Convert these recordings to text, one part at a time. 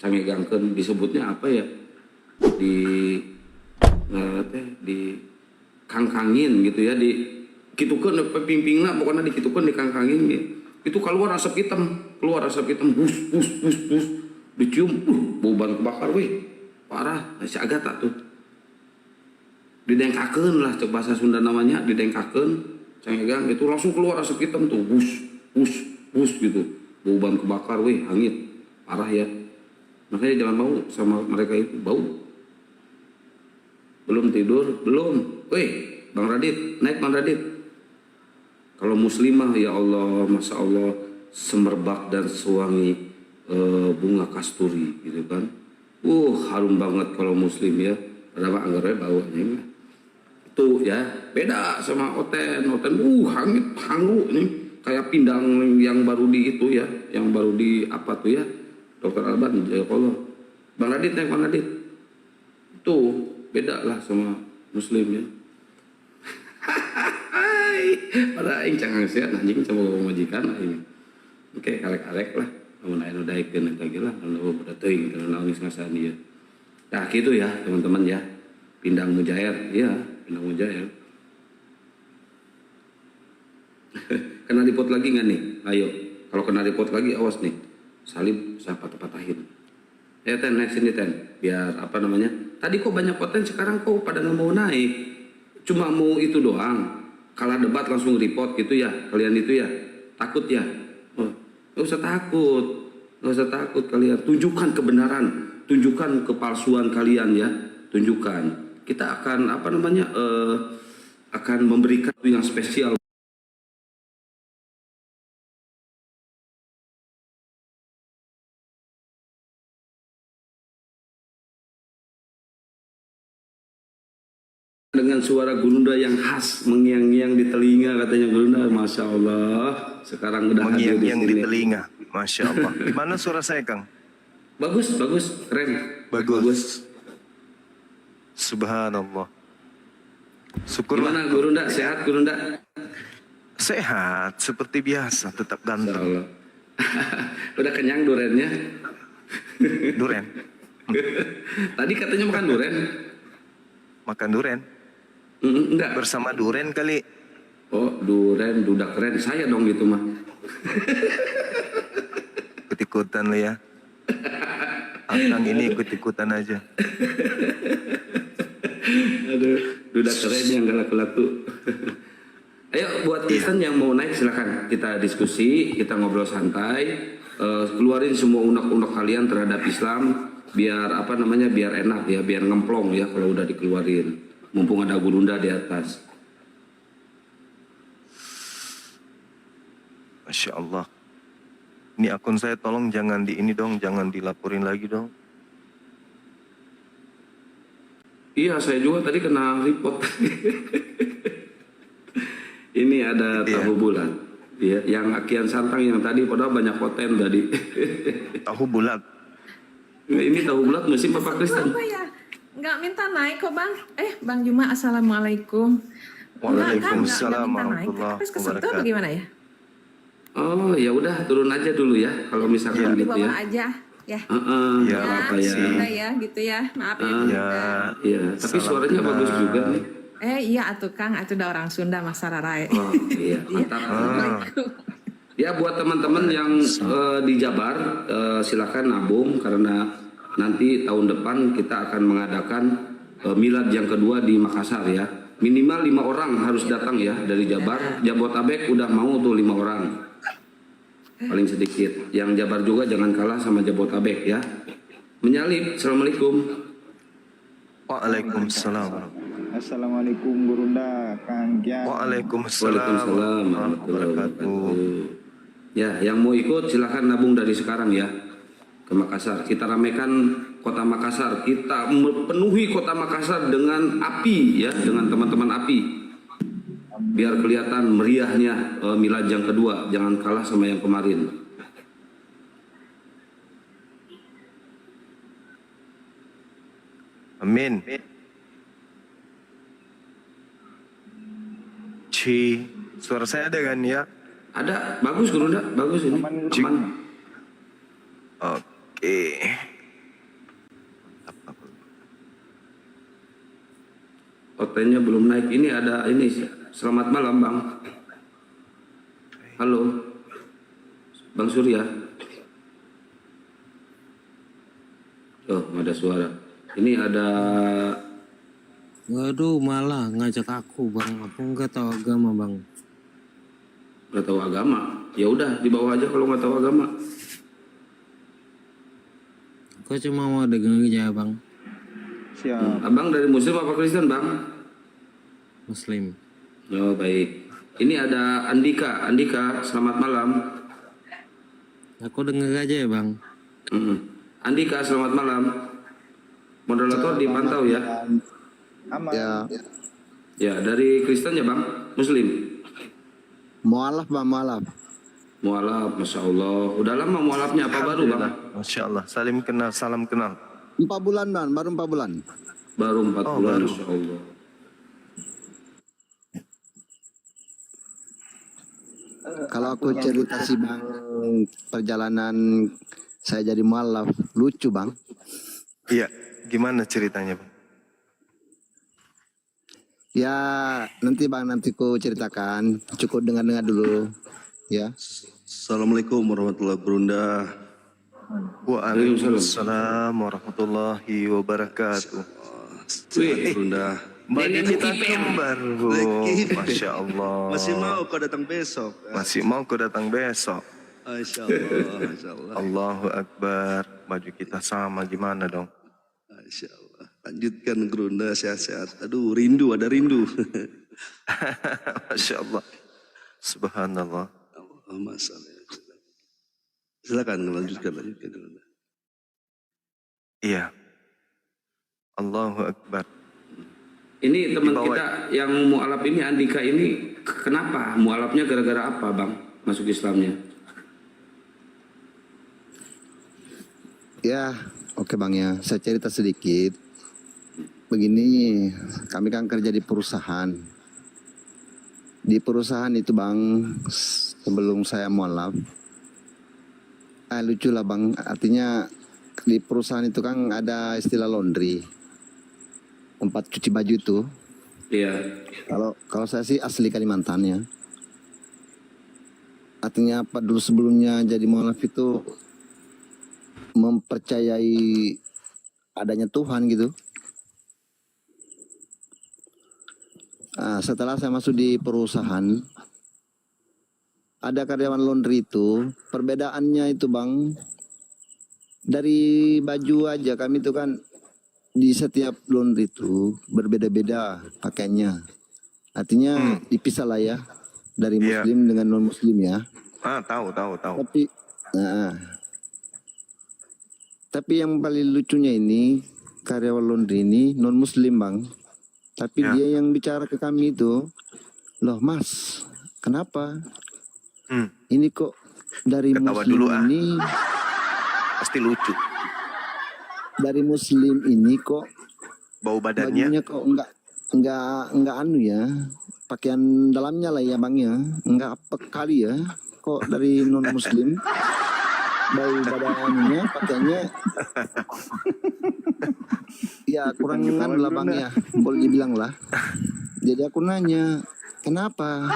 cangegangkeun disebutnya apa ya, di di kangkangin gitu ya, di kitukeun pimpingna pokoknya dikitukeun dikangkangin gitu. Itu keluar asap hitam, bus bus bus bus, dicium, bau ban kebakar weh, parah. Si Agatha tuh didengkakeun lah, cek bahasa Sunda namanya didengkakeun, cengegang itu langsung keluar asap hitam tuh, bus bus bus gitu, bau ban kebakar weh, hangit, parah ya. Makanya jangan mau sama mereka itu, bau. Belum tidur, belum. Weh, Bang Radit, naik Bang Radit. Kalau muslimah ya Allah, masya Allah, semerbak dan sewangi bunga kasturi gitu kan. Harum banget kalau muslim ya. Padahal anggarnya baunya itu ya beda sama oten. Hangit hangu nih, kayak pindang yang baru di itu ya, yang baru di apa tuh ya, Dokter Alban ya Allah. Bang Radit naik Bang Radit. Itu beda lah sama muslim ya. Pada aing cangang sia anjing coba majikan aing. Oke, karek-karek lah. Lamun aya nu daekeun eta ge lah, anu budak teuing kana naon geus ngasaan ieu. Nah, gitu ya, teman-teman ya. Pindang mujair, iya, pindang mujair. Kena dipot lagi nggak nih? Ayo, kalau kena dipot lagi awas nih. Salib saya patah-patahin. Ten, naik sini Ten. Biar apa namanya? Tadi kok banyak poten, sekarang kok pada nggak mau naik. Cuma mau itu doang. Kalah debat langsung report gitu ya, kalian itu ya, takut ya? Nggak usah takut kalian. Tunjukkan kebenaran, tunjukkan kepalsuan kalian ya, tunjukkan. Kita akan apa namanya, akan memberikan yang spesial. Dengan suara Gurunda yang khas, mengiang-ngiang di telinga katanya Gurunda, masya Allah. Sekarang udah mengiang-ngiang di telinga, masya Allah. Gimana suara saya, Kang? Bagus, keren. Bagus. Subhanallah. Syukurlah. Gimana Gurunda, sehat Gurunda? Sehat, seperti biasa, tetap ganteng. Udah kenyang durennya? Duren. Tadi katanya makan duren. Makan duren? Enggak. Bersama duren kali. Oh, duren, dudak keren. Saya dong gitu mah. Ikut-ikutan lo ya. Akang ini ikut-ikutan aja. Aduh, dudak keren yang gak laku-laku. Ayo buat Kristen yang mau naik silakan kita diskusi, kita ngobrol santai, keluarin semua unek-unek kalian terhadap Islam, biar apa namanya, biar enak ya, biar ngemplong ya kalau udah dikeluarin. Mumpung ada Gurunda di atas. Masya Allah. Ini akun saya tolong jangan di ini dong, jangan dilaporin lagi dong. Iya, saya juga tadi kena report. Ini ada tahu bulat. Ya, yang Akian Santang yang tadi padahal banyak konten tadi. Tahu bulat. Ini tahu bulat musim Bapak Kristen. Apa ya? Nggak minta naik kok Bang. Bang Juma, assalamualaikum. Waalaikumsalam warahmatullahi Tapi kesentuh wabarakatuh. bagaimana ya? Oh ya udah turun aja dulu ya kalau misalkan Di gitu bawah ya. aja ya. Ya, Apa ya? Sudah ya gitu ya. Maaf ya. Iya, tapi suaranya bagus juga nih. Iya atuh Kang, atuh udah orang Sunda Mas Sararai. Oh iya, mantap. Ya buat teman-teman yang di Jabar silakan nabung karena nanti tahun depan kita akan mengadakan milad yang kedua di Makassar ya. Minimal 5 orang harus datang ya dari Jabar. Jabotabek udah mau tuh 5 orang. Paling sedikit. Yang Jabar juga jangan kalah sama Jabotabek ya. Menyalip. Assalamualaikum. Waalaikumsalam. Assalamualaikum Gurunda, Kang Kian. Waalaikumsalam warahmatullahi wabarakatuh. Ya, yang mau ikut silahkan nabung dari sekarang ya ke Makassar. Kita ramekan kota Makassar. Kita penuhi kota Makassar dengan api ya, dengan teman-teman api. Biar kelihatan meriahnya milad yang kedua. Jangan kalah sama yang kemarin. Amin. Suara saya ada kan ya? Ada, bagus Gurunda, bagus ini. Aman. Oke. Otenya belum naik. Ini ada ini. Selamat malam Bang. Halo, Bang Surya. Oh, nggak ada suara. Ini ada. Waduh, malah ngajak aku bang. Aku nggak tahu agama bang. Nggak tahu agama. Ya udah di bawah aja kalau nggak tahu agama. Kau cuma mau dagang aja bang. Siap. Abang dari Muslim apa Kristen Bang? Muslim. Oh baik. Ini ada Andika. Andika, selamat malam. Aku dengar aja ya bang. Andika, selamat malam. Moderator dipantau ya. Aman. Ya, Ya, dari Kristen ya Bang? Muslim? mualaf bang, mualaf. Mualaf, Masya Allah. Udah lama mualafnya apa baru Bang? Masya Allah. Salim kenal, salam kenal. 4 bulan bang, baru 4 bulan. Baru 4 Oh, bulan, baru. Masya Allah. Kalau aku cerita sih bang, perjalanan saya jadi mualaf, lucu bang. Iya, gimana ceritanya Bang? Ya nanti bang, nanti ku ceritakan. Cukup dengar-dengar dulu. Ya. Assalamualaikum warahmatullahi wabarakatuh. Waalaikumsalam warahmatullahi wabarakatuh. Wih, Bunda. Bagi kita kembar, Bu. Masya Allah. Masih mau kau datang besok? Masih mau kau datang besok. Masya Allah, Masya Allah. Allahu Akbar. Baju kita sama gimana dong? Masya Allah. Lanjutkan Gerunda sehat-sehat. Aduh, rindu, ada rindu. Masya Allah. Subhanallah. Allahumma shalli ala sayyidina. Silakan lanjutkan. Iya. Allahu Akbar. ini teman Dibawa. kita yang mualaf ini Andika ini kenapa? Mualafnya gara-gara apa Bang? Masuk Islamnya? Ya, oke bang ya. Saya cerita sedikit. Begini, kami kan kerja di perusahaan. Di perusahaan itu bang, sebelum saya mualaf, lucu lah bang. Artinya di perusahaan itu kan ada istilah laundry, tempat cuci baju itu. Iya. Kalau saya sih asli Kalimantan ya. Artinya apa dulu sebelumnya jadi mualaf itu mempercayai adanya Tuhan gitu. Nah, setelah saya masuk di perusahaan, ada karyawan laundry itu, perbedaannya itu bang, dari baju aja kami itu kan di setiap laundry itu berbeda-beda pakaiannya. Artinya dipisah lah ya, dari Iya. muslim dengan non muslim ya. Tahu. Tapi yang paling lucunya ini karyawan laundry ini non muslim bang. Tapi Ya. dia yang bicara ke kami itu, loh mas, kenapa? Ini kok dari Ketawa muslim dulu, ah. ini, Pasti lucu. dari muslim ini kok Bau badannya. bajunya kok enggak anu ya, pakaian dalamnya lah ya bang ya, enggak apa kali ya, kok dari non muslim bau badannya pakaiannya ya kurang anu lah bang ya, boleh dibilang lah. Jadi aku nanya kenapa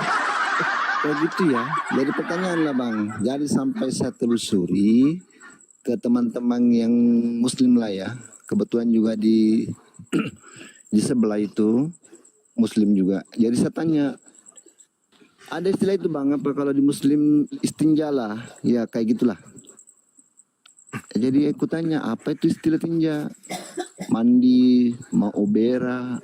kayak gitu ya, jadi pertanyaan lah bang. Jadi sampai saya telusuri ke teman-teman yang muslim lah ya, kebetulan juga di di sebelah itu muslim juga. Jadi saya tanya, ada istilah itu bang, apa kalau di muslim istinja lah, ya kayak gitulah. Jadi aku tanya, apa itu istilah tinja? Mandi, mau obera,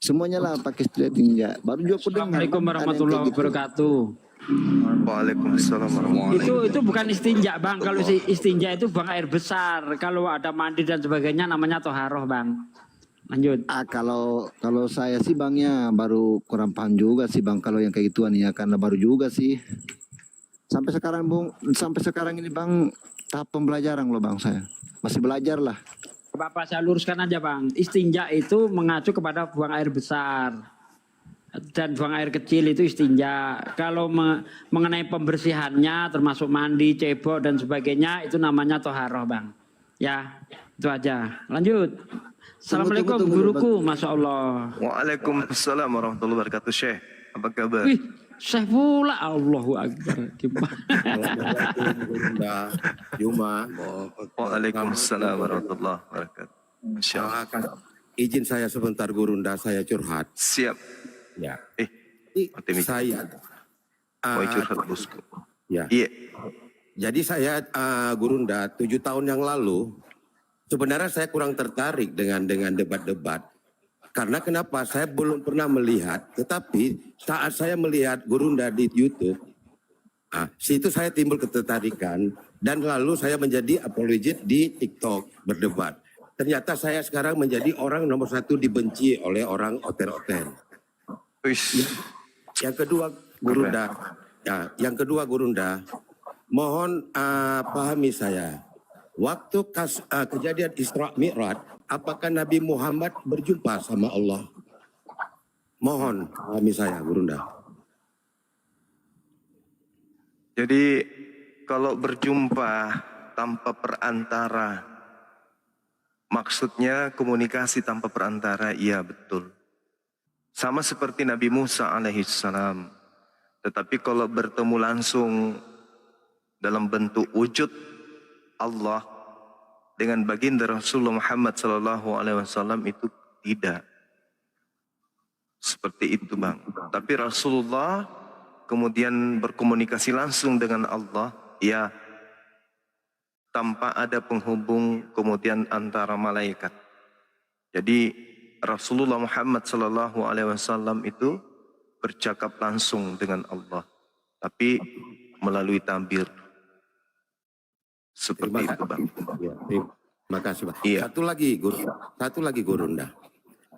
semuanya lah pakai istilah tinja. Baru juga aku dengar. Assalamualaikum Bang, ada yang warahmatullahi kayak gitu. wabarakatuh. Waalaikumsalam warahmatullahi Itu bukan istinja bang. Kalau si istinja itu buang air besar. Kalau ada mandi dan sebagainya namanya toharoh bang. Lanjut. Kalau saya sih bangnya baru kurang paham juga sih bang kalau yang kayak gituan ya, karena baru juga sih. Sampai sekarang ini bang tahap pembelajaran loh bang, saya masih belajar lah. Bapak saya luruskan aja bang. Istinja itu mengacu kepada buang air besar. Dan buang air kecil itu istinja. Kalau mengenai pembersihannya termasuk mandi, cebok dan sebagainya itu namanya toharoh bang. Ya itu aja. Lanjut. Assalamualaikum tunggu, guruku, Masya Allah. Waalaikumsalam warahmatullahi wabarakatuh, Syekh. Apa kabar? Wih, Syekh pula, Allahu Akbar. Gimana? Gurunda, Juma. Waalaikumsalam warahmatullahi wabarakatuh. Masya Allah. Izin saya sebentar Gurunda, saya curhat. Siap. Ya. Mati mikir. Saya Mau curhat bosku. ya. Iya. Jadi saya Gurunda 7 tahun yang lalu sebenarnya saya kurang tertarik dengan debat-debat. Karena kenapa? Saya belum pernah melihat, tetapi saat saya melihat Gurunda di YouTube, situ saya timbul ketertarikan dan lalu saya menjadi apologet di TikTok berdebat. Ternyata saya sekarang menjadi orang nomor 1 dibenci oleh orang oten-oten. Wis. Yang kedua Gurunda, mohon pahami saya. Waktu kejadian Isra Mi'raj, apakah Nabi Muhammad berjumpa sama Allah? Mohon pahami saya, Gurunda. Jadi kalau berjumpa tanpa perantara, maksudnya komunikasi tanpa perantara, iya betul. Sama seperti Nabi Musa alaihissalam. Tetapi kalau bertemu langsung dalam bentuk wujud Allah dengan baginda Rasulullah Muhammad SAW itu tidak. Seperti itu Bang. Tapi Rasulullah kemudian berkomunikasi langsung dengan Allah, ya, tanpa ada penghubung kemudian antara malaikat. Jadi Rasulullah Muhammad SAW itu bercakap langsung dengan Allah, tapi melalui tabir. Seperti itu Bang. Ya, terima kasih Bang. Iya. Satu lagi Gurunda.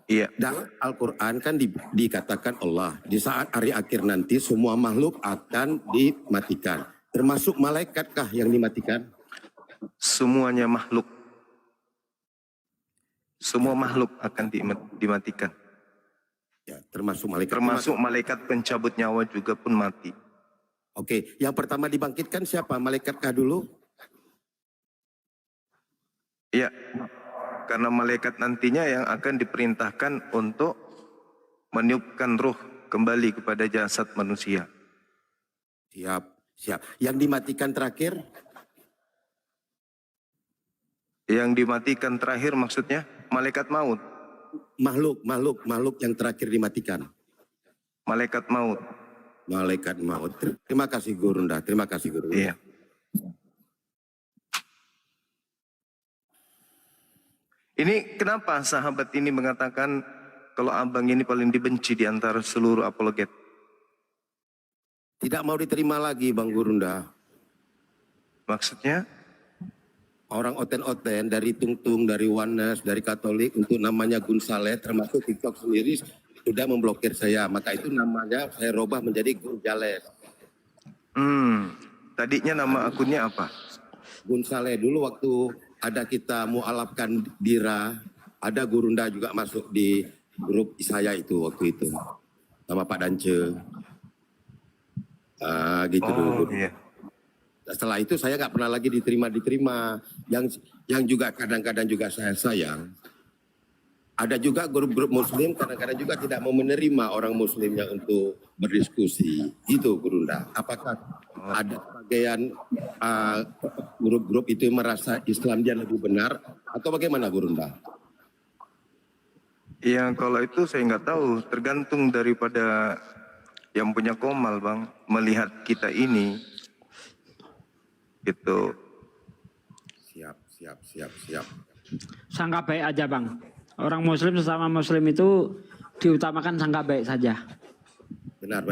Iya. Dalam Al-Quran kan dikatakan Allah di saat hari akhir nanti semua makhluk akan dimatikan. Termasuk malaikatkah yang dimatikan? Semuanya makhluk. Semua makhluk akan dimatikan. Ya, termasuk malaikat. Termasuk malaikat pencabut nyawa juga pun mati. Oke, yang pertama dibangkitkan siapa? Malaikatkah dulu? Iya. Karena malaikat nantinya yang akan diperintahkan untuk meniupkan ruh kembali kepada jasad manusia. Siap. Yang dimatikan terakhir? Yang dimatikan terakhir maksudnya malaikat maut. Makhluk yang terakhir dimatikan. Malaikat maut. Malaikat maut. Terima kasih Gurunda. Iya. Ini kenapa sahabat ini mengatakan kalau abang ini paling dibenci di antara seluruh apologet? Tidak mau diterima lagi Bang Gurunda. Maksudnya? Orang oten-oten dari Tungtung, dari Oneness, dari Katolik untuk namanya Gun Saleh, termasuk TikTok sendiri sudah memblokir saya. Maka itu namanya saya robah menjadi Gun Jales. Tadinya nama akunnya apa? Gun Saleh dulu waktu ada kita mualafkan Dira, ada Gurunda juga masuk di grup saya itu waktu itu sama Pak Dance. Gitu dulu. Iya. Setelah itu saya nggak pernah lagi diterima. Yang juga kadang-kadang juga saya sayang. Ada juga grup-grup Muslim kadang-kadang juga tidak mau menerima orang Muslimnya untuk berdiskusi. Gitu Gurunda. Apakah ada bagian grup-grup itu merasa Islam dia lebih benar atau bagaimana Gurunda? Ya kalau itu saya nggak tahu. Tergantung daripada yang punya komal Bang. Melihat kita ini. Gitu. Siap. Sangka baik aja Bang. Orang Muslim sesama Muslim itu diutamakan sangka baik saja. Benar.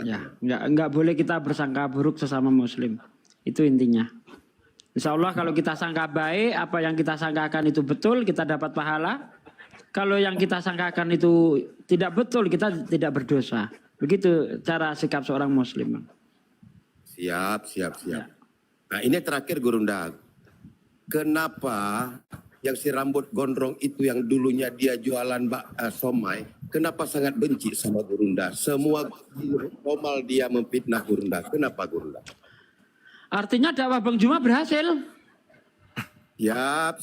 Ya, enggak boleh kita bersangka buruk sesama Muslim. Itu intinya. Insya Allah kalau kita sangka baik, apa yang kita sangkakan itu betul, kita dapat pahala. Kalau yang kita sangkakan itu tidak betul, kita tidak berdosa. Begitu cara sikap seorang Muslim. Bang. Siap. Ya. Nah ini terakhir Gurunda. Kenapa yang si rambut gondrong itu yang dulunya dia jualan somai, kenapa sangat benci sama Gurunda? Semua komal dia memfitnah Gurunda. Kenapa Gurunda? Artinya dakwah Bang Juma berhasil. Siap.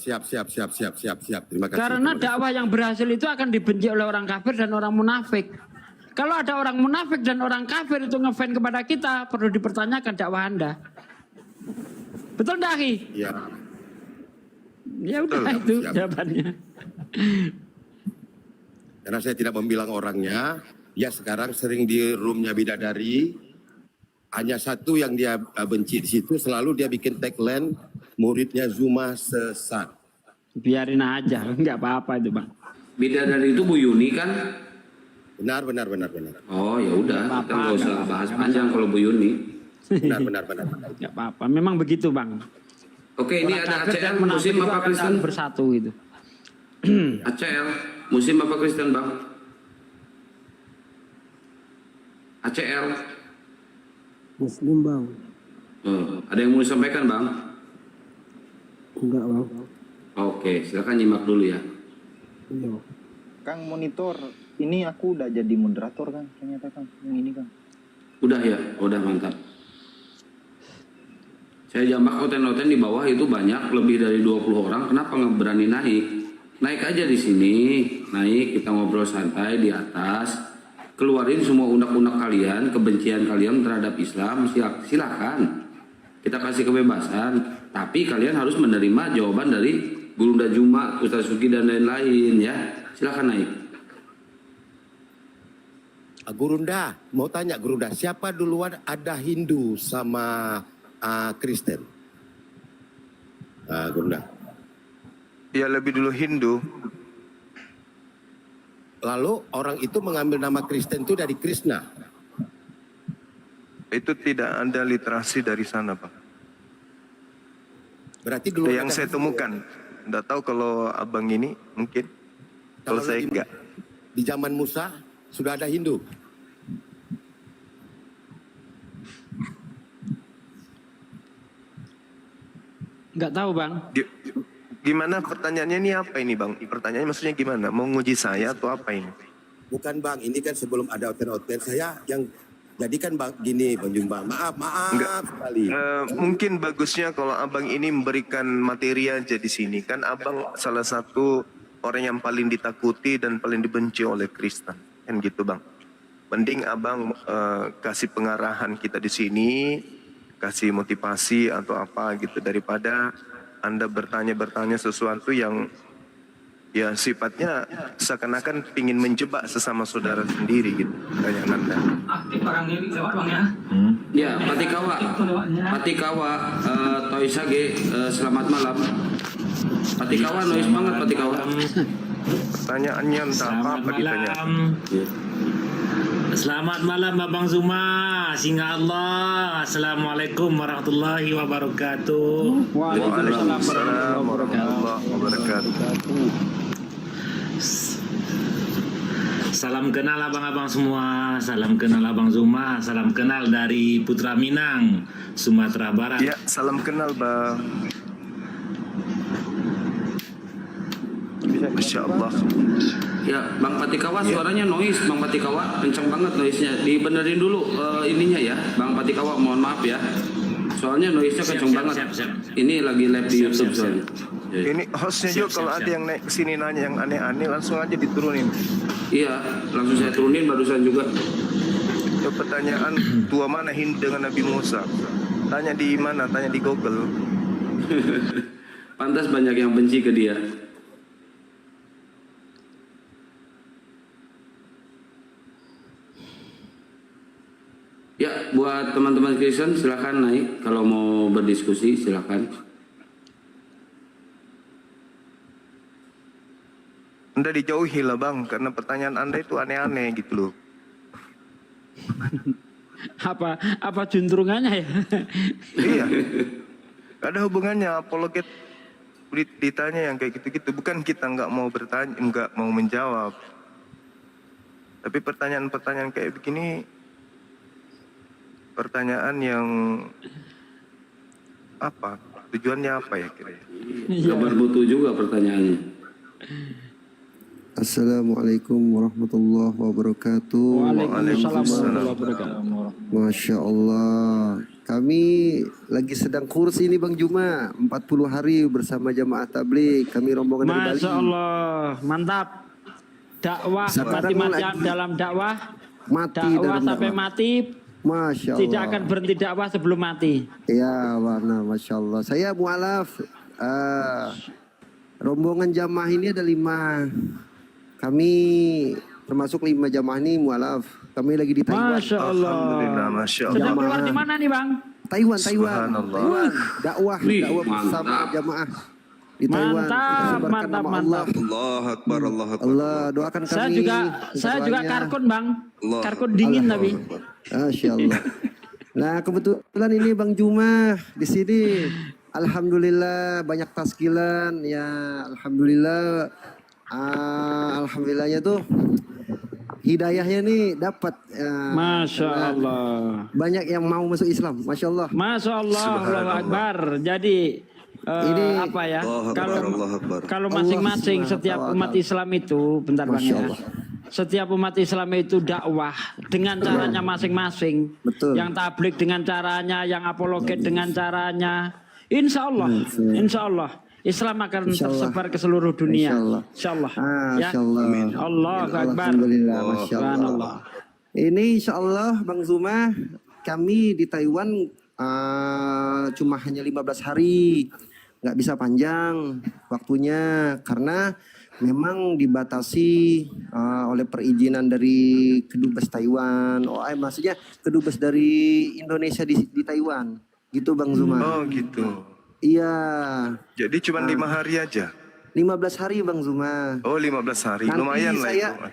Terima kasih. Karena dakwah yang berhasil itu akan dibenci oleh orang kafir dan orang munafik. Kalau ada orang munafik dan orang kafir itu ngefans kepada kita, perlu dipertanyakan dakwah Anda. Betul enggak, Ki? Ya. Ya udah Betul, itu siap. jawabannya. Karena saya tidak membilang orangnya, dia sekarang sering di roomnya bidadari. Hanya satu yang dia benci di situ, selalu dia bikin tagline, muridnya Zuma sesat. Biarin aja, enggak apa-apa itu, Bang. Bidadari itu Bu Yuni kan? Benar. Oh ya udah, Nggak kita apa-apa, nggak usah nggak bahas apa-apa. panjang kalau Bu Yuni. Benar. Enggak apa-apa, memang begitu, Bang. Oke, ini Orang ada kafir dan ACL, munafik Muslim itu apa akan Kristen? bersatu gitu. ACL, Muslim apa Kristen Bang? ACL, Muslim bang. ada yang mau disampaikan Bang? Enggak bang. Oke, silakan nyimak dulu ya. Iya. Kang monitor, ini aku udah jadi moderator Kang, ternyata Kang, yang ini Kang. Udah ya, udah mantap. Saya jambak oten-oten di bawah itu banyak, lebih dari 20 orang. Kenapa nggak berani naik? Naik aja di sini, naik kita ngobrol santai di atas. Keluarin semua unek-unek kalian, kebencian kalian terhadap Islam, silakan. Kita kasih kebebasan, tapi kalian harus menerima jawaban dari Gurunda Juma, Ustaz Suki dan lain-lain ya. Silakan naik. Gurunda, mau tanya Gurunda, siapa duluan ada Hindu sama Kristen? Gurunda. Ya lebih dulu Hindu. Lalu orang itu mengambil nama Kristen itu dari Krishna. Itu tidak ada literasi dari sana, Pak. Berarti dulu Yang saya temukan. Nggak tahu kalau abang ini mungkin. Kalau saya enggak. Di zaman Musa sudah ada Hindu. Enggak tahu, Bang. Gimana pertanyaannya ini apa ini Bang? Pertanyaannya maksudnya gimana? Mau nguji saya atau apa ini? Bukan Bang, ini kan sebelum ada oten-oten saya yang jadi kan Bang gini Bang Jumba. Maaf sekali. Mungkin bagusnya kalau abang ini memberikan materi aja di sini. Kan abang salah satu orang yang paling ditakuti dan paling dibenci oleh Kristen. Kan gitu Bang. Mending abang kasih pengarahan kita di sini, kasih motivasi atau apa gitu daripada Anda bertanya sesuatu yang ya sifatnya seakan-akan ingin menjebak sesama saudara sendiri gitu. Kayak Anda. Ya, Patikawa, Toisage, selamat malam. Patikawa, noise banget Patikawa. Pertanyaannya entah apa ditanya. Selamat malam Babang Zuma, Singa Allah. Assalamualaikum warahmatullahi wabarakatuh. Waalaikumsalam warahmatullahi wabarakatuh. Salam kenal abang-abang semua, salam kenal Abang Zuma, salam kenal dari Putra Minang, Sumatera Barat. Ya, salam kenal Bang. Masya Allah. Ya, Bang Patikawa suaranya noise, Bang Patikawa kencang banget noise-nya. Dibenerin dulu ininya ya, Bang Patikawa, mohon maaf ya. Soalnya noise-nya kencang banget. siap. Ini lagi live di YouTube soalnya. Ini hostnya juga kalau ada yang naik kesini nanya yang aneh-aneh langsung aja diturunin. Iya, langsung saya turunin barusan juga. Ya, pertanyaan tua mana Hindu dengan Nabi Musa? Tanya di mana? Tanya di Google. Pantas banyak yang benci ke dia. Ya, buat teman-teman Kristen silakan naik kalau mau berdiskusi silakan. Anda dijauhi lah Bang, karena pertanyaan Anda itu aneh-aneh gitu loh. Apa juntrungannya ya? Iya. Gak ada hubungannya apologet ditanya yang kayak gitu-gitu. Bukan kita nggak mau bertanya, nggak mau menjawab. Tapi pertanyaan-pertanyaan kayak begini, pertanyaan yang apa? Tujuannya apa ya kira-kira? Kabar butuh juga pertanyaannya. Assalamualaikum warahmatullahi wabarakatuh. Waalaikumsalam warahmatullahi wabarakatuh. Masya Allah. Kami lagi sedang kurs ini Bang Juma, 40 hari bersama jamaah tabligh. Kami rombongan dari Bali. Masya Allah, mantap. Dakwah Sekarang mati-matian lagi dalam dakwah. Mati Dakwah dalam sampai dakwah. mati. Masya Allah. Tidak akan berhenti dakwah sebelum mati. Ya, warna, Masya Allah. Saya mualaf. Rombongan jamaah ini ada 5. Kami termasuk 5 jamaah ini mualaf. Kami lagi di Taiwan. Masya Allah. Alhamdulillah, Masya Allah. Sedang keluar di mana nih Bang? Taiwan. Subhanallah. Taiwan. Dakwah Wih, bersama mantap. jamaah di Taiwan. Mantap, Kita sebarkan mantap, nama mantap. Allah Akbar, Allah Akbar. Allah doakan kami. Saya juga doanya. karkun Bang. Allah. Karkun dingin Allah. tapi. Masya Allah. Nah kebetulan ini Bang Juma di sini. Alhamdulillah banyak taskilan ya. Alhamdulillah. Alhamdulillahnya tuh hidayahnya nih dapat. Masya Allah. Banyak yang mau masuk Islam. Masya Allah. Masya Allah, Allahu Akbar. Jadi Ini apa ya? Allah Akbar, Kalau Allah Akbar. kalau masing-masing Allah setiap Subhanahu wa umat ta'ala. Islam itu, bentar Bang Masya ya. Allah. Setiap umat Islam itu dakwah dengan caranya masing-masing. Betul. Yang tablik dengan caranya, yang apologet dengan caranya. Insya Allah, Islam akan Insya Allah. tersebar ke seluruh dunia. Insya Allah. Insya Allah. Masya Ya. Allah. Allahu Akbar. Alhamdulillah. Masya Allah. Subhanallah. Ini insya Allah Bang Zuma, kami di Taiwan cuma hanya 15 hari. Nggak bisa panjang waktunya karena memang dibatasi oleh perizinan dari Kedubes Taiwan. Maksudnya Kedubes dari Indonesia di Taiwan. Gitu Bang Zuma. Oh gitu. Iya, Jadi cuma 5 hari aja. 15 hari Bang Zuma. Oh 15 hari, Nanti lumayan lah saya itu.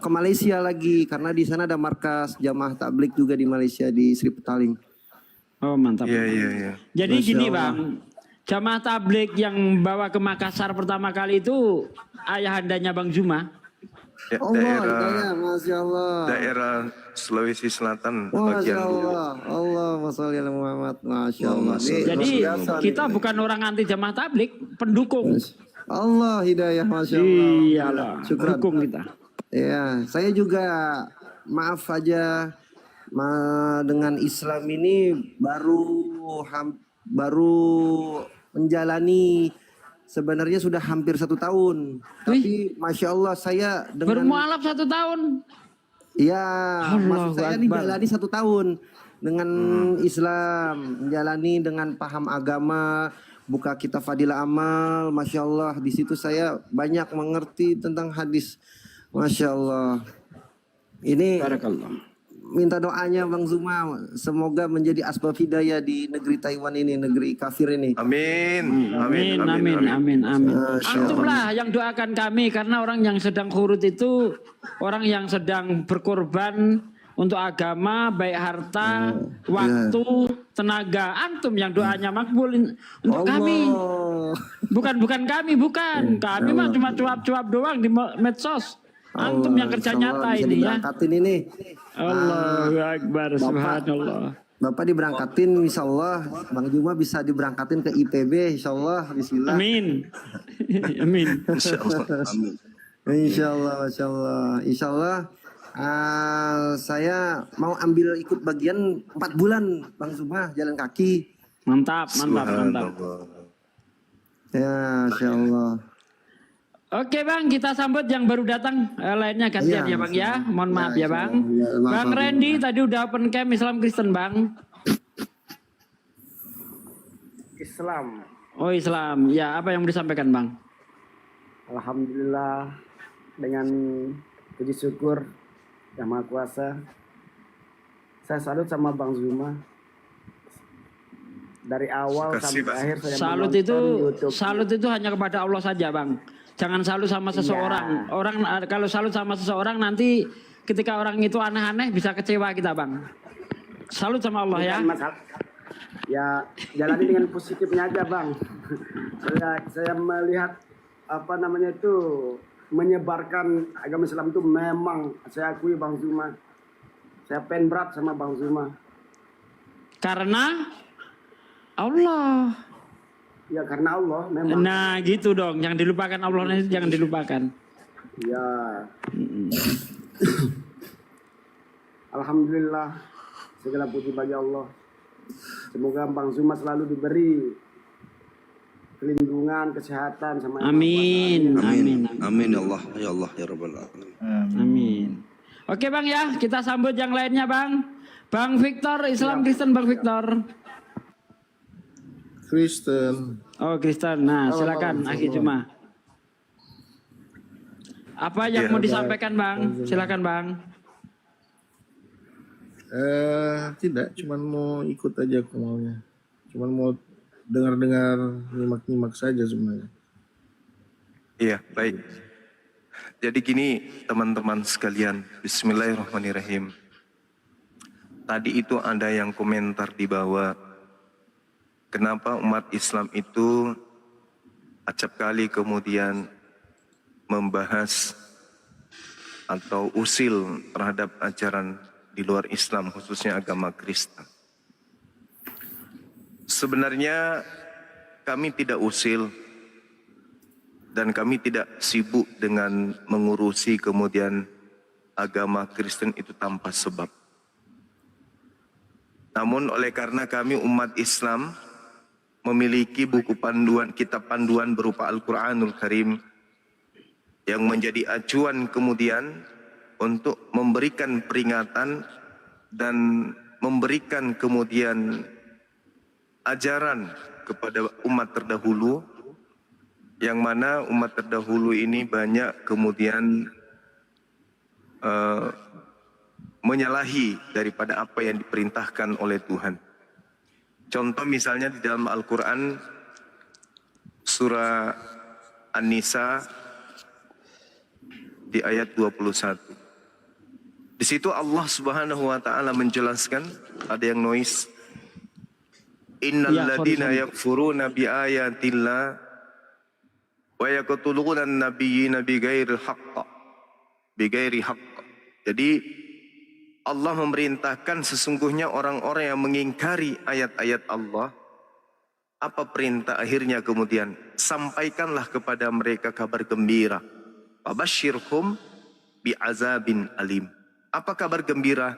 ke Malaysia lagi karena di sana ada markas jamaah tabligh juga di Malaysia di Sri Petaling. Oh mantap. Iya. Jadi Masya gini Allah. Bang, jamaah tabligh yang bawa ke Makassar pertama kali itu ayahandanya Bang Zuma. Allah, Masya Allah. Daerah Sulawesi Selatan Masya bagian dulu. Allah, Allah sholli ala Muhammad, Masya Allah. Ini Jadi luar biasa nih. kita bukan orang anti jamaah tabligh, pendukung. Allah hidayah, Masya Allah. Iyalah, Syukran. pendukung kita. Ya, saya juga maaf aja dengan Islam ini baru menjalani sebenarnya sudah hampir 1 tahun. Tapi Masya Allah saya dengan Bermualaf 1 tahun. ya maksud Allahu saya ini Akbar. jalani 1 tahun dengan Islam, menjalani dengan paham agama, buka kitab Fadilah Amal, Masya Allah di situ saya banyak mengerti tentang hadis, Masya Allah. Ini Barakallah. minta doanya Bang Zuma, semoga menjadi asbab hidayah di negeri Taiwan ini, negeri kafir ini. Amin. Amin. Masya Antumlah yang doakan kami karena orang yang sedang khurut itu orang yang sedang berkorban untuk agama, baik harta, waktu, tenaga. Antum yang doanya makbul untuk kami. Bukan kami, bukan. Kami mah cuma cuap-cuap doang di medsos. Antum yang kerja nyata bisa ini ya. diberangkatin ini. Allahu Akbar, subhanallah. Bapak diberangkatin, insya Allah. Bang Juma bisa diberangkatin ke IPB, insya Allah. Bismillah. Amin. Amin. Insya Allah, Masya Allah. Insya Allah. Saya mau ambil ikut bagian 4 bulan Bang Zuma jalan kaki. Mantap. Ya, Insya Allah. Oke Bang, kita sambut yang baru datang. Lainnya gantian ya Bang ya. Mohon maaf ya Bang. Bang Randy tadi udah open camp Islam Kristen Bang. Islam. Oh Islam. Ya apa yang mau disampaikan Bang? Alhamdulillah dengan puji syukur Yang Maha Kuasa. Saya salut sama Bang Zuma. Dari awal sampai akhir saya Salut itu hanya kepada Allah saja Bang. Jangan salut sama seseorang. Orang kalau salut sama seseorang nanti ketika orang itu aneh-aneh bisa kecewa kita Bang. Salut sama Allah ya. Ya jalani dengan positifnya aja Bang. Saya melihat menyebarkan agama Islam itu memang saya akui Bang Zuma. Saya pengen berat sama Bang Zuma. Karena Allah. Ya karena Allah memang. Nah gitu dong, yang dilupakan Allah itu jangan dilupakan. Ya. Alhamdulillah Segala puji bagi Allah. Semoga Bang Zuma selalu diberi pelindungan, kesehatan sama Amin. Amin. Amin ya Allah, ya Allah ya Rabbal alamin. Amin. Oke Bang ya, kita sambut yang lainnya Bang. Bang Victor, Islam Kristen Bang Victor. Kristen. Oh Kristen, nah silakan Akhi Juma. Apa yang mau disampaikan Bang? Silakan Bang. Tidak, cuman mau ikut aja aku maunya. Cuman mau dengar-dengar, nyimak-nyimak saja sebenarnya. Iya, baik. Jadi gini teman-teman sekalian, bismillahirrahmanirrahim. Tadi itu ada yang komentar di bawah, kenapa umat Islam itu acap kali kemudian membahas atau usil terhadap ajaran di luar Islam, khususnya agama Kristen. Sebenarnya kami tidak usil dan kami tidak sibuk dengan mengurusi kemudian agama Kristen itu tanpa sebab. Namun oleh karena kami umat Islam memiliki buku panduan, kitab panduan berupa Al-Quranul Karim yang menjadi acuan kemudian untuk memberikan peringatan dan memberikan kemudian ajaran kepada umat terdahulu, yang mana umat terdahulu ini banyak kemudian menyalahi daripada apa yang diperintahkan oleh Tuhan. Contoh misalnya di dalam Al-Quran surah An-Nisa di ayat 21. Di situ Allah Subhanahu wa taala menjelaskan, ada yang noise. Innal ladina yakfuruna bi ayatillah wa yaqtuluna an-nabiyyina bighairi haqq. Jadi Allah memerintahkan sesungguhnya orang-orang yang mengingkari ayat-ayat Allah. Apa perintah akhirnya kemudian? Sampaikanlah kepada mereka kabar gembira. Fabasyirhum bi'azabin alim. Apa kabar gembira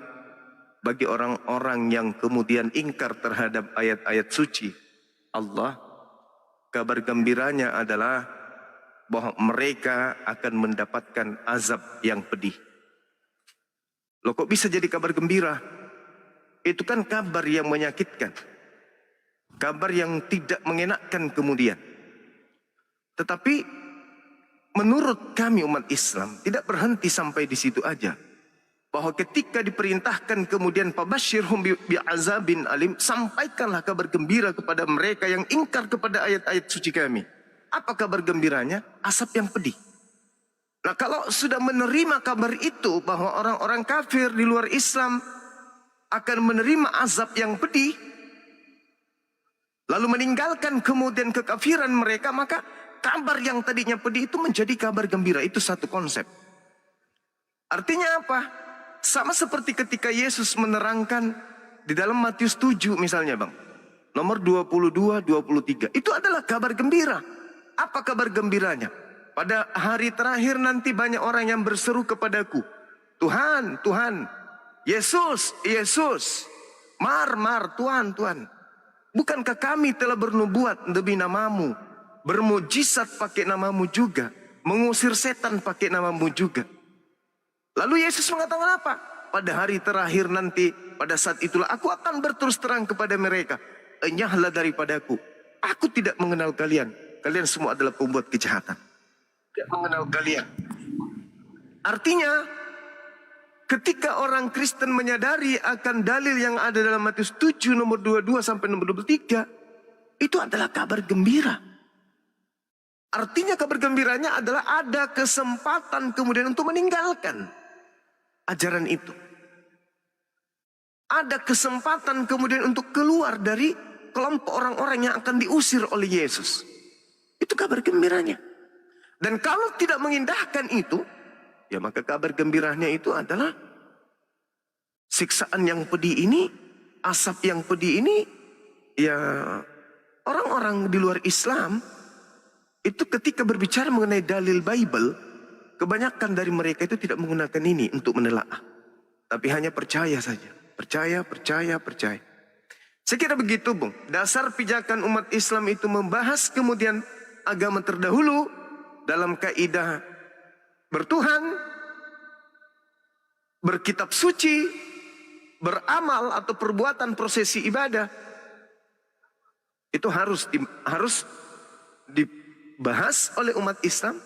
bagi orang-orang yang kemudian ingkar terhadap ayat-ayat suci Allah? Kabar gembiranya adalah bahwa mereka akan mendapatkan azab yang pedih. Loh kok bisa jadi kabar gembira? Itu kan kabar yang menyakitkan. Kabar yang tidak mengenakkan kemudian. Tetapi menurut kami umat Islam tidak berhenti sampai di situ aja. Bahwa ketika diperintahkan kemudian fabasyirhum bi'azabin alim, sampaikanlah kabar gembira kepada mereka yang ingkar kepada ayat-ayat suci kami. Apa kabar gembiranya? Azab yang pedih. Nah kalau sudah menerima kabar itu bahwa orang-orang kafir di luar Islam akan menerima azab yang pedih, lalu meninggalkan kemudian kekafiran mereka, maka kabar yang tadinya pedih itu menjadi kabar gembira. Itu satu konsep. Artinya apa? Sama seperti ketika Yesus menerangkan di dalam Matius 7 misalnya Bang. Nomor 22, 23. Itu adalah kabar gembira. Apa kabar gembiranya? Pada hari terakhir nanti banyak orang yang berseru kepadaku. Tuhan, Tuhan. Yesus, Yesus. Mar, Tuhan, Tuhan. Bukankah kami telah bernubuat demi namamu? Bermujizat pakai namamu juga. Mengusir setan pakai namamu juga. Lalu Yesus mengatakan apa? Pada hari terakhir nanti, pada saat itulah aku akan berterus terang kepada mereka. Enyahlah daripadaku. Aku tidak mengenal kalian. Kalian semua adalah pembuat kejahatan. Tidak mengenal kalian. Artinya, ketika orang Kristen menyadari akan dalil yang ada dalam Matius 7 nomor 22 sampai nomor 23, itu adalah kabar gembira. Artinya kabar gembiranya adalah ada kesempatan kemudian untuk meninggalkan ajaran itu. Ada kesempatan kemudian untuk keluar dari kelompok orang-orang yang akan diusir oleh Yesus. Itu kabar gembiranya. Dan kalau tidak mengindahkan itu, ya maka kabar gembiranya itu adalah siksaan yang pedih ini, asap yang pedih ini, ya orang-orang di luar Islam itu ketika berbicara mengenai dalil Bible, kebanyakan dari mereka itu tidak menggunakan ini untuk menelaah, tapi hanya percaya saja. percaya. Saya kira begitu, Bung. Dasar pijakan umat Islam itu membahas kemudian agama terdahulu dalam kaidah bertuhan, berkitab suci, beramal atau perbuatan prosesi ibadah. Itu harus dibahas oleh umat Islam,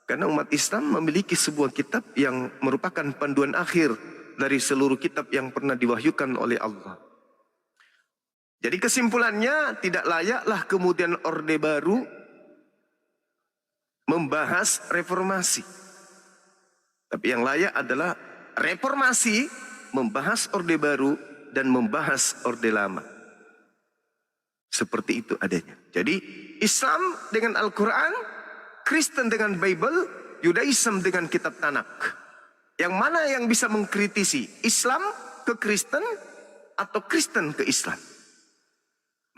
karena umat Islam memiliki sebuah kitab yang merupakan panduan akhir dari seluruh kitab yang pernah diwahyukan oleh Allah. Jadi kesimpulannya, tidak layaklah kemudian Orde Baru membahas reformasi. Tapi yang layak adalah reformasi membahas Orde Baru dan membahas Orde Lama. Seperti itu adanya. Jadi Islam dengan Al-Quran, Kristen dengan Bible, Yudaism dengan kitab Tanak. Yang mana yang bisa mengkritisi? Islam ke Kristen atau Kristen ke Islam?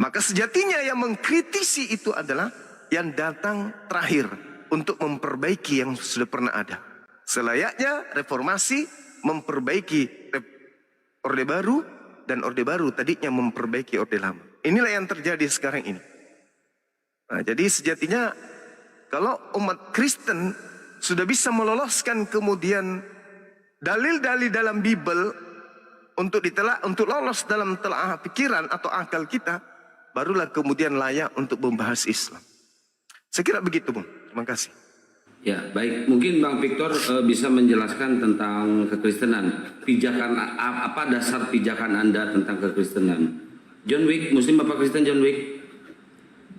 Maka sejatinya yang mengkritisi itu adalah yang datang terakhir untuk memperbaiki yang sudah pernah ada. Selayaknya reformasi memperbaiki Orde Baru, dan Orde Baru tadinya memperbaiki Orde Lama. Inilah yang terjadi sekarang ini. Nah, jadi sejatinya kalau umat Kristen sudah bisa meloloskan kemudian dalil-dalil dalam Bible untuk ditelaah, untuk lolos dalam telaah pikiran atau akal kita, barulah kemudian layak untuk membahas Islam. Saya kira begitu, Bung. Terima kasih. Ya, baik. Mungkin Bang Victor bisa menjelaskan tentang kekristenan. Pijakan apa dasar pijakan Anda tentang kekristenan? John Wick, Muslim apa Kristen John Wick?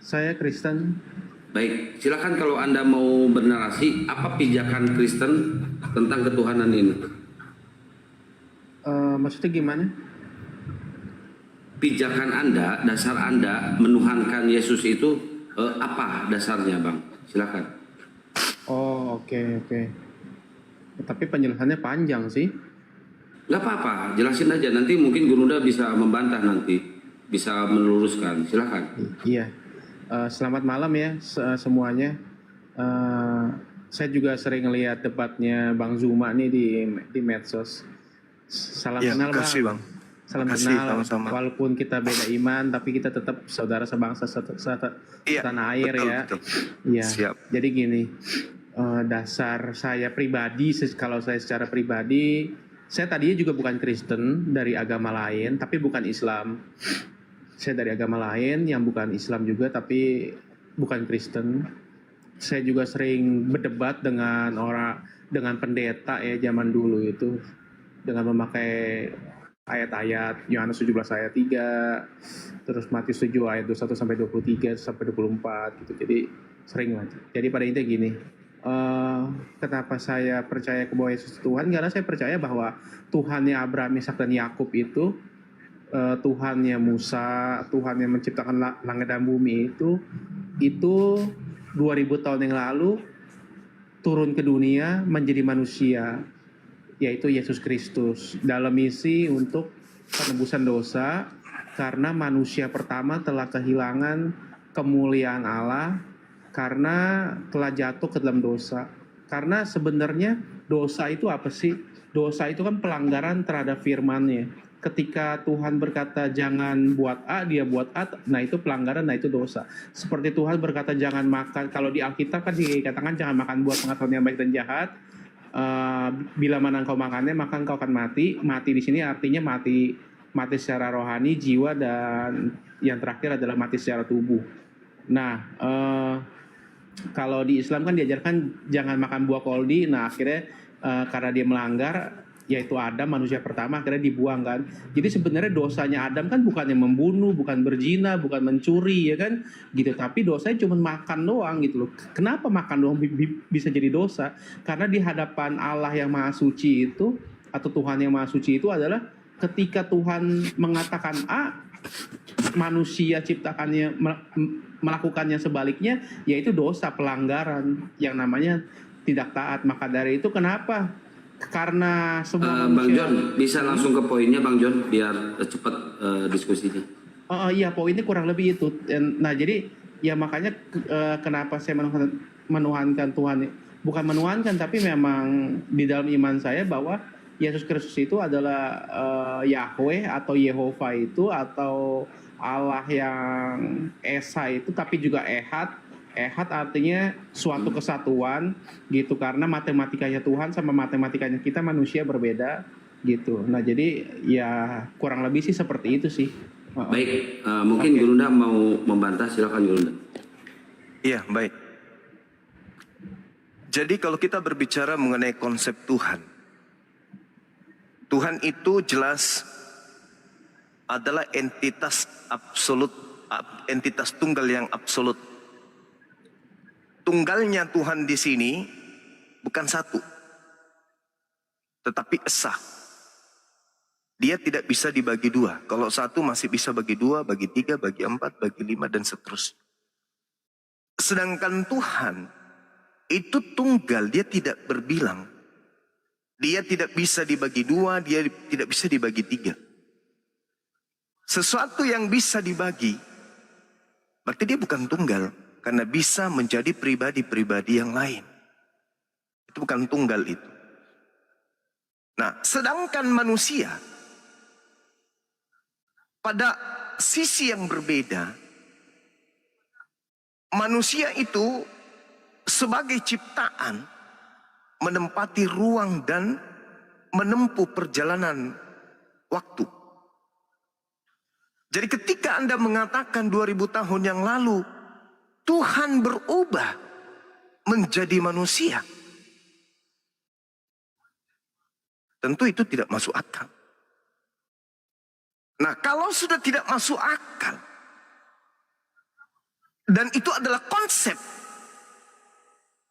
Saya Kristen. Baik, silakan kalau Anda mau bernarasi apa pijakan Kristen tentang ketuhanan ini. Maksudnya gimana? Pijakan Anda, dasar Anda menuhankan Yesus itu apa dasarnya, Bang? Silakan. Oh, oke. Tapi penjelasannya panjang sih. Gak apa-apa, jelasin aja. Nanti mungkin Gurunda bisa membantah nanti, bisa meluruskan. Silakan. Iya. Selamat malam ya semuanya. Saya juga sering lihat debatnya Bang Zuma nih di medsos. Salam Ya, kenal, makasih, Bang. Salam Makasih, kenal. sama-sama. Walaupun kita beda iman, tapi kita tetap saudara sebangsa setanah air betul, ya. betul. Iya. Siap. Jadi gini, dasar saya pribadi, kalau saya secara pribadi, saya tadinya juga bukan Kristen, dari agama lain, tapi bukan Islam. Saya dari agama lain yang bukan Islam juga, tapi bukan Kristen. Saya juga sering berdebat dengan pendeta ya zaman dulu itu, dengan memakai ayat-ayat Yohanes 17 ayat 3, terus Matius 7 ayat 21 sampai 23 sampai 24 gitu. Jadi sering lah. Jadi pada intinya gini, kenapa saya percaya bahwa Yesus Tuhan? Karena saya percaya bahwa Tuhannya Abraham, Ishak dan Yakub itu, Tuhannya Musa, Tuhan yang menciptakan langit dan bumi itu 2000 tahun yang lalu turun ke dunia menjadi manusia, yaitu Yesus Kristus, dalam misi untuk penebusan dosa, karena manusia pertama telah kehilangan kemuliaan Allah karena telah jatuh ke dalam dosa. Karena sebenarnya dosa itu apa sih? Dosa itu kan pelanggaran terhadap firman-Nya. Ketika Tuhan berkata jangan buat A, dia buat A, nah itu pelanggaran, nah itu dosa. Seperti Tuhan berkata jangan makan, kalau di Alkitab kan dikatakan jangan makan buah pengetahuan yang baik dan jahat. Bila mana engkau makannya maka engkau akan mati. Mati di sini artinya mati secara rohani, jiwa, dan yang terakhir adalah mati secara tubuh. Nah, kalau di Islam kan diajarkan jangan makan buah koldi. Nah akhirnya karena dia melanggar, yaitu Adam, manusia pertama, akhirnya dibuang kan. Jadi sebenarnya dosanya Adam kan bukannya membunuh, bukan berzina, bukan mencuri ya kan gitu, tapi dosanya cuma makan doang gitu loh. Kenapa makan doang bisa jadi dosa? Karena di hadapan Allah yang Maha Suci itu, atau Tuhan yang Maha Suci itu adalah ketika Tuhan mengatakan A, manusia ciptakannya melakukannya sebaliknya, yaitu dosa, pelanggaran yang namanya tidak taat. Maka dari itu kenapa? Karena semua Bang John, bisa langsung ke poinnya Bang John, biar cepat diskusinya. Iya, poinnya kurang lebih itu. Nah jadi ya makanya kenapa saya menuhankan Tuhan, bukan menuhankan, tapi memang di dalam iman saya bahwa Yesus Kristus itu adalah Yahweh atau Yehova itu, atau Allah yang Esa itu, tapi juga Ehad. Ehad artinya suatu kesatuan gitu, karena matematikanya Tuhan sama matematikanya kita manusia berbeda gitu. Nah jadi ya kurang lebih sih seperti itu sih. Baik, mungkin Gurunda mau membantah, silakan Gurunda. Iya, baik. Jadi kalau kita berbicara mengenai konsep Tuhan, Tuhan itu jelas adalah entitas absolut, entitas tunggal yang absolut. Tunggalnya Tuhan di sini bukan satu, tetapi esa. Dia tidak bisa dibagi dua. Kalau satu masih bisa bagi dua, bagi tiga, bagi empat, bagi lima, dan seterusnya. Sedangkan Tuhan itu tunggal, dia tidak berbilang. Dia tidak bisa dibagi dua, dia tidak bisa dibagi tiga. Sesuatu yang bisa dibagi, berarti dia bukan tunggal, karena bisa menjadi pribadi-pribadi yang lain. Itu bukan tunggal itu. Nah, sedangkan manusia, pada sisi yang berbeda, manusia itu sebagai ciptaan menempati ruang dan menempuh perjalanan waktu. Jadi ketika Anda mengatakan 2000 tahun yang lalu Tuhan berubah menjadi manusia, tentu itu tidak masuk akal. Nah, kalau sudah tidak masuk akal, dan itu adalah konsep,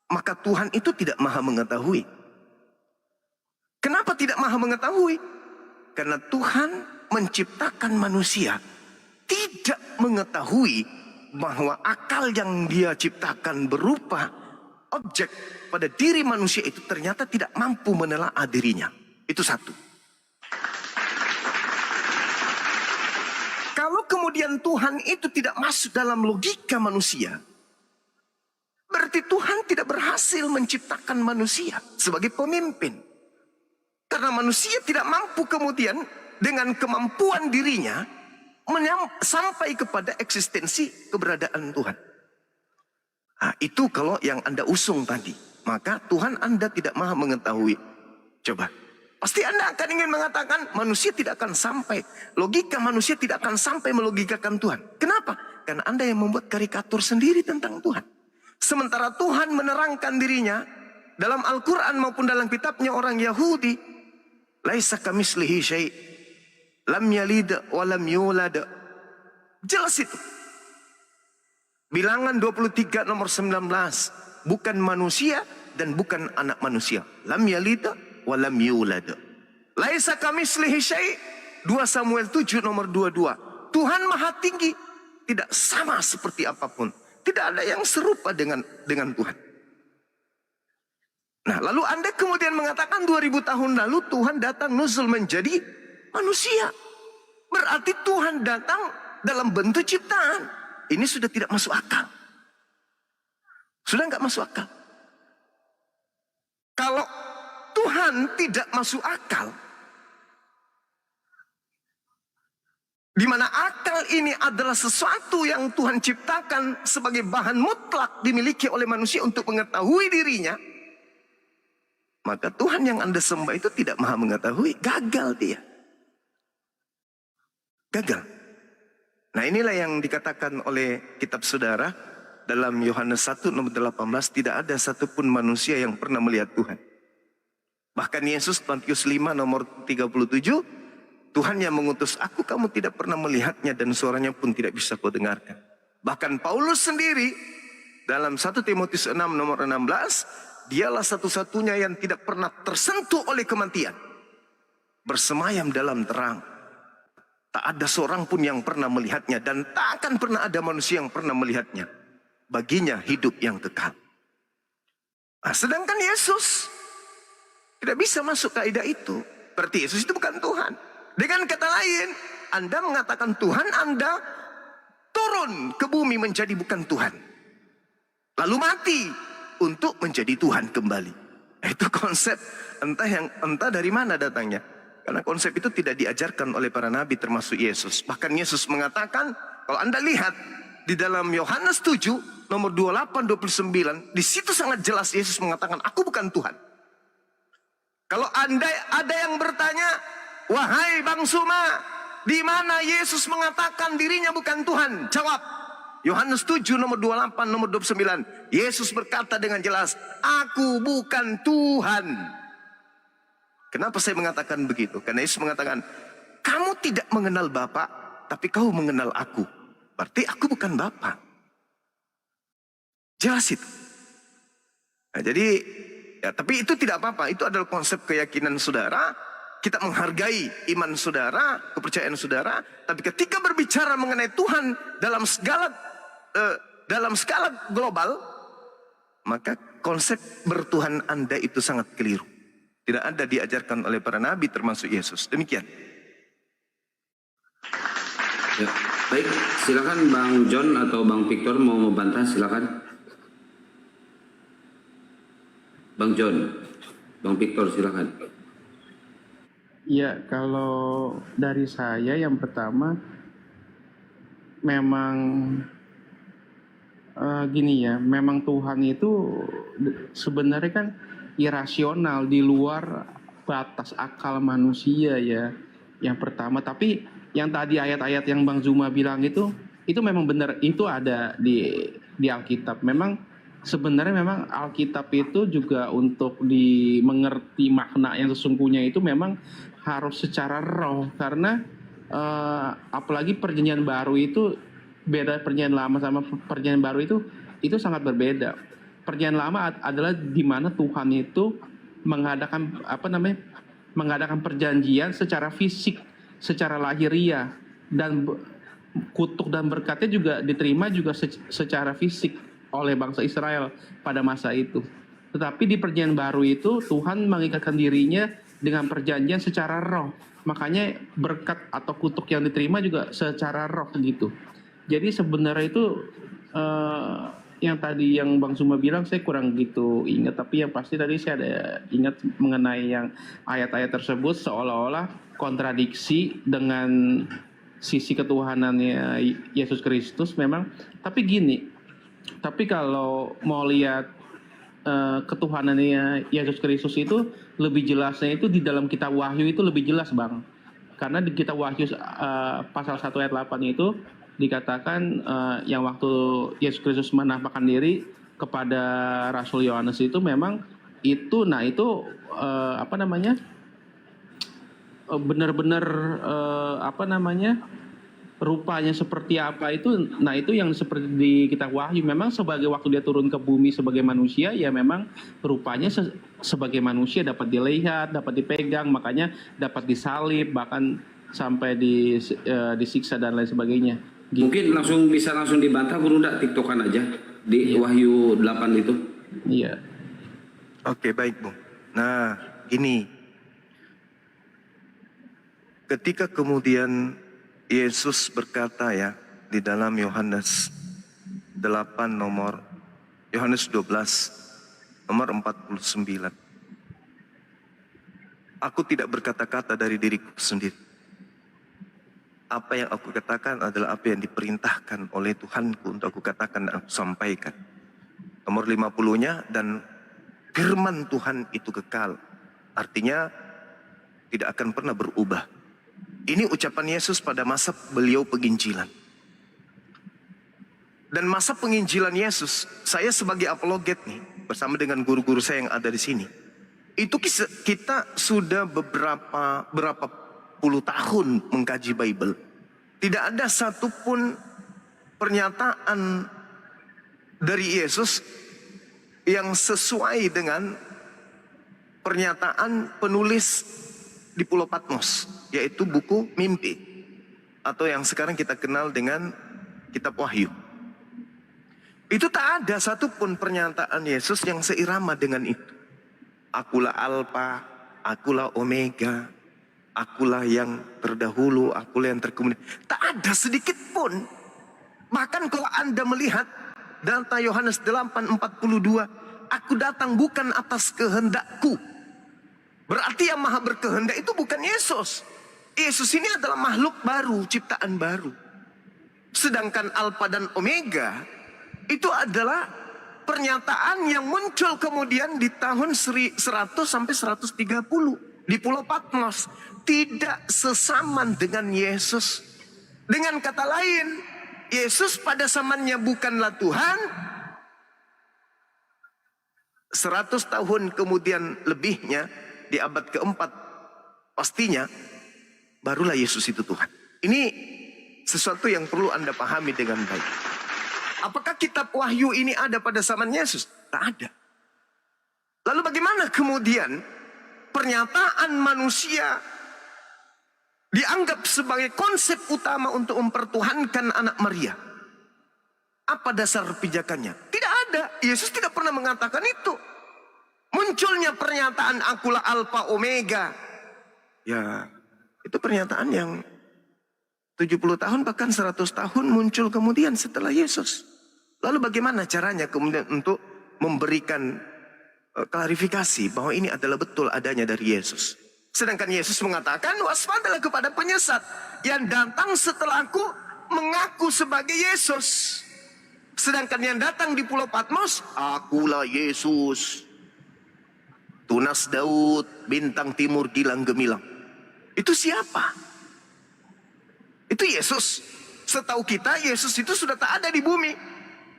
maka Tuhan itu tidak maha mengetahui. Kenapa tidak maha mengetahui? Karena Tuhan menciptakan manusia tidak mengetahui bahwa akal yang dia ciptakan berupa objek pada diri manusia itu ternyata tidak mampu menelaah dirinya. Itu satu. Kalau kemudian Tuhan itu tidak masuk dalam logika manusia, berarti Tuhan tidak berhasil menciptakan manusia sebagai pemimpin. Karena manusia tidak mampu kemudian dengan kemampuan dirinya sampai kepada eksistensi keberadaan Tuhan. Nah, itu kalau yang Anda usung tadi. Maka Tuhan Anda tidak maha mengetahui. Coba. Pasti Anda akan ingin mengatakan manusia tidak akan sampai. Logika manusia tidak akan sampai melogikakan Tuhan. Kenapa? Karena Anda yang membuat karikatur sendiri tentang Tuhan. Sementara Tuhan menerangkan dirinya dalam Al-Quran maupun dalam kitabnya orang Yahudi. Laisa kamislihi syai' lam yalid wa lam yulad. Jelas itu. Bilangan 23 nomor 19. Bukan manusia dan bukan anak manusia. Lam yalid wa lam yulad. Laisa kamislihi syai'. 2 Samuel 7 nomor 22. Tuhan maha tinggi. Tidak sama seperti apapun. Tidak ada yang serupa dengan Tuhan. Nah, lalu Anda kemudian mengatakan 2000 tahun lalu Tuhan datang nuzul menjadi manusia. Berarti Tuhan datang dalam bentuk ciptaan. Ini sudah tidak masuk akal. Sudah nggak masuk akal. Kalau Tuhan tidak masuk akal, di mana akal ini adalah sesuatu yang Tuhan ciptakan sebagai bahan mutlak dimiliki oleh manusia untuk mengetahui dirinya, maka Tuhan yang Anda sembah itu tidak maha mengetahui. Gagal dia. Gagal. Nah, inilah yang dikatakan oleh kitab saudara dalam Yohanes 1 nomor 18. Tidak ada satupun manusia yang pernah melihat Tuhan. Bahkan Yesus Matius 5 nomor 37. Tuhan yang mengutus aku, kamu tidak pernah melihatnya dan suaranya pun tidak bisa kau dengarkan. Bahkan Paulus sendiri dalam 1 Timotius 6 nomor 16. Dialah satu-satunya yang tidak pernah tersentuh oleh kematian. Bersemayam dalam terang. Tak ada seorang pun yang pernah melihatnya. Dan tak akan pernah ada manusia yang pernah melihatnya. Baginya hidup yang kekal. Nah, sedangkan Yesus tidak bisa masuk kaidah itu. Berarti Yesus itu bukan Tuhan. Dengan kata lain, Anda mengatakan Tuhan Anda turun ke bumi menjadi bukan Tuhan. Lalu mati untuk menjadi Tuhan kembali. Itu konsep entah dari mana datangnya. Karena konsep itu tidak diajarkan oleh para nabi termasuk Yesus. Bahkan Yesus mengatakan, kalau Anda lihat di dalam Yohanes 7 nomor 28-29, di situ sangat jelas Yesus mengatakan, aku bukan Tuhan. Kalau Anda ada yang bertanya, wahai Bang Suma, di mana Yesus mengatakan dirinya bukan Tuhan? Jawab, Yohanes 7 nomor 28 nomor 29. Yesus berkata dengan jelas, aku bukan Tuhan. Kenapa saya mengatakan begitu? Karena Yesus mengatakan, kamu tidak mengenal Bapa, tapi kau mengenal aku. Berarti aku bukan Bapa. Jelas itu. Nah, jadi, ya, tapi itu tidak apa-apa. Itu adalah konsep keyakinan saudara. Kita menghargai iman saudara, kepercayaan saudara. Tapi ketika berbicara mengenai Tuhan dalam skala global, maka konsep bertuhan Anda itu sangat keliru. Tidak ada diajarkan oleh para nabi termasuk Yesus. Demikian. Ya, baik, silakan Bang John atau Bang Victor mau membantah, silakan. Bang John, Bang Victor silakan. Ya, kalau dari saya yang pertama memang gini ya, memang Tuhan itu sebenarnya kan irasional, di luar batas akal manusia ya. Yang pertama, tapi yang tadi ayat-ayat yang Bang Zuma bilang itu memang benar, itu ada di Alkitab. Memang sebenarnya memang Alkitab itu juga untuk dimengerti makna yang sesungguhnya itu memang harus secara roh, karena apalagi perjanjian baru itu beda, perjanjian lama sama perjanjian baru itu sangat berbeda. Perjanjian lama adalah di mana Tuhan itu mengadakan perjanjian secara fisik, secara lahiriah, dan kutuk dan berkatnya juga diterima juga secara fisik oleh bangsa Israel pada masa itu. Tetapi di perjanjian baru itu Tuhan mengikatkan dirinya dengan perjanjian secara roh. Makanya berkat atau kutuk yang diterima juga secara roh gitu. Jadi sebenarnya itu yang tadi yang Bang Suma bilang saya kurang gitu ingat, tapi yang pasti tadi saya ada ingat mengenai yang ayat-ayat tersebut seolah-olah kontradiksi dengan sisi ketuhanannya Yesus Kristus memang. Tapi gini, tapi kalau mau lihat ketuhanannya Yesus Kristus itu lebih jelasnya itu di dalam kitab Wahyu itu lebih jelas Bang. Karena di kitab Wahyu pasal 1 ayat 8 itu dikatakan yang waktu Yesus Kristus menampakkan diri kepada Rasul Yohanes itu memang itu, nah itu benar-benar rupanya seperti apa itu, nah itu yang seperti di kitab Wahyu, memang sebagai waktu dia turun ke bumi sebagai manusia, ya memang rupanya sebagai manusia dapat dilihat, dapat dipegang, makanya dapat disalib, bahkan sampai disiksa dan lain sebagainya. Gitu. Mungkin bisa langsung dibantah, Bro, enggak tiktokan aja di Wahyu 8 itu. Iya. Oke, baik, Bung. Nah, ini ketika kemudian Yesus berkata ya di dalam Yohanes 8 nomor Yohanes 12 nomor 49. Aku tidak berkata-kata dari diriku sendiri. Apa yang aku katakan adalah apa yang diperintahkan oleh Tuhanku untuk aku katakan dan aku sampaikan. Nomor 50-nya, dan firman Tuhan itu kekal. Artinya tidak akan pernah berubah. Ini ucapan Yesus pada masa beliau penginjilan. Dan masa penginjilan Yesus, saya sebagai apologet nih, bersama dengan guru-guru saya yang ada di sini. Itu kita sudah berapa puluh tahun mengkaji Bible. Tidak ada satupun pernyataan dari Yesus yang sesuai dengan pernyataan penulis di Pulau Patmos, yaitu buku mimpi, atau yang sekarang kita kenal dengan kitab Wahyu. Itu tak ada satupun pernyataan Yesus yang seirama dengan itu. Akulah Alfa, akulah Omega, akulah yang terdahulu, akulah yang terkemudian. Tak ada sedikit pun. Bahkan kalau Anda melihat data Yohanes 8:42, aku datang bukan atas kehendakku. Berarti yang maha berkehendak itu bukan Yesus. Yesus ini adalah makhluk baru, ciptaan baru. Sedangkan Alfa dan Omega itu adalah pernyataan yang muncul kemudian di tahun 100 sampai 130 di Pulau Patmos. Tidak sesaman dengan Yesus. Dengan kata lain, Yesus pada zamannya bukanlah Tuhan. 100 tahun kemudian lebihnya di abad keempat pastinya barulah Yesus itu Tuhan. Ini sesuatu yang perlu Anda pahami dengan baik. Apakah kitab Wahyu ini ada pada zaman Yesus? Tak ada. Lalu bagaimana kemudian pernyataan manusia dianggap sebagai konsep utama untuk mempertuhankan anak Maria? Apa dasar pijakannya? Tidak ada. Yesus tidak pernah mengatakan itu. Munculnya pernyataan akulah Alfa Omega. Ya, itu pernyataan yang 70 tahun bahkan 100 tahun muncul kemudian setelah Yesus. Lalu bagaimana caranya kemudian untuk memberikan klarifikasi bahwa ini adalah betul adanya dari Yesus. Sedangkan Yesus mengatakan, waspadalah kepada penyesat yang datang setelahku mengaku sebagai Yesus. Sedangkan yang datang di Pulau Patmos, akulah Yesus. Tunas Daud, bintang timur gilang gemilang. Itu siapa? Itu Yesus. Setahu kita Yesus itu sudah tak ada di bumi.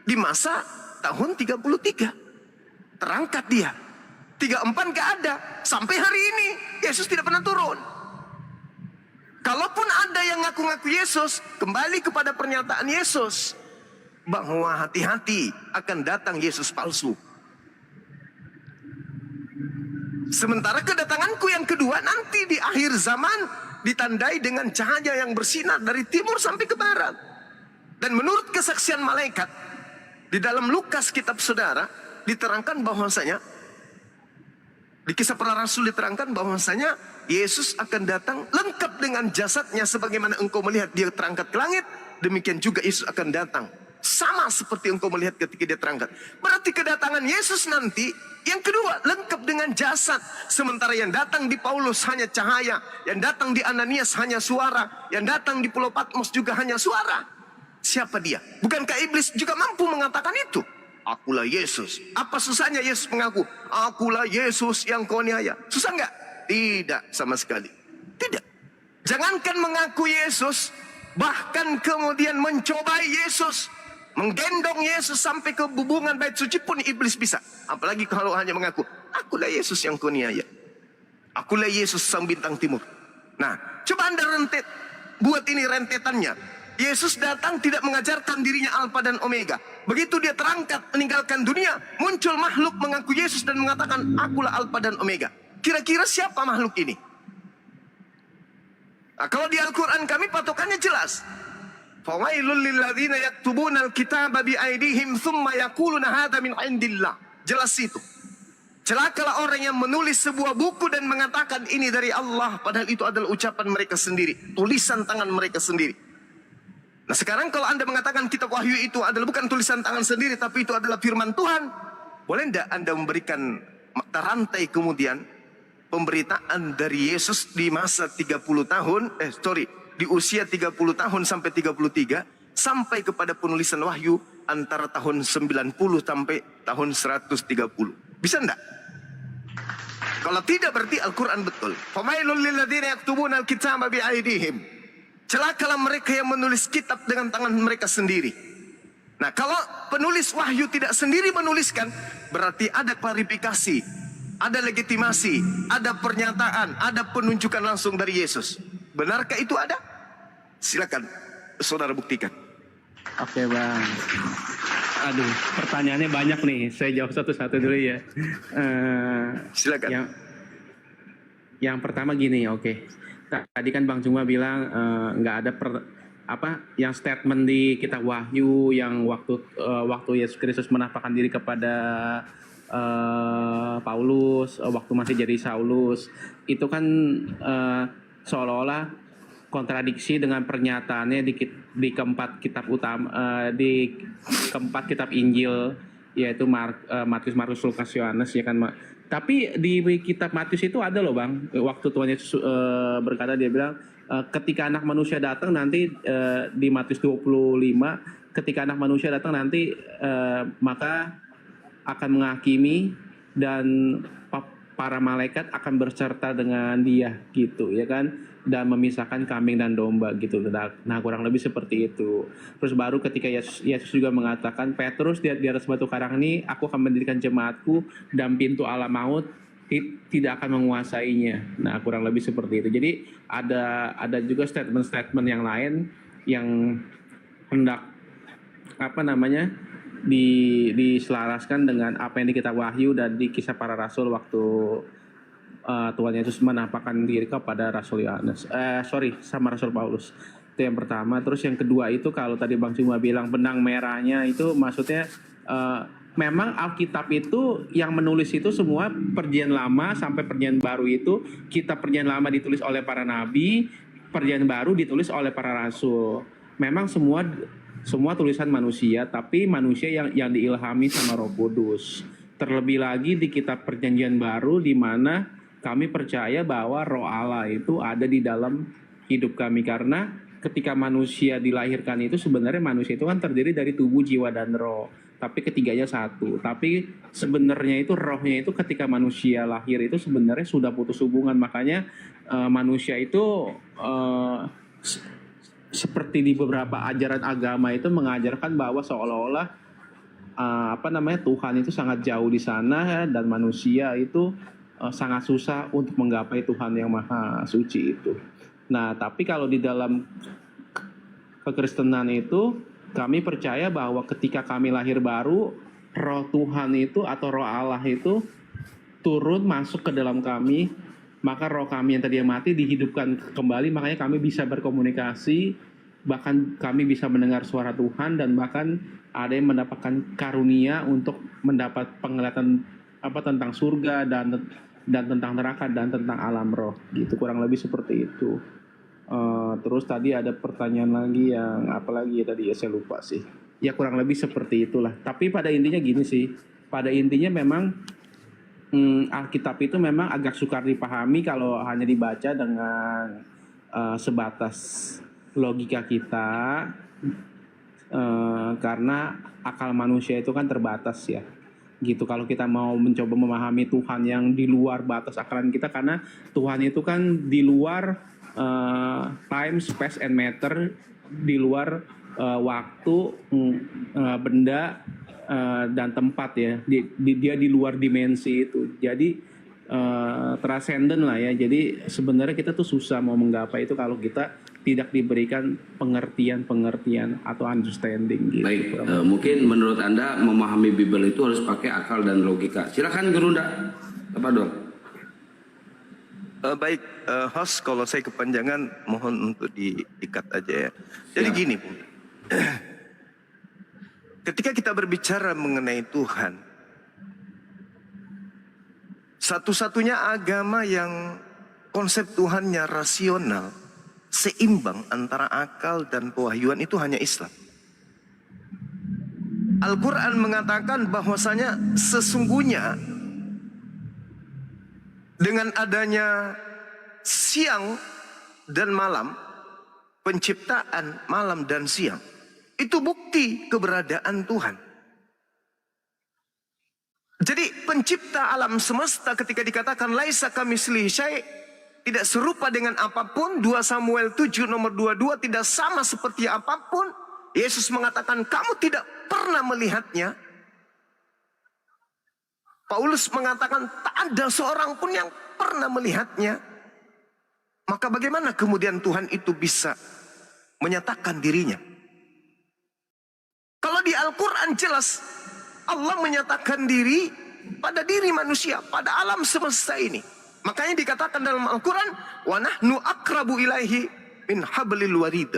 Di masa tahun 33. Terangkat dia. 34 gak ada. Sampai hari ini Yesus tidak pernah turun. Kalaupun ada yang ngaku-ngaku Yesus, kembali kepada pernyataan Yesus. Bahwa hati-hati akan datang Yesus palsu. Sementara kedatanganku yang kedua nanti di akhir zaman ditandai dengan cahaya yang bersinar dari timur sampai ke barat. Dan menurut kesaksian malaikat di dalam Lukas kitab saudara diterangkan bahwasanya di Kisah Para Rasul diterangkan bahwasanya Yesus akan datang lengkap dengan jasadnya sebagaimana engkau melihat dia terangkat ke langit, demikian juga Yesus akan datang. Sama seperti engkau melihat ketika dia terangkat. Berarti kedatangan Yesus nanti yang kedua lengkap dengan jasad. Sementara yang datang di Paulus hanya cahaya, yang datang di Ananias hanya suara, yang datang di Pulau Patmos juga hanya suara. Siapa dia? Bukankah iblis juga mampu mengatakan itu? Akulah Yesus. Apa susahnya Yesus mengaku? Akulah Yesus yang kau niaya. Susah enggak? Tidak sama sekali. Tidak. Jangankan mengaku Yesus, bahkan kemudian mencobai Yesus, menggendong Yesus sampai ke hubungan bait suci pun iblis bisa. Apalagi kalau hanya mengaku, akulah Yesus yang kau niaya. Akulah Yesus sang bintang timur. Nah, coba Anda buat ini rentetannya. Yesus datang tidak mengajarkan dirinya Alfa dan Omega. Begitu dia terangkat meninggalkan dunia, muncul makhluk mengaku Yesus dan mengatakan, akulah Alfa dan Omega. Kira-kira siapa makhluk ini? Nah, kalau di Al-Quran kami patokannya jelas. Fawailul lilladzina yaktubuna al-kitaba biaidihim thumma yaquluna hadza min indillah. Jelas itu. Celakalah orang yang menulis sebuah buku dan mengatakan ini dari Allah, padahal itu adalah ucapan mereka sendiri, tulisan tangan mereka sendiri. Nah, sekarang kalau Anda mengatakan kitab Wahyu itu adalah bukan tulisan tangan sendiri, tapi itu adalah firman Tuhan, boleh tidak Anda memberikan mata rantai kemudian pemberitaan dari Yesus di masa 30 tahun, di usia 30 tahun sampai 33, sampai kepada penulisan Wahyu antara tahun 90 sampai tahun 130. Bisa enggak? Kalau tidak berarti Al-Quran betul. Famailul lilladzina yaktubuna al-kitaba biaidihim. Celakalah mereka yang menulis kitab dengan tangan mereka sendiri. Nah, kalau penulis Wahyu tidak sendiri menuliskan, berarti ada klarifikasi, ada legitimasi, ada pernyataan, ada penunjukan langsung dari Yesus. Benarkah itu ada? Silakan saudara buktikan. Oke bang. Aduh, pertanyaannya banyak nih. Saya jawab satu-satu dulu ya. Silakan. Yang pertama gini, oke. Tadi kan Bang Juma bilang nggak ada yang statement di kitab Wahyu yang waktu Yesus Kristus menampakkan diri kepada Paulus waktu masih jadi Saulus, itu kan seolah-olah kontradiksi dengan pernyataannya di keempat kitab utama, di keempat kitab Injil yaitu Markus, Lukas, Yohanes ya kan. Tapi di kitab Matius itu ada loh Bang, waktu Tuhan Yesus berkata, dia bilang ketika anak manusia datang nanti, di Matius 25, ketika anak manusia datang nanti maka akan menghakimi dan para malaikat akan berserta dengan dia gitu ya kan, dan memisahkan kambing dan domba gitu. Nah kurang lebih seperti itu. Terus baru ketika Yesus juga mengatakan, Petrus di atas batu karang ini aku akan mendirikan jemaatku dan pintu alam maut tidak akan menguasainya. Nah kurang lebih seperti itu. Jadi ada juga statement-statement yang lain yang hendak diselaraskan dengan apa yang di kitab Wahyu dan di kisah para rasul waktu Tuhan Yesus menampakkan diri kepada Rasul Yohanes, sama Rasul Paulus. Itu yang pertama. Terus yang kedua itu kalau tadi Bang Zuma bilang benang merahnya itu maksudnya memang Alkitab itu yang menulis itu semua Perjanjian Lama sampai Perjanjian Baru itu, kitab Perjanjian Lama ditulis oleh para nabi, Perjanjian Baru ditulis oleh para rasul. Memang semua tulisan manusia, tapi manusia yang diilhami sama Roh Kudus. Terlebih lagi di kitab Perjanjian Baru di mana kami percaya bahwa Roh Allah itu ada di dalam hidup kami, karena ketika manusia dilahirkan itu sebenarnya manusia itu kan terdiri dari tubuh, jiwa, dan roh. Tapi ketiganya satu. Tapi sebenarnya itu rohnya itu ketika manusia lahir itu sebenarnya sudah putus hubungan. Makanya manusia itu seperti di beberapa ajaran agama itu mengajarkan bahwa seolah-olah Tuhan itu sangat jauh di sana dan manusia itu sangat susah untuk menggapai Tuhan yang Maha Suci itu. Nah, tapi kalau di dalam kekristenan itu kami percaya bahwa ketika kami lahir baru, Roh Tuhan itu atau Roh Allah itu turun masuk ke dalam kami, maka roh kami yang tadi mati dihidupkan kembali, makanya kami bisa berkomunikasi, bahkan kami bisa mendengar suara Tuhan, dan bahkan ada yang mendapatkan karunia untuk mendapat penglihatan tentang surga dan tentang neraka dan tentang alam roh gitu, kurang lebih seperti itu. Terus tadi ada pertanyaan lagi yang apalagi ya tadi ya saya lupa sih. Ya kurang lebih seperti itulah. Tapi pada intinya gini sih, pada intinya memang Alkitab itu memang agak sukar dipahami kalau hanya dibaca dengan sebatas logika kita, karena akal manusia itu kan terbatas ya. Gitu kalau kita mau mencoba memahami Tuhan yang di luar batas akalan kita, karena Tuhan itu kan di luar time, space, and matter, di luar waktu, benda dan tempat ya. Dia di luar dimensi itu. Jadi transcendent lah ya. Jadi sebenarnya kita tuh susah mau menggapai itu kalau kita tidak diberikan pengertian atau understanding gitu. Baik, mungkin menurut Anda memahami Bible itu harus pakai akal dan logika. Silakan Gerunda, apa dong? Baik, host, kalau saya kepanjangan mohon untuk di-cut aja ya. Jadi gini, ketika kita berbicara mengenai Tuhan, satu-satunya agama yang konsep Tuhannya rasional, seimbang antara akal dan pewahyuan itu hanya Islam. Al-Quran mengatakan bahwasanya sesungguhnya dengan adanya siang dan malam, penciptaan malam dan siang, itu bukti keberadaan Tuhan. Jadi pencipta alam semesta ketika dikatakan laisa kamitslihi syai', tidak serupa dengan apapun, 2 Samuel 7 nomor 22, tidak sama seperti apapun. Yesus mengatakan kamu tidak pernah melihatnya. Paulus mengatakan tak ada seorang pun yang pernah melihatnya. Maka bagaimana kemudian Tuhan itu bisa menyatakan dirinya? Kalau di Al-Quran jelas Allah menyatakan diri pada diri manusia, pada alam semesta ini. Makanya dikatakan dalam Al-Quran, wa nahnu akrabu ilaihi min hablil warid.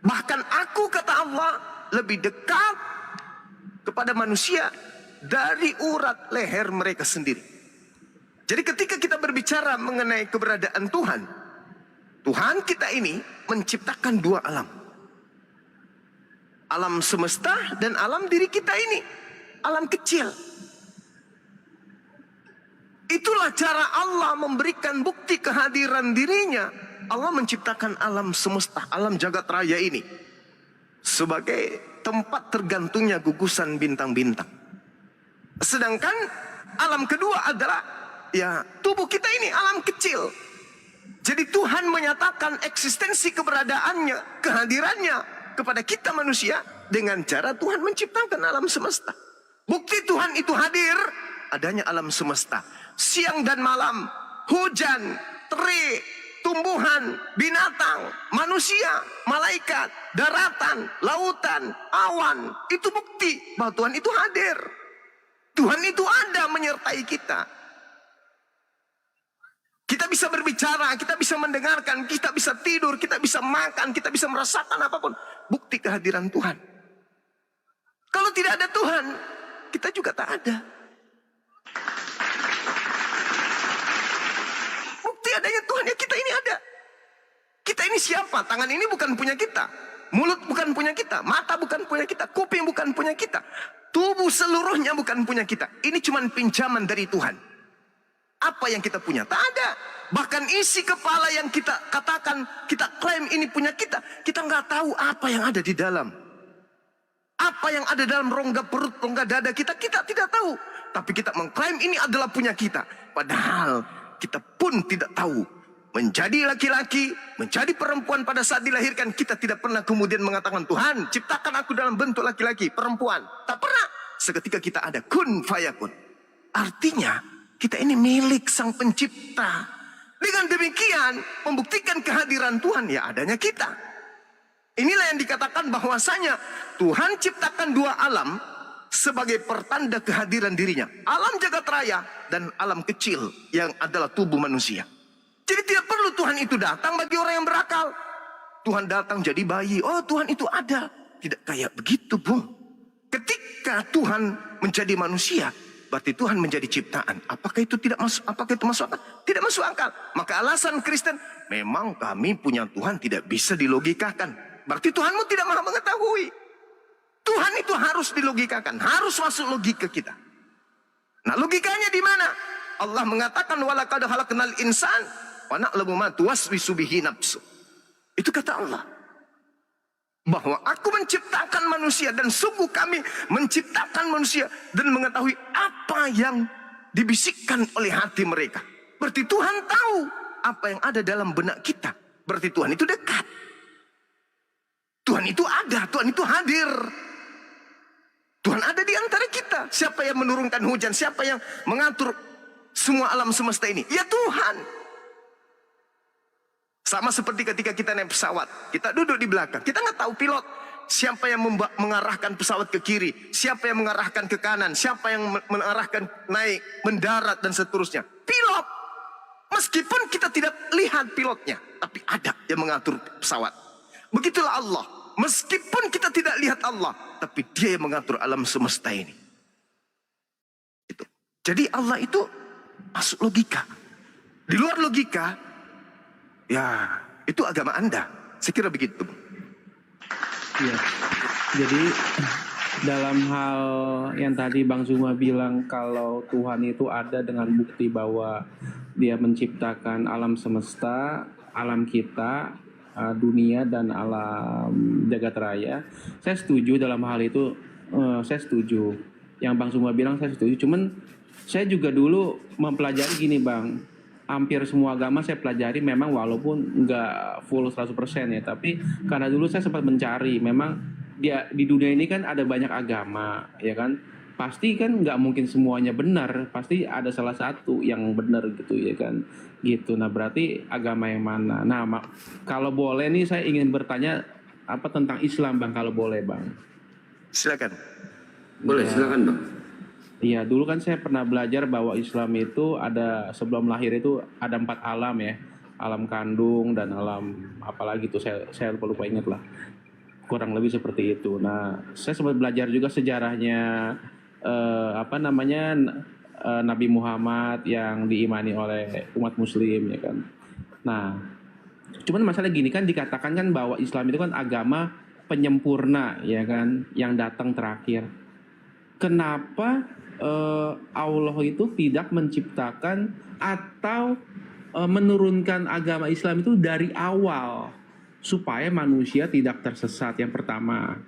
Bahkan aku, kata Allah, lebih dekat kepada manusia dari urat leher mereka sendiri. Jadi ketika kita berbicara mengenai keberadaan Tuhan, Tuhan kita ini menciptakan 2 alam. Alam semesta dan alam diri kita ini. alam kecil. Itulah cara Allah memberikan bukti kehadiran dirinya. Allah menciptakan alam semesta, alam jagat raya ini sebagai tempat tergantungnya gugusan bintang-bintang. Sedangkan alam kedua adalah ya tubuh kita ini alam kecil. Jadi Tuhan menyatakan eksistensi keberadaannya, kehadirannya kepada kita manusia dengan cara Tuhan menciptakan alam semesta. Bukti Tuhan itu hadir adanya alam semesta. Siang dan malam, hujan, terik, tumbuhan, binatang, manusia, malaikat, daratan, lautan, awan. Itu bukti bahwa Tuhan itu hadir. Tuhan itu ada menyertai kita. Kita bisa berbicara, kita bisa mendengarkan, kita bisa tidur, kita bisa makan, kita bisa merasakan apapun. Bukti kehadiran Tuhan. Kalau tidak ada Tuhan, kita juga tak ada. Bukti adanya Tuhan ya kita ini ada. Kita ini siapa? Tangan ini bukan punya kita. Mulut bukan punya kita. Mata bukan punya kita. Kuping bukan punya kita. Tubuh seluruhnya bukan punya kita. Ini cuma pinjaman dari Tuhan. Apa yang kita punya? Tak ada. Bahkan isi kepala yang kita katakan, kita klaim ini punya kita. Kita nggak tahu apa yang ada di dalam. Apa yang ada dalam rongga perut, rongga dada kita, kita tidak tahu. Tapi kita mengklaim ini adalah punya kita. Padahal kita pun tidak tahu. Menjadi laki-laki, menjadi perempuan pada saat dilahirkan, kita tidak pernah kemudian mengatakan, Tuhan ciptakan aku dalam bentuk laki-laki, perempuan. Tak pernah. Seketika kita ada kun fayakun. Artinya, kita ini milik Sang Pencipta. Dengan demikian, membuktikan kehadiran Tuhan, ya adanya kita. Inilah yang dikatakan bahwasanya Tuhan ciptakan dua alam sebagai pertanda kehadiran dirinya. Alam jagat raya dan alam kecil yang adalah tubuh manusia. Jadi tidak perlu Tuhan itu datang bagi orang yang berakal. Tuhan datang jadi bayi. Oh Tuhan itu ada. Tidak kayak begitu, Bung. Ketika Tuhan menjadi manusia, berarti Tuhan menjadi ciptaan. Apakah itu tidak masuk? Apakah itu masuk akal? Tidak masuk akal. Maka alasan Kristen, memang kami punya Tuhan tidak bisa dilogikakan. Berarti Tuhanmu tidak maha mengetahui. Tuhan itu harus dilogikakan, harus masuk logika kita. Nah, logikanya di mana? Allah mengatakan walaqad khalaqnal insan wa na'lamu ma tuwaswisu bihi nafsu. Itu kata Allah. Bahwa aku menciptakan manusia dan sungguh kami menciptakan manusia dan mengetahui apa yang dibisikkan oleh hati mereka. Berarti Tuhan tahu apa yang ada dalam benak kita. Berarti Tuhan itu dekat. Tuhan itu ada, Tuhan itu hadir. Tuhan ada di antara kita. Siapa yang menurunkan hujan? Siapa yang mengatur semua alam semesta ini? Ya Tuhan. Sama seperti ketika kita naik pesawat, kita duduk di belakang, kita nggak tahu pilot. Siapa yang mengarahkan pesawat ke kiri, siapa yang mengarahkan ke kanan, siapa yang mengarahkan naik, mendarat dan seterusnya. Pilot. Meskipun kita tidak lihat pilotnya, tapi ada yang mengatur pesawat. Begitulah Allah. Meskipun kita tidak lihat Allah, tapi Dia yang mengatur alam semesta ini. Itu. Jadi Allah itu masuk logika. Di luar logika, ya, itu agama Anda. Saya kira begitu. Ya. Jadi dalam hal yang tadi Bang Zuma bilang kalau Tuhan itu ada dengan bukti bahwa Dia menciptakan alam semesta, alam kita, dunia dan alam jagat raya. Saya setuju dalam hal itu, saya setuju. Yang Bang Zuma bilang saya setuju. Cuman saya juga dulu mempelajari gini Bang. Hampir semua agama saya pelajari memang walaupun nggak full 100% ya, tapi karena dulu saya sempat mencari, memang di dunia ini kan ada banyak agama, ya kan? Pasti kan nggak mungkin semuanya benar, pasti ada salah satu yang benar gitu ya kan, gitu. Nah berarti agama yang mana? Nah kalau boleh nih saya ingin bertanya apa tentang Islam Bang, kalau boleh Bang. Silakan. Boleh, silakan Bang. Iya, dulu kan saya pernah belajar bahwa Islam itu ada sebelum lahir itu ada 4 alam ya, alam kandung dan alam apalagi itu saya lupa ingat lah, kurang lebih seperti itu. Nah, saya sempat belajar juga sejarahnya Nabi Muhammad yang diimani oleh umat Muslim ya kan. Nah, cuman masalah gini kan dikatakan kan bahwa Islam itu kan agama penyempurna ya kan, yang datang terakhir. kenapa Allah itu tidak menciptakan atau menurunkan agama Islam itu dari awal supaya manusia tidak tersesat, yang pertama,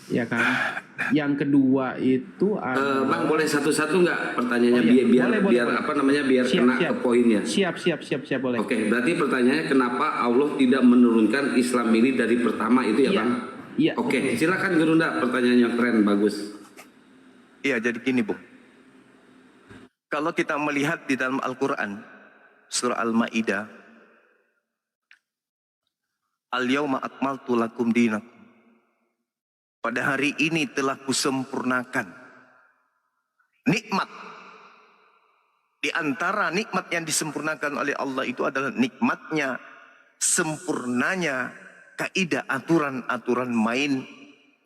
ya kan? Yang kedua itu adalah... Bang, boleh satu-satu nggak pertanyaannya, biar Siap, kena siap. ke poinnya. Siap, boleh. Oke, berarti pertanyaannya kenapa Allah tidak menurunkan Islam ini dari pertama itu ya, Iya. Bang? Iya. Oke, silakan Gerunda, pertanyaan yang keren, bagus. Iya, jadi gini, Bung. Kalau kita melihat di dalam Al-Quran, surah Al-Ma'idah, Al-yawma akmaltu lakum dinakum. Pada hari ini telah kusempurnakan nikmat. Di antara nikmat yang disempurnakan oleh Allah itu adalah nikmatnya, sempurnanya kaidah aturan-aturan main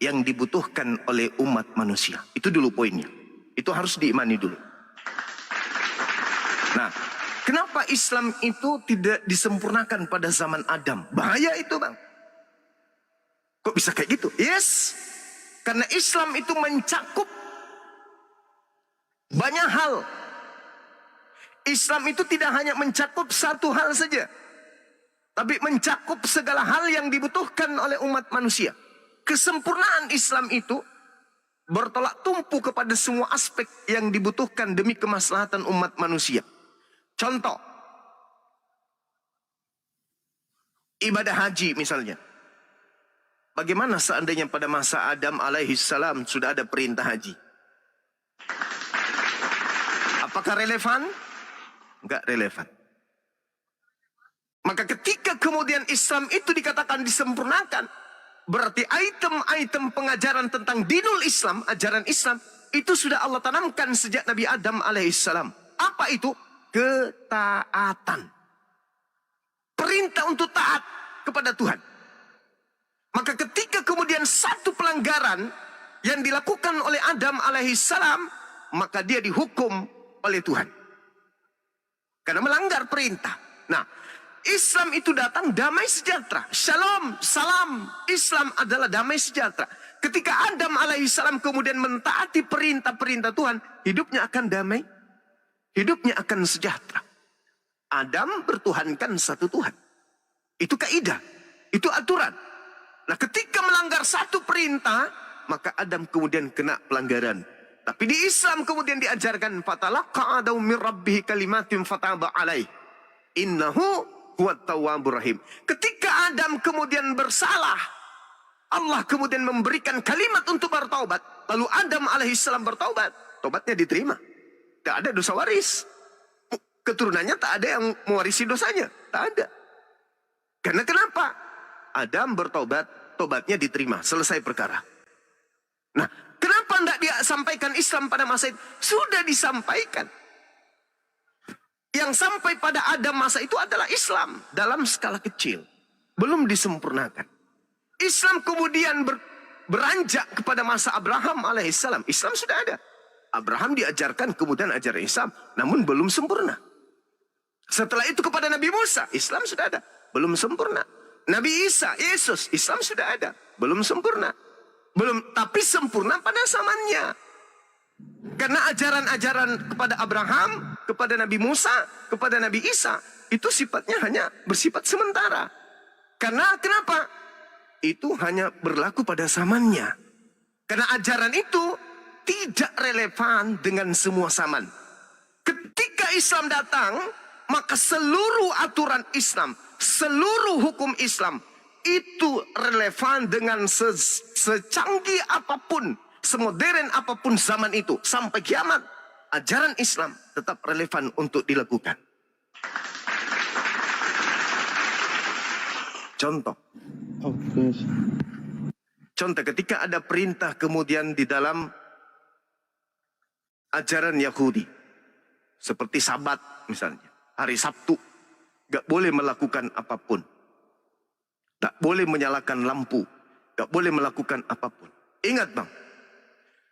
yang dibutuhkan oleh umat manusia. Itu dulu poinnya. Itu harus diimani dulu. Nah, kenapa Islam itu tidak disempurnakan pada zaman Adam? Bahaya itu, Bang. Kok bisa kayak gitu? Yes. Karena Islam itu mencakup banyak hal. Islam itu tidak hanya mencakup satu hal saja, tapi mencakup segala hal yang dibutuhkan oleh umat manusia. Kesempurnaan Islam itu bertolak tumpu kepada semua aspek yang dibutuhkan demi kemaslahatan umat manusia. Contoh, ibadah haji misalnya. Bagaimana seandainya pada masa Adam alaihissalam sudah ada perintah haji? Apakah relevan? Enggak relevan. Maka ketika kemudian Islam itu dikatakan disempurnakan, berarti item-item pengajaran tentang dinul Islam, ajaran Islam, itu sudah Allah tanamkan sejak Nabi Adam alaihissalam. Apa itu? Ketaatan. Perintah untuk taat kepada Tuhan. Maka ketika kemudian satu pelanggaran yang dilakukan oleh Adam alaihissalam, maka dia dihukum oleh Tuhan. Karena melanggar perintah. Nah, Islam itu datang damai sejahtera. Shalom, salam. Islam adalah damai sejahtera. Ketika Adam alaihissalam kemudian mentaati perintah-perintah Tuhan, hidupnya akan damai. Hidupnya akan sejahtera. Adam bertuhankan satu Tuhan. Itu kaidah. Itu aturan. Nah, ketika melanggar satu perintah, maka Adam kemudian kena pelanggaran. Tapi di Islam kemudian diajarkan fatalaqa Adamu min rabbih kalimatin fataba alaih. Innahu huwat tawwabur rahim. Ketika Adam kemudian bersalah, Allah kemudian memberikan kalimat untuk bertaubat. Lalu Adam alaihissalam bertaubat. Taubatnya diterima. Tak ada dosa waris. Keturunannya tak ada yang mewarisi dosanya. Tak ada. Karena kenapa? Adam bertobat, tobatnya diterima. Selesai perkara. Nah, kenapa tidak dia sampaikan Islam pada masa itu? Sudah disampaikan. Yang sampai pada Adam masa itu adalah Islam. Dalam skala kecil. Belum disempurnakan. Islam kemudian beranjak kepada masa Abraham alaihissalam. Islam sudah ada. Abraham diajarkan kemudian ajaran Islam. Namun belum sempurna. Setelah itu kepada Nabi Musa. Islam sudah ada. Belum sempurna. Nabi Isa, Yesus. Islam sudah ada. Belum sempurna. Belum, tapi sempurna pada zamannya. Karena ajaran-ajaran kepada Abraham, kepada Nabi Musa, kepada Nabi Isa, itu sifatnya hanya bersifat sementara. Karena kenapa? Itu hanya berlaku pada zamannya. Karena ajaran itu tidak relevan dengan semua zaman. Ketika Islam datang, maka seluruh aturan Islam, seluruh hukum Islam, itu relevan dengan secanggih apapun, semodern apapun zaman itu. Sampai kiamat, ajaran Islam tetap relevan untuk dilakukan. Contoh. Contoh ketika ada perintah kemudian di dalam ajaran Yahudi. Seperti Sabat misalnya. Hari Sabtu. Gak boleh melakukan apapun. Tak boleh menyalakan lampu. Gak boleh melakukan apapun. Ingat bang.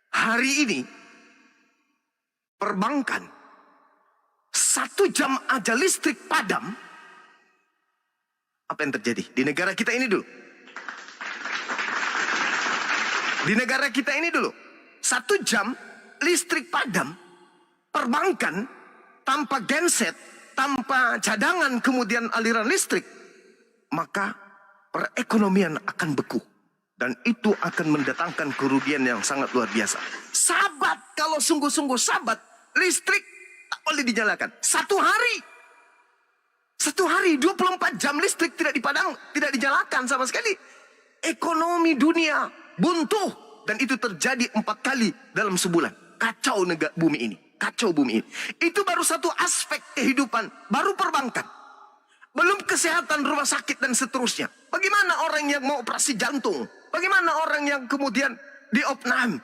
Hari ini. Perbankan. 1 jam aja listrik padam. Apa yang terjadi? Di negara kita ini dulu. Di negara kita ini dulu. 1 jam listrik padam, perbankan tanpa genset, tanpa cadangan kemudian aliran listrik, maka perekonomian akan beku. Dan itu akan mendatangkan kerugian yang sangat luar biasa. Sabat, kalau sungguh-sungguh sabat, listrik tak boleh dinyalakan. Satu hari 24 jam listrik tidak dinyalakan sama sekali. Ekonomi dunia buntu. Dan itu terjadi 4 kali dalam sebulan. Kacau bumi ini. Kacau bumi ini. Itu baru satu aspek kehidupan. Baru perbankan. Belum kesehatan rumah sakit dan seterusnya. Bagaimana orang yang mau operasi jantung? Bagaimana orang yang kemudian diopnam,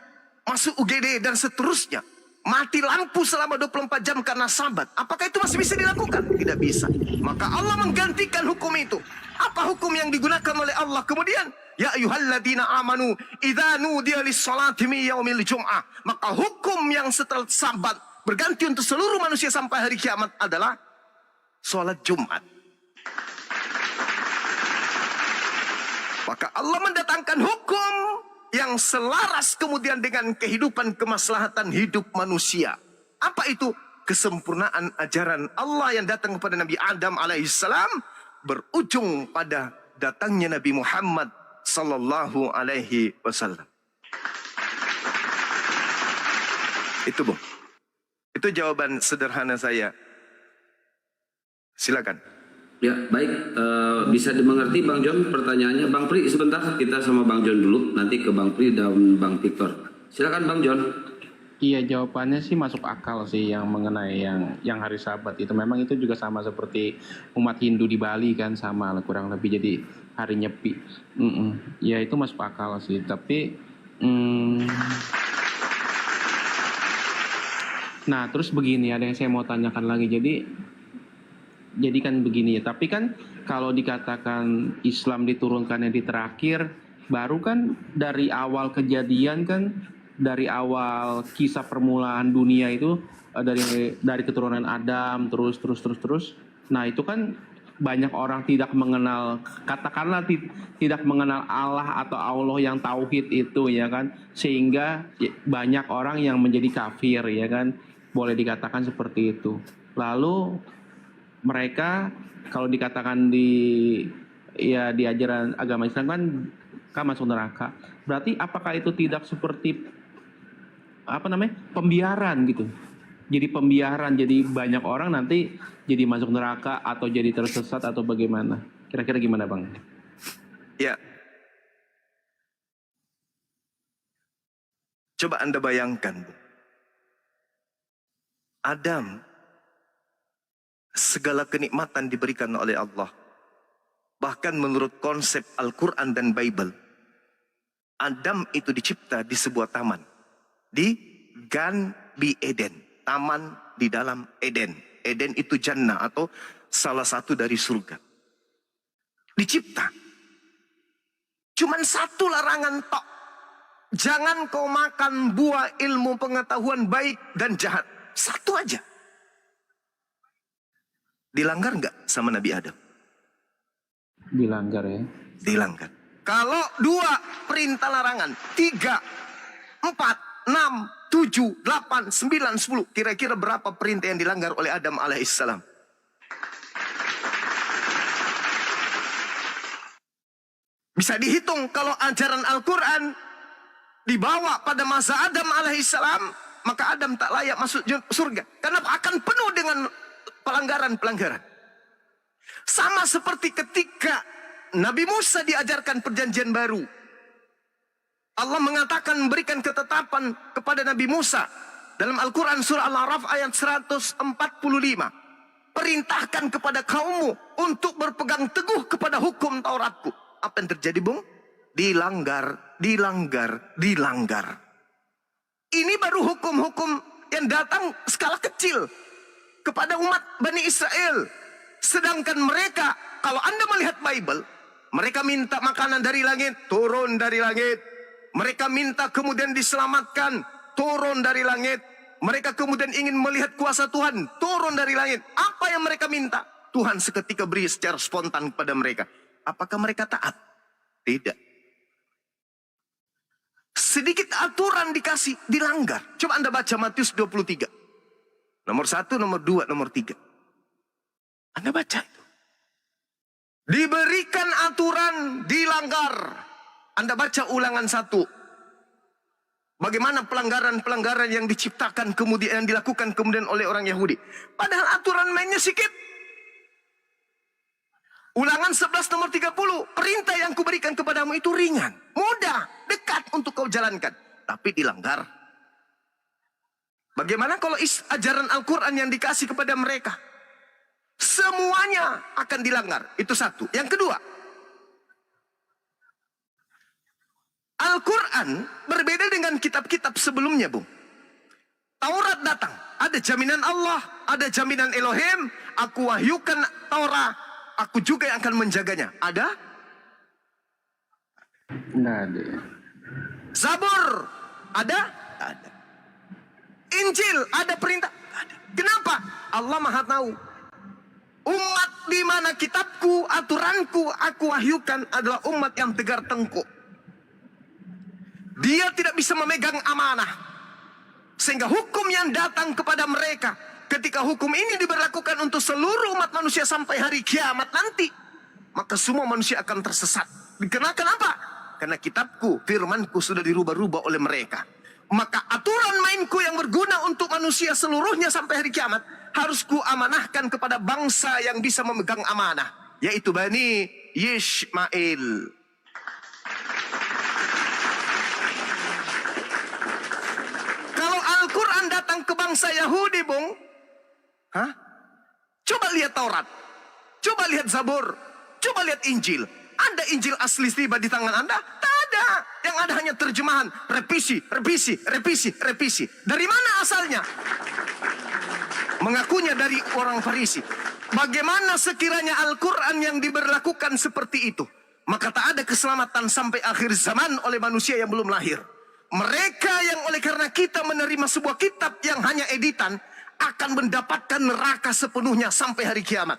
masuk UGD dan seterusnya? Mati lampu selama 24 jam karena sabat. Apakah itu masih bisa dilakukan? Tidak bisa. Maka Allah menggantikan hukum itu. Apa hukum yang digunakan oleh Allah kemudian? Ya ayyuhalladzina amanu idza nudiya lis-salati min yaumil jum'ah. Maka hukum yang setelah sabat berganti untuk seluruh manusia sampai hari kiamat adalah salat Jumat. Maka Allah mendatangkan hukum yang selaras kemudian dengan kehidupan kemaslahatan hidup manusia. Apa itu? Kesempurnaan ajaran Allah yang datang kepada Nabi Adam alaihissalam berujung pada datangnya Nabi Muhammad sallallahu alaihi wasallam. Itu Bung. Itu jawaban sederhana saya. Silakan. Ya, baik. Bisa dimengerti Bang John pertanyaannya. Bang Pri, sebentar kita sama Bang John dulu. Nanti ke Bang Pri dan Bang Victor. Silakan Bang John. Iya, jawabannya sih masuk akal sih yang mengenai yang hari Sabat itu. Memang itu juga sama seperti umat Hindu di Bali kan, sama kurang lebih jadi hari Nyepi. Ya itu masuk akal sih. Tapi nah terus begini, ada yang saya mau tanyakan lagi. Jadi kan begini ya, tapi kan kalau dikatakan Islam diturunkannya di terakhir, baru kan dari awal kejadian kan, dari awal kisah permulaan dunia itu dari keturunan Adam terus. Nah itu kan banyak orang tidak mengenal, katakanlah tidak mengenal Allah atau Allah yang tauhid itu ya kan, sehingga banyak orang yang menjadi kafir ya kan, boleh dikatakan seperti itu. Lalu mereka kalau dikatakan di ajaran agama Islam kan masuk neraka. Berarti apakah itu tidak seperti pembiaran gitu? Jadi pembiaran, jadi banyak orang nanti jadi masuk neraka atau jadi tersesat atau bagaimana? Kira-kira gimana Bang? Ya. Coba Anda bayangkan, Adam, segala kenikmatan diberikan oleh Allah. Bahkan menurut konsep Al-Quran dan Bible, Adam itu dicipta di sebuah taman. Di Gan Bi Eden. Taman di dalam Eden. Eden itu jannah atau salah satu dari surga. Dicipta. Cuman satu larangan tok. Jangan kau makan buah ilmu pengetahuan baik dan jahat. Satu aja. Dilanggar nggak sama Nabi Adam? Dilanggar ya. Dilanggar. Kalau 2 perintah larangan, 3, 4, 6, 7, 8, 9, 10. Kira-kira berapa perintah yang dilanggar oleh Adam alaihissalam? Bisa dihitung kalau ajaran Al-Quran dibawa pada masa Adam alaihissalam, maka Adam tak layak masuk surga. Karena akan penuh dengan pelanggaran-pelanggaran. Sama seperti ketika Nabi Musa diajarkan perjanjian baru. Allah mengatakan memberikan ketetapan kepada Nabi Musa. Dalam Al-Quran surah Al-A'raf ayat 145. Perintahkan kepada kaummu untuk berpegang teguh kepada hukum Tauratku. Apa yang terjadi Bung? Dilanggar. Ini baru hukum-hukum yang datang skala kecil kepada umat Bani Israel. Sedangkan mereka, kalau Anda melihat Bible, mereka minta makanan dari langit, turun dari langit. Mereka minta kemudian diselamatkan, turun dari langit. Mereka kemudian ingin melihat kuasa Tuhan, turun dari langit. Apa yang mereka minta? Tuhan seketika beri secara spontan kepada mereka. Apakah mereka taat? Tidak. Sedikit aturan dikasih, dilanggar. Coba Anda baca Matius 23. Nomor 1, nomor 2, nomor 3. Anda baca itu. Diberikan aturan, dilanggar. Anda baca Ulangan 1. Bagaimana pelanggaran-pelanggaran yang diciptakan kemudian yang dilakukan kemudian oleh orang Yahudi. Padahal aturan mainnya sedikit. Ulangan 11 nomor 30. Perintah yang kuberikan kepadamu itu ringan, mudah, dekat untuk kau jalankan. Tapi dilanggar. Bagaimana kalau ajaran Al-Quran yang dikasih kepada mereka? Semuanya akan dilanggar. Itu satu. Yang kedua, Al-Quran berbeda dengan kitab-kitab sebelumnya, Bung. Taurat datang, ada jaminan Allah, ada jaminan Elohim. Aku wahyukan Taurat, aku juga yang akan menjaganya. Ada? Nggak ada. Zabur, ada? Ada. Injil, ada perintah? Ada. Kenapa? Allah Maha tahu. Umat di mana kitabku, aturanku, aku wahyukan adalah umat yang tegar tengkuk. Dia tidak bisa memegang amanah. Sehingga hukum yang datang kepada mereka, ketika hukum ini diberlakukan untuk seluruh umat manusia sampai hari kiamat nanti, maka semua manusia akan tersesat. Kenapa? Karena kitabku, firmanku sudah dirubah-rubah oleh mereka. Maka aturan mainku yang berguna untuk manusia seluruhnya sampai hari kiamat, harus kuamanahkan kepada bangsa yang bisa memegang amanah, yaitu Bani Yishmael. Kalau Al-Quran datang ke bangsa Yahudi, Bung, coba lihat Taurat, coba lihat Zabur, coba lihat Injil. Ada Injil asli tiba di tangan Anda? Tak ada. Yang ada hanya terjemahan, revisi. Dari mana asalnya? Mengakunya dari orang Farisi. Bagaimana sekiranya Al-Quran yang diberlakukan seperti itu? Maka tak ada keselamatan sampai akhir zaman oleh manusia yang belum lahir. Mereka yang oleh karena kita menerima sebuah kitab yang hanya editan, akan mendapatkan neraka sepenuhnya sampai hari kiamat.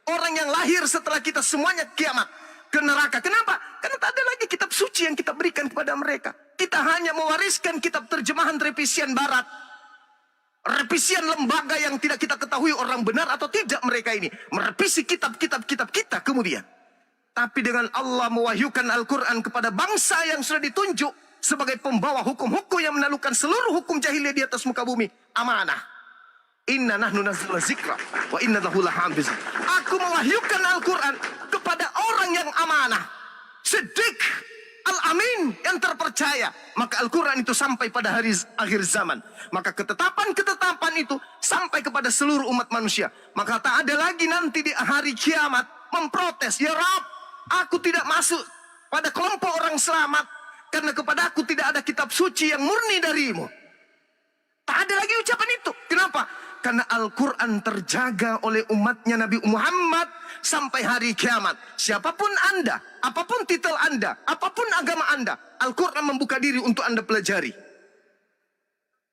Orang yang lahir setelah kita semuanya kiamat ke neraka. Kenapa? Karena tak ada lagi kitab suci yang kita berikan kepada mereka. Kita hanya mewariskan kitab terjemahan revisian barat. Revisian lembaga yang tidak kita ketahui orang benar atau tidak mereka ini. Merevisi kitab-kitab kita kemudian. Tapi dengan Allah mewahyukan Al-Quran kepada bangsa yang sudah ditunjuk sebagai pembawa hukum-hukum yang menaklukkan seluruh hukum jahiliyah di atas muka bumi. Amanah. Inna nahnu nazzalna zikra wa inna lahu lahafizun. Aku mewahyukan Al-Quran kepada orang yang amanah, Siddiq, Al-Amin, yang terpercaya. Maka Al-Quran itu sampai pada hari akhir zaman. Maka ketetapan itu sampai kepada seluruh umat manusia. Maka tak ada lagi nanti di hari kiamat memprotes, ya Rabb, aku tidak masuk pada kelompok orang selamat, karena kepada aku tidak ada kitab suci yang murni darimu. Tak ada lagi ucapan itu. Kenapa? Karena Al-Quran terjaga oleh umatnya Nabi Muhammad sampai hari kiamat. Siapapun Anda, apapun titel Anda, apapun agama Anda, Al-Quran membuka diri untuk Anda pelajari.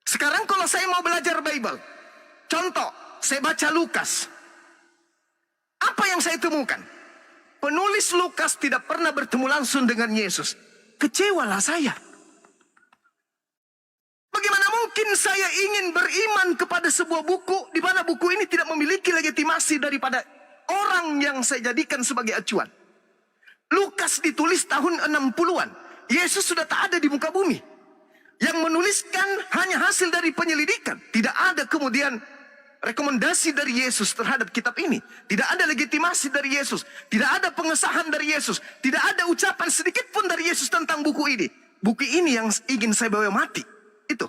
Sekarang kalau saya mau belajar Bible, contoh, saya baca Lukas. Apa yang saya temukan? Penulis Lukas tidak pernah bertemu langsung dengan Yesus. Kecewalah saya. Bagaimana mungkin saya ingin beriman kepada sebuah buku di mana buku ini tidak memiliki legitimasi daripada orang yang saya jadikan sebagai acuan. Lukas ditulis tahun 60-an. Yesus sudah tak ada di muka bumi. Yang menuliskan hanya hasil dari penyelidikan. Tidak ada kemudian rekomendasi dari Yesus terhadap kitab ini. Tidak ada legitimasi dari Yesus. Tidak ada pengesahan dari Yesus. Tidak ada ucapan sedikit pun dari Yesus tentang buku ini. Buku ini yang ingin saya bawa mati. Itu.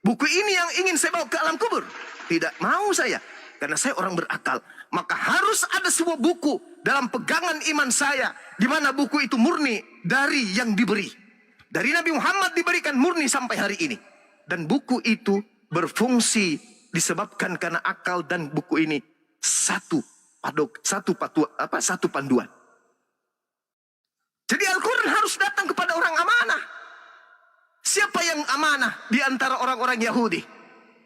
Buku ini yang ingin saya bawa ke alam kubur. Tidak mau saya. Karena saya orang berakal. Maka harus ada sebuah buku dalam pegangan iman saya. Di mana buku itu murni dari yang diberi. Dari Nabi Muhammad diberikan murni sampai hari ini. Dan buku itu berfungsi disebabkan karena akal dan buku ini satu panduan. Jadi Al-Quran harus datang kepada orang amanah. Siapa yang amanah di antara orang-orang Yahudi?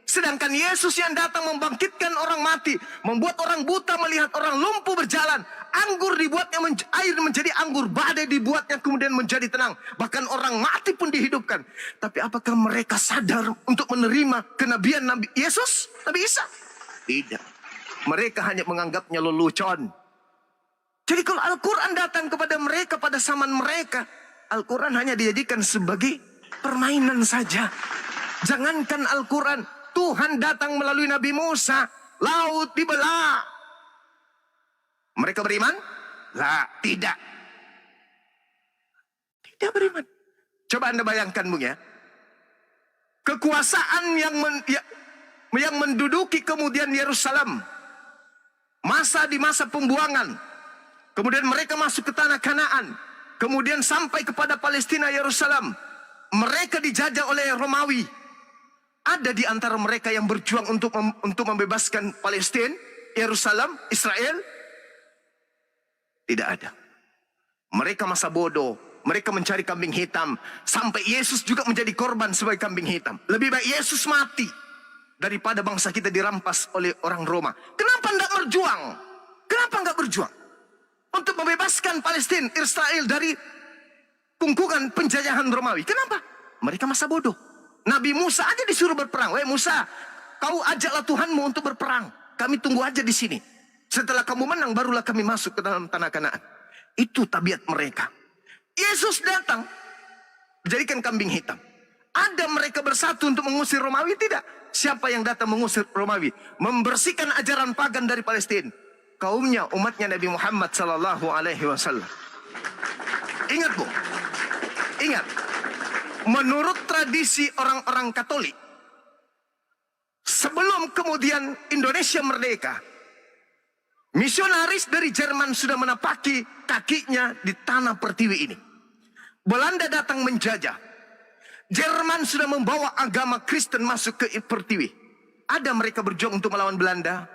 Sedangkan Yesus yang datang membangkitkan orang mati, membuat orang buta melihat, orang lumpuh berjalan, anggur dibuatnya air menjadi anggur, badai dibuatnya kemudian menjadi tenang, bahkan orang mati pun dihidupkan. Tapi apakah mereka sadar untuk menerima kenabian Nabi Yesus, Nabi Isa? Tidak. Mereka hanya menganggapnya lelucon. Jadi kalau Al-Quran datang kepada mereka pada zaman mereka, Al-Quran hanya dijadikan sebagai permainan saja. Jangankan Al-Quran, Tuhan datang melalui Nabi Musa, laut dibelah. Mereka beriman? Tidak. Tidak beriman. Coba Anda bayangkan, Bung, ya. Kekuasaan yang menduduki kemudian Yerusalem. Di masa pembuangan. Kemudian mereka masuk ke tanah Kanaan. Kemudian sampai kepada Palestina, Yerusalem. Mereka dijajah oleh Romawi. Ada di antara mereka yang berjuang untuk membebaskan Palestina, Yerusalem, Israel? Tidak ada. Mereka masa bodoh. Mereka mencari kambing hitam. Sampai Yesus juga menjadi korban sebagai kambing hitam. Lebih baik Yesus mati daripada bangsa kita dirampas oleh orang Roma. Kenapa tidak berjuang? Kenapa enggak berjuang? Untuk membebaskan Palestina, Israel dari kungkungan penjajahan Romawi. Kenapa? Mereka masa bodoh. Nabi Musa aja disuruh berperang. Weh Musa, kau ajaklah Tuhanmu untuk berperang. Kami tunggu aja di sini. Setelah kamu menang, barulah kami masuk ke dalam tanah Kanaan. Itu tabiat mereka. Yesus datang, dijadikan kambing hitam. Ada mereka bersatu untuk mengusir Romawi? Tidak. Siapa yang datang mengusir Romawi? Membersihkan ajaran pagan dari Palestina. Kaumnya, umatnya Nabi Muhammad sallallahu alaihi wasallam. Ingat, Bu. Ingat. Menurut tradisi orang-orang Katolik, sebelum kemudian Indonesia merdeka, misionaris dari Jerman sudah menapaki kakinya di tanah pertiwi ini. Belanda datang menjajah. Jerman sudah membawa agama Kristen masuk ke pertiwi. Ada mereka berjuang untuk melawan Belanda?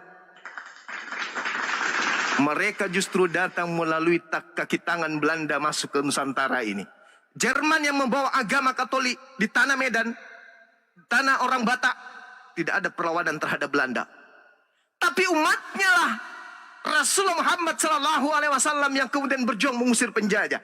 Mereka justru datang melalui kaki tangan Belanda masuk ke Nusantara ini. Jerman yang membawa agama Katolik di tanah Medan, tanah orang Batak, tidak ada perlawanan terhadap Belanda. Tapi umatnya lah Rasulullah Muhammad sallallahu alaihi wasallam yang kemudian berjuang mengusir penjajah.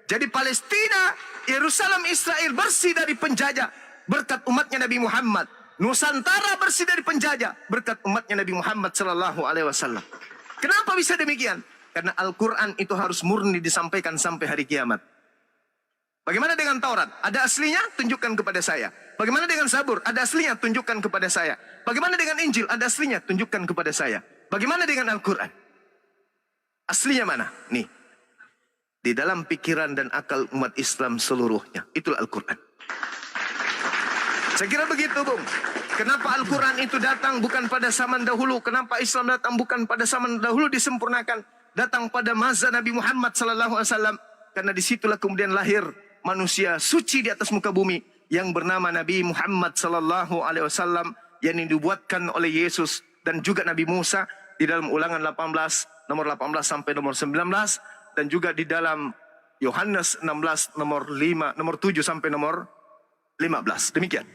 Jadi Palestina, Yerusalem, Israel bersih dari penjajah berkat umatnya Nabi Muhammad. Nusantara bersih dari penjajah berkat umatnya Nabi Muhammad sallallahu alaihi wasallam. Kenapa bisa demikian? Karena Al-Quran itu harus murni disampaikan sampai hari kiamat. Bagaimana dengan Taurat? Ada aslinya? Tunjukkan kepada saya. Bagaimana dengan Zabur? Ada aslinya? Tunjukkan kepada saya. Bagaimana dengan Injil? Ada aslinya? Tunjukkan kepada saya. Bagaimana dengan Al-Quran? Aslinya mana? Nih. Di dalam pikiran dan akal umat Islam seluruhnya. Itulah Al-Quran. Saya kira begitu, Bung. Kenapa Al-Quran itu datang bukan pada zaman dahulu? Kenapa Islam datang bukan pada zaman dahulu disempurnakan? Datang pada masa Nabi Muhammad SAW. Karena disitulah kemudian lahir manusia suci di atas muka bumi yang bernama Nabi Muhammad SAW yang dibuatkan oleh Yesus dan juga Nabi Musa di dalam Ulangan 18 nomor 18 sampai nomor 19 dan juga di dalam Yohanes 16 nomor 7 sampai nomor 15. Demikian.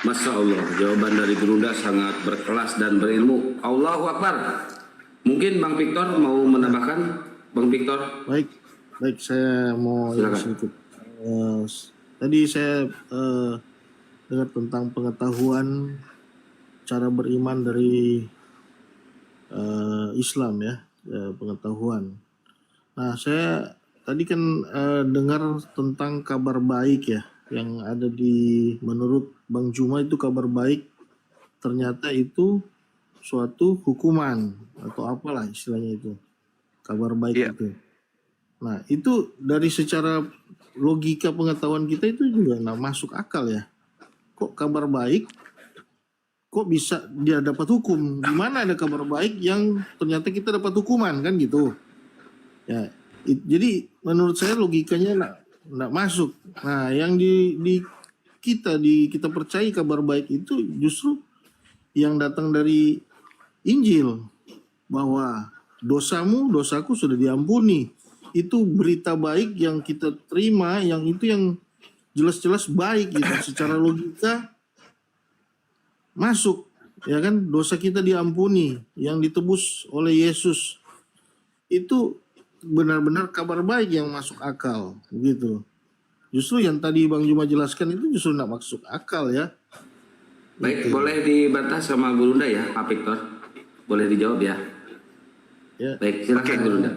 Masya Allah, jawaban dari Gurunda sangat berkelas dan berilmu. Allahu Akbar. Mungkin Bang Victor mau menambahkan? Bang Victor. Baik, saya mau sedikit. Tadi saya dengar tentang pengetahuan cara beriman dari Islam ya, pengetahuan. Nah, saya tadi kan dengar tentang kabar baik ya, yang ada menurut Bang Juma itu kabar baik ternyata itu suatu hukuman atau apalah istilahnya itu, kabar baik itu. Nah, itu dari secara logika pengetahuan kita itu juga nggak masuk akal ya. Kok kabar baik, kok bisa dia dapat hukum? Di mana ada kabar baik yang ternyata kita dapat hukuman kan gitu? Ya, jadi menurut saya logikanya nggak masuk. Nah, yang kita percaya kabar baik itu justru yang datang dari Injil, bahwa dosaku sudah diampuni. Itu berita baik yang kita terima, yang itu yang jelas-jelas baik gitu. Secara logika masuk, ya kan, dosa kita diampuni, yang ditebus oleh Yesus. itu benar-benar kabar baik yang masuk akal gitu. Justru yang tadi Bang Juma jelaskan itu justru nggak masuk akal ya. Baik, boleh dibantah sama Gurunda ya, Pak Victor? Boleh dijawab ya? Ya. Baik, silakan Gurunda.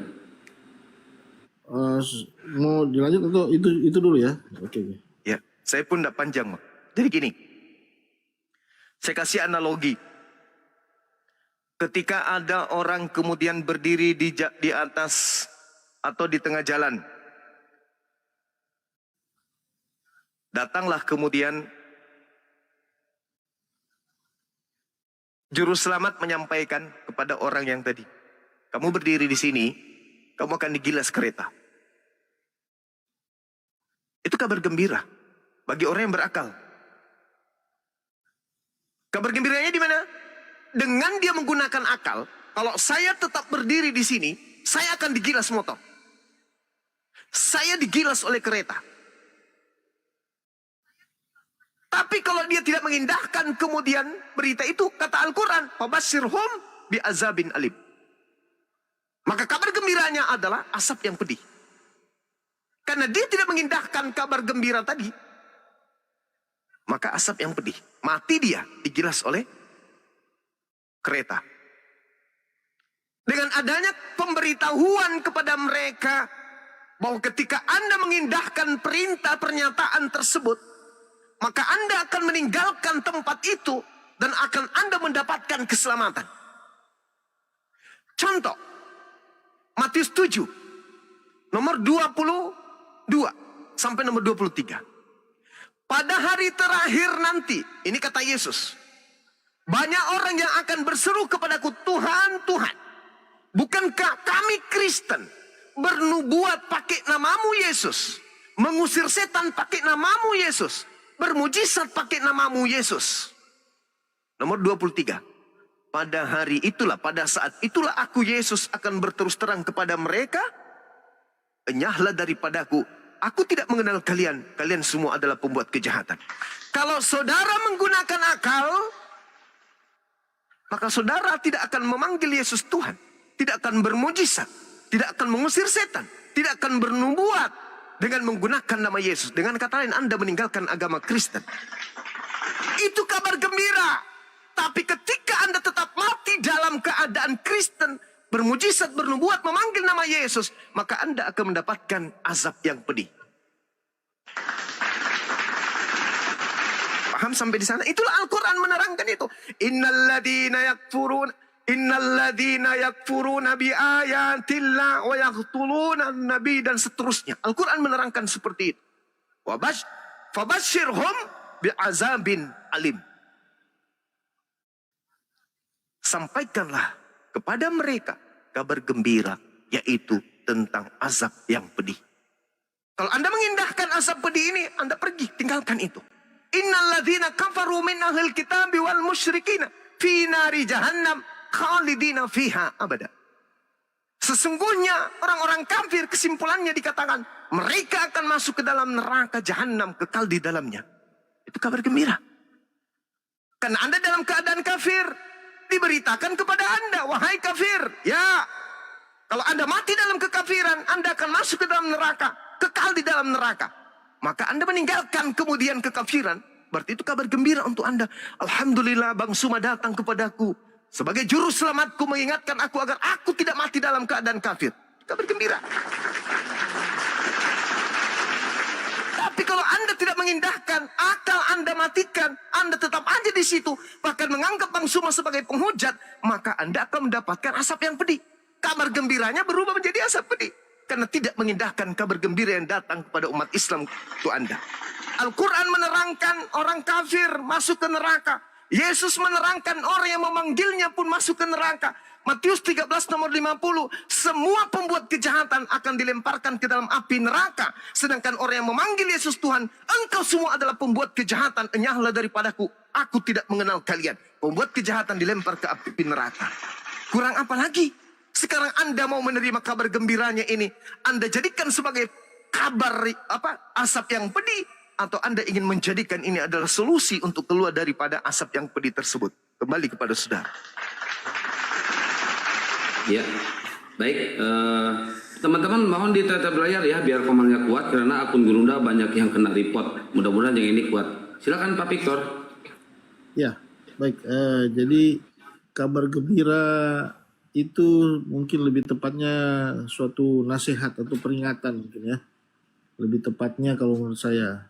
Mau dilanjut atau itu dulu ya? Oke. Ya, saya pun tidak panjang, Bang. Jadi gini, saya kasih analogi. Ketika ada orang kemudian berdiri di atas atau di tengah jalan, datanglah kemudian juru selamat menyampaikan kepada orang yang tadi, kamu berdiri di sini, kamu akan digilas kereta. Itu kabar gembira bagi orang yang berakal. Kabar gembiranya di mana? Dengan dia menggunakan akal, kalau saya tetap berdiri di sini, saya akan digilas motor. Saya digilas oleh kereta. Tapi kalau dia tidak mengindahkan kemudian berita itu, kata Al-Quran, "Fabashshirhum bi'azabin alim." Maka kabar gembiranya adalah asap yang pedih. Karena dia tidak mengindahkan kabar gembira tadi, maka asap yang pedih. Mati dia, digilas oleh kereta. Dengan adanya pemberitahuan kepada mereka bahwa ketika Anda mengindahkan perintah pernyataan tersebut, maka Anda akan meninggalkan tempat itu dan akan Anda mendapatkan keselamatan. Contoh, Matius 7, nomor 22 sampai nomor 23. Pada hari terakhir nanti, ini kata Yesus, banyak orang yang akan berseru kepadaku, Tuhan, Tuhan, bukankah kami Kristen bernubuat pakai namamu Yesus, mengusir setan pakai namamu Yesus, bermujizat pakai namamu Yesus. Nomor 23. Pada hari itulah, pada saat itulah aku Yesus akan berterus terang kepada mereka, enyahlah daripadaku, aku tidak mengenal kalian, kalian semua adalah pembuat kejahatan. Kalau saudara menggunakan akal, maka saudara tidak akan memanggil Yesus Tuhan, tidak akan bermujizat, tidak akan mengusir setan, tidak akan bernubuat dengan menggunakan nama Yesus. Dengan kata lain, Anda meninggalkan agama Kristen. Itu kabar gembira. Tapi ketika Anda tetap mati dalam keadaan Kristen, bermujizat, bernubuat, memanggil nama Yesus, maka Anda akan mendapatkan azab yang pedih. Paham sampai di sana? Itulah Al-Quran menerangkan itu. Innalladzina yakfuruna bi ayatillah wa yaqtuluna nabi, dan seterusnya. Al-Quran menerangkan seperti itu. Fabashshirhum bi'azabin alim. Sampaikanlah kepada mereka kabar gembira, yaitu tentang azab yang pedih. Kalau Anda mengindahkan azab pedih ini, Anda pergi, tinggalkan itu. Innalladzina kafaru min ahlil kitabi wal musyrikina fi nari jahannam khalidina fiha abada. Sesungguhnya orang-orang kafir, kesimpulannya dikatakan, mereka akan masuk ke dalam neraka jahanam, kekal di dalamnya. Itu kabar gembira. Karena Anda dalam keadaan kafir, diberitakan kepada Anda, wahai kafir, ya, kalau Anda mati dalam kekafiran, Anda akan masuk ke dalam neraka, kekal di dalam neraka. Maka Anda meninggalkan kemudian kekafiran, berarti itu kabar gembira untuk Anda. Alhamdulillah, Bang Suma datang kepadaku sebagai juru selamatku, mengingatkan aku agar aku tidak mati dalam keadaan kafir. Kabar gembira. Tapi kalau Anda tidak mengindahkan, akal Anda matikan, Anda tetap aja di situ, bahkan menganggap Bang Suma sebagai penghujat, maka Anda akan mendapatkan asap yang pedih. Kabar gembiranya berubah menjadi asap pedih. Karena tidak mengindahkan kabar gembira yang datang kepada umat Islam itu Anda. Al-Quran menerangkan orang kafir masuk ke neraka. Yesus menerangkan orang yang memanggilnya pun masuk ke neraka. Matius 13 nomor 50. Semua pembuat kejahatan akan dilemparkan ke dalam api neraka. Sedangkan orang yang memanggil Yesus Tuhan, engkau semua adalah pembuat kejahatan, enyahlah daripadaku, aku tidak mengenal kalian. Pembuat kejahatan dilempar ke api neraka. Kurang apa lagi? Sekarang Anda mau menerima kabar gembiranya ini, Anda jadikan sebagai kabar asap yang pedih, atau Anda ingin menjadikan ini adalah solusi untuk keluar daripada asap yang pedih tersebut? Kembali kepada saudara. Ya, Baik, teman-teman mohon ditetap layar ya biar komannya kuat karena akun Gurunda banyak yang kena report. Mudah-mudahan yang ini kuat. Silakan Pak Victor. Ya, baik. Jadi kabar gembira itu mungkin lebih tepatnya suatu nasihat atau peringatan mungkin ya. Lebih tepatnya kalau menurut saya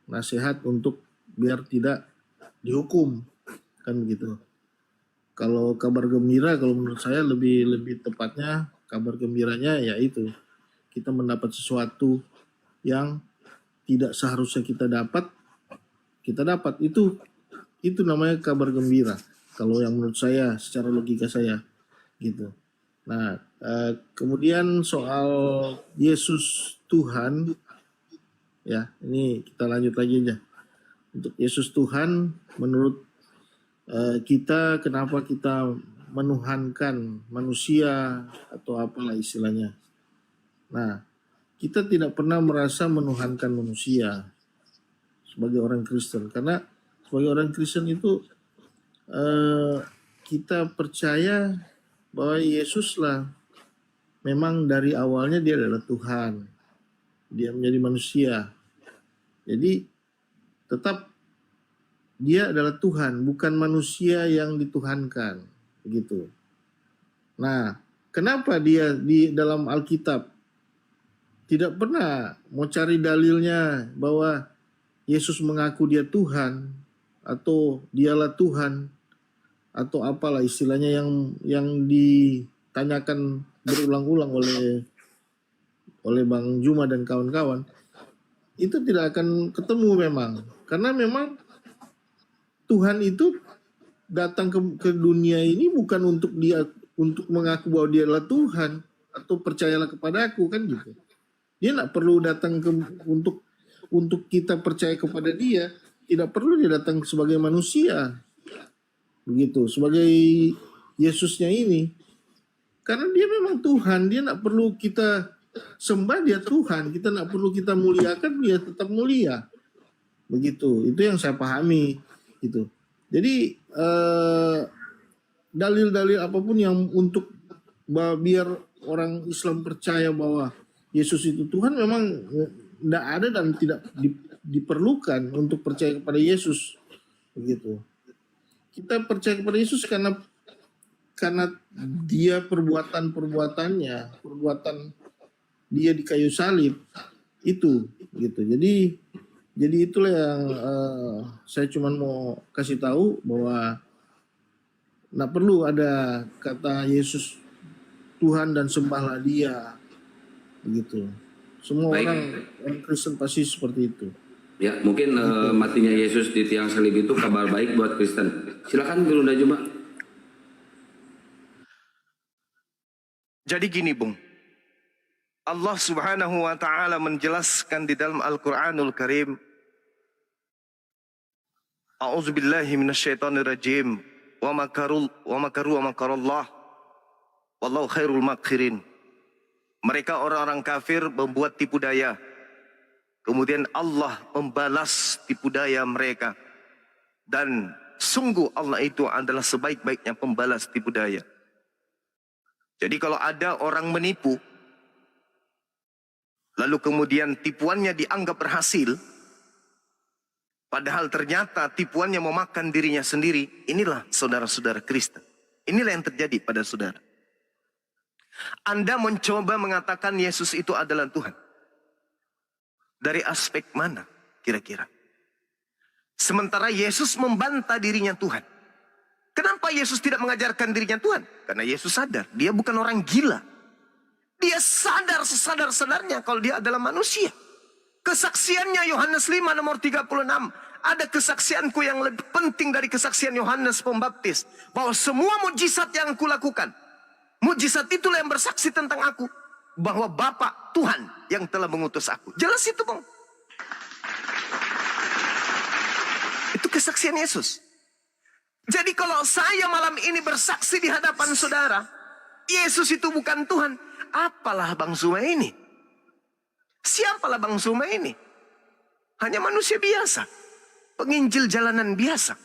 nasihat untuk biar tidak dihukum kan begitu. Kalau kabar gembira kalau menurut saya lebih tepatnya kabar gembiranya yaitu kita mendapat sesuatu yang tidak seharusnya kita dapat itu namanya kabar gembira kalau yang menurut saya secara logika saya gitu. Nah, kemudian soal Yesus Tuhan ya, ini kita lanjut lagi aja. Untuk Yesus Tuhan menurut kita kenapa kita menuhankan manusia atau apalah istilahnya. Nah, kita tidak pernah merasa menuhankan manusia sebagai orang Kristen karena sebagai orang Kristen itu kita percaya bahwa Yesuslah memang dari awalnya dia adalah Tuhan. Dia menjadi manusia. Jadi tetap dia adalah Tuhan, bukan manusia yang dituhankan, begitu. Nah, kenapa dia di dalam Alkitab tidak pernah mau cari dalilnya bahwa Yesus mengaku dia Tuhan atau dialah Tuhan atau apalah istilahnya yang ditanyakan berulang-ulang oleh Bang Juma dan kawan-kawan, itu tidak akan ketemu memang, karena memang Tuhan itu datang ke dunia ini bukan untuk mengaku bahwa dia adalah Tuhan atau percayalah kepada aku kan gitu. Dia tidak perlu datang untuk kita percaya kepada dia, tidak perlu dia datang sebagai manusia. Begitu, sebagai Yesusnya ini. Karena dia memang Tuhan, dia tidak perlu kita sembah, dia Tuhan, kita tidak perlu kita muliakan, dia tetap mulia. Begitu, itu yang saya pahami. Gitu. Jadi dalil-dalil apapun yang untuk biar orang Islam percaya bahwa Yesus itu Tuhan memang tidak ada dan tidak diperlukan untuk percaya kepada Yesus. Begitu. Kita percaya kepada Yesus karena dia perbuatan dia di kayu salib itu gitu. Jadi itulah yang saya cuma mau kasih tahu bahwa nggak perlu ada kata Yesus Tuhan dan sembahlah dia, begitu. Semua orang Kristen pasti seperti itu. Ya, mungkin matinya Yesus di tiang salib itu kabar baik buat Kristen. Silakan Gurunda Juma. Jadi gini, Bung. Allah Subhanahu wa taala menjelaskan di dalam Al-Qur'anul Karim, A'udzubillahi minasyaitonirrajim, wa makaru wa makarallah wallahu khairul makirin. Mereka orang-orang kafir membuat tipu daya. Kemudian Allah membalas tipu daya mereka. Dan sungguh Allah itu adalah sebaik-baiknya pembalas tipu daya. Jadi kalau ada orang menipu, lalu kemudian tipuannya dianggap berhasil, padahal ternyata tipuannya memakan dirinya sendiri, inilah saudara-saudara Kristen. Inilah yang terjadi pada saudara. Anda mencoba mengatakan Yesus itu adalah Tuhan. Dari aspek mana kira-kira? Sementara Yesus membantah dirinya Tuhan. Kenapa Yesus tidak mengajarkan dirinya Tuhan? Karena Yesus sadar, dia bukan orang gila. Dia sadar sesadar-sadarnya kalau dia adalah manusia. Kesaksiannya Yohanes 5 nomor 36. Ada kesaksianku yang lebih penting dari kesaksian Yohanes Pembaptis. Bahwa semua mujizat yang aku lakukan, mujizat itulah yang bersaksi tentang aku. Bahwa Bapa Tuhan yang telah mengutus aku. Jelas itu, Bang. Itu kesaksian Yesus. Jadi kalau saya malam ini bersaksi di hadapan saudara, Yesus itu bukan Tuhan, apalah Bang Zuma ini? Siapalah Bang Zuma ini? Hanya manusia biasa, penginjil jalanan biasa.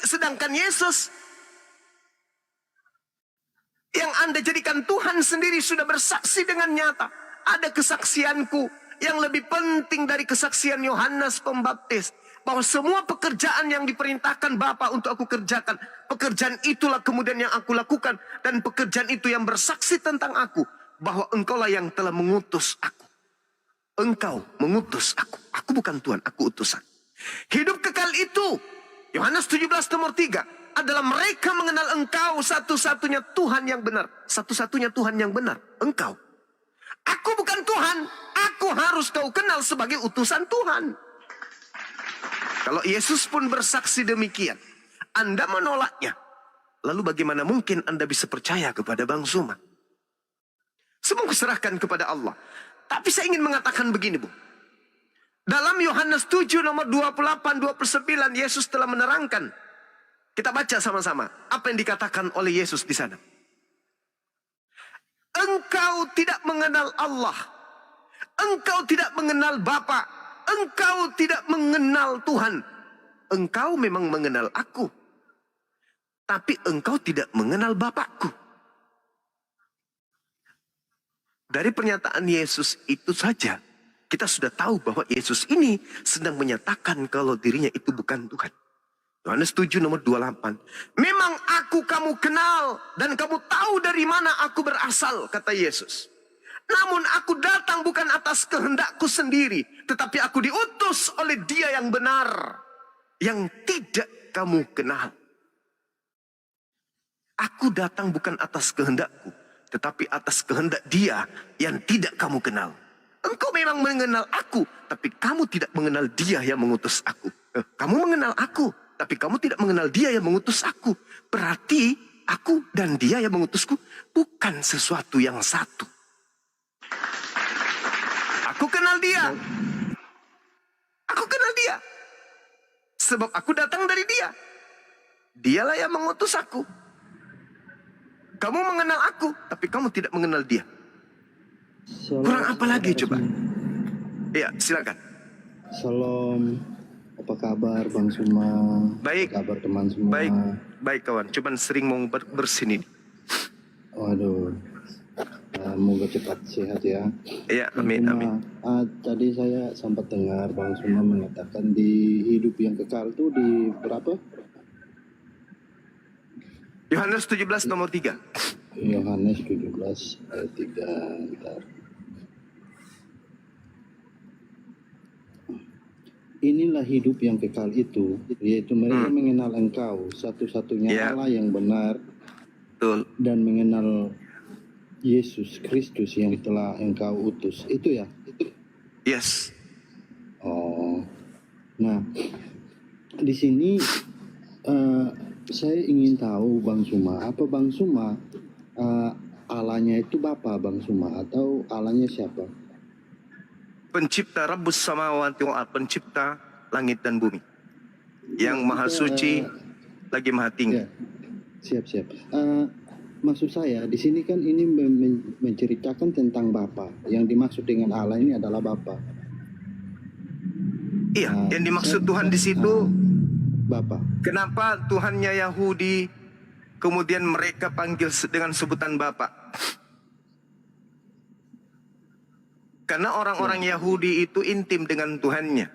Sedangkan Yesus yang Anda jadikan Tuhan sendiri sudah bersaksi dengan nyata. Ada kesaksianku yang lebih penting dari kesaksian Yohanes Pembaptis. Bahwa semua pekerjaan yang diperintahkan Bapa untuk aku kerjakan, pekerjaan itulah kemudian yang aku lakukan. Dan pekerjaan itu yang bersaksi tentang aku. Bahwa engkaulah yang telah mengutus aku. Engkau mengutus aku. Aku bukan Tuhan, aku utusan. Hidup kekal itu, Yohanes 17 nomor 3, adalah mereka mengenal engkau satu-satunya Tuhan yang benar. Satu-satunya Tuhan yang benar, engkau. Aku bukan Tuhan, aku harus kau kenal sebagai utusan Tuhan. Kalau Yesus pun bersaksi demikian, Anda menolaknya. Lalu bagaimana mungkin Anda bisa percaya kepada Bang Zuma? Semua kuserahkan kepada Allah. Tapi saya ingin mengatakan begini, Bu. Dalam Yohanes 7 nomor 28-29, Yesus telah menerangkan. Kita baca sama-sama apa yang dikatakan oleh Yesus di sana. Engkau tidak mengenal Allah. Engkau tidak mengenal Bapa. Engkau tidak mengenal Tuhan. Engkau memang mengenal aku. Tapi engkau tidak mengenal Bapakku. Dari pernyataan Yesus itu saja, kita sudah tahu bahwa Yesus ini sedang menyatakan kalau dirinya itu bukan Tuhan. Yohanes 7 nomor 28. Memang aku kamu kenal dan kamu tahu dari mana aku berasal, kata Yesus. Namun aku datang bukan atas kehendakku sendiri, tetapi aku diutus oleh Dia yang benar, yang tidak kamu kenal. Aku datang bukan atas kehendakku, tetapi atas kehendak Dia yang tidak kamu kenal. Engkau memang mengenal aku, tapi kamu tidak mengenal Dia yang mengutus aku. Kamu mengenal aku, tapi kamu tidak mengenal Dia yang mengutus aku. Berarti aku dan Dia yang mengutusku bukan sesuatu yang satu. Aku kenal Dia. Aku kenal Dia. Sebab aku datang dari Dia. Dialah yang mengutus aku. Kamu mengenal aku, tapi kamu tidak mengenal Dia. Kurang apa lagi coba? Iya, silakan. Salam, apa kabar Bang Zuma? Baik. Apa kabar teman semua? Baik kawan. Cuman sering mau bersin ini. Waduh, semoga cepat sehat ya. Iya, amin, amin. Tadi saya sempat dengar Bang Zuma mengatakan di hidup yang kekal itu di berapa? Yohanes 17 nomor 3. Yohanes 17 ayat 3. Bentar. Inilah hidup yang kekal itu, yaitu mereka mengenal Engkau, satu-satunya Allah yang benar, dan mengenal Yesus Kristus yang telah Engkau utus. Itu ya? Yes. Oh, nah di sini saya ingin tahu Bang Zuma, apa Bang Zuma Allahnya itu Bapa Bang Zuma atau Allahnya siapa? Pencipta Rabbus Samawati wal Ardh, pencipta langit dan bumi. Yang maha suci lagi maha tinggi. Ya, siap. Maksud saya di sini kan ini menceritakan tentang Bapa. Yang dimaksud dengan Allah ini adalah Bapa. Iya, yang dimaksud Tuhan di situ Bapa. Kenapa Tuhannya Yahudi kemudian mereka panggil dengan sebutan Bapa? Karena orang-orang Yahudi itu intim dengan Tuhannya.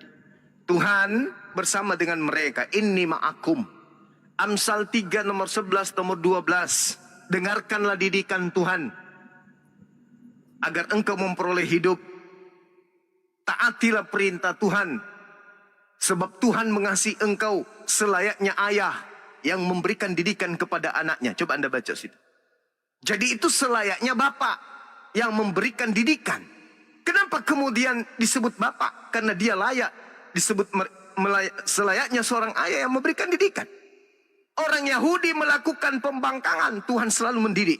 Tuhan bersama dengan mereka. Inni ma'akum. Amsal 3 nomor 11 nomor 12. Dengarkanlah didikan Tuhan. Agar engkau memperoleh hidup. Taatilah perintah Tuhan. Sebab Tuhan mengasihi engkau selayaknya ayah yang memberikan didikan kepada anaknya. Coba Anda baca situ. Jadi itu selayaknya Bapa yang memberikan didikan. Kenapa kemudian disebut Bapa? Karena dia layak disebut selayaknya seorang ayah yang memberikan didikan. Orang Yahudi melakukan pembangkangan, Tuhan selalu mendidik.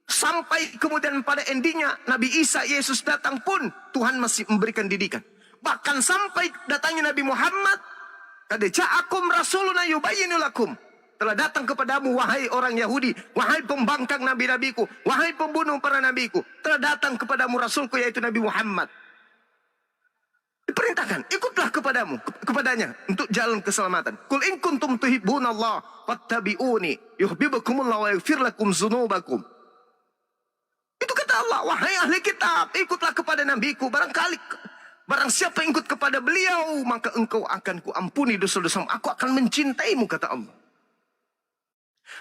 Sampai kemudian pada endingnya Nabi Isa Yesus datang pun Tuhan masih memberikan didikan. Bahkan sampai datangnya Nabi Muhammad, qad ja'akum rasuluna yubayyinu lakum. Telah datang kepadamu wahai orang Yahudi, wahai pembangkang nabi-nabiku, wahai pembunuh para nabiku, telah datang kepadamu rasulku yaitu Nabi Muhammad. Diperintahkan, ikutlah kepadanya untuk jalan keselamatan. Qul in kuntum tuhibbunallah fattabi'uni yuhibbukumullah wa yaghfir lakum dzunubakum. Itu kata Allah, wahai ahli kitab, ikutlah kepada nabiku. Barang siapa yang ikut kepada beliau, maka engkau akan kuampuni dosa-dosamu. Aku akan mencintaimu, kata Allah.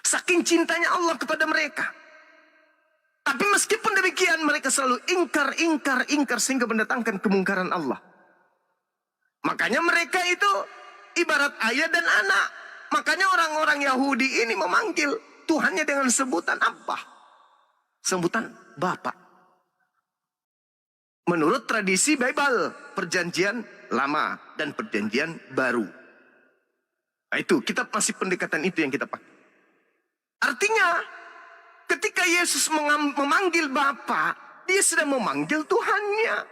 Saking cintanya Allah kepada mereka. Tapi meskipun demikian, mereka selalu ingkar sehingga mendatangkan kemungkaran Allah. Makanya mereka itu ibarat ayah dan anak. Makanya orang-orang Yahudi ini memanggil Tuhannya dengan sebutan apa? Sebutan Bapak. Menurut tradisi Bible, perjanjian lama dan perjanjian baru. Nah itu, kita masih pendekatan itu yang kita pakai. Artinya, ketika Yesus memanggil Bapa, dia sedang memanggil Tuhannya.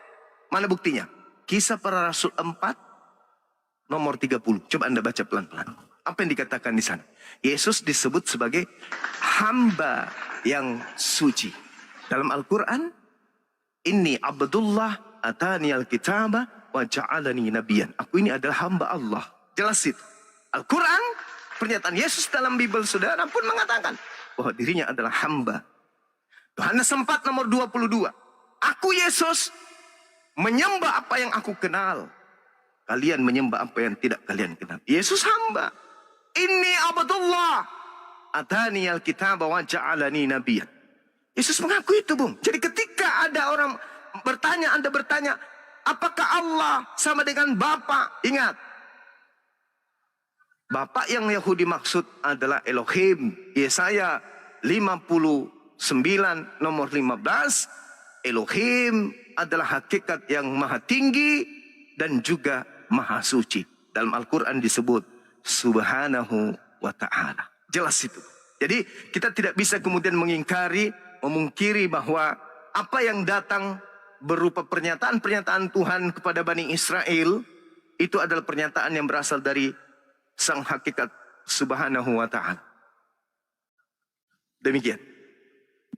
Mana buktinya? Kisah Para Rasul 4, nomor 30. Coba Anda baca pelan-pelan. Apa yang dikatakan di sana? Yesus disebut sebagai hamba yang suci. Dalam Al-Quran, Inni Abdullah atani al-kitaba wa ja'alani nabiyan. Aku ini adalah hamba Allah. Jelas itu. Al-Quran, pernyataan Yesus dalam Bible saudara pun mengatakan bahwa dirinya adalah hamba. Yohanes 4 nomor 22. Aku Yesus menyembah apa yang aku kenal. Kalian menyembah apa yang tidak kalian kenal. Yesus hamba. Inni Abdullah atani al-kitaba wa ja'alani nabiyan. Yesus mengaku itu, Bung. Jadi ketika ada orang bertanya, Anda bertanya, apakah Allah sama dengan Bapa? Ingat, Bapa yang Yahudi maksud adalah Elohim. Yesaya 59 nomor 15. Elohim adalah hakikat yang maha tinggi dan juga maha suci. Dalam Al-Quran disebut Subhanahu wa ta'ala. Jelas itu. Jadi kita tidak bisa kemudian memungkiri bahwa apa yang datang berupa pernyataan-pernyataan Tuhan kepada Bani Israel itu adalah pernyataan yang berasal dari Sang Hakikat Subhanahu wa ta'ala. Demikian.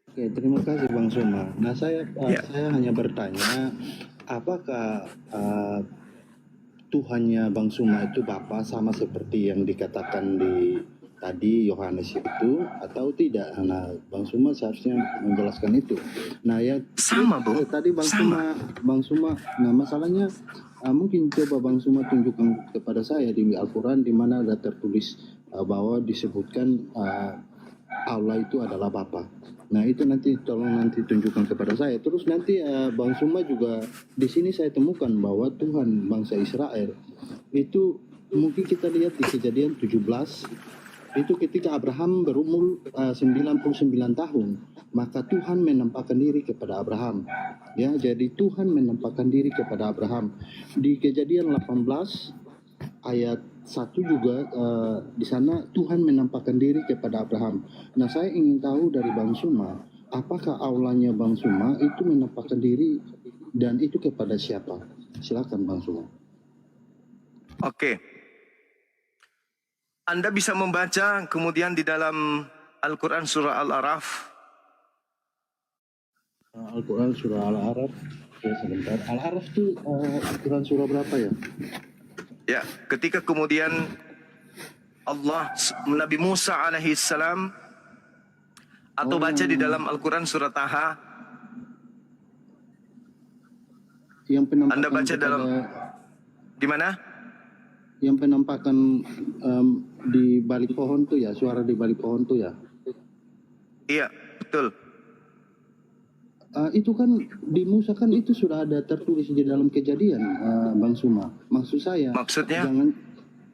Oke, terima kasih Bang Suma. Nah, saya hanya bertanya, apakah Tuhannya Bang Suma itu Bapa sama seperti yang dikatakan di tadi Yohanes itu atau tidak? Nah, Bang Suma seharusnya menjelaskan itu. Nah, ya sama, Bung. Tadi Bang Suma. Nah, masalahnya mungkin coba Bang Suma tunjukkan kepada saya di Al-Quran di mana ada tertulis bahwa disebutkan Allah itu adalah Bapa. Nah, itu tolong tunjukkan kepada saya. Terus nanti Bang Suma juga di sini saya temukan bahwa Tuhan bangsa Israel itu mungkin kita lihat di Kejadian 17 itu ketika Abraham berumur 99 tahun, maka Tuhan menampakkan diri kepada Abraham. Ya, jadi Tuhan menampakkan diri kepada Abraham. Di Kejadian 18 ayat 1 juga di sana Tuhan menampakkan diri kepada Abraham. Nah, saya ingin tahu dari Bang Suma, apakah Allahnya Bang Suma itu menampakkan diri dan itu kepada siapa? Silakan Bang Suma. Oke. Anda bisa membaca kemudian di dalam Al-Quran surah Al-A'raf. Al-Quran surah Al-A'raf. Ya, sebentar. Al-A'raf itu Al-Quran surah berapa ya? Ya, ketika kemudian Allah, Nabi Musa alaihi salam, atau baca di dalam Al-Quran surah Taha. Yang penampakan Anda baca dalam di mana? Yang penampakan di balik pohon tuh ya, suara di balik pohon tuh ya. Iya, betul. Itu kan di Musa kan itu sudah ada tertulis di dalam Kejadian, Bang Suma. Maksud saya, maksudnya?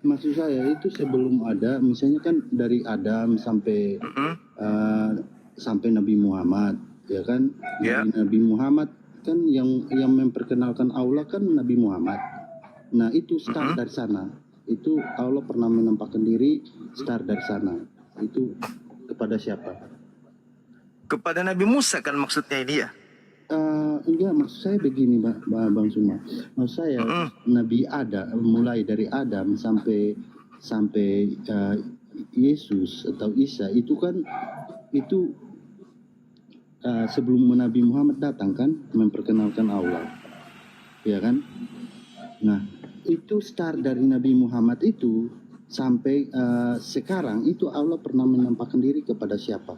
Maksud saya itu sebelum ada, misalnya kan dari Adam sampai sampai Nabi Muhammad, ya kan? Yeah. Nabi Muhammad kan yang memperkenalkan Allah kan Nabi Muhammad. Nah, itu start dari sana. Itu Allah pernah menampakkan diri start dari sana. Itu kepada siapa? Kepada Nabi Musa kan maksudnya ini ya? Enggak, maksud saya begini Bang Suma. Maksud saya Nabi Adam, mulai dari Adam sampai Yesus atau Isa itu kan itu sebelum Nabi Muhammad datang kan memperkenalkan Allah, ya kan? Nah, itu start dari Nabi Muhammad itu sampai sekarang itu Allah pernah menampakkan diri kepada siapa?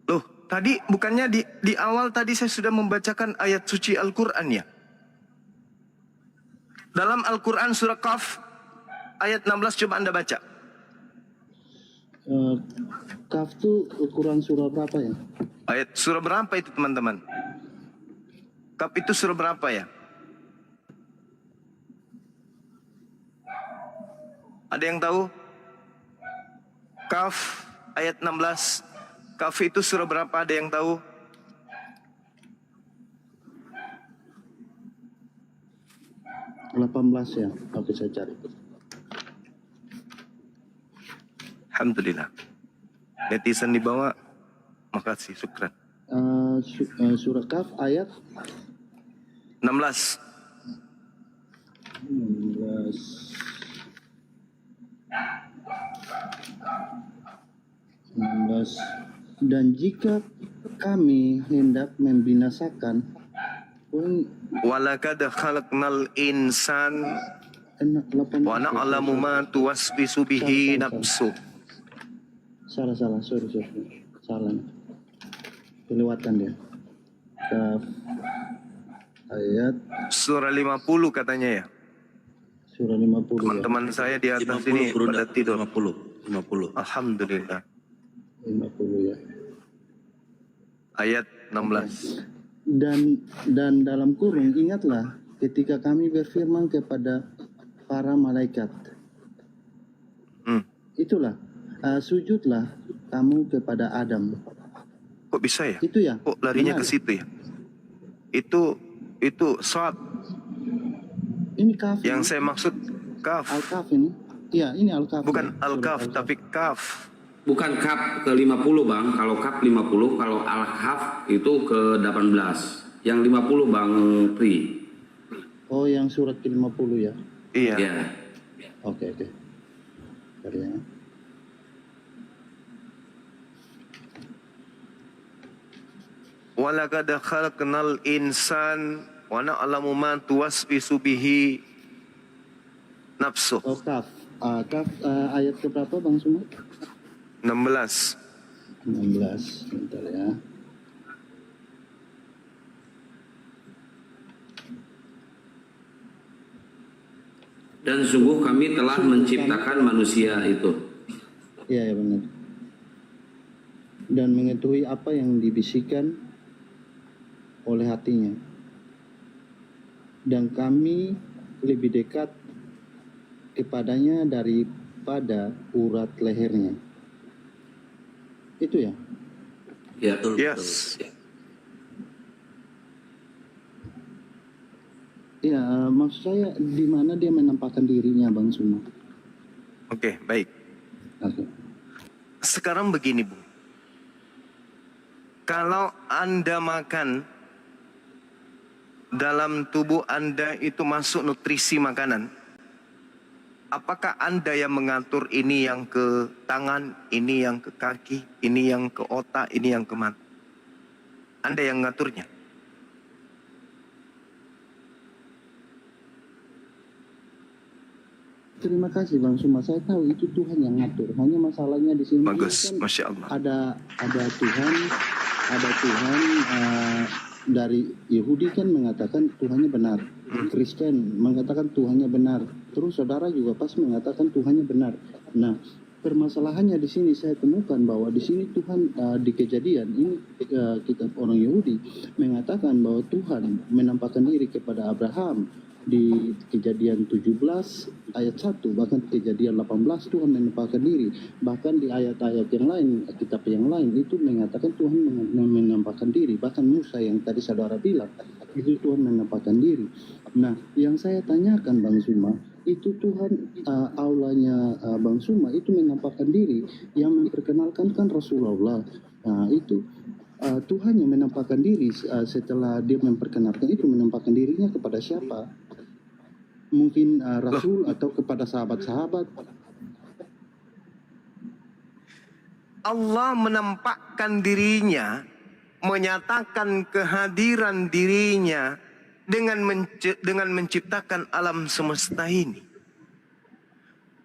Loh, tadi bukannya di awal tadi saya sudah membacakan ayat suci Al-Quran ya? Dalam Al-Quran surah Qaf ayat 16 coba Anda baca. Kaf itu ukuran surah berapa ya? Ayat surah berapa itu teman-teman? Qaf itu surah berapa ya? Ada yang tahu? Qaf ayat 16. Qaf itu surah berapa? Ada yang tahu? Ya, tapi saya cari. Alhamdulillah. Netizen di bawah, makasih, syukran. Surah Kaf ayat 16. 16. Dan jika kami hendak membinasakan Walakad khalaqnal insan wa na'lamu ma tuwaswisu bihi nafsu. Salah, sorry. Salah. Kelewatan dia. Kaf ayat Surah 50 katanya ya. surah 50 Teman-teman saya di atas ini pada tidur. 50. Alhamdulillah. 50 ya. Ayat 16. Dan dalam kurung ingatlah ketika kami berfirman kepada para malaikat. Itulah sujudlah kamu kepada Adam. Kok bisa ya? Itu ya. Kok larinya Benar. ke situ ya? Itu Shad. Ini Kaf. Yang ini. saya maksud Kaf. Al-Kaf ini. Iya, ini Al-Kaf. Bukan ya. Al-Kaf Surah tapi Kaf. Bukan Kaf ke 50 Bang, kalau Kaf 50, kalau Al-Kahf itu ke 18. Yang 50 Bang Pri. Oh, yang surat ke-50 ya. Iya. Ya. Oke. Bentar ya. Walaqad khalaqnal insan wa na'lamu ma tuwaswisu bihi nafsuh. Oh, Kaf. Kaf ayat ke berapa Bang Suma? 16. 16. Bentar ya. Dan sungguh kami telah menciptakan manusia itu. Iya, benar. Dan mengetahui apa yang dibisikkan oleh hatinya. Dan kami lebih dekat kepadanya daripada urat lehernya. Itu ya? Ya. Yes. Iya, maksud saya di mana dia menampakkan dirinya Bang Suma. Oke, baik. Oke. Sekarang begini, Bu. Kalau Anda makan, dalam tubuh Anda itu masuk nutrisi makanan, apakah Anda yang mengatur ini yang ke tangan, ini yang ke kaki, ini yang ke otak, ini yang ke mata? Anda yang mengaturnya. Terima kasih Bang Suma. Saya tahu itu Tuhan yang ngatur. Hanya masalahnya di sini Bagus, kan Masya Allah. ada Tuhan dari Yahudi kan mengatakan Tuhannya benar. Kristen mengatakan Tuhannya benar. Terus saudara juga pasti mengatakan Tuhannya benar. Nah, permasalahannya di sini saya temukan bahwa di sini Tuhan di Kejadian ini kitab orang Yahudi mengatakan bahwa Tuhan menampakkan diri kepada Abraham di Kejadian 17 ayat 1, bahkan Kejadian 18 Tuhan menampakkan diri. Bahkan di ayat-ayat yang lain, kitab yang lain itu mengatakan Tuhan menampakkan diri. Bahkan Musa yang tadi saudara bilang itu Tuhan menampakkan diri. Nah, yang saya tanyakan Bang Suma, itu Tuhan aulanya Bang Suma itu menampakkan diri, yang memperkenalkan kan Rasulullah. Nah, itu Tuhan yang menampakkan diri setelah dia memperkenalkan itu menampakkan dirinya kepada siapa? Mungkin Rasul atau kepada sahabat-sahabat. Allah menampakkan dirinya, menyatakan kehadiran dirinya dengan menciptakan alam semesta ini,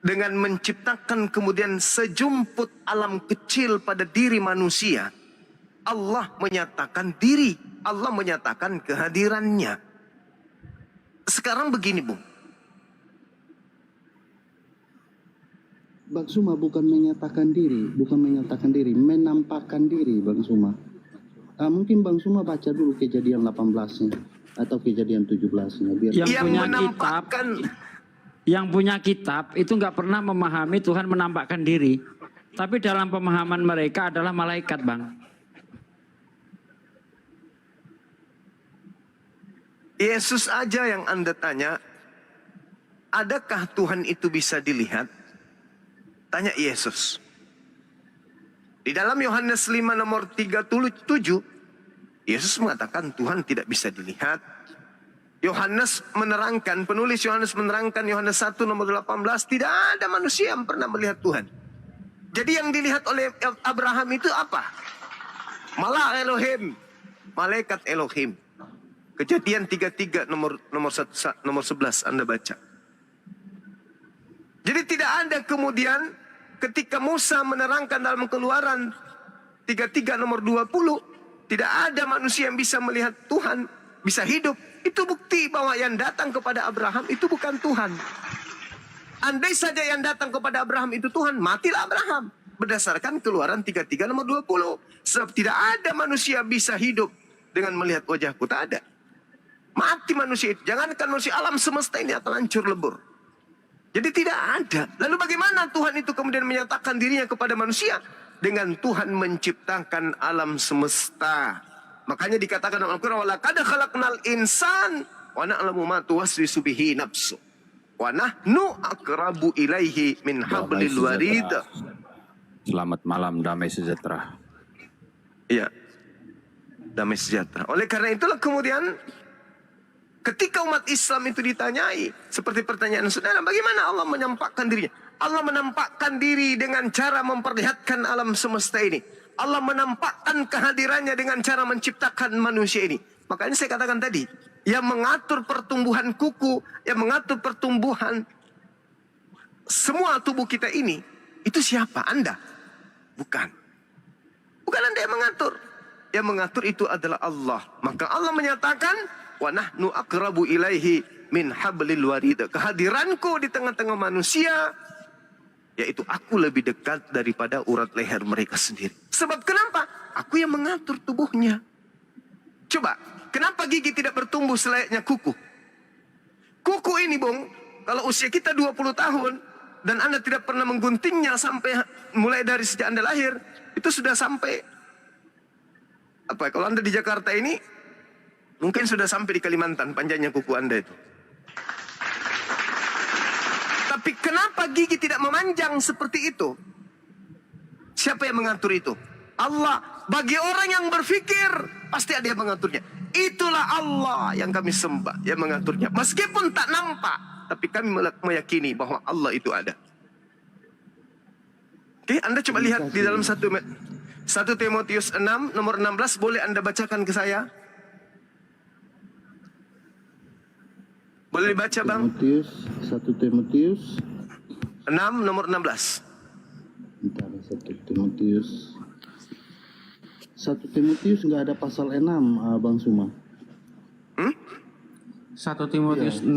dengan menciptakan kemudian sejumput alam kecil pada diri manusia, Allah menyatakan diri, Allah menyatakan kehadirannya. Sekarang begini, Bung. Bang Suma bukan menyatakan diri, menampakkan diri, Bang Suma. Mungkin Bang Suma baca dulu kejadian 18-nya atau kejadian 17-nya. Biar yang punya kitab itu nggak pernah memahami Tuhan menampakkan diri. Tapi dalam pemahaman mereka adalah malaikat, Bang. Yesus aja yang Anda tanya, adakah Tuhan itu bisa dilihat? Tanya Yesus. Di dalam Yohanes 5 nomor 37, Yesus mengatakan Tuhan tidak bisa dilihat. Yohanes menerangkan, penulis Yohanes menerangkan Yohanes 1 nomor 18, tidak ada manusia yang pernah melihat Tuhan. Jadi yang dilihat oleh Abraham itu apa? Malak Elohim, malaikat Elohim. Kejadian 33 nomor 11 Anda baca. Jadi tidak ada kemudian ketika Musa menerangkan dalam Keluaran 33 nomor 20, tidak ada manusia yang bisa melihat Tuhan, bisa hidup. Itu bukti bahwa yang datang kepada Abraham itu bukan Tuhan. Andai saja yang datang kepada Abraham itu Tuhan, matilah Abraham. Berdasarkan Keluaran 33 nomor 20. Sebab tidak ada manusia bisa hidup dengan melihat wajahku, tak ada. Mati manusia itu. Jangankan manusia, alam semesta ini akan hancur lebur. Jadi tidak ada. Lalu bagaimana Tuhan itu kemudian menyatakan dirinya kepada manusia? Dengan Tuhan menciptakan alam semesta. Makanya dikatakan dalam Al-Quran, وَلَقَدْ خَلَقْنَا الْإِنسَانَ وَنَعْلَمُ مَا تُوَسْوِسُ بِهِ نَفْسُهُ وَنَحْنُ أَقْرَبُ إِلَيْهِ مِنْ حَبْلِ الْوَرِيدِ. Selamat malam, damai sejahtera. Iya, damai sejahtera. Oleh karena itulah kemudian ketika umat Islam itu ditanyai, seperti pertanyaan saudara, bagaimana Allah menampakkan dirinya? Allah menampakkan diri dengan cara memperlihatkan alam semesta ini. Allah menampakkan kehadirannya dengan cara menciptakan manusia ini. Makanya saya katakan tadi, yang mengatur pertumbuhan kuku, yang mengatur pertumbuhan semua tubuh kita ini, itu siapa? Anda? Bukan. Bukan Anda yang mengatur. Yang mengatur itu adalah Allah. Maka Allah menyatakan, wa nahnu aqrabu ilaihi min hablil warid. Kehadiranku di tengah-tengah manusia, yaitu aku lebih dekat daripada urat leher mereka sendiri. Sebab kenapa? Aku yang mengatur tubuhnya. Coba, kenapa gigi tidak bertumbuh selayaknya kuku? Kuku ini, Bung, kalau usia kita 20 tahun, dan Anda tidak pernah mengguntingnya sampai mulai dari sejak Anda lahir, itu sudah sampai, apa, kalau Anda di Jakarta ini, mungkin sudah sampai di Kalimantan, panjangnya kuku Anda itu. Tapi kenapa gigi tidak memanjang seperti itu? Siapa yang mengatur itu? Allah. Bagi orang yang berpikir, pasti ada yang mengaturnya. Itulah Allah yang kami sembah, yang mengaturnya. Meskipun tak nampak, tapi kami meyakini bahwa Allah itu ada. Oke, Anda coba lihat di dalam 1 Timotius 6 nomor 16, boleh Anda bacakan ke saya? Boleh dibaca, Bang? 1 Timotius 6 nomor 16. Bentar, 1 Timotius nggak ada pasal 6, Bang Suma. 1 Timotius 6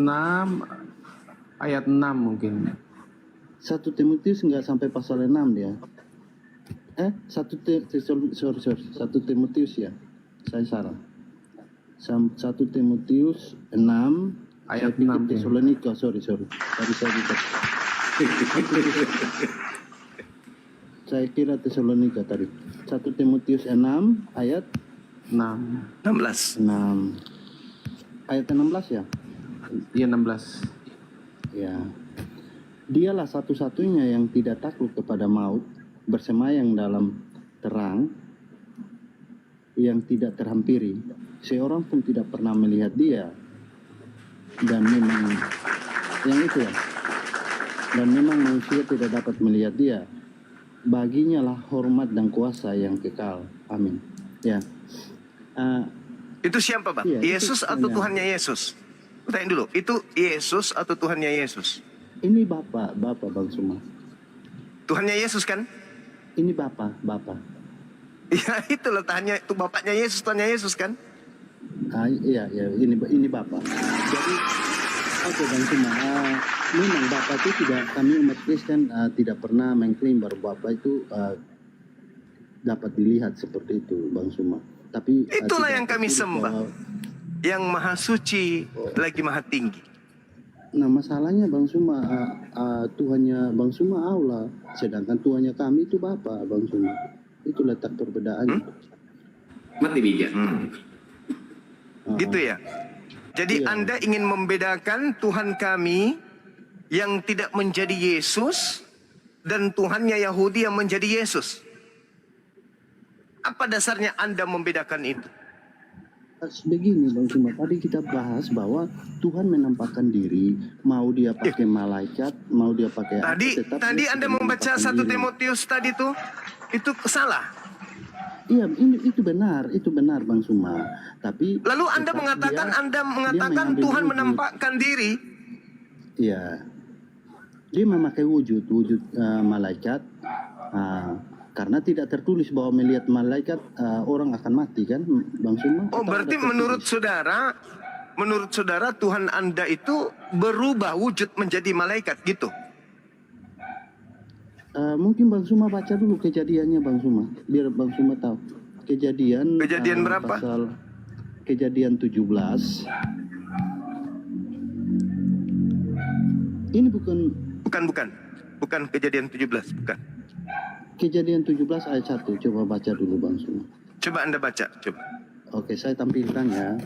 ayat 6 mungkin. 1 Timotius nggak sampai pasal 6 dia. 1 Timotius ya. Saya salah. 1 Timotius 6 ayat 6. Tesalonika, sorry. Tadi saya buka. Saya kira Tesalonika tadi. 1 Timotius 6 ayat 16. Ayat 16 ya? Iya, 16. Ya. Dialah satu-satunya yang tidak takut kepada maut, bersemayam dalam terang yang tidak terhampiri. Seorang pun tidak pernah melihat dia. Dan memang yang itu ya. Dan memang manusia tidak dapat melihat dia. Baginya lah hormat dan kuasa yang kekal. Amin. Ya. Itu siapa bang? Iya, itu Yesus atau tanya. Tuhannya Yesus? Tanya dulu, itu Yesus atau Tuhannya Yesus? Ini Bapak Bang Suma. Tuhannya Yesus kan? Ini Bapak. Ya itu letaknya, itu bapaknya Yesus, Tuhannya Yesus kan? Iya, ini Bapak. Jadi, oke Bang Suma, memang Bapak itu kami umat Kristen tidak pernah mengklaim bahwa Bapak itu dapat dilihat seperti itu, Bang Suma. Tapi Itulah tidak yang kami tertulis sembah. Yang maha suci lagi maha tinggi. Nah masalahnya Bang Suma, Tuhannya Bang Suma Allah, sedangkan Tuhannya kami itu Bapak Bang Suma. Itu letak perbedaannya. Mati bijak. Gitu ya. Jadi Iya. Anda ingin membedakan Tuhan kami yang tidak menjadi Yesus dan Tuhannya Yahudi yang menjadi Yesus. Apa dasarnya Anda membedakan itu? Begini Bang Suma, tadi kita bahas bahwa Tuhan menampakkan diri, mau dia pakai malaikat, mau dia pakai Tadi Anda membaca 1 Timotius tadi tuh, itu salah. Iya, itu benar Bang Suma. Tapi Lalu Anda tetap mengatakan dia Tuhan mengambil wujud. menampakkan diri. Iya, dia memakai wujud malaikat. Karena tidak tertulis bahwa melihat malaikat orang akan mati kan, Bang Suma? Oh, Atau berarti ada menurut saudara Tuhan Anda itu berubah wujud menjadi malaikat gitu? Mungkin Bang Suma baca dulu kejadiannya Bang Suma, biar Bang Suma tahu. Kejadian berapa? Kejadian 17. Ini bukan kejadian 17, bukan. Kejadian 17 ayat 1, coba baca dulu Bang Suma. Coba Anda baca, coba. Oke, saya tampilkan ya.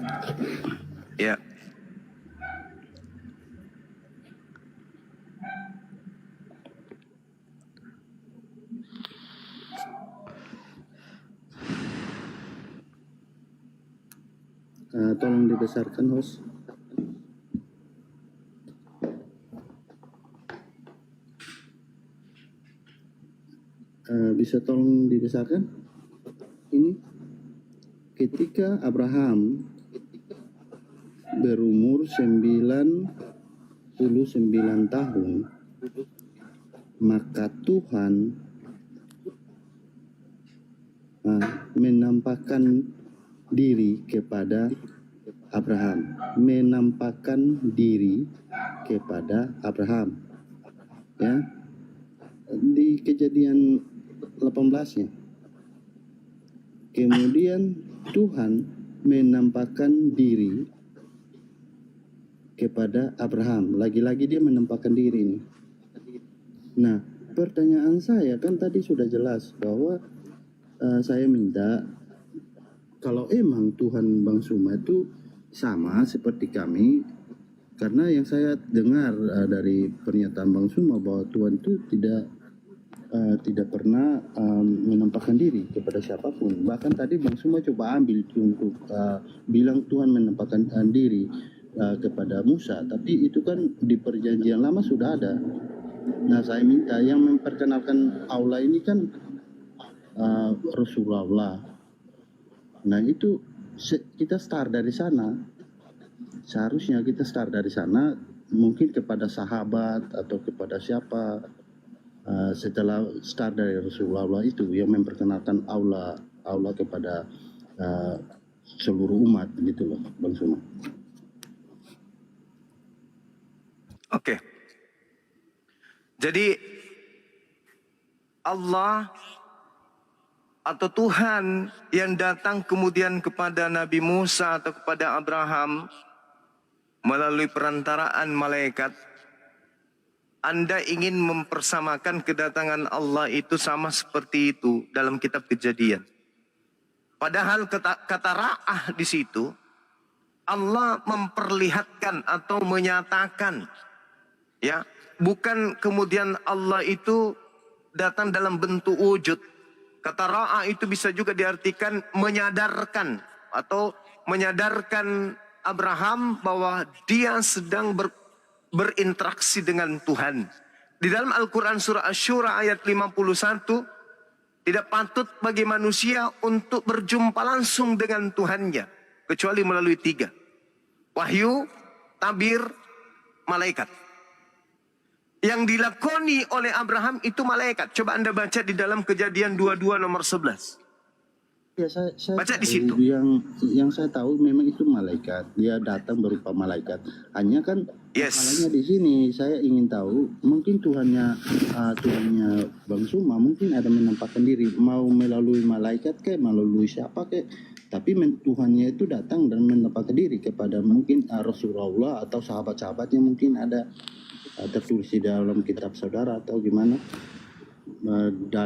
Ya. Tolong dibesarkan, host. Bisa tolong dibesarkan? Ini ketika Abraham berumur 99 tahun, maka Tuhan menampakkan diri kepada Abraham, ya, di Kejadian 18-nya. Kemudian Tuhan menampakkan diri kepada Abraham. Lagi-lagi dia menampakkan diri ini. Nah, pertanyaan saya kan tadi sudah jelas bahwa saya minta kalau emang Tuhan Bang Suma itu sama seperti kami, karena yang saya dengar dari pernyataan Bang Suma bahwa Tuhan itu tidak pernah menampakkan diri kepada siapapun. Bahkan tadi Bang Suma coba ambil untuk bilang Tuhan menampakkan diri kepada Musa, tapi itu kan di perjanjian lama sudah ada. Nah, saya minta yang memperkenalkan Allah ini kan Rasulullah. Nah, itu kita start dari sana. Seharusnya kita start dari sana, mungkin kepada sahabat atau kepada siapa. Setelah start dari Rasulullah itu yang memperkenalkan Allah kepada seluruh umat gitu loh, Bang Suma. Oke. Jadi Allah atau Tuhan yang datang kemudian kepada Nabi Musa atau kepada Abraham melalui perantaraan malaikat, Anda ingin mempersamakan kedatangan Allah itu sama seperti itu dalam kitab Kejadian. Padahal kata ra'ah di situ, Allah memperlihatkan atau menyatakan, ya, bukan kemudian Allah itu datang dalam bentuk wujud. Kata ra'ah itu bisa juga diartikan menyadarkan atau menyadarkan Abraham bahwa dia sedang berinteraksi dengan Tuhan. Di dalam Al-Quran surah Asy-Syura ayat 51, tidak patut bagi manusia untuk berjumpa langsung dengan Tuhannya. kecuali melalui 3. Wahyu, tabir, malaikat. Yang dilakoni oleh Abraham itu malaikat. Coba Anda baca di dalam Kejadian 22 nomor 11. Ya, saya Baca di tahu, situ. yang saya tahu memang itu malaikat. Dia datang berupa malaikat. Hanya kan masalahnya di sini saya ingin tahu, mungkin Tuhannya Bang Suma mungkin ada menampakkan diri, mau melalui malaikat kayak melalui siapa kayak, tapi Tuhannya itu datang dan menampakkan diri kepada mungkin Rasulullah atau sahabat-sahabatnya, mungkin ada tertulis di dalam kitab saudara atau gimana.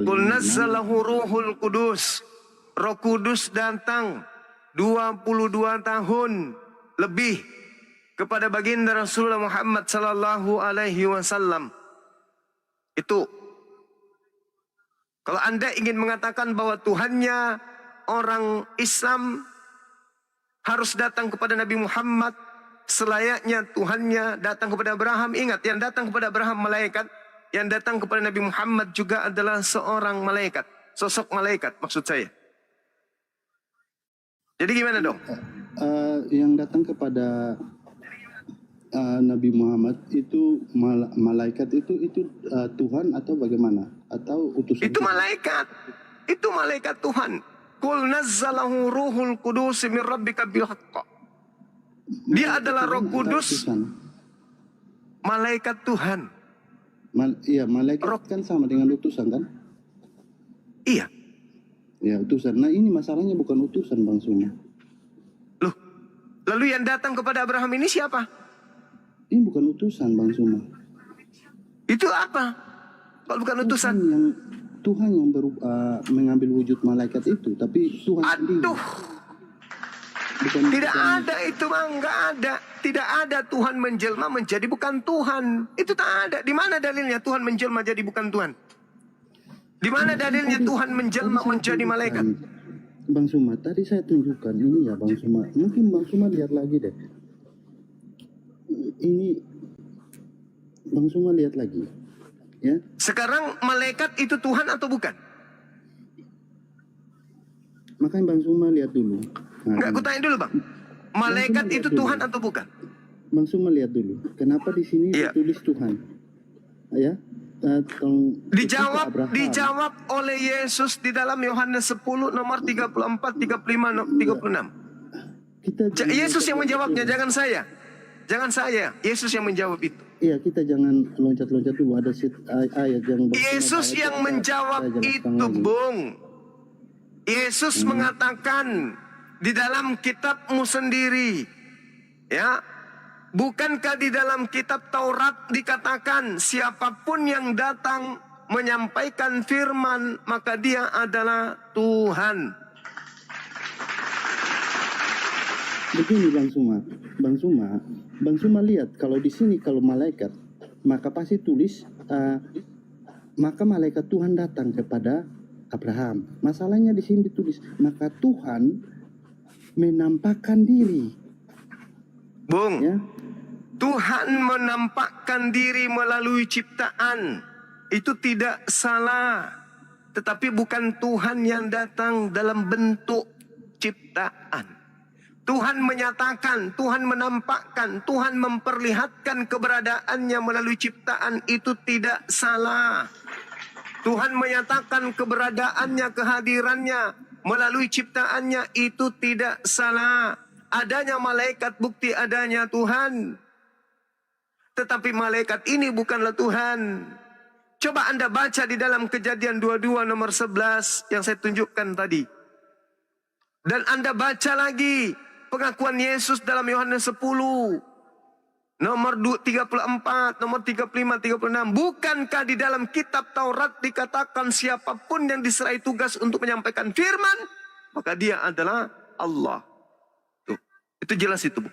Qul nazzalahu ruhul kudus. Roh Kudus datang 22 tahun lebih kepada baginda Rasulullah Muhammad sallallahu alaihi wasallam. Itu. Kalau Anda ingin mengatakan bahwa Tuhannya orang Islam harus datang kepada Nabi Muhammad, selayaknya Tuhannya datang kepada Abraham. Ingat, yang datang kepada Abraham malaikat, yang datang kepada Nabi Muhammad juga adalah seorang malaikat, sosok malaikat maksud saya. Jadi gimana dong? Yang datang kepada Nabi Muhammad itu malaikat itu Tuhan atau bagaimana? Atau utusan? Itu malaikat. Itu malaikat Tuhan. Qul nazzalahu ruhul kudus min rabbika bil haqq. Dia adalah Roh Kudus. Malaikat Tuhan. Iya, malaikat kan sama dengan utusan kan? Iya. Ya, utusan. Nah, ini masalahnya bukan utusan, Bang Suma. Loh, lalu yang datang kepada Abraham ini siapa? Ini bukan utusan, Bang Suma. Itu apa? Kalau bukan utusan? Tuhan yang mengambil wujud malaikat itu, tapi Tuhan sendiri. Tidak ada itu, Bang. Enggak ada. Tidak ada Tuhan menjelma menjadi bukan Tuhan. Itu tak ada. Di mana dalilnya Tuhan menjelma jadi bukan Tuhan? Di mana dalilnya Tuhan menjelma menjadi malaikat? Bang Suma, tadi saya tunjukkan ini ya, Bang Suma. Mungkin Bang Suma lihat lagi deh. Ini Bang Suma lihat lagi. Ya. Sekarang malaikat itu Tuhan atau bukan? Makanya Bang Suma lihat dulu. Enggak, aku tanya dulu, Bang. Malaikat itu Tuhan atau bukan? Bang Suma lihat dulu. Kenapa di sini ditulis Tuhan? Ya. Dijawab oleh Yesus di dalam Yohanes 10 nomor 34, 35, 36. Yesus yang menjawabnya, jangan saya. Jangan saya. Yesus yang menjawab itu. Iya, kita jangan loncat-loncat dulu. Ada ayat yang Yesus yang menjawab itu, Bung. Yesus mengatakan di dalam kitabmu sendiri, ya. Bukankah di dalam kitab Taurat dikatakan siapapun yang datang menyampaikan firman maka dia adalah Tuhan. Begini Bang Suma lihat kalau di sini kalau malaikat maka pasti tulis maka malaikat Tuhan datang kepada Abraham. Masalahnya di sini ditulis maka Tuhan menampakkan diri. Bung. Ya. Tuhan menampakkan diri melalui ciptaan. Itu tidak salah. Tetapi bukan Tuhan yang datang dalam bentuk ciptaan. Tuhan menyatakan, Tuhan menampakkan, Tuhan memperlihatkan keberadaannya melalui ciptaan. Itu tidak salah. Tuhan menyatakan keberadaannya, kehadirannya melalui ciptaannya. Itu tidak salah. Adanya malaikat bukti adanya Tuhan. Tetapi malaikat ini bukanlah Tuhan. Coba Anda baca di dalam Kejadian 22 nomor 11 yang saya tunjukkan tadi. Dan Anda baca lagi pengakuan Yesus dalam Yohanes 10. Nomor 34, nomor 35, 36. Bukankah di dalam kitab Taurat dikatakan siapapun yang diserai tugas untuk menyampaikan firman, maka dia adalah Allah. Tuh, itu jelas itu, Bu.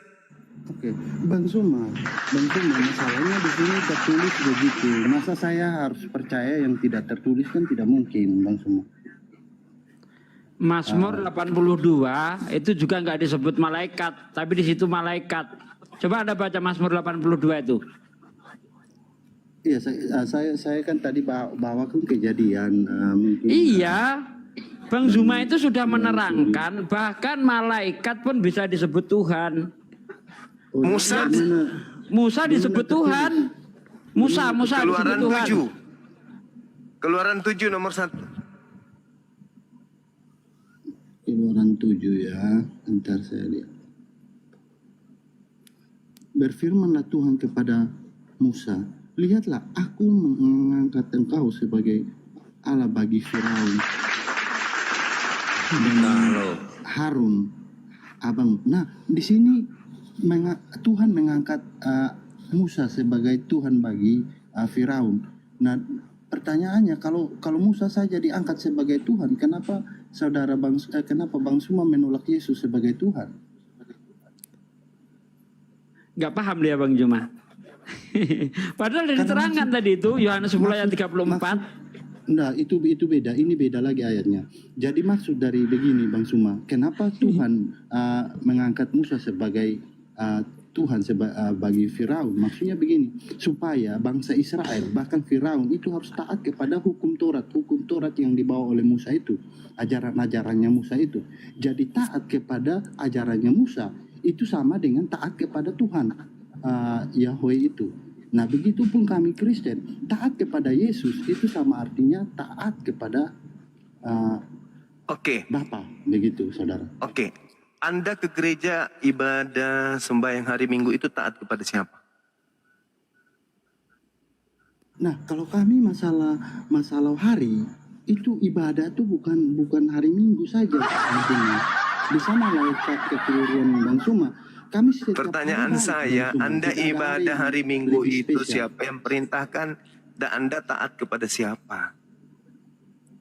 Oke, Bang Suma, masalahnya di sini tertulis begitu. Masa saya harus percaya yang tidak tertulis kan tidak mungkin, Bang Suma. Mazmur 82 itu juga nggak disebut malaikat, tapi di situ malaikat. Coba Anda baca Mazmur 82 itu. Iya, saya kan tadi bawa ke kejadian mungkin. Iya. Bang Zuma itu sudah menerangkan bahkan malaikat pun bisa disebut Tuhan. Musa disebut Tuhan. Musa Keluaran disebut Tuhan. 7. Keluaran 7 nomor 1. Keluaran 7 ya, entar saya lihat. Berfirmanlah Tuhan kepada Musa, lihatlah aku mengangkat engkau sebagai Allah bagi Firaun dan Harun abang. Nah di sini Tuhan mengangkat Musa sebagai Tuhan bagi Firaun. Nah pertanyaannya, kalau Musa saja diangkat sebagai Tuhan, kenapa kenapa Bang Suma menolak Yesus sebagai Tuhan? Nggak paham dia Bang Juma. Padahal dari diterangkan tadi itu Yohanes 10 ayat 34. Nah itu beda, ini beda lagi ayatnya. Jadi maksud dari begini Bang Suma, kenapa Tuhan mengangkat Musa sebagai Tuhan bagi Firaun? Maksudnya begini, supaya bangsa Israel bahkan Firaun itu harus taat kepada hukum Taurat yang dibawa oleh Musa itu, ajaran-ajarannya Musa itu. Jadi taat kepada ajarannya Musa itu sama dengan taat kepada Tuhan Yahweh itu. Nah begitupun kami Kristen, taat kepada Yesus itu sama artinya taat kepada Bapa, begitu saudara. Oke. Anda ke gereja ibadah sembahyang hari Minggu itu taat kepada siapa? Nah kalau kami masalah hari itu ibadah itu bukan hari Minggu saja. Di sana letak kekeliruan Bang Suma. Kami Pertanyaan saya, Anda ibadah hari Minggu itu siapa yang perintahkan dan Anda taat kepada siapa?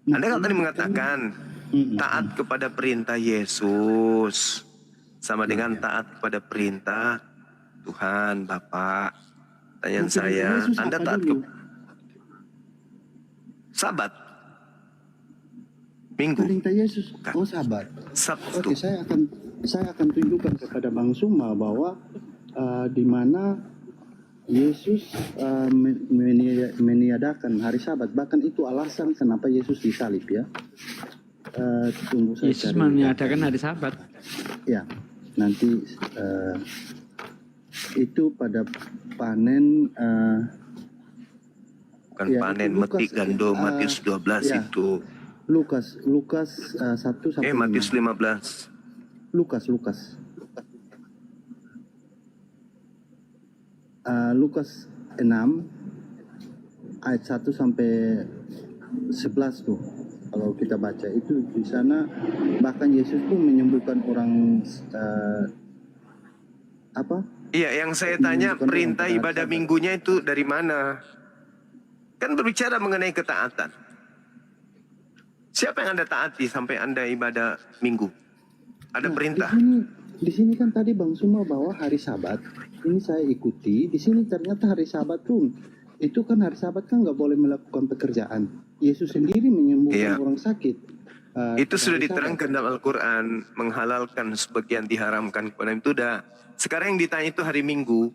Anda kan tadi mengatakan taat kepada perintah Yesus sama dengan taat kepada perintah Tuhan Bapa. Pertanyaan saya, Anda taat ke Sabat? Minggu? Perintah Yesus, Sabat. Sabtu. Oke, saya akan tunjukkan kepada Bang Suma bahwa di mana Yesus meniadakan hari Sabat, bahkan itu alasan kenapa Yesus disalib ya. Tunggu saya Yesus meniadakan hari Sabat. Ya, nanti itu pada panen bukan panen metik gandum Matius 12 ya. itu. Lukas 1 sampai Matius 15. Lukas Lukas 6 ayat 1 sampai 11 tuh. Kalau kita baca itu di sana bahkan Yesus pun menyembuhkan orang Iya, yang saya tanya perintah ibadah minggunya itu dari mana? Kan berbicara mengenai ketaatan. Siapa yang Anda taati sampai Anda ibadah minggu? Ada perintah? Di sini kan tadi Bang Suma bawa hari Sabat. Ini saya ikuti. Di sini ternyata hari Sabat pun itu kan hari Sabat kan nggak boleh melakukan pekerjaan. Yesus sendiri menyembuhkan orang sakit. Itu sudah diterangkan dalam Al-Quran, menghalalkan sebagian diharamkan kepada itu dah. Sekarang yang ditanya itu hari Minggu.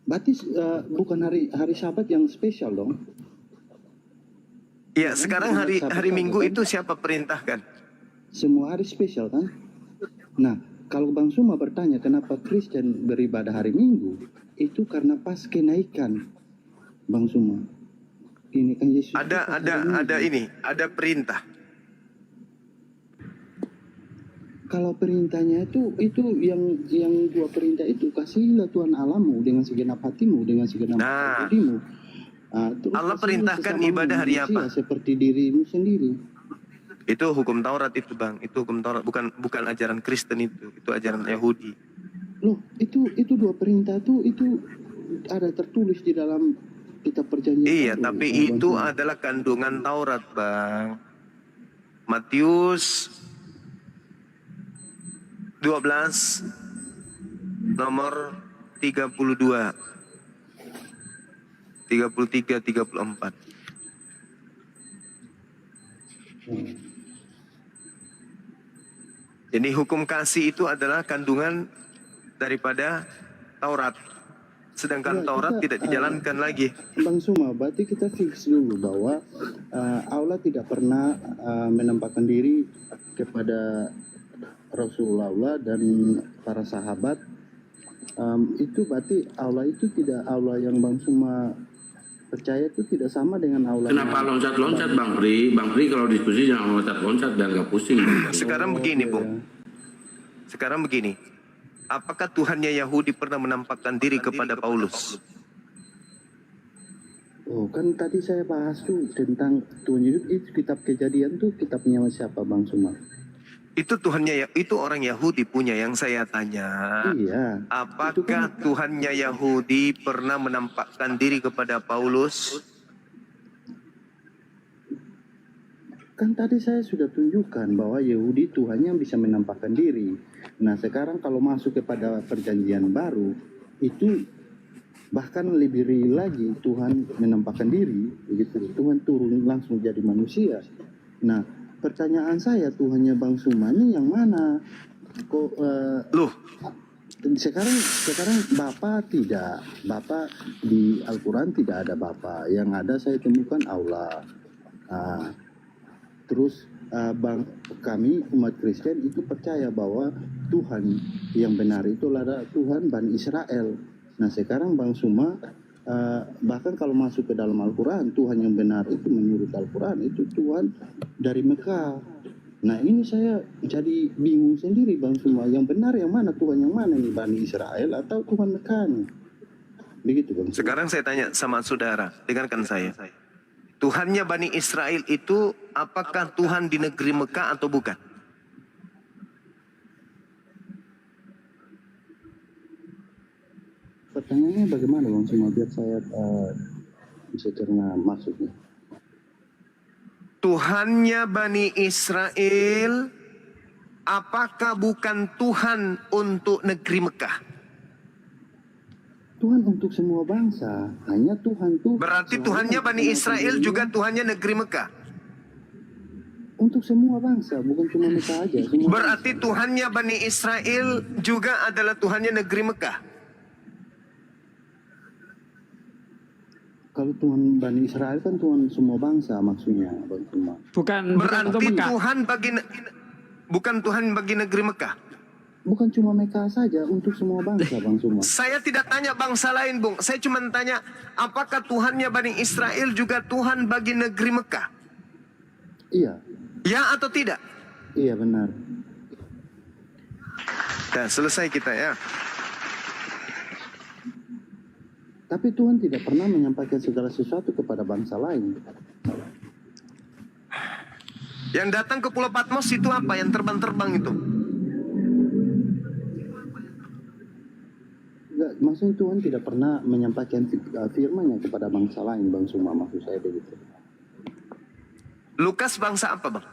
Berarti bukan hari Sabat yang spesial dong? Iya, sekarang hari Minggu itu siapa perintahkan? Semua hari spesial kan? Nah, kalau Bang Suma bertanya kenapa Kristen beribadah hari Minggu, itu karena pas kenaikan Bang Suma. Ini kan Yesus. Ada perintah. Kalau perintahnya itu yang dua perintah itu, kasihilah Tuhan Allahmu dengan segenap hatimu, dengan segenap budimu. Allah perintahkan ibadah hari apa? Seperti dirimu sendiri. Itu hukum Taurat itu Bang, itu hukum Taurat, bukan ajaran Kristen itu ajaran Yahudi. Loh, itu dua perintah itu ada tertulis di dalam kitab perjanjian. Iya, tapi itu adalah kandungan Taurat Bang. Matius 12 nomor 32. 33 34. Jadi hukum kasih itu adalah kandungan daripada Taurat. Sedangkan Taurat tidak dijalankan lagi. Bang Suma, berarti kita fix dulu bahwa Allah Bapak tidak pernah menampakkan diri kepada Rasulullah dan para sahabat. Itu berarti Allah itu tidak Allah yang Bang Suma percaya itu tidak sama dengan Allah. Kenapa loncat-loncat Bang Pri? Bang Pri kalau diskusi jangan loncat-loncat biar nggak pusing. Sekarang begini, Bung. Sekarang begini. Apakah Tuhannya Yahudi pernah menampakkan diri kepada Paulus? Oh, kan tadi saya bahas tuh tentang Tuhan Yesus itu kitab Kejadian tuh kitabnya siapa Bang Suma? Itu Tuhannya, itu orang Yahudi punya. Yang saya tanya, iya. Apakah Tuhannya Yahudi pernah menampakkan diri kepada Paulus? Kan tadi saya sudah tunjukkan bahwa Yahudi Tuhannya bisa menampakkan diri. Nah sekarang kalau masuk kepada perjanjian baru, itu bahkan lebih real lagi Tuhan menampakkan diri. Begitu. Tuhan turun langsung jadi manusia. Nah pertanyaan saya, Tuhannya Bang Suma ini yang mana? Kok sekarang Bapak tidak, Bapak di Al-Quran tidak ada Bapak. Yang ada saya temukan Allah. Terus kami umat Kristen itu percaya bahwa Tuhan yang benar itu adalah Tuhan Bani Israel. Nah sekarang Bang Suma bahkan kalau masuk ke dalam Al-Quran, Tuhan yang benar itu menurut Al-Quran itu Tuhan dari Mekah. Nah ini saya jadi bingung sendiri Bang Suma, yang benar yang mana, Tuhan yang mana nih, Bani Israel atau Tuhan Mekah nih? Begitu Bang Suma. Sekarang saya tanya sama saudara, dengarkan saya. Tuhannya Bani Israel itu apakah Tuhan di negeri Mekah atau bukan? Pertanyaannya bagaimana Bang Suma biar saya bisa cerna maksudnya. Tuhannya Bani Israel apakah bukan Tuhan untuk negeri Mekah? Tuhan untuk semua bangsa, hanya Tuhan tuh. Berarti Tuhannya Bani Israel juga Tuhannya negeri Mekah. Untuk semua bangsa, bukan cuma Mekah aja. Berarti Tuhannya Bani Israel juga adalah Tuhannya negeri Mekah. Kalau Tuhan Bani Israel kan Tuhan semua bangsa maksudnya, Bang Suma. Berarti Tuhan bukan Tuhan bagi negeri Mekah. Bukan cuma Mekah saja, untuk semua bangsa Bang Suma. Saya tidak tanya bangsa lain, Bung. Saya cuma tanya, apakah Tuhannya Bani Israel juga Tuhan bagi negeri Mekah? Iya. Ya atau tidak? Iya benar. Nah, selesai kita ya. Tapi Tuhan tidak pernah menyampaikan segala sesuatu kepada bangsa lain. Yang datang ke Pulau Patmos itu apa? Yang terbang-terbang itu? Enggak, maksudnya Tuhan tidak pernah menyampaikan firman-Nya kepada bangsa lain, Bang Suma, maksud saya begitu. Lukas bangsa apa, Bang?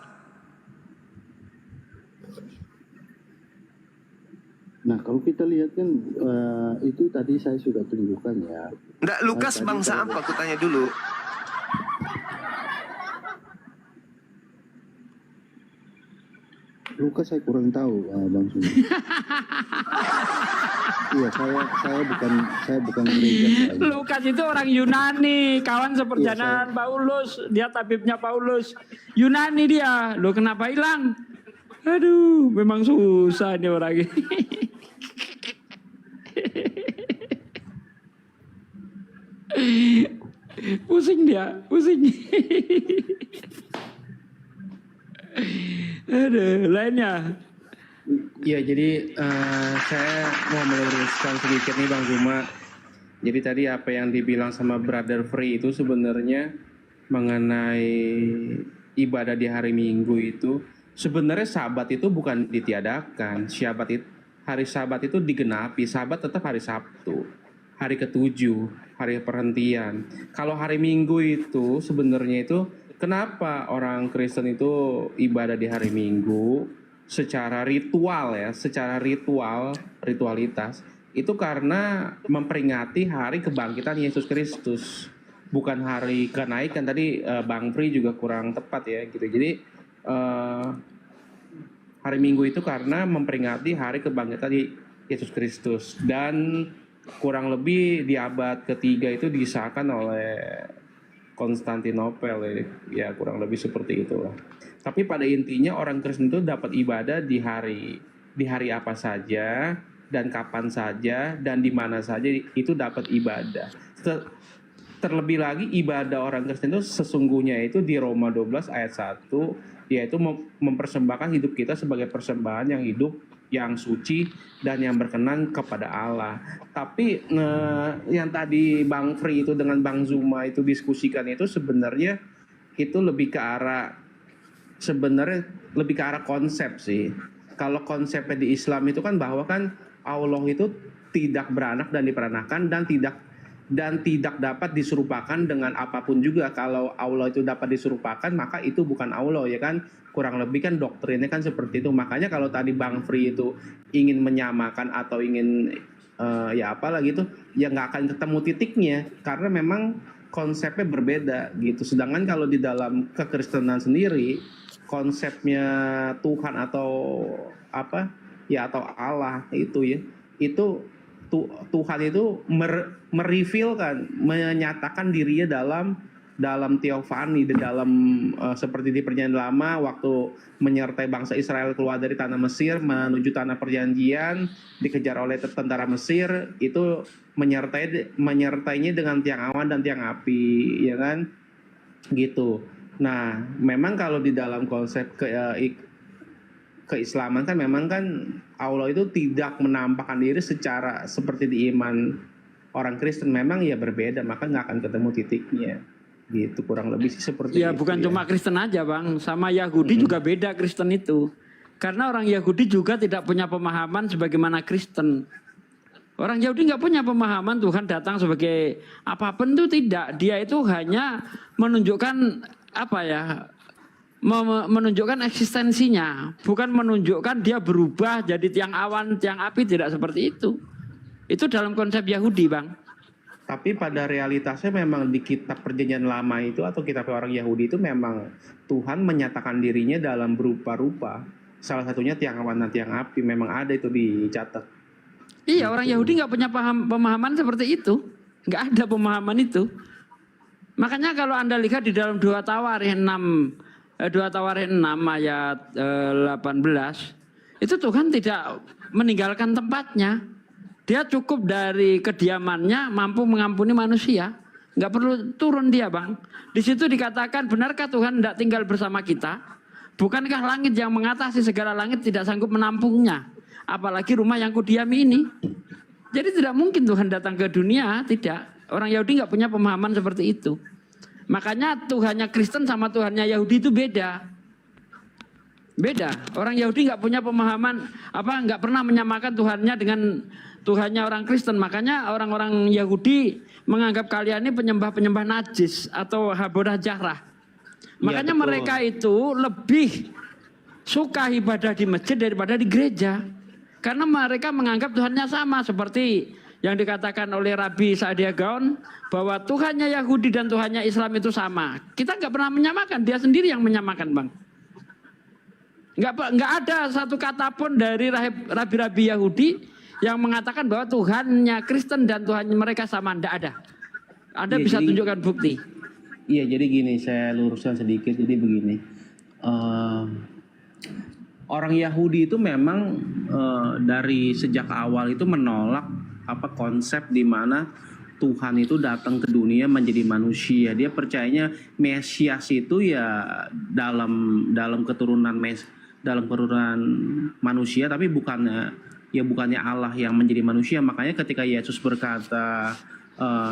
Nah, kalau kita lihat kan itu tadi saya sudah tunjukkan ya. Enggak, Lukas bangsa apa? Aku tanya dulu. Lukas saya kurang tahu, Bang Suma. Iya, saya bukan gereja. Lukas itu orang Yunani, kawan seperjalanan Paulus, dia tabibnya Paulus. Yunani dia, lo kenapa hilang? Aduh, memang susah nih orang ini. Pusing dia, pusing. Aduh, lainnya. Ya, jadi saya mau meluruskan sedikit nih Bang Zuma. Jadi tadi apa yang dibilang sama Brother Free itu sebenarnya mengenai ibadah di hari Minggu itu, sebenarnya Sabat itu bukan ditiadakan. Hari Sabat itu digenapi. Sabat tetap hari Sabtu, hari ke-7, hari perhentian. Kalau hari Minggu itu sebenarnya itu, kenapa orang Kristen itu ibadah di hari Minggu secara ritual ya, secara ritualitas itu karena memperingati hari kebangkitan Yesus Kristus, bukan hari kenaikan. Tadi Bang Pri juga kurang tepat ya gitu. Jadi hari Minggu itu karena memperingati hari kebangkitan Yesus Kristus, dan kurang lebih di abad ketiga itu disahkan oleh Konstantinopel ya kurang lebih seperti itulah. Tapi pada intinya orang Kristen itu dapat ibadah di hari apa saja dan kapan saja dan di mana saja itu dapat ibadah. Terlebih lagi ibadah orang Kristen itu sesungguhnya itu di Roma 12 ayat 1 yaitu mempersembahkan hidup kita sebagai persembahan yang hidup, yang suci dan yang berkenan kepada Allah. Tapi yang tadi Bang Fri itu dengan Bang Zuma itu diskusikan itu sebenarnya itu lebih ke arah konsep sih. Kalau konsepnya di Islam itu kan bahwa kan Allah itu tidak beranak dan diperanakan dan tidak dapat diserupakan dengan apapun juga. Kalau Allah itu dapat diserupakan maka itu bukan Allah ya kan, kurang lebih kan doktrinnya kan seperti itu. Makanya kalau tadi Bang Fri itu ingin menyamakan atau ingin ya apalah gitu ya nggak akan ketemu titiknya karena memang konsepnya berbeda gitu. Sedangkan kalau di dalam kekristenan sendiri konsepnya Tuhan atau apa ya atau Allah itu ya itu Tuhan itu merevealkan, menyatakan dirinya dalam teofani, di dalam seperti di Perjanjian Lama waktu menyertai bangsa Israel keluar dari tanah Mesir menuju tanah perjanjian, dikejar oleh tentara Mesir, itu menyertainya dengan tiang awan dan tiang api, ya kan? Gitu. Nah, memang kalau di dalam konsep keislaman kan memang kan Allah itu tidak menampakkan diri secara seperti di iman orang Kristen, memang ya berbeda, maka nggak akan ketemu titiknya gitu, kurang lebih seperti ya, itu. bukan cuma Kristen aja Bang, sama Yahudi juga beda Kristen itu, karena orang Yahudi juga tidak punya pemahaman sebagaimana Kristen. Orang Yahudi nggak punya pemahaman Tuhan datang sebagai apapun itu, tidak, dia itu hanya menunjukkan apa ya, menunjukkan eksistensinya, bukan menunjukkan dia berubah jadi tiang awan, tiang api, tidak seperti itu. Itu dalam konsep Yahudi, Bang. Tapi pada realitasnya memang di kitab Perjanjian Lama itu atau kitab orang Yahudi itu memang Tuhan menyatakan dirinya dalam berupa-rupa. Salah satunya tiang awan dan tiang api, memang ada itu dicatat. Iya, orang Yahudi nggak punya pemahaman seperti itu, nggak ada pemahaman itu. Makanya kalau Anda lihat di dalam 2 Tawarikh 6 ayat 18 itu Tuhan tidak meninggalkan tempatnya. Dia cukup dari kediamannya mampu mengampuni manusia, nggak perlu turun dia, Bang. Di situ dikatakan, benarkah Tuhan tidak tinggal bersama kita? Bukankah langit yang mengatasi segala langit tidak sanggup menampungnya? Apalagi rumah yang kudiami ini. Jadi tidak mungkin Tuhan datang ke dunia, tidak. Orang Yahudi nggak punya pemahaman seperti itu. Makanya Tuhannya Kristen sama Tuhannya Yahudi itu beda. Beda. Orang Yahudi nggak punya pemahaman, nggak pernah menyamakan Tuhannya dengan Tuhannya orang Kristen. Makanya orang-orang Yahudi menganggap kalian ini penyembah-penyembah najis atau habodah jahrah. Makanya ya, mereka itu lebih suka ibadah di masjid daripada di gereja. Karena mereka menganggap Tuhannya sama, seperti yang dikatakan oleh Rabi Saadia Gaon bahwa Tuhannya Yahudi dan Tuhannya Islam itu sama. Kita nggak pernah menyamakan, dia sendiri yang menyamakan, Bang. Nggak ada satu kata pun dari rabi-rabi Yahudi yang mengatakan bahwa Tuhannya Kristen dan Tuhan mereka sama. Nggak ada. Anda bisa tunjukkan bukti. Iya, jadi gini, saya luruskan sedikit. Jadi begini, orang Yahudi itu memang dari sejak awal itu menolak konsep di mana Tuhan itu datang ke dunia menjadi manusia. Dia percayanya Mesias itu ya dalam keturunan manusia, tapi bukannya Allah yang menjadi manusia. Makanya ketika Yesus berkata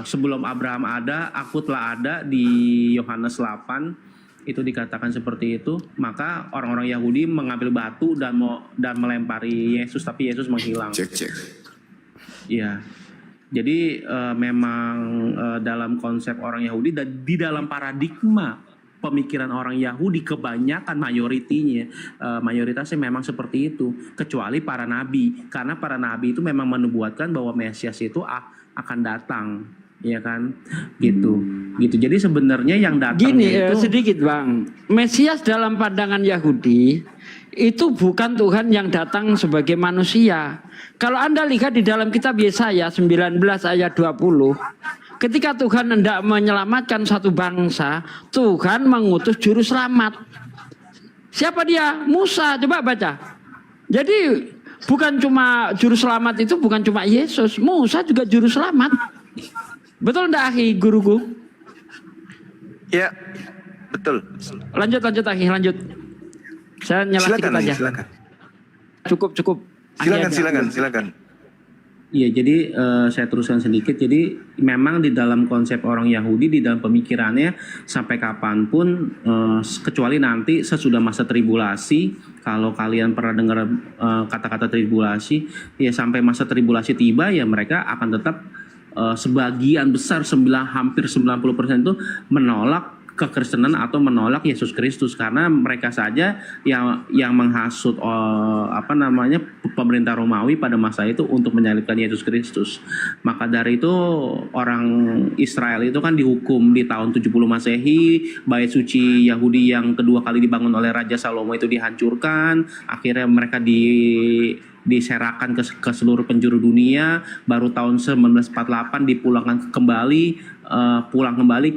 sebelum Abraham ada, aku telah ada, di Yohanes 8 itu dikatakan seperti itu. Maka orang-orang Yahudi mengambil batu dan melempari Yesus, tapi Yesus menghilang. Ya, jadi memang dalam konsep orang Yahudi dan di dalam paradigma pemikiran orang Yahudi kebanyakan mayoritasnya memang seperti itu, kecuali para nabi, karena para nabi itu memang menubuatkan bahwa Mesias itu akan datang, ya kan, gitu. Jadi sebenarnya yang datang itu sedikit, Bang. Mesias dalam pandangan Yahudi itu bukan Tuhan yang datang sebagai manusia. Kalau Anda lihat di dalam kitab Yesaya 19 ayat 20, ketika Tuhan hendak menyelamatkan satu bangsa, Tuhan mengutus juru selamat. Siapa dia? Musa. Coba baca. Jadi bukan cuma juru selamat itu bukan cuma Yesus, Musa juga juru selamat. Betul enggak, akhi, guruku? Ya, betul. Lanjut akhi, lanjut. Saya nyala sedikit aja. Silakan. Cukup. Silakan. Iya, jadi saya teruskan sedikit. Jadi memang di dalam konsep orang Yahudi, di dalam pemikirannya sampai kapanpun, kecuali nanti sesudah masa tribulasi, kalau kalian pernah dengar kata-kata tribulasi, ya sampai masa tribulasi tiba, ya mereka akan tetap sebagian besar, hampir 90% itu menolak kekristenan atau menolak Yesus Kristus, karena mereka saja yang menghasut pemerintah Romawi pada masa itu untuk menyalibkan Yesus Kristus. Maka dari itu orang Israel itu kan dihukum di tahun 70 Masehi, bait suci Yahudi yang kedua kali dibangun oleh Raja Salomo itu dihancurkan, akhirnya mereka diserahkan ke seluruh penjuru dunia. Baru tahun 1948 dipulangkan pulang kembali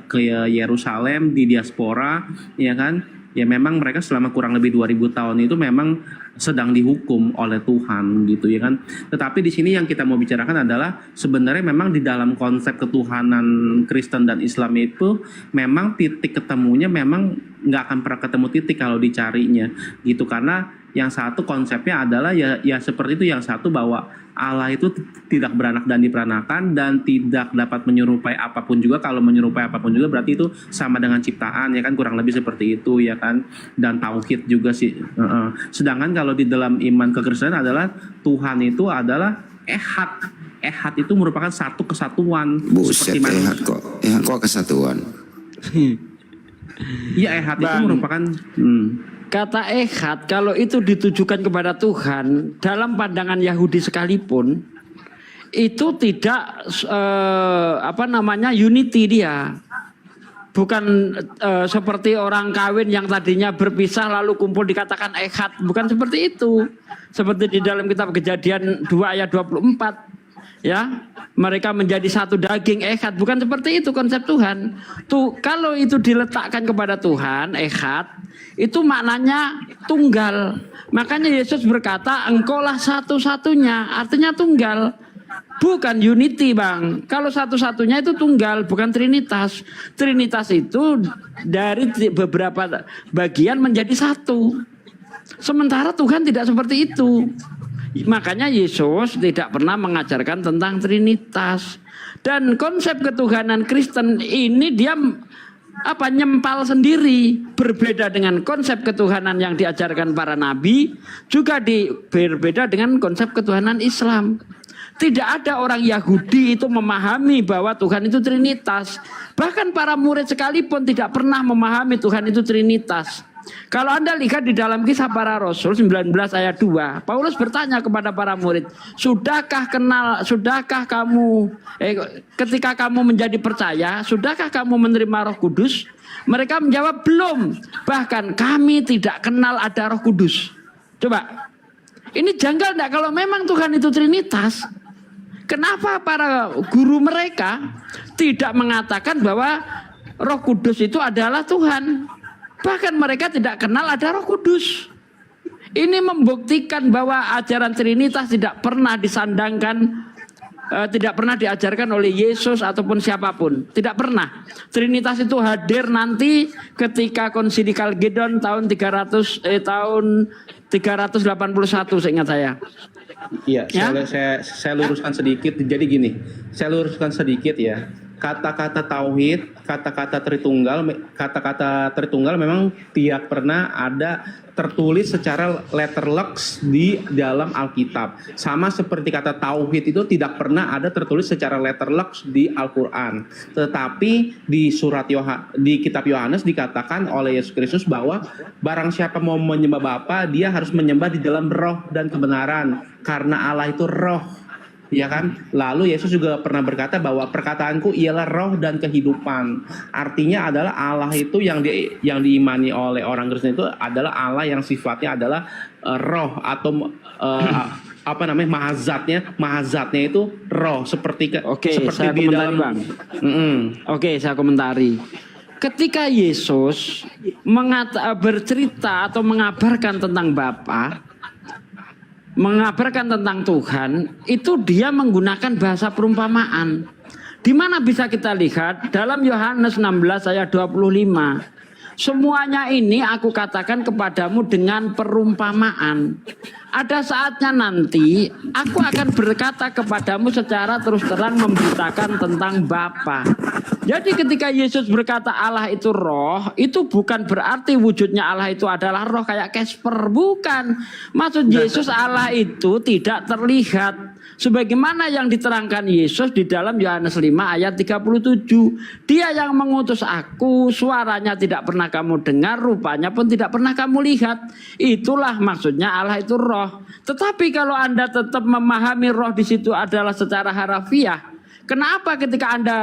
ke Yerusalem di diaspora, ya kan? Ya memang mereka selama kurang lebih 2000 tahun itu memang sedang dihukum oleh Tuhan gitu, ya kan? Tetapi di sini yang kita mau bicarakan adalah sebenarnya memang di dalam konsep ketuhanan Kristen dan Islam itu memang titik ketemunya memang nggak akan pernah ketemu titik kalau dicarinya gitu, karena yang satu konsepnya adalah ya seperti itu, yang satu bahwa Allah itu tidak beranak dan diperanakan dan tidak dapat menyerupai apapun juga. Kalau menyerupai apapun juga berarti itu sama dengan ciptaan, ya kan, kurang lebih seperti itu, ya kan. Dan tauhid juga sih. Sedangkan kalau di dalam iman kekristenan adalah Tuhan itu adalah ehad. Ehad itu merupakan satu kesatuan. Buset, ehad kok kesatuan. Iya, ehad itu merupakan Kata ehad kalau itu ditujukan kepada Tuhan dalam pandangan Yahudi sekalipun itu tidak unity dia. Bukan seperti orang kawin yang tadinya berpisah lalu kumpul dikatakan ehad, bukan seperti itu. Seperti di dalam kitab Kejadian 2 ayat 24. Ya, mereka menjadi satu daging, ehad, bukan seperti itu konsep Tuhan. Kalau itu diletakkan kepada Tuhan, ehad, itu maknanya tunggal. Makanya Yesus berkata, engkaulah satu-satunya, artinya tunggal. Bukan unity, Bang. Kalau satu-satunya itu tunggal, bukan trinitas. Trinitas itu dari beberapa bagian menjadi satu. Sementara Tuhan tidak seperti itu. Makanya Yesus tidak pernah mengajarkan tentang trinitas. Dan konsep ketuhanan Kristen ini dia nyempal sendiri, berbeda dengan konsep ketuhanan yang diajarkan para nabi, juga berbeda dengan konsep ketuhanan Islam. Tidak ada orang Yahudi itu memahami bahwa Tuhan itu trinitas. Bahkan para murid sekalipun tidak pernah memahami Tuhan itu trinitas. Kalau Anda lihat di dalam Kisah Para Rasul 19 ayat 2, Paulus bertanya kepada para murid, sudahkah kamu ketika kamu menjadi percaya, sudahkah kamu menerima Roh Kudus? Mereka menjawab belum, bahkan kami tidak kenal ada Roh Kudus. Coba, ini janggal enggak kalau memang Tuhan itu trinitas? Kenapa para guru mereka tidak mengatakan bahwa Roh Kudus itu adalah Tuhan? Bahkan mereka tidak kenal ada Roh Kudus. Ini membuktikan bahwa ajaran Trinitas tidak pernah disandangkan, tidak pernah diajarkan oleh Yesus ataupun siapapun. Tidak pernah. Trinitas itu hadir nanti ketika Konsili Kalkedon tahun 381 seingat saya. Iya, ya? saya luruskan sedikit. Jadi gini, saya luruskan sedikit ya. Kata-kata tauhid, kata-kata Tritunggal memang tidak pernah ada tertulis secara letterlux di dalam Alkitab. Sama seperti kata tauhid itu tidak pernah ada tertulis secara letterlux di Al-Qur'an. Tetapi di di kitab Yohanes dikatakan oleh Yesus Kristus bahwa barang siapa mau menyembah Bapa, dia harus menyembah di dalam roh dan kebenaran, karena Allah itu roh. Ya kan? Lalu Yesus juga pernah berkata bahwa perkataanku ialah roh dan kehidupan. Artinya adalah Allah itu yang diimani oleh orang Kristen itu adalah Allah yang sifatnya adalah roh atau apa namanya mahazatnya itu roh seperti Oke, saya di komentari dalam Bang. Oke, saya komentari. Ketika Yesus bercerita atau mengabarkan tentang Bapa, mengabarkan tentang Tuhan, itu dia menggunakan bahasa perumpamaan. Di mana bisa kita lihat dalam Yohanes 16 ayat 25. Semuanya ini aku katakan kepadamu dengan perumpamaan. Ada saatnya nanti aku akan berkata kepadamu secara terus terang memberitakan tentang Bapa. Jadi ketika Yesus berkata Allah itu roh, itu bukan berarti wujudnya Allah itu adalah roh kayak Casper, bukan. Maksud Yesus Allah itu tidak terlihat. Sebagaimana yang diterangkan Yesus di dalam Yohanes 5 ayat 37. Dia yang mengutus aku, suaranya tidak pernah kamu dengar, rupanya pun tidak pernah kamu lihat. Itulah maksudnya Allah itu roh. Tetapi kalau Anda tetap memahami roh di situ adalah secara harafiah, kenapa ketika ada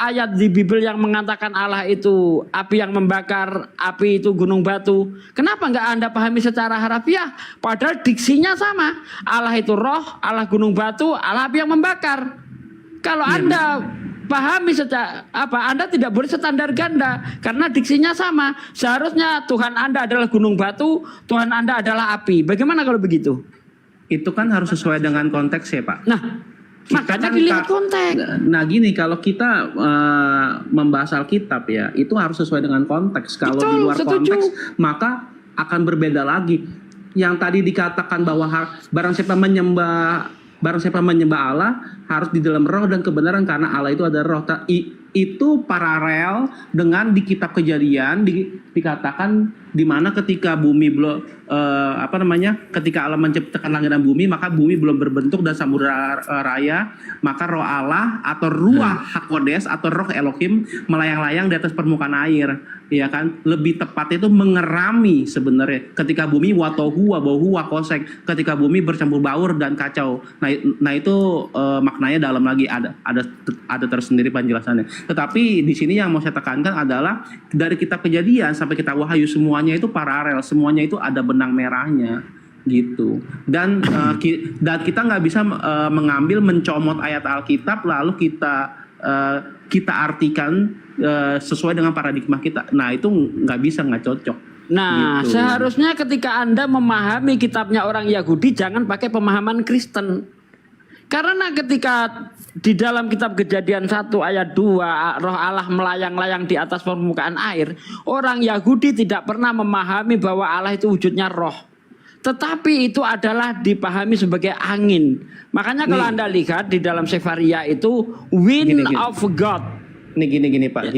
ayat di Bible yang mengatakan Allah itu api yang membakar, api itu gunung batu, kenapa nggak Anda pahami secara harafiah? Padahal diksinya sama. Allah itu roh, Allah gunung batu, Allah api yang membakar. Kalau Anda pahami secara Anda tidak boleh standar ganda karena diksinya sama. Seharusnya Tuhan Anda adalah gunung batu, Tuhan Anda adalah api. Bagaimana kalau begitu? Itu kan harus sesuai dengan konteks ya Pak. Nah, makanya dilihat konteks. Nah gini, kalau kita membahas Alkitab ya, itu harus sesuai dengan konteks. Kalau di luar konteks, maka akan berbeda lagi. Yang tadi dikatakan bahwa barang siapa menyembah Allah harus di dalam roh dan kebenaran karena Allah itu ada roh. Itu paralel dengan di kitab Kejadian dikatakan di mana ketika bumi belum ketika Allah menciptakan langit dan bumi, maka bumi belum berbentuk dan samudra raya, maka roh Allah atau ruah hakodes atau roh Elohim melayang-layang di atas permukaan air, ya kan? Lebih tepat itu mengerami sebenarnya ketika bumi watohu wabohu wakosek, ketika bumi bercampur baur dan kacau. Nah itu maknanya dalam lagi ada tersendiri penjelasannya. Tetapi di sini yang mau saya tekankan adalah dari kitab Kejadian sampai kitab Wahyu semuanya itu paralel, semuanya itu ada benang merahnya gitu. Dan kita nggak bisa mencomot ayat Alkitab lalu kita artikan sesuai dengan paradigma kita. Nah itu nggak bisa, nggak cocok. Nah gitu. Seharusnya ketika Anda memahami kitabnya orang Yahudi jangan pakai pemahaman Kristen. Karena ketika di dalam kitab Kejadian 1 ayat 2 roh Allah melayang-layang di atas permukaan air, orang Yahudi tidak pernah memahami bahwa Allah itu wujudnya roh. Tetapi itu adalah dipahami sebagai angin. Makanya kalau Anda lihat di dalam Sefaria itu wind gini. Of God. Gini Pak.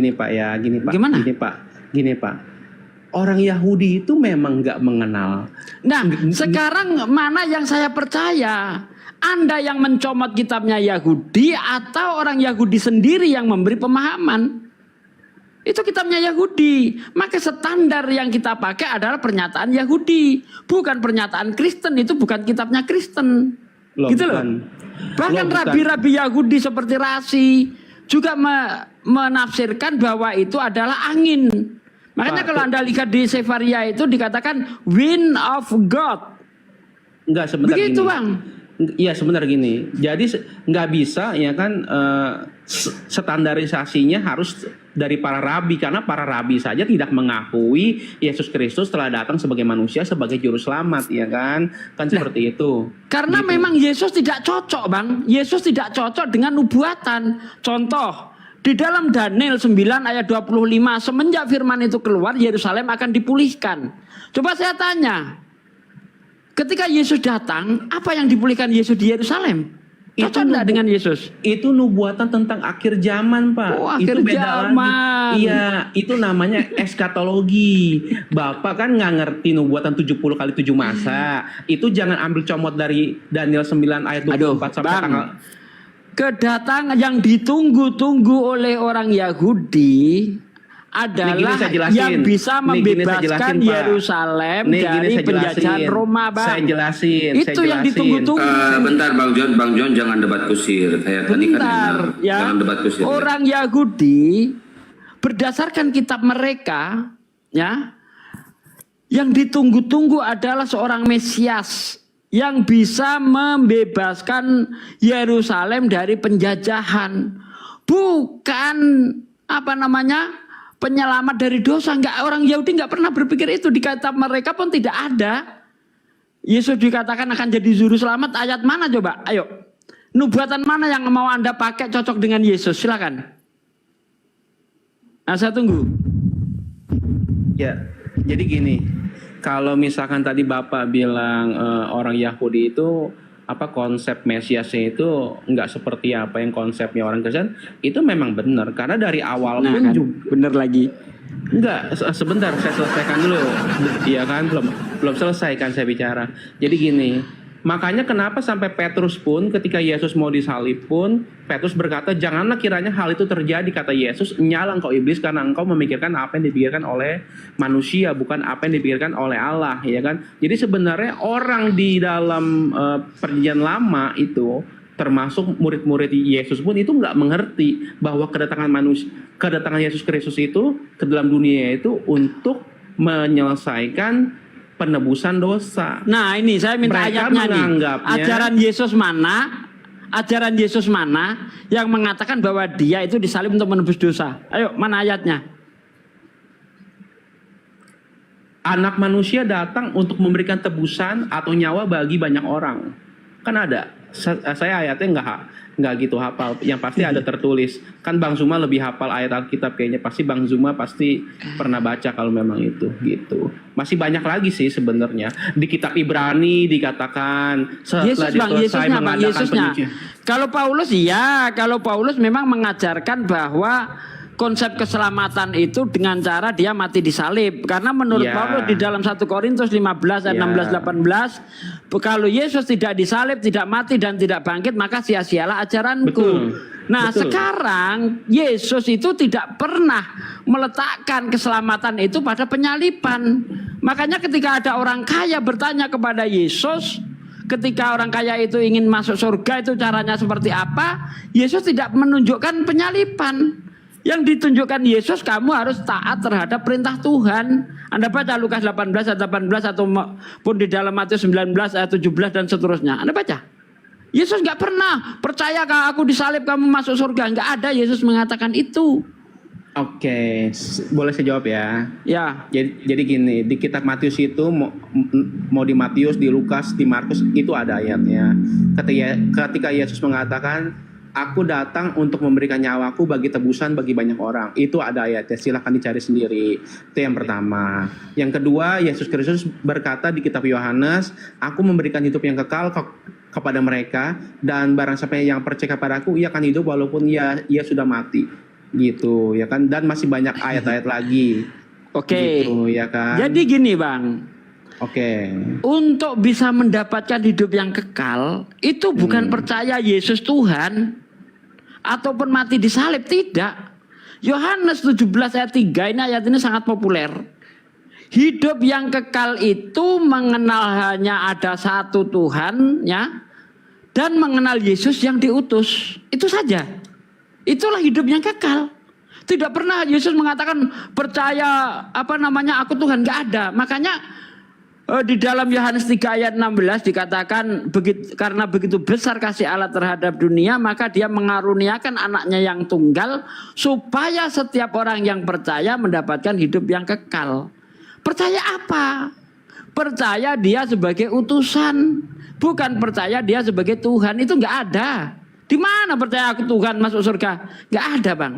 Gimana? Gini Pak. Orang Yahudi itu memang nggak mengenal. Nah, sekarang mana yang saya percaya? Anda yang mencomot kitabnya Yahudi atau orang Yahudi sendiri yang memberi pemahaman? Itu kitabnya Yahudi. Maka standar yang kita pakai adalah pernyataan Yahudi, bukan pernyataan Kristen. Itu bukan kitabnya Kristen. Gitu loh. Bahkan rabi-rabi Yahudi seperti Rasi juga menafsirkan bahwa itu adalah angin. Makanya kalau Anda lihat di Sefaria itu dikatakan wind of God. Enggak, sebentar begitu gini. Bang. Iya sebentar gini. Jadi nggak bisa ya kan standarisasinya harus dari para rabi, karena para rabi saja tidak mengakui Yesus Kristus telah datang sebagai manusia, sebagai juru selamat, ya kan? Kan seperti itu. Karena gitu. memang Yesus tidak cocok, Bang. Yesus tidak cocok dengan nubuatan. Contoh, di dalam Daniel 9 ayat 25, semenjak firman itu keluar, Yerusalem akan dipulihkan. Coba saya tanya, ketika Yesus datang, apa yang dipulihkan Yesus di Yerusalem? Cocok enggak dengan Yesus? Itu nubuatan tentang akhir zaman, Pak. Oh, akhir itu beda zaman. Lagi. Iya, itu namanya eskatologi. Bapak kan nggak ngerti nubuatan 70 kali 7 masa. Itu jangan ambil comot dari Daniel 9 ayat 24 sampai tanggal. Kedatangan yang ditunggu-tunggu oleh orang Yahudi adalah yang bisa membebaskan Yerusalem dari penjajahan Roma, Bang. Saya jelasin. Itu yang ditunggu-tunggu. Bentar Bang John, jangan debat kusir. Kayak tadi kan ya. Jangan debat kusir. Orang Yahudi berdasarkan kitab mereka, ya, yang ditunggu-tunggu adalah seorang Mesias yang bisa membebaskan Yerusalem dari penjajahan, bukan penyelamat dari dosa. Orang Yahudi nggak pernah berpikir itu. Di kitab mereka pun tidak ada Yesus dikatakan akan jadi juru selamat. Ayat mana coba? Ayo, nubuatan mana yang mau Anda pakai cocok dengan Yesus? Silakan. Nah, saya tunggu. Ya, jadi gini. Kalau misalkan tadi Bapak bilang orang Yahudi itu konsep Mesiasnya itu nggak seperti apa yang konsepnya orang Kristen, itu memang benar karena dari awal pun juga benar lagi. Enggak, sebentar saya selesaikan dulu. Iya kan, belum selesai kan saya bicara. Jadi gini, makanya kenapa sampai Petrus pun ketika Yesus mau disalib pun Petrus berkata, janganlah kiranya hal itu terjadi, kata Yesus, nyala engkau iblis karena engkau memikirkan apa yang dipikirkan oleh manusia, bukan apa yang dipikirkan oleh Allah, ya kan? Jadi sebenarnya orang di dalam perjanjian lama itu, termasuk murid-murid Yesus pun itu nggak mengerti bahwa kedatangan Yesus Kristus itu ke dalam dunia itu untuk menyelesaikan penebusan dosa. Nah, ini saya minta Mereka ayatnya nih. Ajaran Yesus mana yang mengatakan bahwa dia itu disalib untuk menebus dosa? Ayo, mana ayatnya? Anak manusia datang untuk memberikan tebusan atau nyawa bagi banyak orang. Kan ada. Saya ayatnya nggak gitu hafal. Yang pasti ada tertulis. Kan Bang Zuma lebih hafal ayat Alkitab kayaknya. Pasti Bang Zuma pasti pernah baca kalau memang itu gitu. Masih banyak lagi sih sebenarnya. Di kitab Ibrani dikatakan Yesusnya. Kalau Paulus memang mengajarkan bahwa konsep keselamatan itu dengan cara dia mati disalib. Karena menurut Paulus di dalam 1 Korintus 15 ayat 16-18, kalau Yesus tidak disalib, tidak mati dan tidak bangkit, maka sia-sialah ajaranku. Sekarang Yesus itu tidak pernah meletakkan keselamatan itu pada penyaliban. Makanya ketika ada orang kaya bertanya kepada Yesus, ketika orang kaya itu ingin masuk surga itu caranya seperti apa, Yesus tidak menunjukkan penyaliban. Yang ditunjukkan Yesus, kamu harus taat terhadap perintah Tuhan. Anda baca Lukas 18 ayat 18 ataupun di dalam Matius 19 ayat 17 dan seterusnya. Anda baca. Yesus nggak pernah percaya kalau aku disalib kamu masuk surga. Nggak ada Yesus mengatakan itu. Oke, boleh saya jawab ya? Ya. Jadi gini, di kitab Matius itu mau di Matius, di Lukas, di Markus itu ada ayatnya. Ketika Yesus mengatakan, aku datang untuk memberikan nyawaku bagi tebusan bagi banyak orang. Itu ada ayatnya, silahkan dicari sendiri. Itu yang pertama. Yang kedua, Yesus Kristus berkata di kitab Yohanes, aku memberikan hidup yang kekal kepada mereka, dan barang siapa yang percaya kepadaku, ia akan hidup walaupun ia sudah mati. Gitu, ya kan? Dan masih banyak ayat-ayat lagi. Oke. Gitu, ya kan? Jadi gini, Bang. Oke. Untuk bisa mendapatkan hidup yang kekal, itu bukan percaya Yesus Tuhan ataupun mati disalib, tidak. Yohanes 17 ayat 3, ini ayat ini sangat populer. Hidup yang kekal itu mengenal hanya ada satu Tuhan, ya, dan mengenal Yesus yang diutus. Itu saja. Itulah hidup yang kekal. Tidak pernah Yesus mengatakan percaya aku Tuhan, nggak ada. Makanya di dalam Yohanes 3 ayat 16 dikatakan karena begitu besar kasih Allah terhadap dunia, maka dia mengaruniakan anaknya yang tunggal supaya setiap orang yang percaya mendapatkan hidup yang kekal. Percaya apa? Percaya dia sebagai utusan, bukan percaya dia sebagai Tuhan. Itu nggak ada. Di mana percaya aku Tuhan masuk surga? Nggak ada, Bang.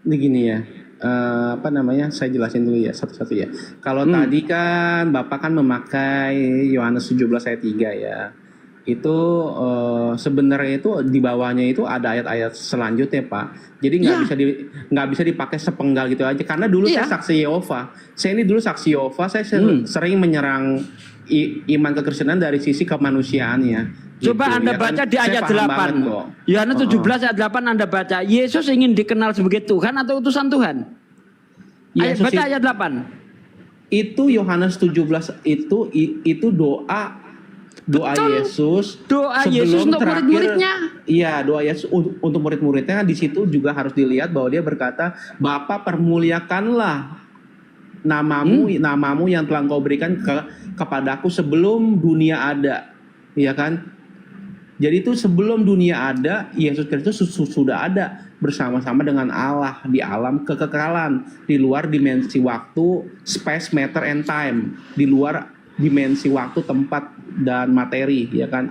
Ini gini ya. Saya jelasin dulu ya satu-satu ya. Kalau tadi kan Bapak kan memakai Yohanes 17 ayat 3 ya. Itu sebenarnya itu di bawahnya itu ada ayat-ayat selanjutnya, Pak. Jadi nggak bisa dipakai sepenggal gitu aja. Karena dulu saya saksi Yehova. Saya ini dulu saksi Yehova. Saya sering menyerang iman kekristenan dari sisi kemanusiaannya. Coba Anda baca di ayat 8. Yohanes 17 ayat 8 Anda baca. Yesus ingin dikenal sebagai Tuhan atau utusan Tuhan? Baca ayat 8. Itu Yohanes 17 itu doa Yesus. Doa Yesus untuk murid-muridnya. Iya, doa Yesus untuk murid-muridnya. Di situ juga harus dilihat bahwa dia berkata, Bapa permuliakanlah namamu yang telah Engkau berikan kepadaku sebelum dunia ada, ya kan? Jadi itu sebelum dunia ada, Yesus Kristus sudah ada bersama-sama dengan Allah di alam kekekalan, di luar dimensi waktu, space, matter, and time, di luar dimensi waktu, tempat, dan materi, ya kan?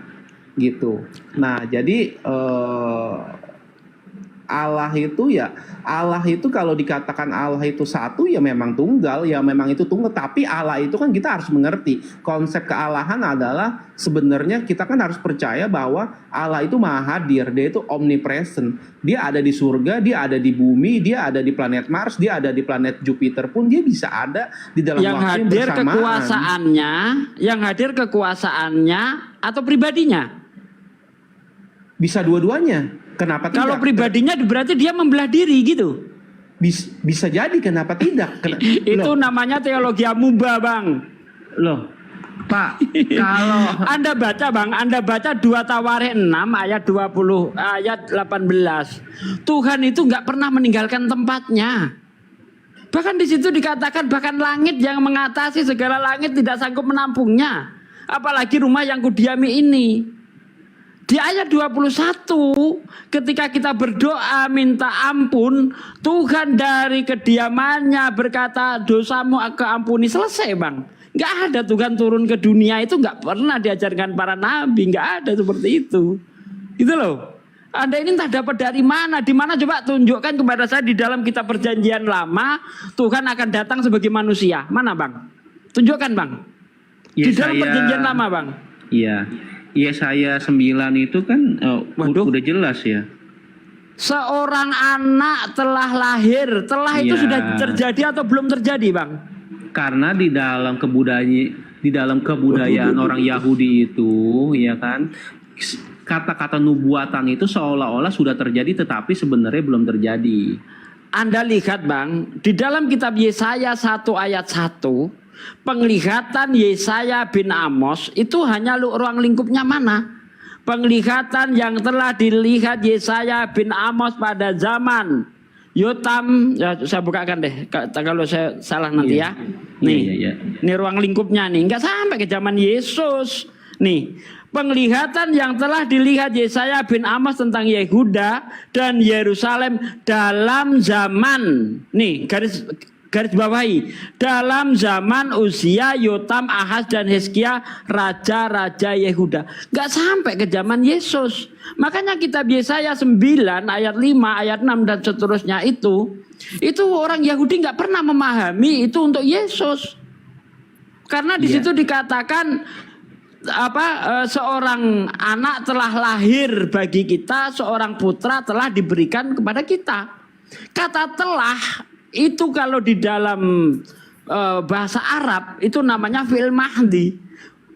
Gitu. Nah, jadi Allah itu kalau dikatakan Allah itu satu, ya memang tunggal, ya memang itu tunggal. Tapi Allah itu kan kita harus mengerti konsep kealahan adalah sebenarnya kita kan harus percaya bahwa Allah itu maha hadir, dia itu omnipresent. Dia ada di surga, dia ada di bumi, dia ada di planet Mars, dia ada di planet Jupiter pun dia bisa ada di dalam waktu yang bersamaan. Yang hadir kekuasaannya atau pribadinya? Bisa dua-duanya. Kenapa tidak? Kalau pribadinya berarti dia membelah diri gitu. Bisa jadi, kenapa tidak? Itu namanya teologi amuba, Bang. Loh, Pak, kalau Anda baca 2 Tawarikh 6 ayat 20 ayat 18. Tuhan itu nggak pernah meninggalkan tempatnya. Bahkan di situ dikatakan bahkan langit yang mengatasi segala langit tidak sanggup menampungnya. Apalagi rumah yang kudiami ini. Di ayat 21, ketika kita berdoa minta ampun, Tuhan dari kediamannya berkata dosamu keampuni, selesai, Bang. Nggak ada Tuhan turun ke dunia, itu nggak pernah diajarkan para nabi, nggak ada seperti itu. Gitu loh. Anda ini entah dapat dari mana, di mana coba tunjukkan kepada saya di dalam kitab Perjanjian Lama Tuhan akan datang sebagai manusia. Mana, Bang? Tunjukkan, Bang. Di dalam Perjanjian Lama, Bang. Iya. Yesaya 9 itu kan udah jelas ya. Seorang anak telah lahir, itu sudah terjadi atau belum terjadi, Bang? Karena di dalam kebudayaan orang Yahudi itu, ya kan, kata-kata nubuatan itu seolah-olah sudah terjadi tetapi sebenarnya belum terjadi. Anda lihat, Bang, di dalam kitab Yesaya 1 ayat 1, penglihatan Yesaya bin Amos itu hanya ruang lingkupnya mana? Penglihatan yang telah dilihat Yesaya bin Amos pada zaman Yotam, ya saya bukakan deh kalau saya salah nanti ya. Nih, ini ruang lingkupnya nih, nggak sampai ke zaman Yesus. Nih, penglihatan yang telah dilihat Yesaya bin Amos tentang Yehuda dan Yerusalem dalam zaman, nih garis bawahi, dalam zaman Uzia, Yotam, Ahaz dan Hizkia, raja-raja Yehuda. Gak sampai ke zaman Yesus. Makanya kitab Yesaya 9 ayat 5, ayat 6 dan seterusnya itu orang Yahudi gak pernah memahami itu untuk Yesus. Karena di situ dikatakan seorang anak telah lahir bagi kita, seorang putra telah diberikan kepada kita. Kata telah itu kalau di dalam bahasa Arab itu namanya fi'il mahdi.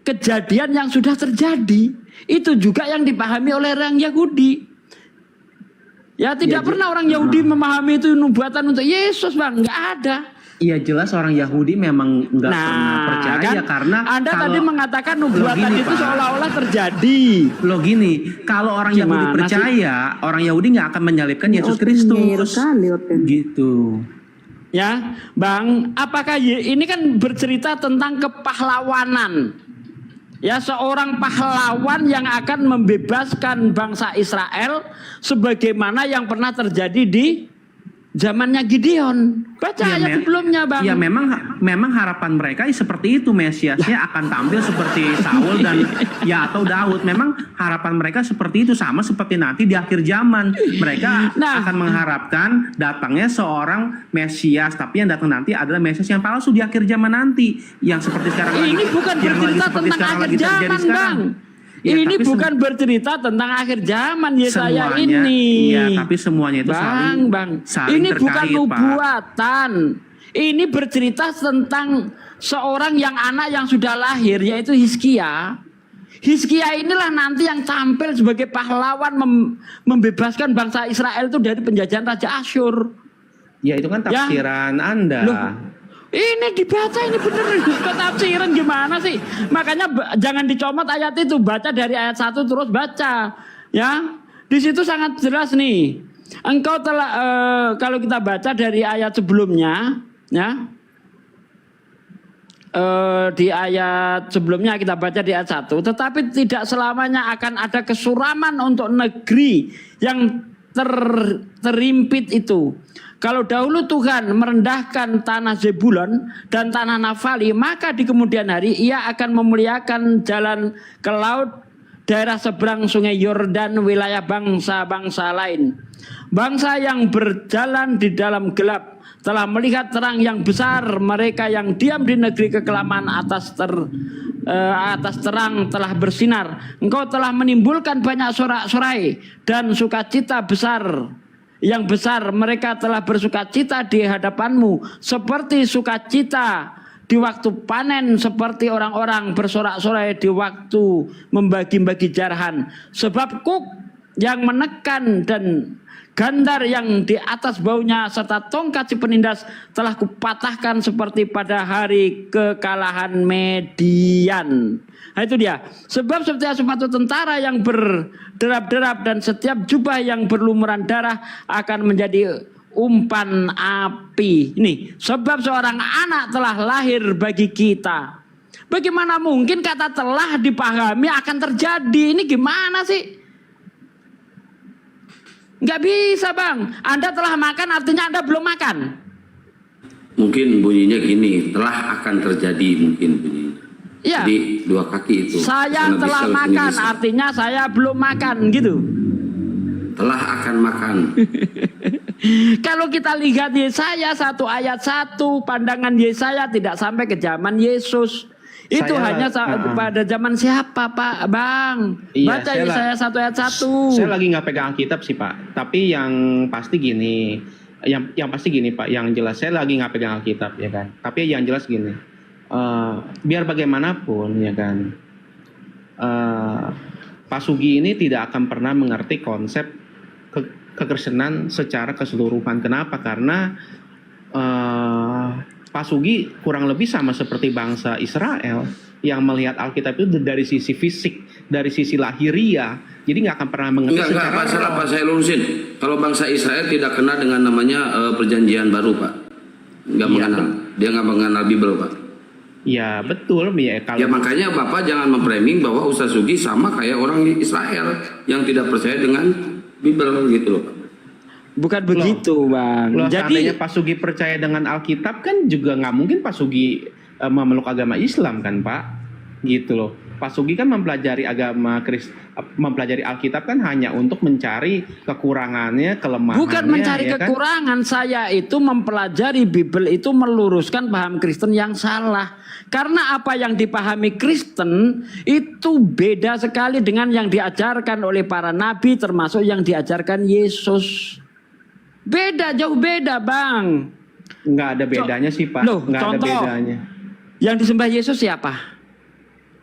Kejadian yang sudah terjadi. Itu juga yang dipahami oleh orang Yahudi. Ya tidak pernah orang Yahudi memahami itu nubuatan untuk Yesus, Bang. Nggak ada. Iya jelas orang Yahudi memang nggak pernah percaya kan, karena Anda tadi mengatakan nubuatan itu seolah-olah terjadi. Loh gini, kalau orang Yahudi percaya, orang Yahudi nggak akan menyalibkan Yesus Kristus. Gitu. Ya, Bang, apakah ini kan bercerita tentang kepahlawanan? Ya, seorang pahlawan yang akan membebaskan bangsa Israel sebagaimana yang pernah terjadi di zamannya Gideon. Baca ayat sebelumnya, Bang. Ya memang harapan mereka seperti itu, Mesiasnya akan tampil seperti Saul dan atau Daud. Memang harapan mereka seperti itu, sama seperti nanti di akhir zaman. Mereka akan mengharapkan datangnya seorang Mesias, tapi yang datang nanti adalah Mesias yang palsu di akhir zaman nanti. Yang seperti sekarang ini bukan bercerita tentang akhir zaman, Bang. Ya, ini bukan bercerita tentang akhir zaman Yesaya ini. Iya, tapi semuanya itu saling ini terkait, bukan nubuatan. Ini bercerita tentang seorang yang anak yang sudah lahir, yaitu Hizkia. Hizkia inilah nanti yang tampil sebagai pahlawan membebaskan bangsa Israel itu dari penjajahan Raja Asyur. Ya itu kan tafsiran Anda. Loh, ini dibaca, ini bener ketafsiran gimana sih? Makanya jangan dicomot ayat itu, baca dari ayat 1 terus baca. Ya, di situ sangat jelas nih. Engkau telah kalau kita baca dari ayat sebelumnya, ya. di ayat sebelumnya kita baca di ayat 1, tetapi tidak selamanya akan ada kesuraman untuk negeri yang terimpit itu. Kalau dahulu Tuhan merendahkan tanah Zebulon dan tanah Naftali, maka di kemudian hari ia akan memuliakan jalan ke laut, daerah seberang sungai Yordan, wilayah bangsa-bangsa lain. Bangsa yang berjalan di dalam gelap telah melihat terang yang besar, mereka yang diam di negeri kekelaman atas terang telah bersinar. Engkau telah menimbulkan banyak sorak-sorai dan sukacita besar. Yang besar, mereka telah bersukacita di hadapanmu seperti sukacita di waktu panen, seperti orang-orang bersorak-sorai di waktu membagi-bagi jarahan. Sebab kuk yang menekan dan gandar yang di atas baunya serta tongkat si penindas telah kupatahkan seperti pada hari kekalahan Median. Nah itu dia. Sebab setiap sepatu tentara yang berderap-derap dan setiap jubah yang berlumuran darah akan menjadi umpan api. Ini sebab seorang anak telah lahir bagi kita. Bagaimana mungkin kata telah dipahami akan terjadi? Ini gimana sih? Nggak bisa bang. Anda telah makan artinya Anda belum makan. Mungkin bunyinya gini, telah akan terjadi mungkin bunyinya. Ya. Jadi dua kaki itu. Saya telah makan artinya saya belum makan gitu. Telah akan makan. Kalau kita lihat Yesaya 1 ayat 1, pandangan Yesaya tidak sampai ke zaman Yesus. Itu hanya pada zaman siapa Pak Bang? Iya, Baca Yesaya 1 ayat 1. Saya lagi nggak pegang Alkitab sih Pak. Tapi yang pasti gini, yang pasti gini Pak. Yang jelas saya lagi nggak pegang Alkitab ya kan. Tapi yang jelas gini, biar bagaimanapun ya kan, Pak Sugi ini tidak akan pernah mengerti konsep kekristenan secara keseluruhan. Kenapa? Karena Pak Sugi kurang lebih sama seperti bangsa Israel yang melihat Alkitab itu dari sisi fisik, dari sisi lahiriah. Jadi nggak akan pernah mengerti secara Pak, saya lurusin. Kalau bangsa Israel tidak kenal dengan namanya perjanjian baru Pak. Nggak mengenal. Dia nggak mengenal Bible Pak. Ya betul ya. Kalau ya makanya Bapak jangan memframing bahwa Ustaz Sugi sama kayak orang di Israel yang tidak percaya dengan Bible gitu loh Pak. Bukan begitu Bang. Loh, Jadi seandainya Pak Sugi percaya dengan Alkitab kan juga nggak mungkin Pak Sugi memeluk agama Islam kan Pak, gitu loh. Pak Sugi kan mempelajari mempelajari Alkitab kan hanya untuk mencari kekurangannya, kelemahannya. Bukan mencari ya kekurangan, kan? Saya itu mempelajari Bible itu meluruskan paham Kristen yang salah. Karena apa yang dipahami Kristen itu beda sekali dengan yang diajarkan oleh para nabi termasuk yang diajarkan Yesus. Beda, jauh beda Bang. Nggak ada bedanya sih Pak. Loh, nggak contoh, ada bedanya. Yang disembah Yesus siapa?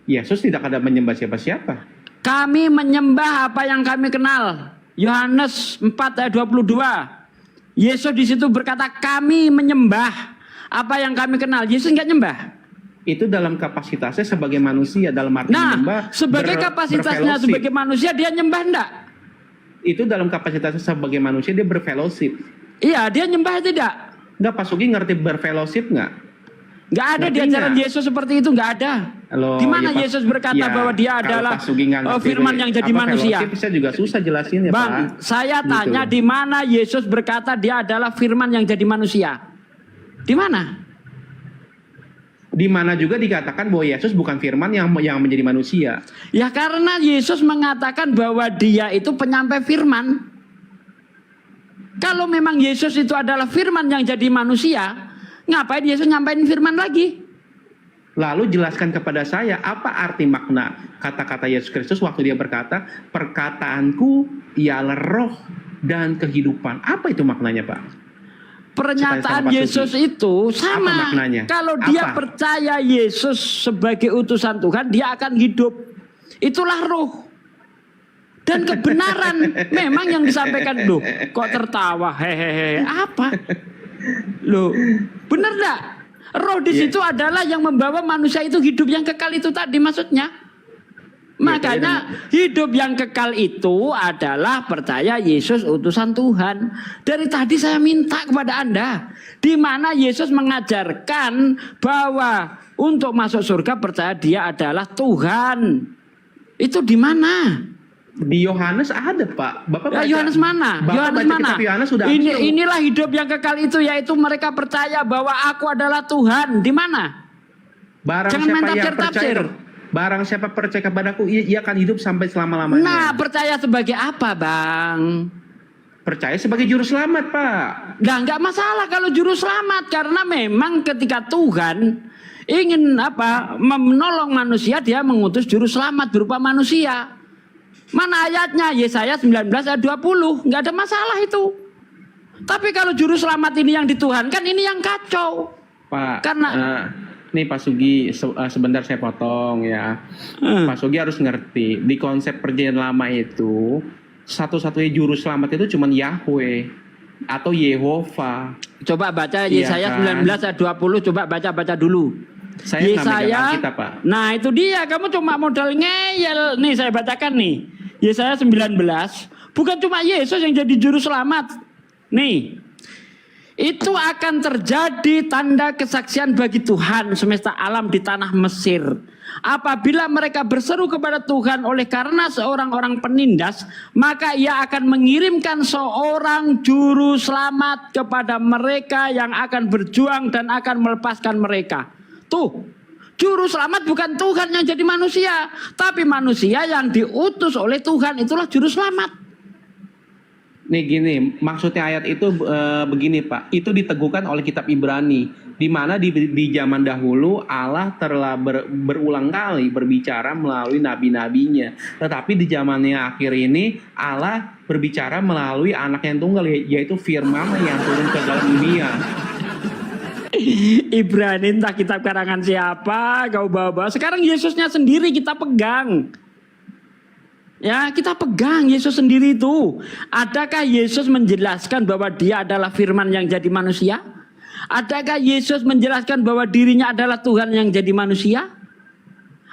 Yesus tidak ada menyembah siapa-siapa. Kami menyembah apa yang kami kenal. Yohanes 4 ayat 22. Yesus di situ berkata kami menyembah apa yang kami kenal. Yesus nggak nyembah. Itu dalam kapasitasnya sebagai manusia, dalam arti menyembah. Sebagai kapasitasnya sebagai manusia dia nyembah enggak? Itu dalam kapasitasnya sebagai manusia dia berfellowship. Iya, dia nyembah tidak? Enggak, Pak Sugi ngerti berfellowship nggak? Nggak ada di ajaran Yesus seperti itu, nggak ada. Di mana Yesus berkata bahwa dia adalah firman yang jadi manusia? Saya juga susah jelasin ya Bang, Pak. saya tanya di mana Yesus berkata dia adalah firman yang jadi manusia? Di mana? Di mana juga dikatakan bahwa Yesus bukan firman yang menjadi manusia. Ya karena Yesus mengatakan bahwa dia itu penyampai firman. Kalau memang Yesus itu adalah firman yang jadi manusia, ngapain Yesus nyampaikan firman lagi? Lalu jelaskan kepada saya apa arti makna kata-kata Yesus Kristus waktu dia berkata, perkataanku ialah roh dan kehidupan. Apa itu maknanya Pak? Pernyataan Yesus itu sama. Kalau dia percaya Yesus sebagai utusan Tuhan, dia akan hidup. Itulah roh. Dan kebenaran memang yang disampaikan. Loh, kok tertawa? Hehehe. Apa? Loh, benar enggak? Roh di situ adalah yang membawa manusia itu hidup yang kekal itu tadi maksudnya. Makanya hidup yang kekal itu adalah percaya Yesus utusan Tuhan. Dari tadi saya minta kepada Anda, di mana Yesus mengajarkan bahwa untuk masuk surga percaya Dia adalah Tuhan. Itu di mana? Di Yohanes ada, Pak. Bapak baca. Yohanes mana? Bapak Yohanes baca mana? kitab Yohanes sudah Inilah hidup yang kekal itu, yaitu mereka percaya bahwa Aku adalah Tuhan. Di mana? Jangan main tafsir-tafsir. Barang siapa percaya kepadaku, ia akan hidup sampai selama-lamanya. Nah, percaya sebagai apa, Bang? Percaya sebagai juru selamat, Pak. Nah, nggak masalah kalau juru selamat, karena memang ketika Tuhan ingin menolong manusia, Dia mengutus juru selamat berupa manusia. Mana ayatnya? Yesaya 19 ayat 20. Nggak ada masalah itu. Tapi kalau juru selamat ini yang dituhankan, ini yang kacau. Pak, karena nih Pak Sugi, sebentar saya potong ya. Pak Sugi harus ngerti, di konsep perjanjian lama itu satu-satunya juru selamat itu cuma Yahweh atau Yehova. Coba baca Yesaya 19 ayat 20, coba baca dulu. Saya Yesaya, kita, Pak. Nah itu dia, kamu cuma modal ngeyel. Nih saya bacakan nih, Yesaya 19. Bukan cuma Yesus yang jadi juru selamat. Nih, itu akan terjadi tanda kesaksian bagi Tuhan semesta alam di tanah Mesir. Apabila mereka berseru kepada Tuhan oleh karena seorang orang penindas, maka Ia akan mengirimkan seorang juru selamat kepada mereka yang akan berjuang dan akan melepaskan mereka. Tuh, juru selamat bukan Tuhan yang jadi manusia, tapi manusia yang diutus oleh Tuhan, itulah juru selamat. Nih gini, maksudnya ayat itu begini Pak, itu diteguhkan oleh kitab Ibrani, di mana di zaman dahulu Allah telah berulang kali berbicara melalui nabi-nabinya, tetapi di zamannya akhir ini Allah berbicara melalui anak yang tunggal, yaitu firman yang turun ke dalam dunia. Ibrani entah kitab karangan siapa kau bawa-bawa. Sekarang Yesusnya sendiri kita pegang. Ya, kita pegang Yesus sendiri itu. Adakah Yesus menjelaskan bahwa Dia adalah firman yang jadi manusia? Adakah Yesus menjelaskan bahwa dirinya adalah Tuhan yang jadi manusia?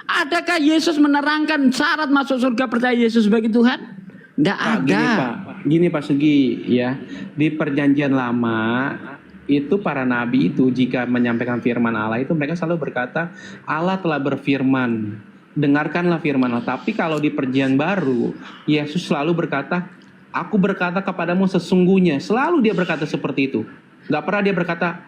Adakah Yesus menerangkan syarat masuk surga percaya Yesus sebagai Tuhan? Tidak ada. Gini Pak Sugi ya, di perjanjian lama itu para nabi itu jika menyampaikan firman Allah itu mereka selalu berkata Allah telah berfirman, dengarkanlah firman Allah. Tapi kalau di perjanjian baru Yesus selalu berkata, aku berkata kepadamu sesungguhnya. Selalu Dia berkata seperti itu. Gak pernah Dia berkata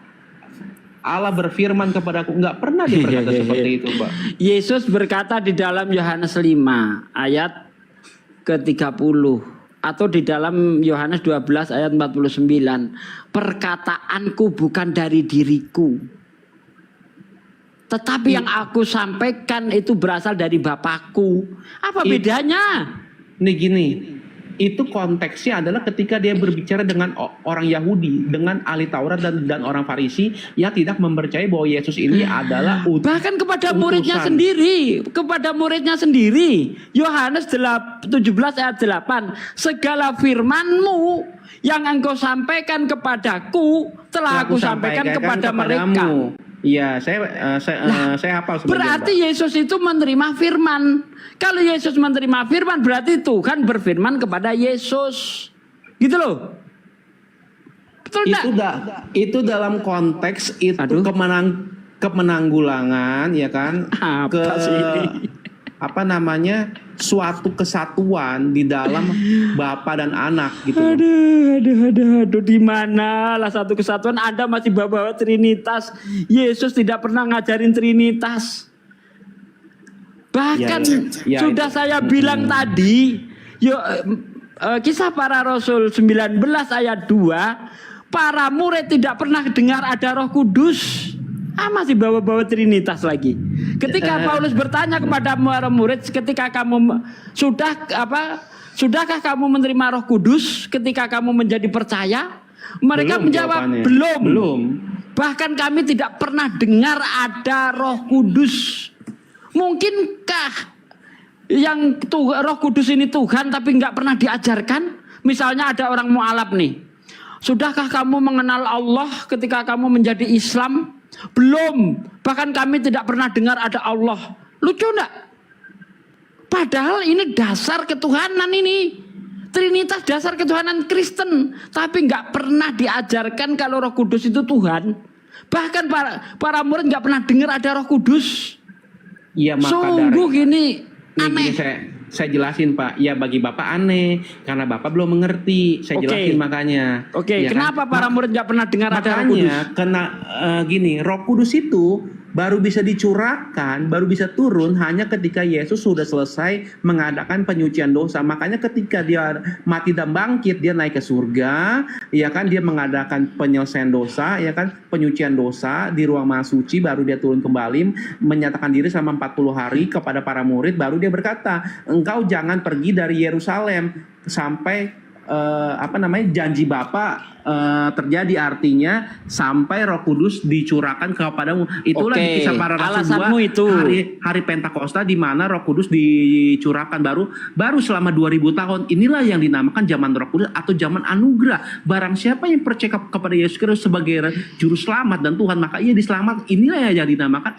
Allah berfirman kepadaku. Gak pernah Dia berkata seperti itu, Pak. Yesus berkata di dalam Yohanes 5 ayat ke-30 atau di dalam Yohanes 12 ayat 49, perkataanku bukan dari diriku, tetapi yang aku sampaikan itu berasal dari Bapakku. Apa bedanya? Nih gini, itu konteksnya adalah ketika Dia berbicara dengan orang Yahudi, dengan ahli Taurat dan orang Farisi yang tidak mempercayai bahwa Yesus ini adalah bahkan kepada muridnya sendiri, Yohanes 17 ayat 8, segala firman-Mu yang engkau sampaikan kepadaku telah aku sampaikan kepada mereka. Iya, saya hafal sebagian. Berarti Yesus itu menerima firman. Kalau Yesus menerima firman, berarti Tuhan berfirman kepada Yesus. Gitu loh. Betul enggak? Itu dalam konteks itu kemenanggulangan ya kan? Suatu kesatuan di dalam Bapa dan Anak gitu. Aduh, di mana lah satu kesatuan? Anda masih bawa-bawa Trinitas. Yesus tidak pernah ngajarin Trinitas. Bahkan sudah saya bilang tadi, Kisah Para Rasul 19 ayat 2, para murid tidak pernah dengar ada Roh Kudus. Masih bawa-bawa Trinitas lagi. Ketika Paulus bertanya kepada para murid, ketika kamu sudahkah kamu menerima Roh Kudus ketika kamu menjadi percaya? Mereka menjawab belum. Bahkan kami tidak pernah dengar ada Roh Kudus. Mungkinkah yang Roh Kudus ini Tuhan tapi nggak pernah diajarkan? Misalnya ada orang mu'alaf nih. Sudahkah kamu mengenal Allah ketika kamu menjadi Islam? Belum. Bahkan kami tidak pernah dengar ada Allah. Lucu enggak? Padahal ini dasar ketuhanan ini. Trinitas dasar ketuhanan Kristen. Tapi nggak pernah diajarkan kalau Roh Kudus itu Tuhan. Bahkan para murid nggak pernah dengar ada Roh Kudus. Iya, maka sungguh ini aneh. Saya jelasin Pak, ya bagi Bapak aneh karena Bapak belum mengerti. Saya jelasin makanya. Oke, ya kenapa kan? para murid nggak pernah dengar ada Roh Kudus? Makanya kena gini, Roh Kudus itu baru bisa dicurahkan, baru bisa turun hanya ketika Yesus sudah selesai mengadakan penyucian dosa. Makanya ketika dia mati dan bangkit, dia naik ke surga, ya kan, dia mengadakan penyelesaian dosa, ya kan, penyucian dosa di ruang maha suci, baru dia turun kembali menyatakan diri selama 40 hari kepada para murid, baru dia berkata, engkau jangan pergi dari Yerusalem sampai janji Bapa terjadi, artinya sampai Roh Kudus dicurahkan kepadamu. Itulah di Kisah Para Rasul 2 itu hari Pentakosta di mana Roh Kudus dicurahkan baru selama 2000 tahun. Inilah yang dinamakan zaman Roh Kudus atau zaman anugerah. Barang siapa yang percaya kepada Yesus Kristus sebagai juru selamat dan Tuhan, maka ia diselamatkan. Inilah yang dinamakan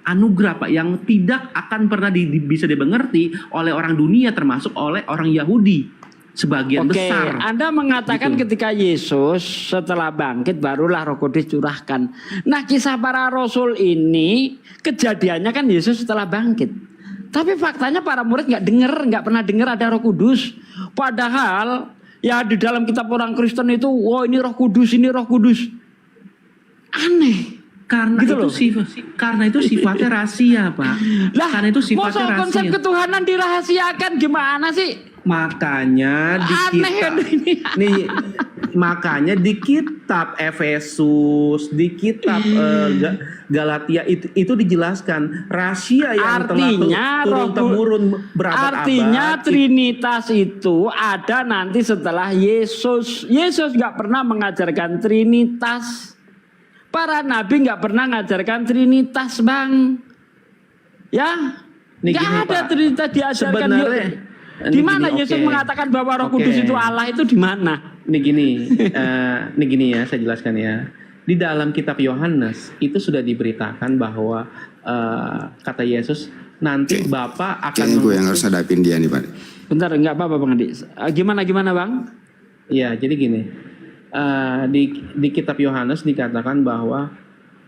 anugerah, Pak, yang tidak akan pernah bisa dimengerti oleh orang dunia, termasuk oleh orang Yahudi. Sebagian besar. Anda mengatakan ketika Yesus setelah bangkit barulah Roh Kudus curahkan. Nah, Kisah Para Rasul ini kejadiannya kan Yesus setelah bangkit. Tapi faktanya para murid nggak pernah dengar ada Roh Kudus. Padahal ya di dalam kitab orang Kristen itu, ini Roh Kudus, ini Roh Kudus. Aneh. Karena gitu karena itu sifatnya rahasia, Pak. Lah, karena itu sifatnya rahasia. Konsep ketuhanan dirahasiakan gimana sih? Makanya makanya di kitab Efesus, di kitab Galatia itu dijelaskan rahasia yang telah turun-temurun berabad-abad. Artinya Trinitas itu ada nanti setelah Yesus. Yesus nggak pernah mengajarkan Trinitas. Para nabi nggak pernah mengajarkan Trinitas, Bang. Ya, nggak ada Trinitas diajarkan. Di mana Yesus mengatakan bahwa Roh Kudus itu Allah, itu di mana? Ini gini ya, saya jelaskan ya. Di dalam kitab Yohanes itu sudah diberitakan bahwa kata Yesus, nanti Bapa akan gue yang harus hadapin dia nih, Pak. Bentar, enggak apa-apa Bang Adi. Gimana Bang? Ya, jadi gini. Di kitab Yohanes dikatakan bahwa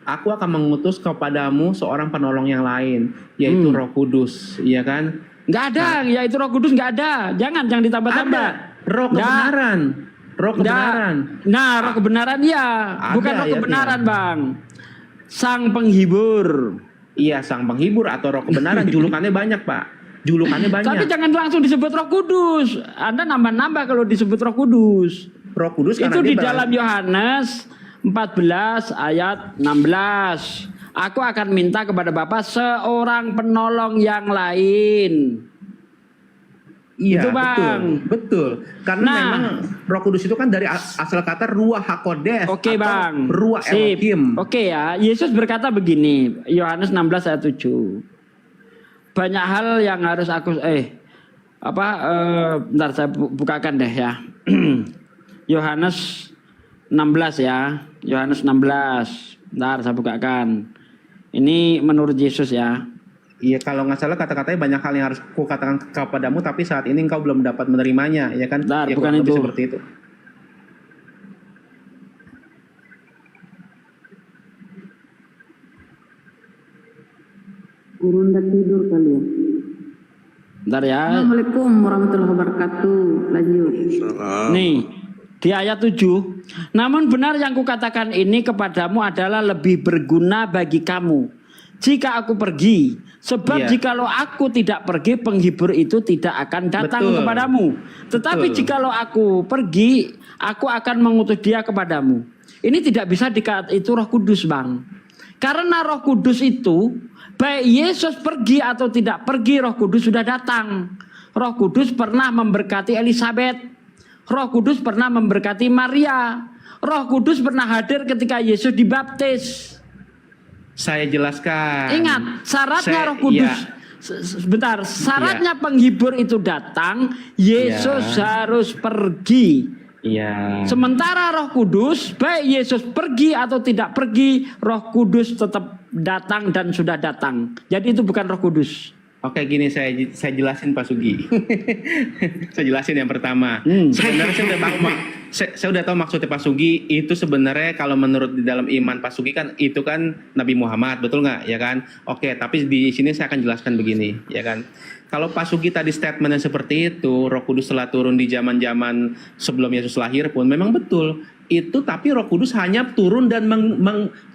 aku akan mengutus kepadamu seorang penolong yang lain, yaitu Roh Kudus, ya kan? Nggak ada, yaitu Roh Kudus nggak ada. Jangan ditambah-tambah. Roh kebenaran. Roh kebenaran. Nah, Roh kebenaran ya, bukan Roh kebenaran, Bang. Sang penghibur. Iya, sang penghibur atau Roh kebenaran. Julukannya banyak, Pak. Julukannya banyak. Tapi jangan langsung disebut Roh Kudus. Anda nambah-nambah kalau disebut Roh Kudus. Roh Kudus itu di dalam Yohanes 14 ayat 16. Aku akan minta kepada Bapa seorang penolong yang lain. Iya, itu, Bang. Betul. Karena memang Roh Kudus itu kan dari asal kata Ruach HaKodesh. Oke, Bang. Ruach Elohim. Oke ya, Yesus berkata begini, Yohanes 16 ayat 7. Banyak hal yang harus aku bentar saya bukakan deh ya. Yohanes 16 ya. Yohanes 16. Bentar saya bukakan. Ini menurut Yesus ya. Iya, kalau nggak salah kata-katanya banyak hal yang harus kukatakan kepadamu, tapi saat ini engkau belum dapat menerimanya, ya kan? Bentar, ya, bukan itu. Seperti itu. Gurunda tidur kali ya. Bentar ya. Assalamualaikum warahmatullahi wabarakatuh. Lanjut. Nih. Di ayat 7, namun benar yang kukatakan ini kepadamu adalah lebih berguna bagi kamu jika aku pergi. Sebab jikalau aku tidak pergi, penghibur itu tidak akan datang kepadamu. Tetapi jikalau aku pergi, aku akan mengutus dia kepadamu. Ini tidak bisa dikatakan itu Roh Kudus, Bang. Karena Roh Kudus itu, baik Yesus pergi atau tidak pergi, Roh Kudus sudah datang. Roh Kudus pernah memberkati Elizabeth. Roh Kudus pernah memberkati Maria. Roh Kudus pernah hadir ketika Yesus dibaptis. Saya jelaskan. Ingat, syaratnya Roh Kudus. Sebentar, syaratnya penghibur itu datang, Yesus harus pergi. Iya. Sementara Roh Kudus, baik Yesus pergi atau tidak pergi, Roh Kudus tetap datang dan sudah datang. Jadi itu bukan Roh Kudus. Oke, gini saya jelasin Pak Sugi. Saya jelasin yang pertama. Sebenarnya saya udah tahu maksudnya Pak Sugi itu sebenarnya kalau menurut di dalam iman Pak Sugi kan itu kan Nabi Muhammad, betul nggak? Ya kan? Oke, tapi di sini saya akan jelaskan begini, ya kan? Kalau Pak Sugi tadi statementnya seperti itu, Roh Kudus telah turun di zaman-zaman sebelum Yesus lahir pun memang betul. Itu tapi Roh Kudus hanya turun dan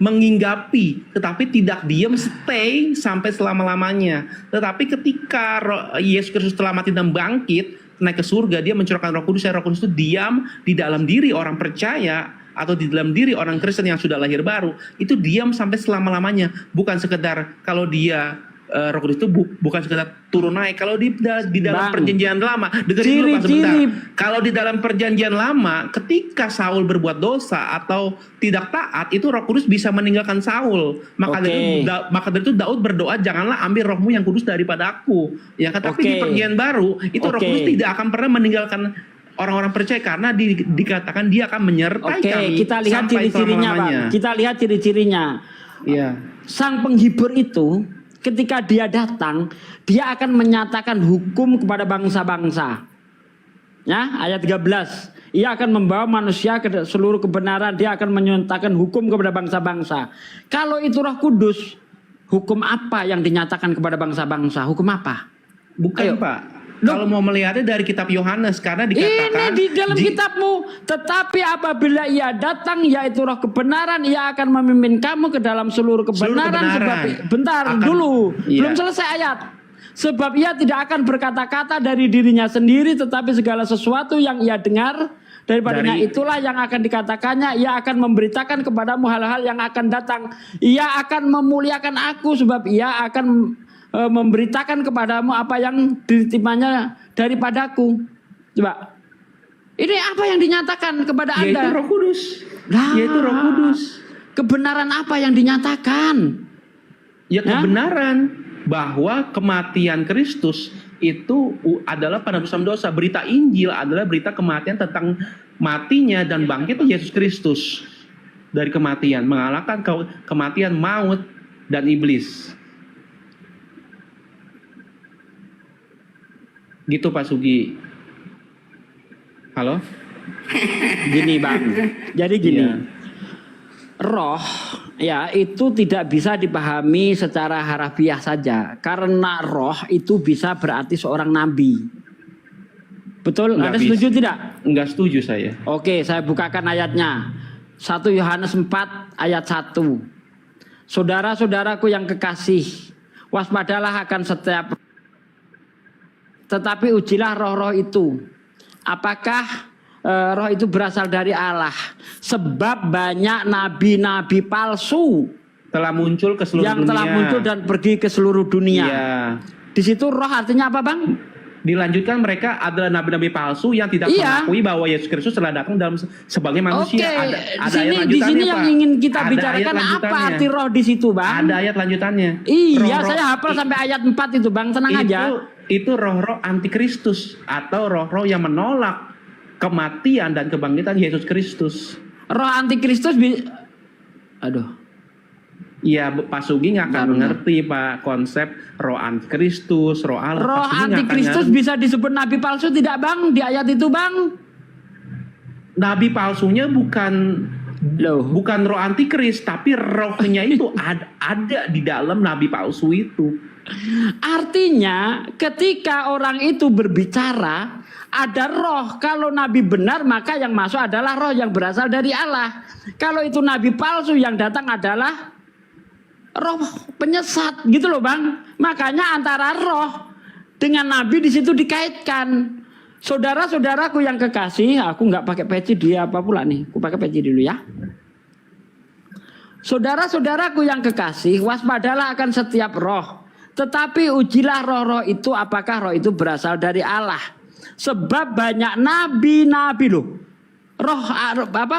menginggapi, tetapi tidak diam stay sampai selama-lamanya. Tetapi ketika Yesus Kristus telah mati dan bangkit naik ke surga, dia mencurahkan Roh Kudus. Roh Kudus itu diam di dalam diri orang percaya atau di dalam diri orang Kristen yang sudah lahir baru, itu diam sampai selama-lamanya. Bukan sekedar kalau dia Roh Kudus itu bukan sekedar turun naik. Kalau di dalam perjanjian lama, dengerin dulu Pak sebentar. Kalau di dalam perjanjian lama, ketika Saul berbuat dosa atau tidak taat, itu Roh Kudus bisa meninggalkan Saul. Maka dari itu Daud berdoa, janganlah ambil rohmu yang kudus daripada aku. Ya, tapi di perjanjian baru itu Roh Kudus tidak akan pernah meninggalkan orang-orang percaya karena dikatakan dia akan menyertai kami. Kita lihat ciri-cirinya, Bang. Kita lihat ciri-cirinya. Iya. Sang penghibur itu ketika dia datang, dia akan menyatakan hukum kepada bangsa-bangsa. Ya, ayat 13. Ia akan membawa manusia ke seluruh kebenaran, dia akan menyatakan hukum kepada bangsa-bangsa. Kalau itu Roh Kudus, hukum apa yang dinyatakan kepada bangsa-bangsa? Hukum apa? Bukan, Pak. Kalau mau melihatnya dari kitab Yohanes, karena dikatakan ini di dalam kitabmu. Tetapi apabila ia datang, yaitu Roh kebenaran, ia akan memimpin kamu ke dalam seluruh kebenaran. Belum selesai ayat. Sebab ia tidak akan berkata-kata dari dirinya sendiri, tetapi segala sesuatu yang ia dengar daripadanya itulah yang akan dikatakannya. Ia akan memberitakan kepadamu hal-hal yang akan datang. Ia akan memuliakan aku, sebab ia akan memberitakan kepadamu apa yang ditimpanya daripadaku. Coba, ini apa yang dinyatakan kepada Anda? Yaitu Roh Kudus. Yaitu Roh Kudus. Kebenaran apa yang dinyatakan? Ya, kebenaran bahwa kematian Kristus itu adalah penebusan dosa. Berita Injil adalah berita kematian tentang matinya dan bangkitnya Yesus Kristus dari kematian, mengalahkan kematian, maut dan iblis. Gitu Pak Sugi. Halo? Gini Bang. Jadi gini. Roh ya itu tidak bisa dipahami secara harafiah saja. Karena roh itu bisa berarti seorang nabi. Betul? Anda setuju tidak? Enggak setuju saya. Oke, saya bukakan ayatnya. 1 Yohanes 4 ayat 1. Saudara-saudaraku yang kekasih, waspadalah akan setiap, tetapi ujilah roh-roh itu. Apakah roh itu berasal dari Allah? Sebab banyak nabi-nabi palsu telah muncul ke seluruh dunia. Telah muncul dan pergi ke seluruh dunia. Iya. Di situ roh artinya apa, Bang? Dilanjutkan mereka adalah nabi-nabi palsu yang tidak mengakui bahwa Yesus Kristus telah datang dalam sebagai manusia. Ada di sini yang ingin kita bicarakan apa arti roh di situ, Bang? Ada ayat lanjutannya. Iya, saya hafal sampai ayat 4 itu, Bang. Tenang aja. Itu roh-roh antikristus atau roh-roh yang menolak kematian dan kebangkitan Yesus Kristus. Roh antikristus Iya, Pak Sugi nggak akan mengerti Pak konsep roh antikristus, roh Allah. Roh antikristus bisa disebut nabi palsu tidak, Bang? Di ayat itu, Bang? Nabi palsunya bukan roh antikris, tapi rohnya itu ada di dalam nabi palsu itu. Artinya ketika orang itu berbicara ada roh. Kalau nabi benar maka yang masuk adalah roh yang berasal dari Allah. Kalau itu nabi palsu yang datang adalah roh penyesat, gitu loh Bang. Makanya antara roh dengan nabi di situ dikaitkan. Saudara-saudaraku yang kekasih, aku nggak pakai peci, dia apa pula nih? Aku pakai peci dulu ya. Saudara-saudaraku yang kekasih, waspadalah akan setiap roh. Tetapi ujilah roh-roh itu apakah roh itu berasal dari Allah. Sebab banyak nabi-nabi loh.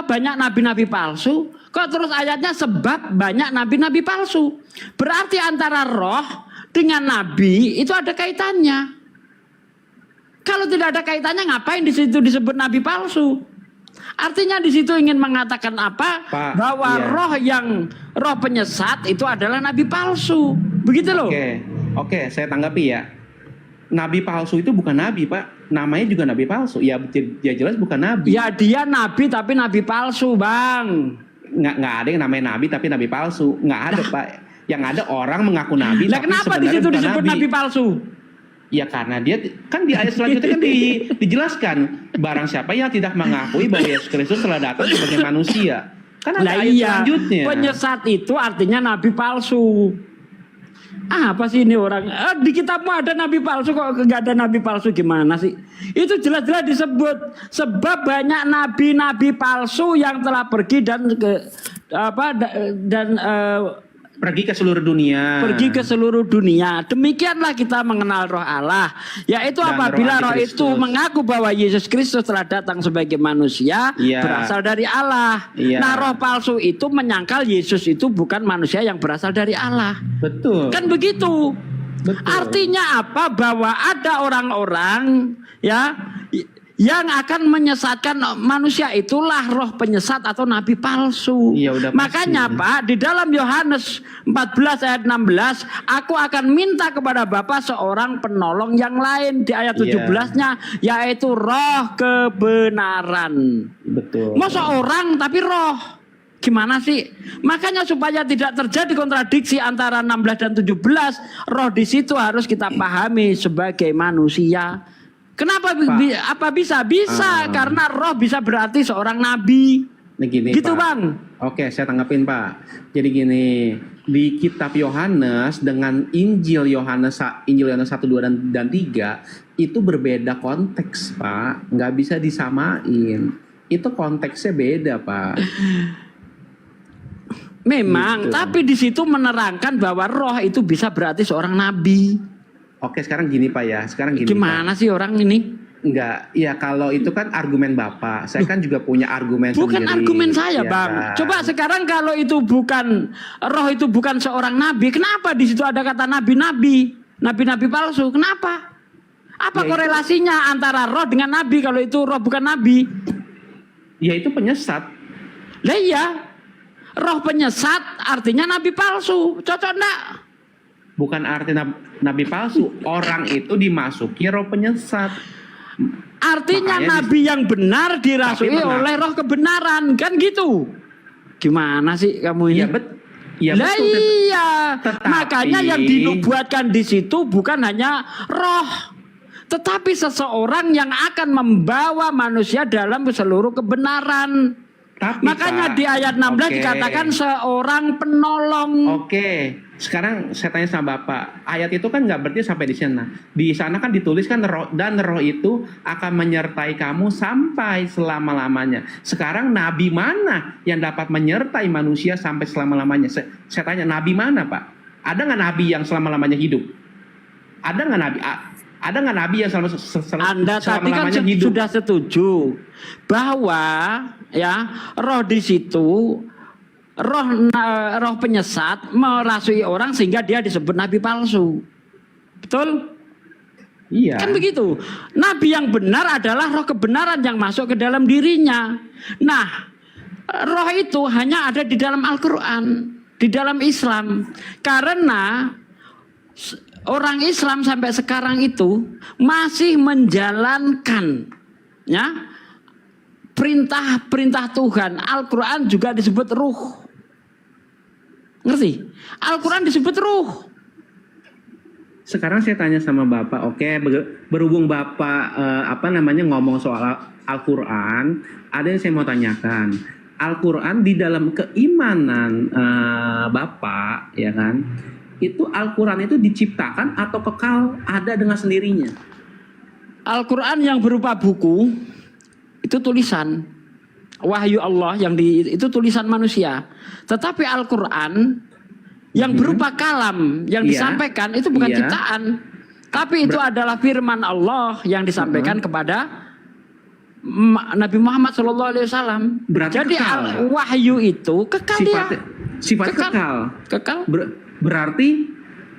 Banyak nabi-nabi palsu. Kok terus ayatnya sebab banyak nabi-nabi palsu. Berarti antara roh dengan nabi itu ada kaitannya. Kalau tidak ada kaitannya ngapain di situ disebut nabi palsu? Artinya di situ ingin mengatakan apa? Bahwa roh penyesat itu adalah nabi palsu. Begitu loh. Oke, saya tanggapi ya. Nabi palsu itu bukan nabi, Pak. Namanya juga nabi palsu. Ya jelas bukan nabi. Ya dia nabi tapi nabi palsu, Bang. Nggak ada yang namanya nabi tapi nabi palsu. Nggak ada, Pak. Yang ada orang mengaku nabi Lah tapi kenapa di sebenarnya situ bukan disebut nabi palsu? Ya karena dia kan di ayat selanjutnya kan dijelaskan barang siapa yang tidak mengakui bahwa Yesus Kristus telah datang sebagai manusia. Kan ada ayat selanjutnya. Penyesat itu artinya nabi palsu. Apa sih ini orang? Di kitabmu ada nabi palsu kok nggak ada nabi palsu gimana sih? Itu jelas-jelas disebut sebab banyak nabi-nabi palsu yang telah pergi dan pergi ke seluruh dunia. Pergi ke seluruh dunia. Demikianlah kita mengenal roh Allah. Yaitu Dan apabila roh Antikristus itu mengaku bahwa Yesus Kristus telah datang sebagai manusia, berasal dari Allah. Nah, roh palsu itu menyangkal Yesus itu bukan manusia yang berasal dari Allah. Betul. Kan begitu. Betul. Artinya apa? Bahwa ada orang-orang ya yang akan menyesatkan manusia, itulah roh penyesat atau nabi palsu. Ya, udah makanya pasti. Pak, di dalam Yohanes 14 ayat 16, aku akan minta kepada Bapa seorang penolong yang lain di ayat 17-nya, yaitu roh kebenaran. Betul. Masa orang tapi roh? Gimana sih? Makanya supaya tidak terjadi kontradiksi antara 16 dan 17, roh di situ harus kita pahami sebagai manusia. Kenapa apa bisa? Bisa karena roh bisa berarti seorang nabi. Nah, gini, gitu Pak. Bang. Oke, saya tanggapin Pak. Jadi gini, di kitab Yohanes dengan Injil Yohanes 1, 2 dan 3 itu berbeda konteks, Pak. Nggak bisa disamain. Itu konteksnya beda, Pak. Memang, tapi di situ menerangkan bahwa roh itu bisa berarti seorang nabi. Oke, sekarang gini Pak ya. Sekarang gini. Gimana sih orang ini? Enggak, ya kalau itu kan argumen Bapak. Saya kan juga punya argumen bukan sendiri. Argumen saya, ya Bang. Kan? Coba sekarang kalau itu bukan roh itu bukan seorang nabi, kenapa di situ ada kata nabi-nabi palsu? Kenapa? Apa korelasinya antara roh dengan nabi kalau itu roh bukan nabi? Ya itu penyesat. Lah iya. Roh penyesat artinya nabi palsu. Cocok enggak? Bukan arti nabi palsu. Orang itu dimasuki roh penyesat. Artinya nabi yang benar dirasui oleh roh kebenaran. Kan gitu. Gimana sih kamu ini? Lah iya. Makanya yang dinubuatkan di situ bukan hanya roh, tetapi seseorang yang akan membawa manusia dalam seluruh kebenaran. Makanya Pak, di ayat 16 dikatakan seorang penolong. Oke, sekarang saya tanya sama Bapak. Ayat itu kan nggak berarti sampai di sana. Di sana kan dituliskan roh, dan roh itu akan menyertai kamu sampai selama-lamanya. Sekarang nabi mana yang dapat menyertai manusia sampai selama-lamanya? Saya tanya, nabi mana Pak? Ada nggak nabi yang selama-lamanya hidup? Ada nggak nabi? Ada nggak nabi yang Anda tadi kan hidup? Sudah setuju bahwa ya roh di situ roh penyesat merasui orang sehingga dia disebut nabi palsu. Betul? Iya. Kan begitu. Nabi yang benar adalah roh kebenaran yang masuk ke dalam dirinya. Nah, roh itu hanya ada di dalam Al-Quran, di dalam Islam. Karena orang Islam sampai sekarang itu masih menjalankan ya perintah-perintah Tuhan. Al-Quran juga disebut ruh. Ngerti? Al-Quran disebut ruh. Sekarang saya tanya sama Bapak, oke, berhubung Bapak ngomong soal Al-Quran, ada yang saya mau tanyakan. Al-Quran di dalam keimanan Bapak, ya kan? Itu Al-Quran itu diciptakan atau kekal ada dengan sendirinya? Al-Quran yang berupa buku itu tulisan wahyu Allah itu tulisan manusia. Tetapi Al-Quran yang berupa kalam yang disampaikan itu bukan ciptaan, tapi itu adalah firman Allah yang disampaikan kepada Nabi Muhammad SAW. Jadi wahyu itu kekal, sifatnya kekal. Berarti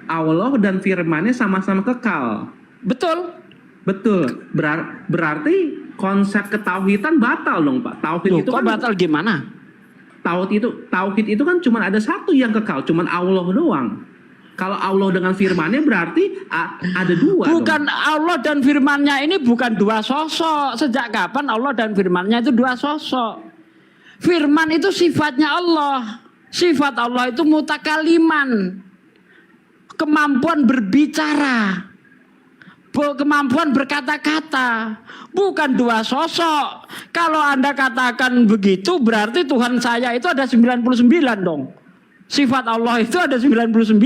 Allah dan firman-Nya sama-sama kekal. Betul. Berarti konsep ketauhidan batal dong Pak. Tauhid itu kan batal gimana? Tauhid itu kan cuma ada satu yang kekal, cuma Allah doang. Kalau Allah dengan firman-Nya berarti ada dua. Bukan dong. Allah dan firman-Nya ini bukan dua sosok. Sejak kapan Allah dan firman-Nya itu dua sosok? Firman itu sifatnya Allah. Sifat Allah itu mutakaliman. Kemampuan berbicara. Kemampuan berkata-kata. Bukan dua sosok. Kalau Anda katakan begitu berarti Tuhan saya itu ada 99 dong. Sifat Allah itu ada 99.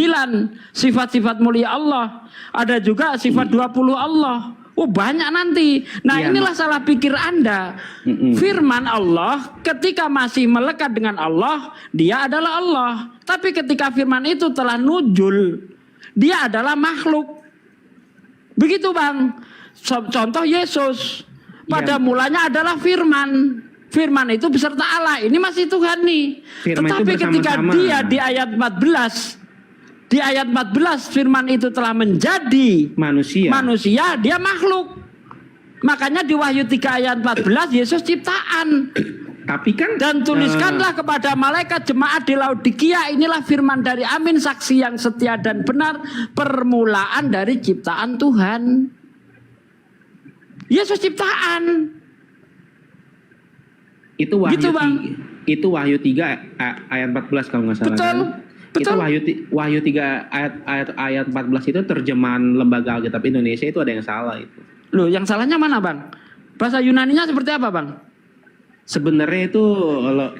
Sifat-sifat mulia Allah. Ada juga sifat 20 Allah. Oh banyak nanti. Nah inilah salah pikir Anda. Firman Allah ketika masih melekat dengan Allah, dia adalah Allah. Tapi ketika firman itu telah nujul, dia adalah makhluk. Begitu Bang. Contoh Yesus. Pada mulanya adalah firman. Firman itu beserta Allah. Ini masih Tuhan nih. Firman tetapi ketika dia di ayat 14. Di ayat 14 firman itu telah menjadi manusia, dia makhluk. Makanya di Wahyu 3 ayat 14 Yesus ciptaan. Tapi kan dan tuliskanlah kepada malaikat jemaat di Laodikia, inilah firman dari Amin, saksi yang setia dan benar, permulaan dari ciptaan Tuhan. Yesus ciptaan. Itu Wahyu gitu, Bang. Itu Wahyu 3 ayat 14 kalau nggak salah. Betul. Kan? Itu Wahyu 3 ayat 14 itu terjemahan Lembaga Alkitab Indonesia itu ada yang salah itu. Loh, yang salahnya mana, Bang? Bahasa Yunaninya seperti apa, Bang? Sebenarnya itu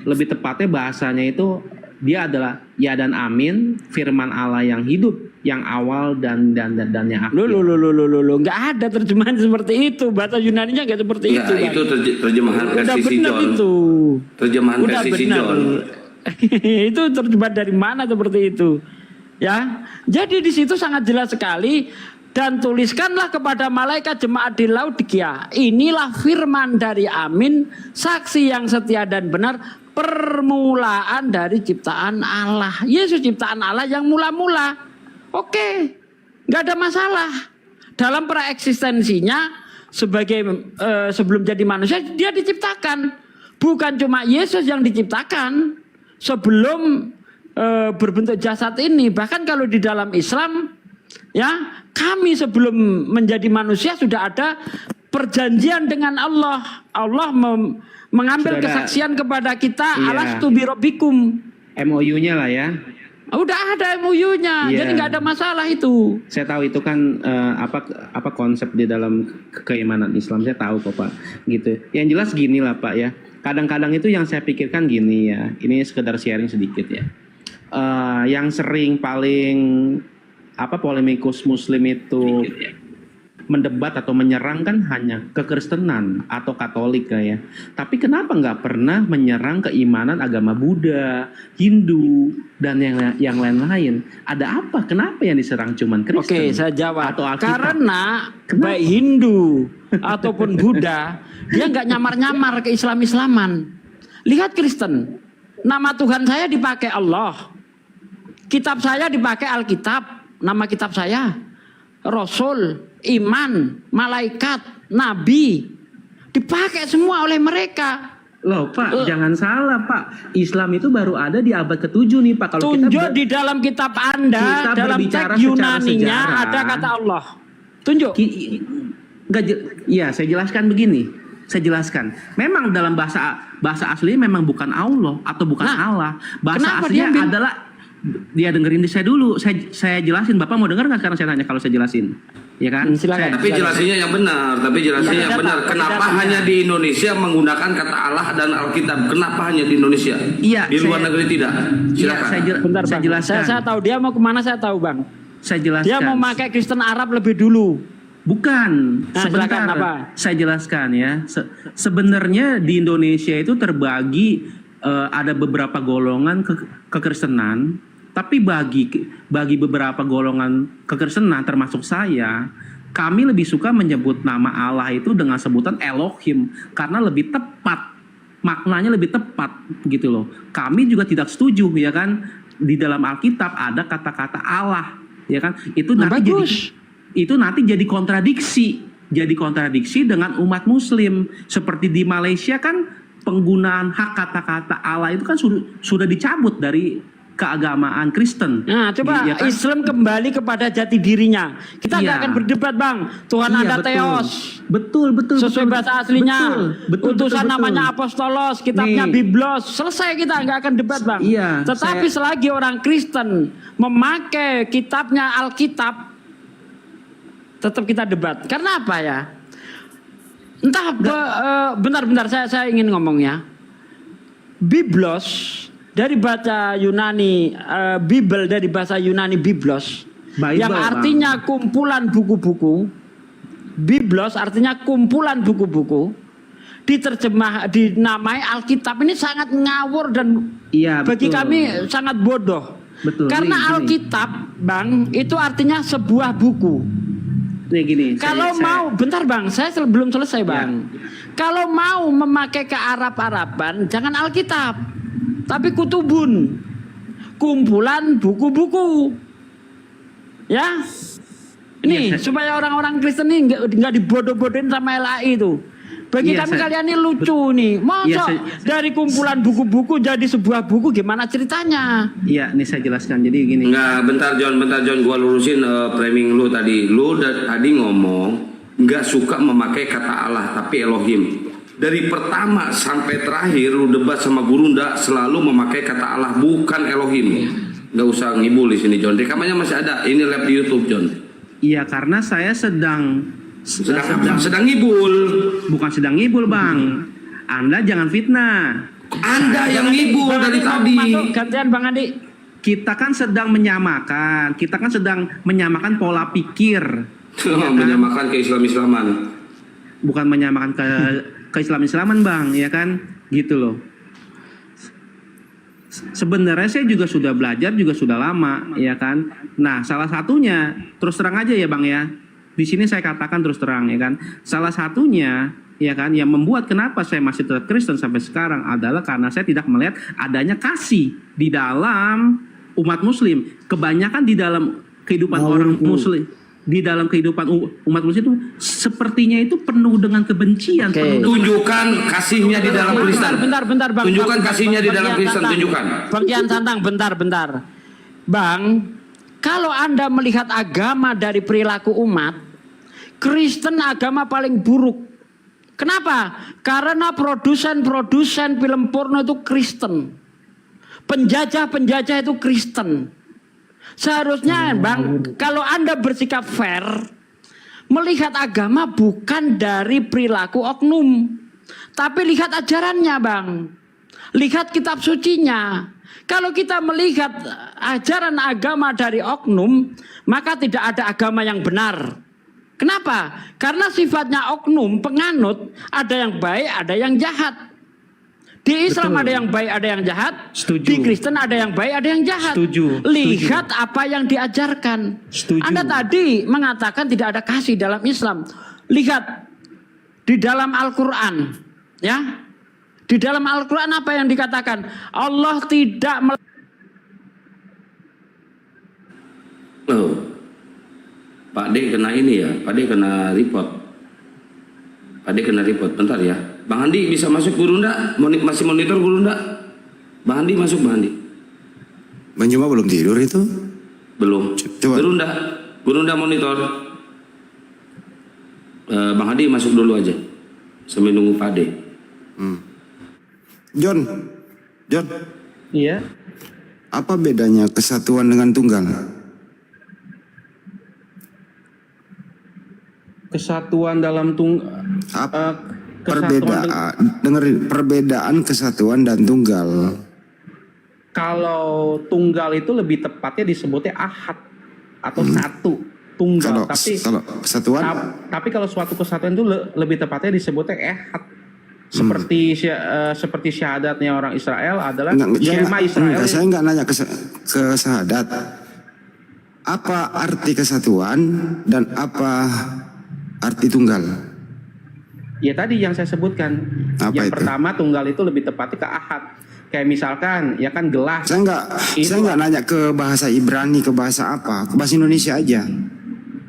lebih tepatnya bahasanya itu dia adalah ya dan amin, firman Allah yang hidup, yang awal dan yang akhir. Loh, nggak ada terjemahan seperti itu. Bahasa Yunaninya nggak seperti itu. Ya, itu terjemahan versi Sinjon. Terjemahan versi Sinjon. Itu terjemahan dari mana seperti itu? Ya, jadi di situ sangat jelas sekali. Dan tuliskanlah kepada malaikat jemaat di Laodikia, inilah firman dari Amin, saksi yang setia dan benar, permulaan dari ciptaan Allah. Yesus ciptaan Allah yang mula-mula. Oke, nggak ada masalah. Dalam praeksistensinya sebagai sebelum jadi manusia dia diciptakan. Bukan cuma Yesus yang diciptakan sebelum berbentuk jasad ini. Bahkan kalau di dalam Islam, ya, kami sebelum menjadi manusia sudah ada perjanjian dengan Allah. Allah mengambil kesaksian kepada kita, alastu birabbikum. MOU-nya lah ya. Udah ada MOU-nya, jadi nggak ada masalah itu. Saya tahu itu kan apa konsep di dalam keimanan Islam, saya tahu kok Pak. Gitu. Yang jelas gini lah Pak ya. Kadang-kadang itu yang saya pikirkan gini ya. Ini sekedar sharing sedikit ya. Yang sering paling polemikus Muslim itu mendebat atau menyerang kan hanya kekristenan atau Katolik ya. Tapi kenapa nggak pernah menyerang keimanan agama Buddha, Hindu dan yang lain-lain? Ada apa? Kenapa yang diserang cuman Kristen? Oke, saya jawab. Atau Alkitab? Karena baik Hindu ataupun Buddha dia nggak nyamar-nyamar ke Islam-Islaman. Lihat Kristen, nama Tuhan saya dipakai Allah, kitab saya dipakai Alkitab. Nama kitab saya Rasul, iman, malaikat, nabi, dipakai semua oleh mereka. Loh Pak, jangan salah Pak. Islam itu baru ada di abad ke-7 nih Pak. Kalau tunjuk di dalam kitab Anda, dalam teks Yunaninya ada kata Allah. Tunjuk. Iya, saya jelaskan begini. Saya jelaskan. Memang dalam bahasa aslinya memang bukan Allah atau bukan Allah. Bahasa aslinya adalah dia dengerin saya dulu. Saya jelasin. Bapak mau dengar nggak sekarang saya tanya kalau saya jelasin? Ya kan? Tapi jelasinnya yang benar. Kenapa hanya di Indonesia menggunakan kata Allah dan Alkitab? Kenapa hanya di Indonesia? Iya. Di luar negeri tidak. Silakan. Bentar, saya jelaskan. Saya tahu dia mau kemana, saya tahu Bang. Saya jelaskan. Dia mau pakai Kristen Arab lebih dulu. Bukan. Sebentar. Saya jelaskan ya. Sebenarnya di Indonesia itu terbagi ada beberapa golongan kekristenan. Tapi bagi beberapa golongan kekristenan termasuk saya, kami lebih suka menyebut nama Allah itu dengan sebutan Elohim karena lebih tepat, maknanya lebih tepat gitu loh. Kami juga tidak setuju ya kan, di dalam Alkitab ada kata-kata Allah ya kan, itu nanti jadi kontradiksi dengan umat Muslim. Seperti di Malaysia kan penggunaan hak kata-kata Allah itu kan sudah dicabut dari keagamaan Kristen. Nah, coba Iya kan? Islam kembali kepada jati dirinya. Kita nggak akan berdebat, Bang. Tuhan Iya, Anda betul. Theos. Betul. Sesuai bahasa aslinya. Betul, Utusan betul. namanya Apostolos, kitabnya Nih. Biblos. Selesai, kita nggak akan debat, Bang. Iya, Tetapi selagi orang Kristen memakai kitabnya Alkitab, tetap kita debat. Karena apa ya? Entah bentar saya ingin ngomong ya. Biblos dari bahasa Yunani, Bible dari bahasa Yunani Biblos, Bible, yang artinya kumpulan buku-buku. Biblos artinya kumpulan buku-buku. Dinamai Alkitab. Ini sangat ngawur dan bagi kami sangat bodoh. Betul. Karena Gini. Alkitab, Bang, itu artinya sebuah buku. Nih gini. Kalau mau, bentar Bang, saya belum selesai Bang. Kalau mau memakai ke Arab-Araban, jangan Alkitab, tapi kutubun, kumpulan buku-buku. Ya, ini supaya orang-orang Kristen ini nggak dibodoh-bodohin sama LAI itu. Bagi kami kalian ini lucu nih. Masa dari kumpulan buku-buku jadi sebuah buku, gimana ceritanya? Iya, ini saya jelaskan. Jadi gini. Enggak, bentar John, gua lurusin framing lu tadi. Lu tadi ngomong nggak suka memakai kata Allah tapi Elohim. Dari pertama sampai terakhir lu debat sama Gurunda selalu memakai kata Allah bukan Elohim. Nggak usah ngibul di sini John. Rekamannya masih ada. Ini live di YouTube John. Iya, karena saya sedang ngibul. Bukan sedang ngibul, Bang. Anda jangan fitnah. Anda yang ngibul dari tadi. Gantian Bang Andi. Kita kan sedang menyamakan. Kita kan sedang menyamakan pola pikir. Ya kan? Menyamakan ke-Islam-Islaman. Bukan menyamakan ke Islam-Islaman, Bang, ya kan? Gitu loh. Sebenarnya saya juga sudah belajar juga sudah lama, ya kan? Nah, salah satunya terus terang aja ya, Bang ya. Di sini saya katakan terus terang ya kan. Salah satunya ya kan yang membuat kenapa saya masih tetap Kristen sampai sekarang adalah karena saya tidak melihat adanya kasih di dalam umat muslim. Kebanyakan di dalam kehidupan orang muslim, di dalam kehidupan umat muslim itu sepertinya itu penuh dengan kebencian. Tunjukkan kasihnya di dalam Kristen. Bentar Bang. Tunjukkan kasihnya di dalam Kristen, tunjukkan. Bang Kian Santang, bentar. Bang, kalau Anda melihat agama dari perilaku umat, Kristen agama paling buruk. Kenapa? Karena produsen film porno itu Kristen. Penjajah itu Kristen. Seharusnya Bang, kalau Anda bersikap fair, melihat agama bukan dari perilaku oknum, tapi lihat ajarannya Bang. Lihat kitab sucinya. Kalau kita melihat ajaran agama dari oknum, maka tidak ada agama yang benar. Kenapa? Karena sifatnya oknum, penganut, ada yang baik, ada yang jahat. Di Islam ada yang baik, ada yang jahat. Di Kristen ada yang baik, ada yang jahat. Lihat apa yang diajarkan. Anda tadi mengatakan tidak ada kasih dalam Islam. Lihat di dalam Al-Quran, ya. Di dalam Al-Quran apa yang dikatakan? Allah tidak Pak D kena ini ya, Pak D kena report. Pak D kena report, bentar ya. Bang Andi bisa masuk Gurunda? Masih monitor Gurunda? Bang Andi masuk, Bang Andi. Bang Juma belum tidur itu? Belum. Coba. Gurunda monitor. Bang Andi masuk dulu aja. Sambil nunggu Pak D. John. Iya. Apa bedanya kesatuan dengan tunggal? Kesatuan dalam perbedaan kesatuan dan tunggal. Kalau tunggal itu lebih tepatnya disebutnya ahad atau satu tunggal. Kalau kesatuan? Tapi kalau suatu kesatuan itu lebih tepatnya disebutnya ehad. Seperti syahadatnya orang Israel adalah Shema Israel. Saya nggak nanya ke syahadat. Apa arti kesatuan dan apa arti tunggal? Ya tadi yang saya sebutkan. Yang pertama tunggal itu lebih tepatnya ke ahad. Kayak misalkan ya kan gelas. Saya nggak nanya ke bahasa Ibrani, ke bahasa apa, ke bahasa Indonesia aja.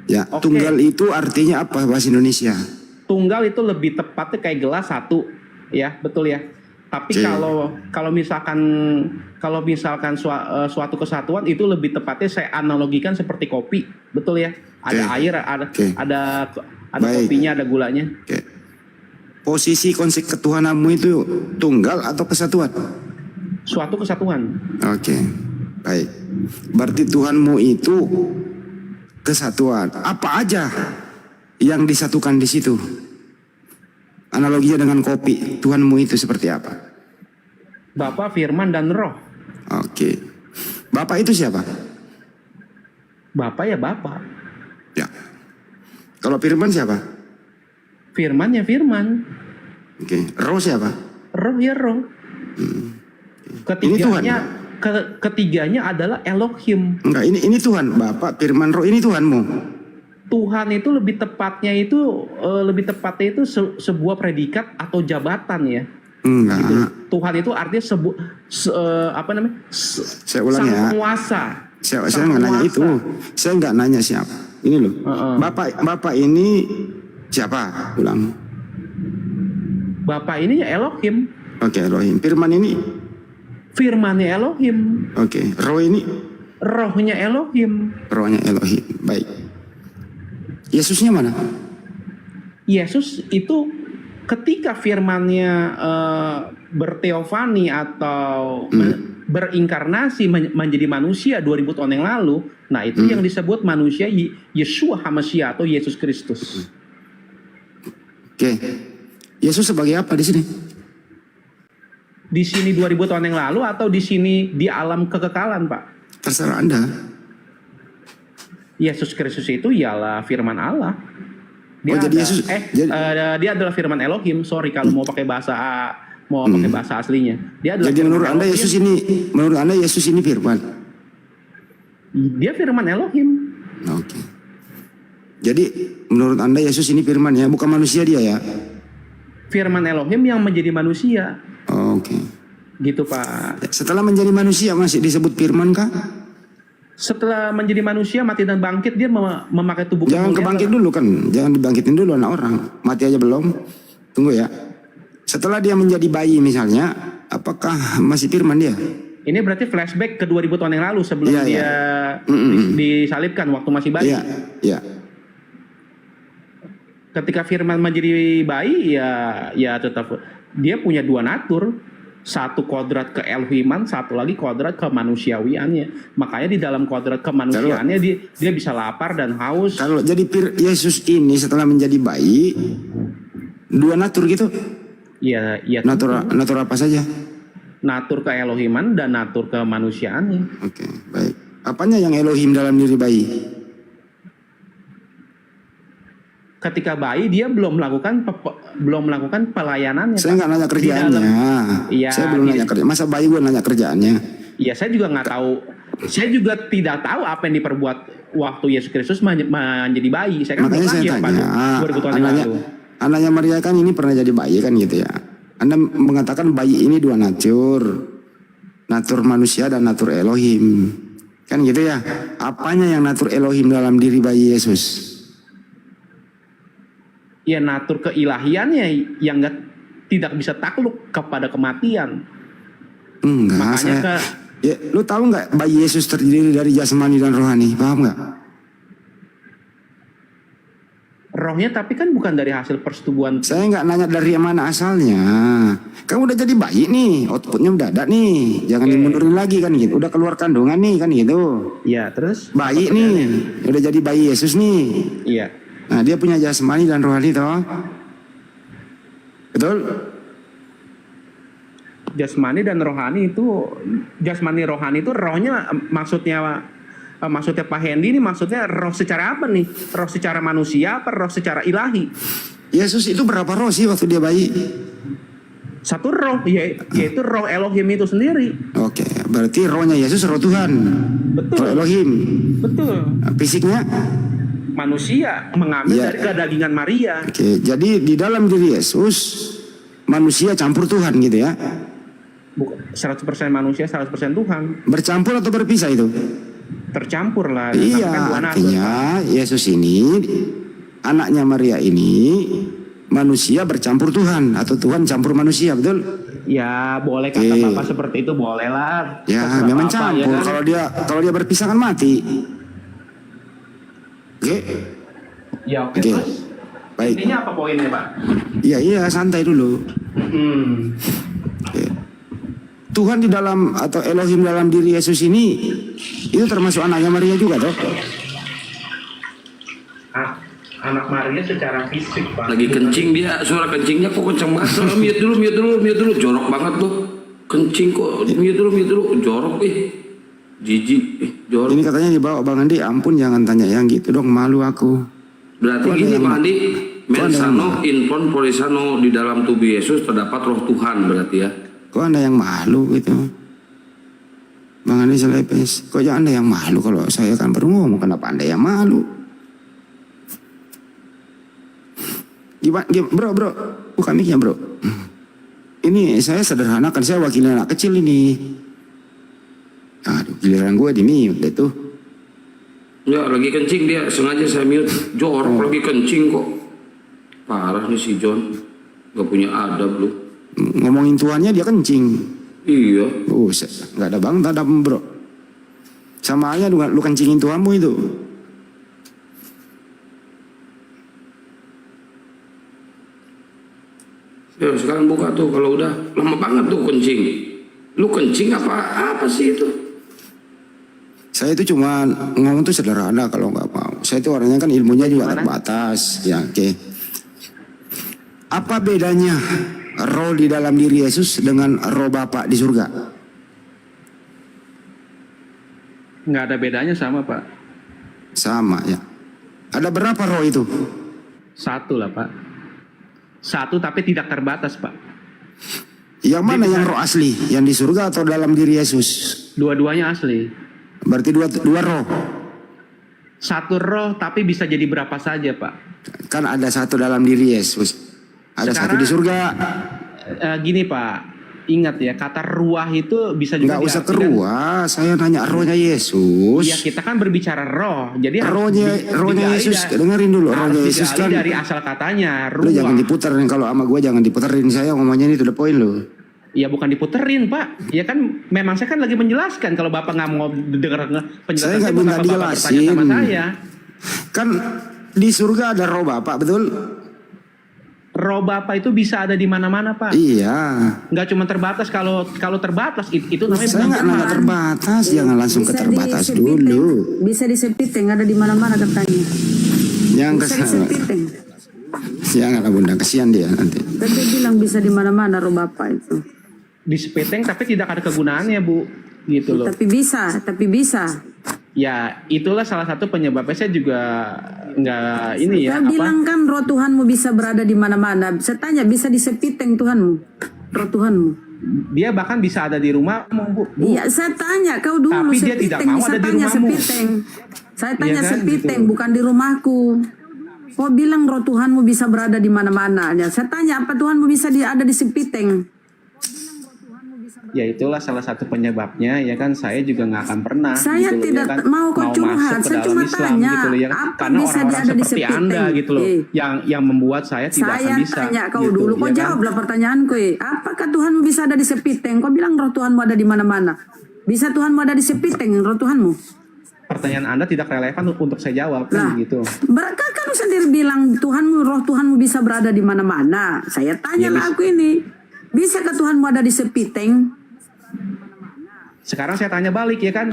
Ya, tunggal itu artinya apa bahasa Indonesia? Tunggal itu lebih tepatnya kayak gelas satu, ya betul ya. Tapi Oke. kalau misalkan suatu kesatuan itu lebih tepatnya saya analogikan seperti kopi, betul ya? Ada air, ada Baik. kopinya, ada gulanya. Posisi konsep ketuhananmu itu tunggal atau kesatuan? Suatu kesatuan. Oke, baik. Berarti Tuhanmu itu kesatuan. Apa aja yang disatukan di situ? Analoginya dengan kopi, Tuhanmu itu seperti apa? Bapa, Firman, dan Roh. Oke. Bapak itu siapa? Bapa ya Bapa. Ya. Kalau Firman siapa? Firman ya Firman. Oke. Roh siapa? Roh ya Roh. Ketiganya adalah Elohim. Enggak, ini Tuhan. Bapak, Firman, Roh, ini Tuhanmu. Tuhan itu lebih tepatnya itu sebuah predikat atau jabatan ya. Enggak. Gitu. Tuhan itu artinya Saya ulang sang ya. penguasa. Saya nggak nanya itu. Saya nggak nanya siapa. Ini loh. Bapak ini siapa? Ulang. Bapak ini ya Elohim. Oke, Elohim. Firman ini? Firmannya Elohim. Oke. Roh ini? Rohnya Elohim. Rohnya Elohim. Baik. Yesusnya mana? Yesus itu ketika firmannya berteofani atau berinkarnasi menjadi manusia 2000 tahun yang lalu, nah itu yang disebut manusia Yeshua HaMashiach atau Yesus Kristus. Oke. Yesus sebagai apa di sini? Di sini 2000 tahun yang lalu atau di sini di alam kekekalan, Pak? Terserah Anda. Yesus Kristus itu ialah firman Allah. Dia dia adalah firman Elohim. Sorry kalau mau pakai bahasa aslinya. Dia adalah. Jadi menurut Anda Yesus ini firman. Dia firman Elohim. Oke. Jadi menurut Anda Yesus ini firman ya, bukan manusia dia ya? Firman Elohim yang menjadi manusia. Oke. Gitu, Pak. Setelah menjadi manusia masih disebut firman kah? Setelah menjadi manusia mati dan bangkit dia memakai tubuh. Jangan kebangkit dulu kan, jangan dibangkitin dulu anak orang. Mati aja belum. Tunggu ya. Setelah dia menjadi bayi misalnya, apakah masih firman dia? Ini berarti flashback ke 2000 tahun yang lalu sebelum dia disalibkan waktu masih bayi. Iya. Ketika firman menjadi bayi ya tetap dia punya dua natur. Satu kodrat ke Elohiman, satu lagi kodrat ke manusiawiannya. Makanya di dalam kodrat kemanusiaannya dia bisa lapar dan haus. Kalau jadi Yesus ini setelah menjadi bayi, dua natur gitu? Iya. Natur apa saja? Natur ke Elohiman dan natur ke manusiaannya. Oke, baik. Apanya yang Elohim dalam diri bayi? Ketika bayi dia belum melakukan pelayanannya. Saya nggak nanya kerjaannya. Saya belum nanya kerja. Masa bayi gue nanya kerjaannya? Iya, saya juga nggak tahu. Saya juga tidak tahu apa yang diperbuat waktu Yesus Kristus menjadi bayi. Saya kan makanya saya tanya. Anaknya Maria kan ini pernah jadi bayi kan gitu ya. Anda mengatakan bayi ini dua natur manusia dan natur Elohim, kan gitu ya? Apanya yang natur Elohim dalam diri bayi Yesus? Ya natur keilahiannya yang tidak bisa takluk kepada kematian. Makanya lu tahu nggak bayi Yesus terdiri dari jasmani dan rohani, paham nggak? Rohnya tapi kan bukan dari hasil persetubuhan. Saya nggak nanya dari mana asalnya. Kamu udah jadi bayi nih, outputnya udah ada nih, jangan dimundurin lagi kan gitu. Udah keluar kandungan nih kan gitu. Iya, terus? Bayi nih, udah jadi bayi Yesus nih. Iya. Nah dia punya jasmani dan rohani toh, betul? Jasmani dan rohani itu rohnya maksudnya Pak Hendy ini maksudnya roh secara apa nih? Roh secara manusia apa roh secara ilahi? Yesus itu berapa roh sih waktu dia bayi? Satu roh, yaitu roh Elohim itu sendiri. Oke, berarti rohnya Yesus roh Tuhan. Betul. Roh Elohim. Betul. Nah, fisiknya? Manusia mengambil dari kedagingan Maria. Oke, jadi di dalam diri Yesus manusia campur Tuhan gitu ya? 100% manusia, 100% Tuhan. Bercampur atau berpisah itu? Tercampur lah. Iya, artinya Yesus ini anaknya Maria ini manusia bercampur Tuhan atau Tuhan campur manusia, betul? Ya boleh kata bapak seperti itu, boleh lah. Ya Terserah memang bapak, campur. ya kan? Kalau dia berpisah kan mati. Oke. Ya oke, Oke. Mas. Baik. Intinya apa poinnya, Pak? Iya santai dulu. Oke. Tuhan di dalam atau Elohim dalam diri Yesus ini itu termasuk anaknya Maria juga toh? Anak Maria secara fisik, Pak. Lagi kencing dia, suara kencingnya kok kenceng banget. Mute dulu, jorok banget tuh. Kencing kok, mute dulu, jorok jijik, jorok. Ini katanya dibawa Bang Andi, ampun jangan tanya yang gitu dong, malu aku. Berarti Kok ada gini yang- Bang Andi, Kok ada yang- mensano infon polisano, di dalam tubuh Yesus terdapat roh Tuhan berarti ya. Kok Anda yang malu gitu? Bang Andi selepes, kok jangan Anda yang malu, kalau saya kan baru ngomong, kenapa Anda yang malu? Gimana, bro, buka mic-nya bro. Ini saya sederhana kan, saya wakil anak kecil ini. Aduh, giliran gue di mute deh tuh. Ya lagi kencing dia, sengaja saya mute. Jorok lagi kencing kok. Parah nih si John, gak punya adab lu. Ngomongin tuannya dia kencing. Iya. Gak ada bang, tak ada bro. Sama aja lu kencingin tuanmu itu. Ya sekarang buka tuh, kalau udah lama banget tuh kencing. Lu kencing apa sih itu? Saya itu cuma ngomong tuh sederhana kalau nggak mau. Saya itu orangnya kan ilmunya juga terbatas. Ya, oke. Apa bedanya roh di dalam diri Yesus dengan roh Bapa di surga? Nggak ada bedanya, sama Pak. Sama ya. Ada berapa roh itu? Satu lah, Pak. Satu tapi tidak terbatas, Pak. Yang mana yang roh asli? Yang di surga atau dalam diri Yesus? Dua-duanya asli. Berarti dua roh. Satu roh tapi bisa jadi berapa saja, Pak. Kan ada satu dalam diri Yesus. Ada satu di surga. Gini, Pak. Ingat ya, kata ruah itu bisa juga Nggak usah ke diartikan- ruah, saya nanya rohnya Yesus. Ya kita kan berbicara roh, jadi harus rohnya digali Yesus, dari- dengerin dulu, harus rohnya Yesus digali kan. dari asal katanya Lu jangan ruah. diputerin, kalau sama gue jangan diputerin, saya ngomongnya ini to the point lu. Ya bukan diputerin, Pak. Ya kan memang saya kan lagi menjelaskan, kalau Bapak nggak mau dengar penjelasan Saya nggak kenapa minta Bapak bertanya dijelasin. sama saya. Kan di surga ada roh Bapak, betul? Roh Bapak itu bisa ada di mana-mana, Pak. Iya. Nggak cuma terbatas, kalau terbatas itu namanya Saya nggak nanya terbatas, jangan langsung ke terbatas dulu. Bisa disepiting, ada di mana-mana katanya. Yang Bisa kesana. disepiting. Jangan Bunda, kasihan dia nanti. Tapi dia bilang bisa di mana-mana roh Bapak itu. di sepeteng tapi tidak ada kegunaannya, Bu. Gitu loh. Tapi bisa. Ya, itulah salah satu penyebabnya. Saya juga nggak ini ya. Saya bilang kan roh Tuhanmu bisa berada di mana-mana. Saya tanya, bisa di sepiteng Tuhanmu, roh Tuhanmu. Dia bahkan bisa ada di rumahmu, Bu. Iya, saya tanya kau dulu. Tapi dia tidak mau saya ada di tanya rumahmu. sepiteng. Saya tanya Iya kan, sepiteng, gitu. bukan di rumahku. Kau bilang roh Tuhanmu bisa berada di mana-mana. Ya, saya tanya apa Tuhanmu bisa ada di sepiteng? Ya itulah salah satu penyebabnya, ya kan. Saya juga nggak akan pernah. Saya gitu loh, tidak ya kan, mau kau curhat, masuk ke saya dalam cuma Islam, tanya, gitu loh, ya kan. apa Karena bisa orang-orang ada di seperti sepiteng? Anda gitu loh, yang membuat saya tidak Saya akan bisa. tanya kau gitu, dulu, kau ya kan? jawablah pertanyaanku. Apakah Tuhanmu bisa ada di sepiteng? Kau bilang roh Tuhanmu ada di mana-mana. Bisa Tuhanmu ada di sepiteng, roh Tuhanmu? Pertanyaan Anda tidak relevan untuk saya jawab, kan gitu. Berkah kamu sendiri bilang roh Tuhanmu bisa berada di mana-mana. Saya tanya lah aku ini, bisakah Tuhanmu ada di sepiteng? Sekarang saya tanya balik, ya kan.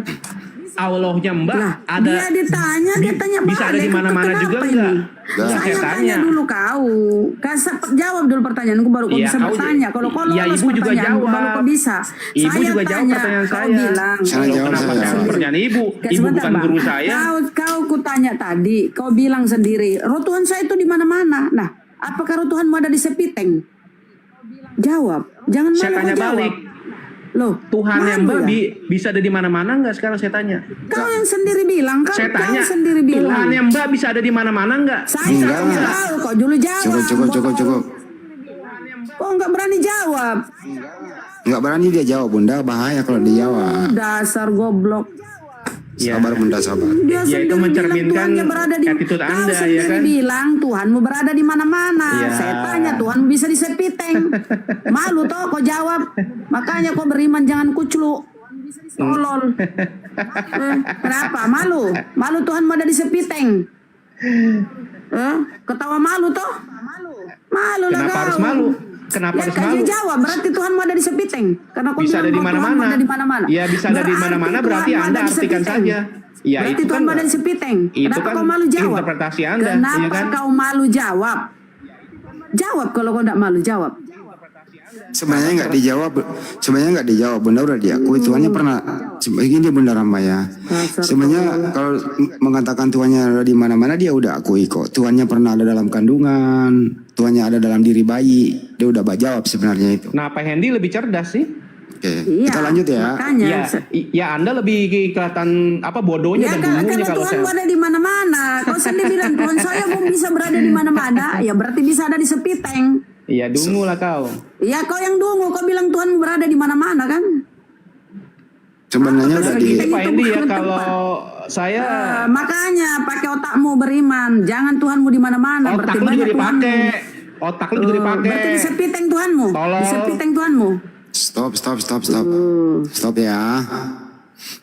Allahnya Mbak ada. Dia ditanya, dia tanya balik. Bisa ada di mana-mana Kenapa juga ini? enggak? Saya tanya dulu kau. Jawab dulu pertanyaanku, baru kau Iya, bisa kau bertanya. Kalau kau iya, lolos Ibu juga pertanyaanku, jawab. baru kau bisa. Ibu Saya juga jawab tanya, pertanyaan kau saya. bilang. Kenapa jawab pertanyaan Ibu? Ibu Sebentar, bukan Bang. guru saya. Kau kutanya tadi, kau bilang sendiri, roh Tuhan saya itu di mana-mana. Nah, apakah roh Tuhanmu ada di sepiteng? Jawab, jangan Saya malah tanya kau jawab. balik. Loh, Tuhan yang malu Mbak ya? bisa ada di mana-mana nggak? Sekarang saya tanya. Kau yang sendiri bilang, Saya tanya, kau sendiri bilang. Tuhan yang Mbak bisa ada di mana-mana nggak? Saya nggak tahu, kau dulu jawab. Cukup. Kok nggak berani jawab? Nggak berani dia jawab, Bunda, bahaya kalau dia jawab. Dasar goblok. Sabar Bunda, sabar. Dia Ya, itu sendiri mencerminkan bilang Tuhannya berada di attitude Kau Anda, sendiri ya kan? bilang Tuhanmu berada di mana-mana. Ya. Saya tanya Tuhan bisa di sepiteng. Malu toh kau jawab. Makanya kau beriman jangan kucluk. Tolol. Kenapa? Malu? Malu Tuhan ada di sepiteng. Ketawa malu toh? Malu lah Kenapa kau. harus malu? Kenapa harus malu? Jawab berarti Tuhan ada di sepiteng. Karena kau Bisa ada bilang di bahwa Tuhan mana-mana. ada di mana-mana. Ya, bisa ada di mana-mana, berarti Tuhan Anda ada di artikan sepiteng. saja. Ya, berarti itu Tuhan kan- ada di sepiteng. itu Kenapa kan kau malu jawab? interpretasi Anda, Kenapa iya kan? kau malu jawab? Jawab kalau kau tidak malu jawab. Sebenarnya nggak dijawab, Bunda udah diakui Tuhannya pernah. Begini Bunda Rama ya. Sebenarnya kalau mengatakan Tuhannya ada di mana-mana dia udah akui kok. Tuhannya pernah ada dalam kandungan, Tuhannya ada dalam diri bayi. Dia udah jawab sebenarnya itu. Nah, Pak Hendy lebih cerdas sih. Oke, kita lanjut ya. Makanya. Ya Anda lebih kelihatan bodohnya dan dungunya Karena kalau Tuhan saya. ada di mana-mana. Kau sendiri bilang Tuhan saya pun bisa berada di mana-mana. Ya berarti bisa ada di sepiteng. Iya, dungu lah kau. Ya kau yang dungu, kau bilang Tuhan berada di mana-mana kan? Sebenarnya udah di. Pak Hendy ya, kalau saya Makanya pakai otakmu beriman. Jangan Tuhanmu di mana-mana. otak lu juga dipakai. Otak lu juga dipakai. Berarti di sepiteng Tuhanmu. Tolong. Di sepiteng Tuhanmu. Stop ya.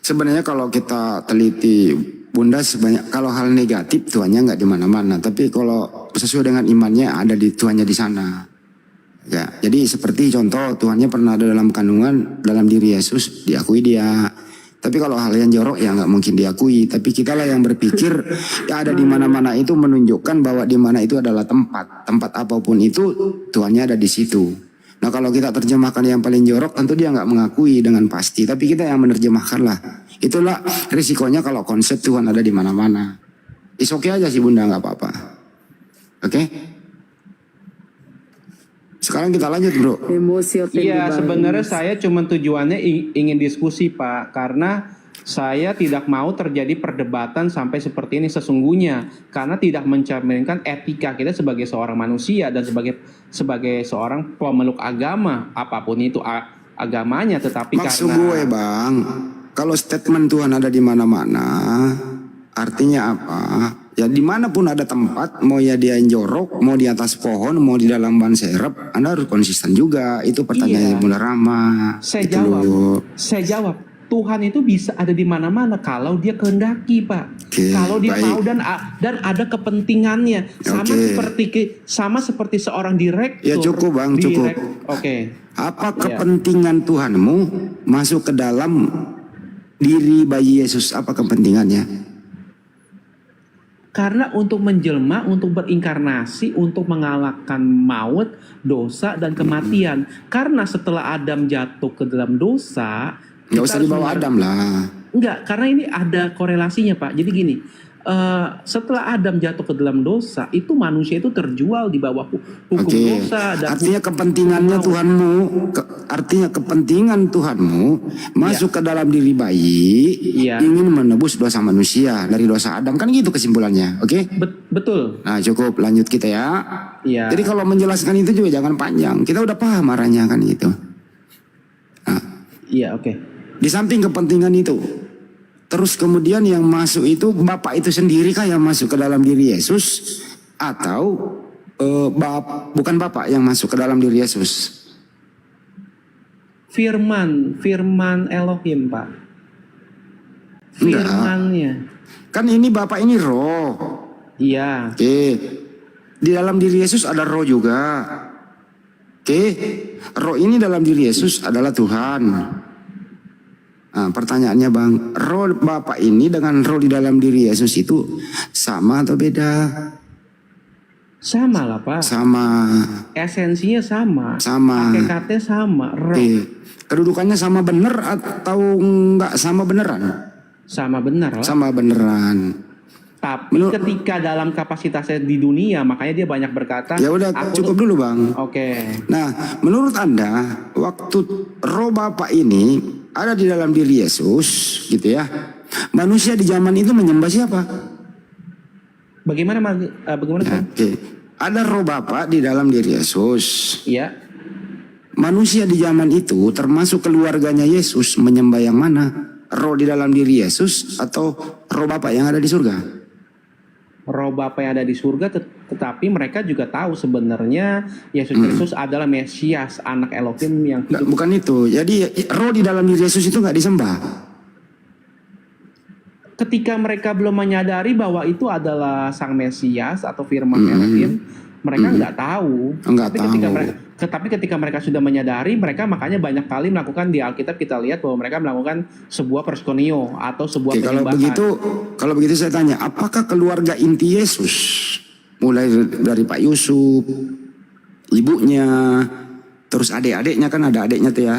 Sebenarnya kalau kita teliti Bunda sebanyak kalau hal negatif Tuhannya nggak di mana-mana, tapi kalau sesuai dengan imannya ada di Tuhannya di sana. Ya, jadi seperti contoh Tuhannya pernah ada dalam kandungan dalam diri Yesus, diakui dia. Tapi kalau hal yang jorok ya nggak mungkin diakui. Tapi kitalah yang berpikir ya ada di mana-mana itu menunjukkan bahwa di mana itu adalah tempat apapun itu Tuhannya ada di situ. Nah kalau kita terjemahkan yang paling jorok tentu dia nggak mengakui dengan pasti. Tapi kita yang menerjemahkan lah. Itulah risikonya kalau konsep Tuhan ada di mana-mana. Oke aja sih Bunda nggak apa-apa. Oke? Sekarang kita lanjut bro. Iya, sebenarnya saya cuma tujuannya ingin diskusi Pak, karena saya tidak mau terjadi perdebatan sampai seperti ini sesungguhnya, karena tidak mencerminkan etika kita sebagai seorang manusia dan sebagai seorang pemeluk agama apapun itu agamanya, tetapi Maksud karena gue bang, kalau statement Tuhan ada di mana-mana, artinya apa? Ya dimanapun ada tempat, mau ya dia yang jorok, mau di atas pohon, mau di dalam ban serep, Anda harus konsisten juga. Itu pertanyaannya Bunda Rama. Saya Itu jawab, loh. Tuhan itu bisa ada di mana-mana kalau dia kehendaki Pak. Oke, kalau dia baik. mau dan ada kepentingannya, sama seperti seorang direktur. Ya cukup bang, cukup. Oke. Apa kepentingan Tuhanmu masuk ke dalam diri bayi Yesus? Apa kepentingannya? Karena untuk menjelma, untuk berinkarnasi, untuk mengalahkan maut, dosa, dan kematian. Karena setelah Adam jatuh ke dalam dosa, Nggak usah dibawa Adam lah. Enggak, karena ini ada korelasinya Pak. Jadi gini, setelah Adam jatuh ke dalam dosa, itu manusia itu terjual di bawah hukum dosa. Dan artinya kepentingannya Tuhanmu, artinya kepentingan Tuhanmu masuk ke dalam diri bayi, ingin menebus dosa manusia dari dosa Adam, kan gitu kesimpulannya, oke? Betul. Nah cukup, lanjut kita ya. Iya. Jadi kalau menjelaskan itu juga jangan panjang, kita udah paham arahnya kan gitu. Nah, iya, oke. Di samping kepentingan itu, terus kemudian yang masuk itu Bapak itu sendiri kah yang masuk ke dalam diri Yesus, atau bukan Bapak yang masuk ke dalam diri Yesus? Firman Elohim Pak. Firmannya. Kan ini Bapak ini roh. Iya. Oke. Di dalam diri Yesus ada roh juga. Oke. Roh ini dalam diri Yesus adalah Tuhan. Nah, pertanyaannya Bang, roh Bapak ini dengan roh di dalam diri Yesus itu sama atau beda? Sama lah Pak. Sama. Esensinya sama. Sama. Hakikatnya sama. Roh. Kedudukannya sama bener atau enggak sama beneran? Sama bener lah. Sama beneran. Tapi ketika dalam kapasitasnya di dunia, makanya dia banyak berkata. Ya udah cukup dulu Bang. Oke. Nah, menurut Anda waktu roh Bapak ini ada di dalam diri Yesus, gitu ya. Manusia di zaman itu menyembah siapa? Bagaimana? Oke. Ada roh Bapa di dalam diri Yesus. Iya. Manusia di zaman itu termasuk keluarganya Yesus menyembah yang mana? roh di dalam diri Yesus atau roh Bapa yang ada di surga? Roh Bapa yang ada di surga, tetapi mereka juga tahu sebenarnya Yesus Kristus adalah Mesias, anak Elohim yang hidup. Bukan itu. Jadi roh di dalam diri Yesus itu nggak disembah. Ketika mereka belum menyadari bahwa itu adalah Sang Mesias atau Firman Elohim, mereka nggak tahu. Tapi ketika mereka sudah menyadari, mereka makanya banyak kali melakukan di Alkitab, kita lihat bahwa mereka melakukan sebuah perskonio atau sebuah penyembahan. Kalau begitu saya tanya, apakah keluarga inti Yesus, mulai dari Pak Yusuf, ibunya, terus adik-adiknya, kan ada adiknya tuh ya,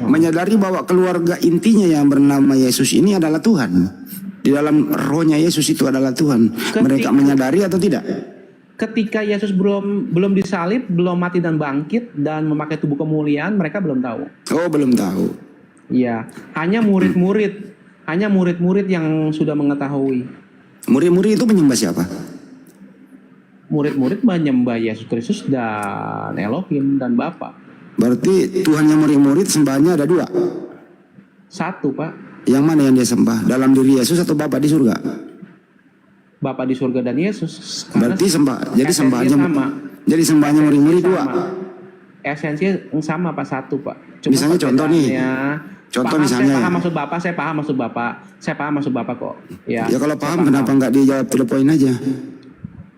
menyadari bahwa keluarga intinya yang bernama Yesus ini adalah Tuhan, di dalam rohnya Yesus itu adalah Tuhan. Mereka menyadari atau tidak? Ketika Yesus belum disalib, belum mati dan bangkit dan memakai tubuh kemuliaan, mereka belum tahu. Oh, belum tahu. Iya, hanya murid-murid yang sudah mengetahui. Murid-murid itu menyembah siapa? Murid-murid menyembah Yesus Kristus dan Elohim dan Bapa. Berarti Tuhan yang murid-murid sembahannya ada dua? Satu, Pak. Yang mana yang dia sembah? Dalam diri Yesus atau Bapa di surga? Bapa di surga dan Yesus. Berarti jadi sembahnya murid-murid dua. Esensinya sama, Pak, satu, Pak. Cuma misalnya contoh nih. Saya paham maksud Bapak, saya paham maksud Bapak kok. Ya kalau paham kenapa nggak dijawab to the point aja?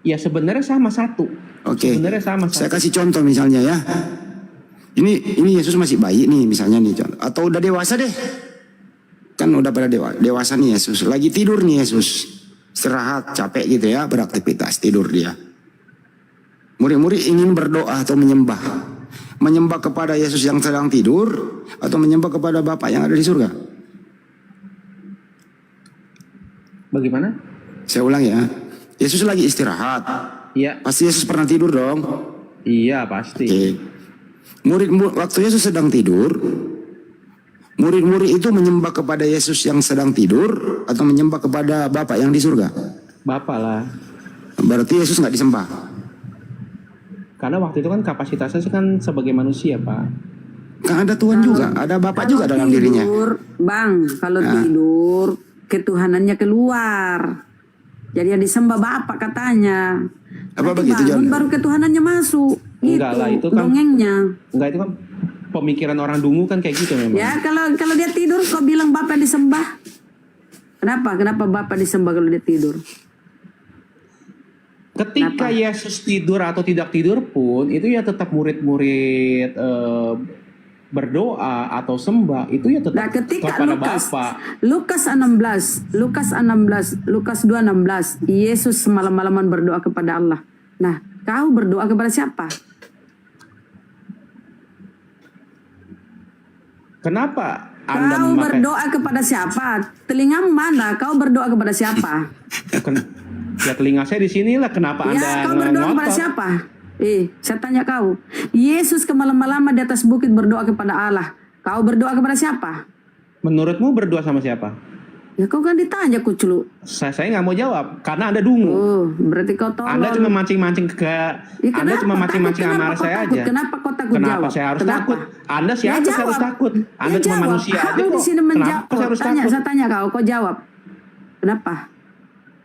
Ya sebenarnya sama satu. Oke. Sebenarnya sama. Saya kasih contoh misalnya ya. Ini Yesus masih bayi nih misalnya nih, atau udah dewasa deh. Kan udah pada dewasa nih Yesus. Lagi tidur nih Yesus. Istirahat, capek gitu ya, beraktivitas, tidur dia. Murid-murid ingin berdoa atau menyembah. Menyembah kepada Yesus yang sedang tidur atau menyembah kepada Bapa yang ada di surga? Bagaimana? Saya ulang ya. Yesus lagi istirahat. Iya. Pasti Yesus pernah tidur dong? Iya, pasti. Oke. Waktu Yesus sedang tidur, murid-murid itu menyembah kepada Yesus yang sedang tidur atau menyembah kepada Bapa yang di surga? Bapa lah. Berarti Yesus nggak disembah? Karena waktu itu kan kapasitasnya kan sebagai manusia, Pak. Kan ada Tuhan juga, ada Bapa juga dalam dirinya. Bang, kalau tidur ketuhanannya keluar. Jadi yang disembah Bapa katanya. Apa nanti begitu, John? baru ketuhanannya masuk. Enggak lah, itu kan dongengnya. Enggak, itu kan pemikiran orang dungu kan kayak gitu memang. Ya kalau dia tidur kok bilang Bapa disembah? Kenapa Bapa disembah kalau dia tidur? Ketika Yesus tidur atau tidak tidur pun itu ya tetap murid-murid berdoa atau sembah itu ya tetap kepada Bapa. Lukas 2:16, Yesus semalam-malaman berdoa kepada Allah. Nah, kau berdoa kepada siapa? Kenapa Kau berdoa kepada siapa? Telingamu mana? Kau berdoa kepada siapa? Ya telinga saya di sinilah. Kenapa Anda kau berdoa kepada siapa? Saya tanya kau. Yesus kemalam-malaman di atas bukit berdoa kepada Allah. Kau berdoa kepada siapa? Menurutmu berdoa sama siapa? Ya kau kan ditanya kuclu. Saya nggak mau jawab karena Anda dungu. Oh, berarti kau tolong. Anda cuma mancing-mancing Anda cuma mancing-mancing amarah saya aja. Kenapa kau takut jawab? Kenapa saya harus takut? Anda siapa saya harus takut? Anda cuma manusia aja kok. Di sini menjawab. Kenapa saya harus takut? Saya tanya kau jawab. Kenapa?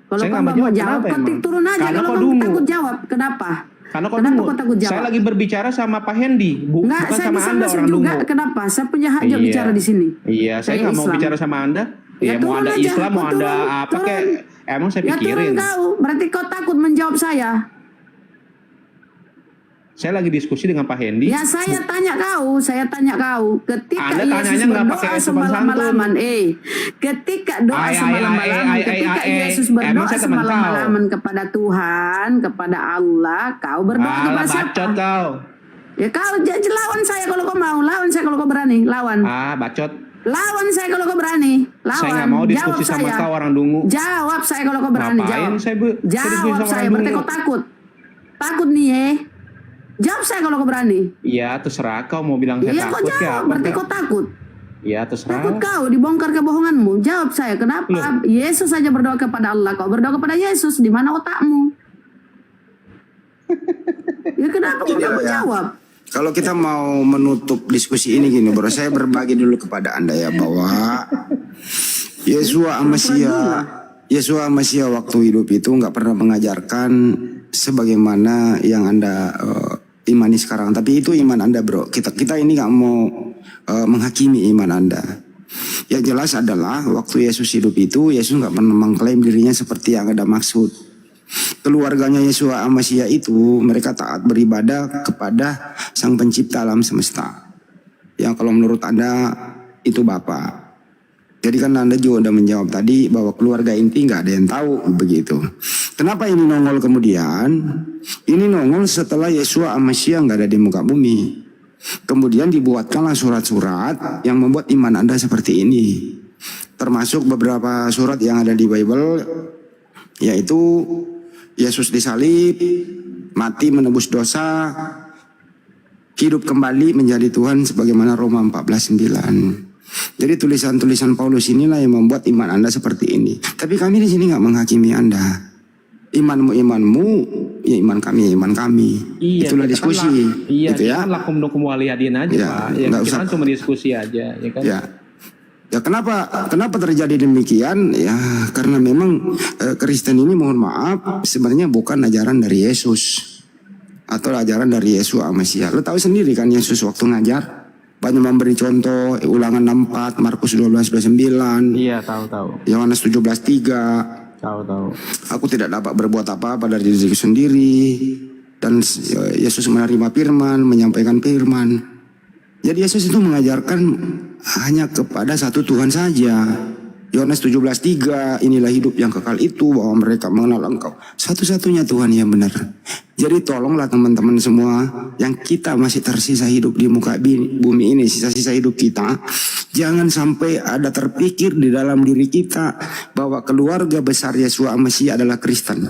Kalau saya kau nggak mau jawab, kau turun aja. Karena kalau kau takut jawab, kenapa? Karena kenapa kau takut jawab? Saya lagi berbicara sama Pak Hendi, bukan sama Anda orang dungu. Kenapa? Saya punya hak bicara di sini. Iya, saya nggak mau bicara sama Anda. Ya mau Anda Islam, mau Anda apa kayak emang saya pikirin. Ya turun kau, berarti kau takut menjawab saya. Saya lagi diskusi dengan Pak Hendi. Ya saya tanya kau. Ketika Anda Yesus berdoa semalam-malaman, ketika doa semalam-malaman, ketika Yesus berdoa semalam-malaman kepada Tuhan, kepada Allah, kau berdoa kepada siapa? Bacot kau. Ya kau lawan saya kalau kau mau, lawan saya kalau kau berani, lawan. Bacot. Lawan saya kalau kau berani, lawan. Saya nggak mau diskusi sama kau orang dungu. Jawab saya kalau kau berani, jawab. Jawab saya, berarti kau takut. Takut nih Jawab saya kalau kau berani. Iya, terserah kau mau bilang saya takut. Iya, kau jawab, berarti kau takut. Iya, terserah. Takut kau dibongkar kebohonganmu. Jawab saya, kenapa Yesus saja berdoa kepada Allah, kau berdoa kepada Yesus, di mana otakmu? Ya kenapa kau takut jawab? Kalau kita mau menutup diskusi ini gini bro, saya berbagi dulu kepada Anda ya bahwa Yeshua Amasya waktu hidup itu nggak pernah mengajarkan sebagaimana yang Anda imani sekarang. Tapi itu iman Anda bro. Kita ini nggak mau menghakimi iman Anda. Yang jelas adalah waktu Yesus hidup itu Yesus nggak pernah mengklaim dirinya seperti yang Anda maksud. Keluarganya Yeshua Amasya itu mereka taat beribadah kepada Sang Pencipta alam semesta. Yang kalau menurut Anda itu Bapa. Jadi kan Anda juga udah menjawab tadi bahwa keluarga inti nggak ada yang tahu begitu. Kenapa ini nongol kemudian? Ini nongol setelah Yeshua Amasya nggak ada di muka bumi. Kemudian dibuatkanlah surat-surat yang membuat iman Anda seperti ini. Termasuk beberapa surat yang ada di Bible, yaitu Yesus disalib, mati menebus dosa, hidup kembali menjadi Tuhan sebagaimana Roma 14:9. Jadi tulisan-tulisan Paulus inilah yang membuat iman Anda seperti ini. Tapi kami di sini nggak menghakimi Anda. Imanmu imanmu, ya iman kami ya iman kami. Iya, itulah diskusi. Gitu ya. Kan lakum nukum waliyadin aja Ya, Pak. Ya, nggak kita usah. kan cuma diskusi aja, ya kan? Ya kenapa terjadi demikian? Ya karena memang Kristen ini mohon maaf sebenarnya bukan ajaran dari Yesus atau ajaran dari Yeshua Amasya. Lo tahu sendiri kan Yesus waktu ngajar banyak memberi contoh Ulangan 64, Markus 12:29. Iya, tahu. Yohanes 17:3. Tahu. Aku tidak dapat berbuat apa-apa dari diriku sendiri. Dan Yesus menerima firman, menyampaikan firman. Jadi Yesus itu mengajarkan hanya kepada satu Tuhan saja. Yohanes 17:3, inilah hidup yang kekal itu, bahwa mereka mengenal Engkau satu-satunya Tuhan yang benar. Jadi tolonglah teman-teman semua yang kita masih tersisa hidup di muka bumi ini, sisa-sisa hidup kita, jangan sampai ada terpikir di dalam diri kita bahwa keluarga besar Yeshua Amasya adalah Kristen.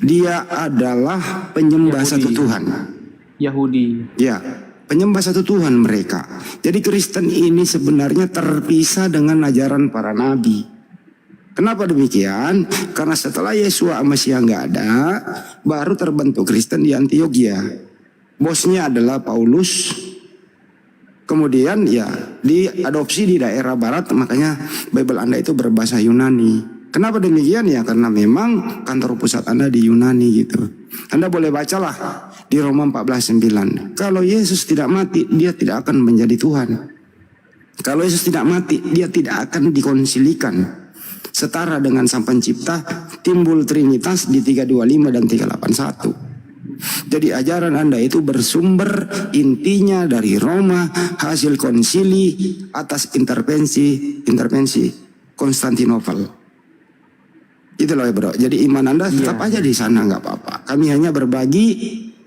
Dia adalah penyembah satu Tuhan. Yahudi. Ya, penyembah satu Tuhan mereka. Jadi Kristen ini sebenarnya terpisah dengan ajaran para nabi. Kenapa demikian? Karena setelah Yeshua Amasya nggak ada, baru terbentuk Kristen di Antioquia. Bosnya adalah Paulus. Kemudian ya diadopsi di daerah barat, makanya Bible Anda itu berbahasa Yunani. Kenapa demikian ya? Karena memang kantor pusat Anda di Yunani gitu. Anda boleh bacalah di Roma 14:9. Kalau Yesus tidak mati, dia tidak akan menjadi Tuhan. Kalau Yesus tidak mati, dia tidak akan dikonsilikan. Setara dengan Sang Pencipta, timbul Trinitas di 325 dan 381. Jadi ajaran Anda itu bersumber intinya dari Roma, hasil konsili atas intervensi Konstantinopel. Itulah ya bro. Jadi iman Anda tetap aja di sana, nggak apa-apa. Kami hanya berbagi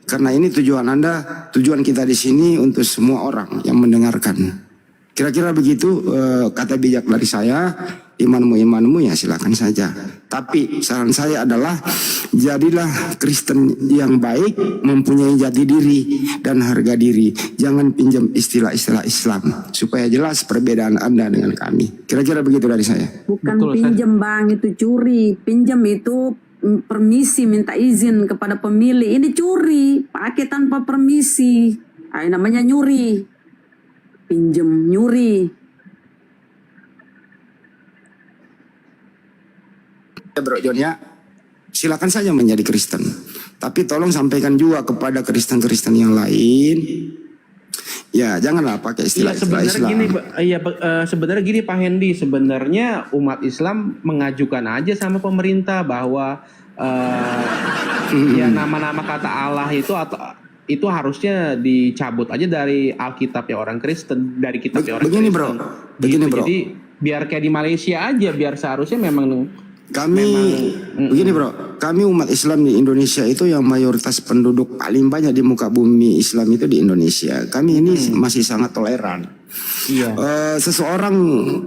karena ini tujuan kita di sini untuk semua orang yang mendengarkan. Kira-kira begitu kata bijak dari saya. Imanmu ya silakan saja. Tapi saran saya adalah jadilah Kristen yang baik, mempunyai jati diri dan harga diri. Jangan pinjam istilah-istilah Islam supaya jelas perbedaan Anda dengan kami. Kira-kira begitu dari saya. Bukan pinjam bang, itu curi. Pinjam itu permisi, minta izin kepada pemilik. Ini curi, pakai tanpa permisi. Namanya nyuri. Pinjam, nyuri. Ya bro John ya, silakan saja menjadi Kristen. Tapi tolong sampaikan juga kepada Kristen-Kristen yang lain. Ya janganlah pakai istilah-istilah Islam. Sebenarnya gini Pak Hendy, sebenarnya umat Islam mengajukan aja sama pemerintah bahwa ya nama-nama kata Allah itu harusnya dicabut aja dari Alkitab ya orang Kristen, dari kitabnya orang Kristen. Begini bro. Jadi biar kayak di Malaysia aja, biar seharusnya memang begini bro, kami umat Islam di Indonesia itu yang mayoritas penduduk paling banyak di muka bumi Islam itu di Indonesia. Kami ini masih sangat toleran. Iya.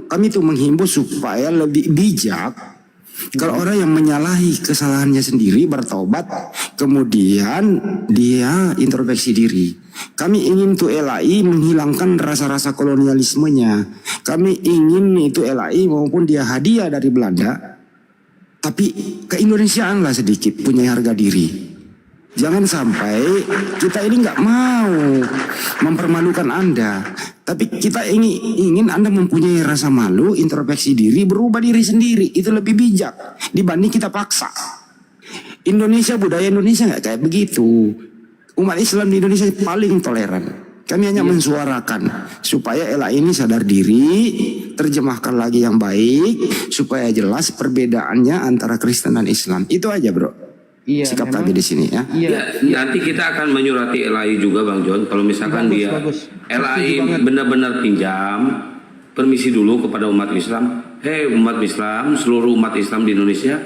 Kami tuh menghimbau supaya lebih bijak. Kalau orang yang menyalahi kesalahannya sendiri bertobat, kemudian dia introspeksi diri. Kami ingin tuh LAI menghilangkan rasa-rasa kolonialismenya. Kami ingin itu LAI maupun dia hadiah dari Belanda, tapi keindonesiaan lah sedikit, punya harga diri. Jangan sampai kita ini nggak mau mempermalukan Anda, tapi kita ingin Anda mempunyai rasa malu, introspeksi diri, berubah diri sendiri. Itu lebih bijak dibanding kita paksa. Indonesia, budaya Indonesia nggak kayak begitu. Umat Islam di Indonesia paling toleran. Kami hanya mensuarakan supaya LAI ini sadar diri, terjemahkan lagi yang baik, supaya jelas perbedaannya antara Kristen dan Islam. Itu aja, bro. Iya, Sikap memang, kami di sini ya. Ya, nanti kita akan menyurati LAI juga Bang John. Kalau misalkan Bagus. LAI benar-benar pinjam, permisi dulu kepada umat Islam. Hei umat Islam, seluruh umat Islam di Indonesia,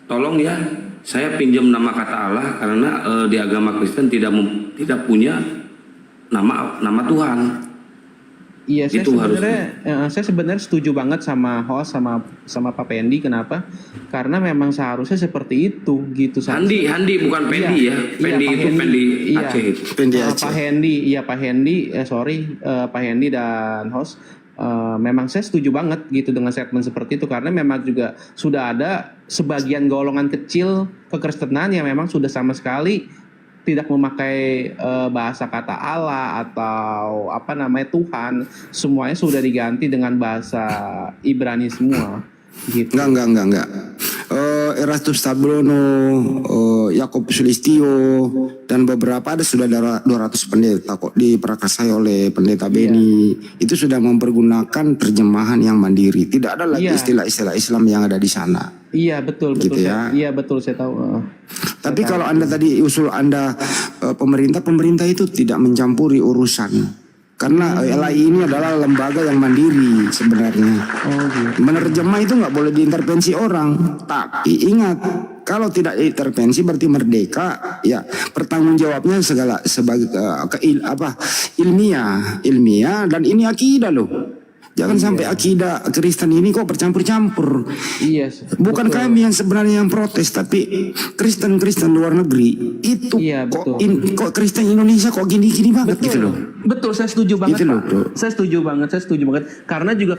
tolong ya, saya pinjam nama kata Allah karena di agama Kristen tidak punya nama Tuhan. Iya, Itu saya sebenarnya setuju banget sama host sama Pak Pendi. Kenapa? Karena memang seharusnya seperti itu gitu. Handi bukan Pendi ya. Pendi itu Pendi Aceh. Pendi Aceh. Pak Hendi dan host. Memang saya setuju banget gitu dengan statement seperti itu, karena memang juga sudah ada sebagian golongan kecil kekristenan yang memang sudah sama sekali tidak memakai bahasa kata Allah atau Tuhan, semuanya sudah diganti dengan bahasa Ibrani semua. Gitu. Enggak. Erastus Tabrono, Yakob Sulistio, dan beberapa ada sudah 200 pendeta kok diprakarsai oleh pendeta Beni. Itu sudah mempergunakan terjemahan yang mandiri. Tidak ada lagi istilah-istilah Islam yang ada di sana. Iya betul gitu ya. Iya betul, saya tahu. Tapi kalau Anda tadi usul Anda pemerintah itu tidak mencampuri urusan. Karena LAI ini adalah lembaga yang mandiri sebenarnya. Menerjemah itu nggak boleh diintervensi orang. Tapi ingat, kalau tidak diintervensi berarti merdeka. Ya, pertanggung jawabnya sebagai ilmiah dan ini akidah loh. Jangan sampai akidah Kristen ini kok bercampur-campur. Iya. Bukan betul. Kami yang sebenarnya yang protes, tapi Kristen luar negeri itu kok Kristen Indonesia kok gini-gini banget gitu loh. Betul, saya setuju banget, gitu Pak. Loh, bro. Saya setuju banget. Karena juga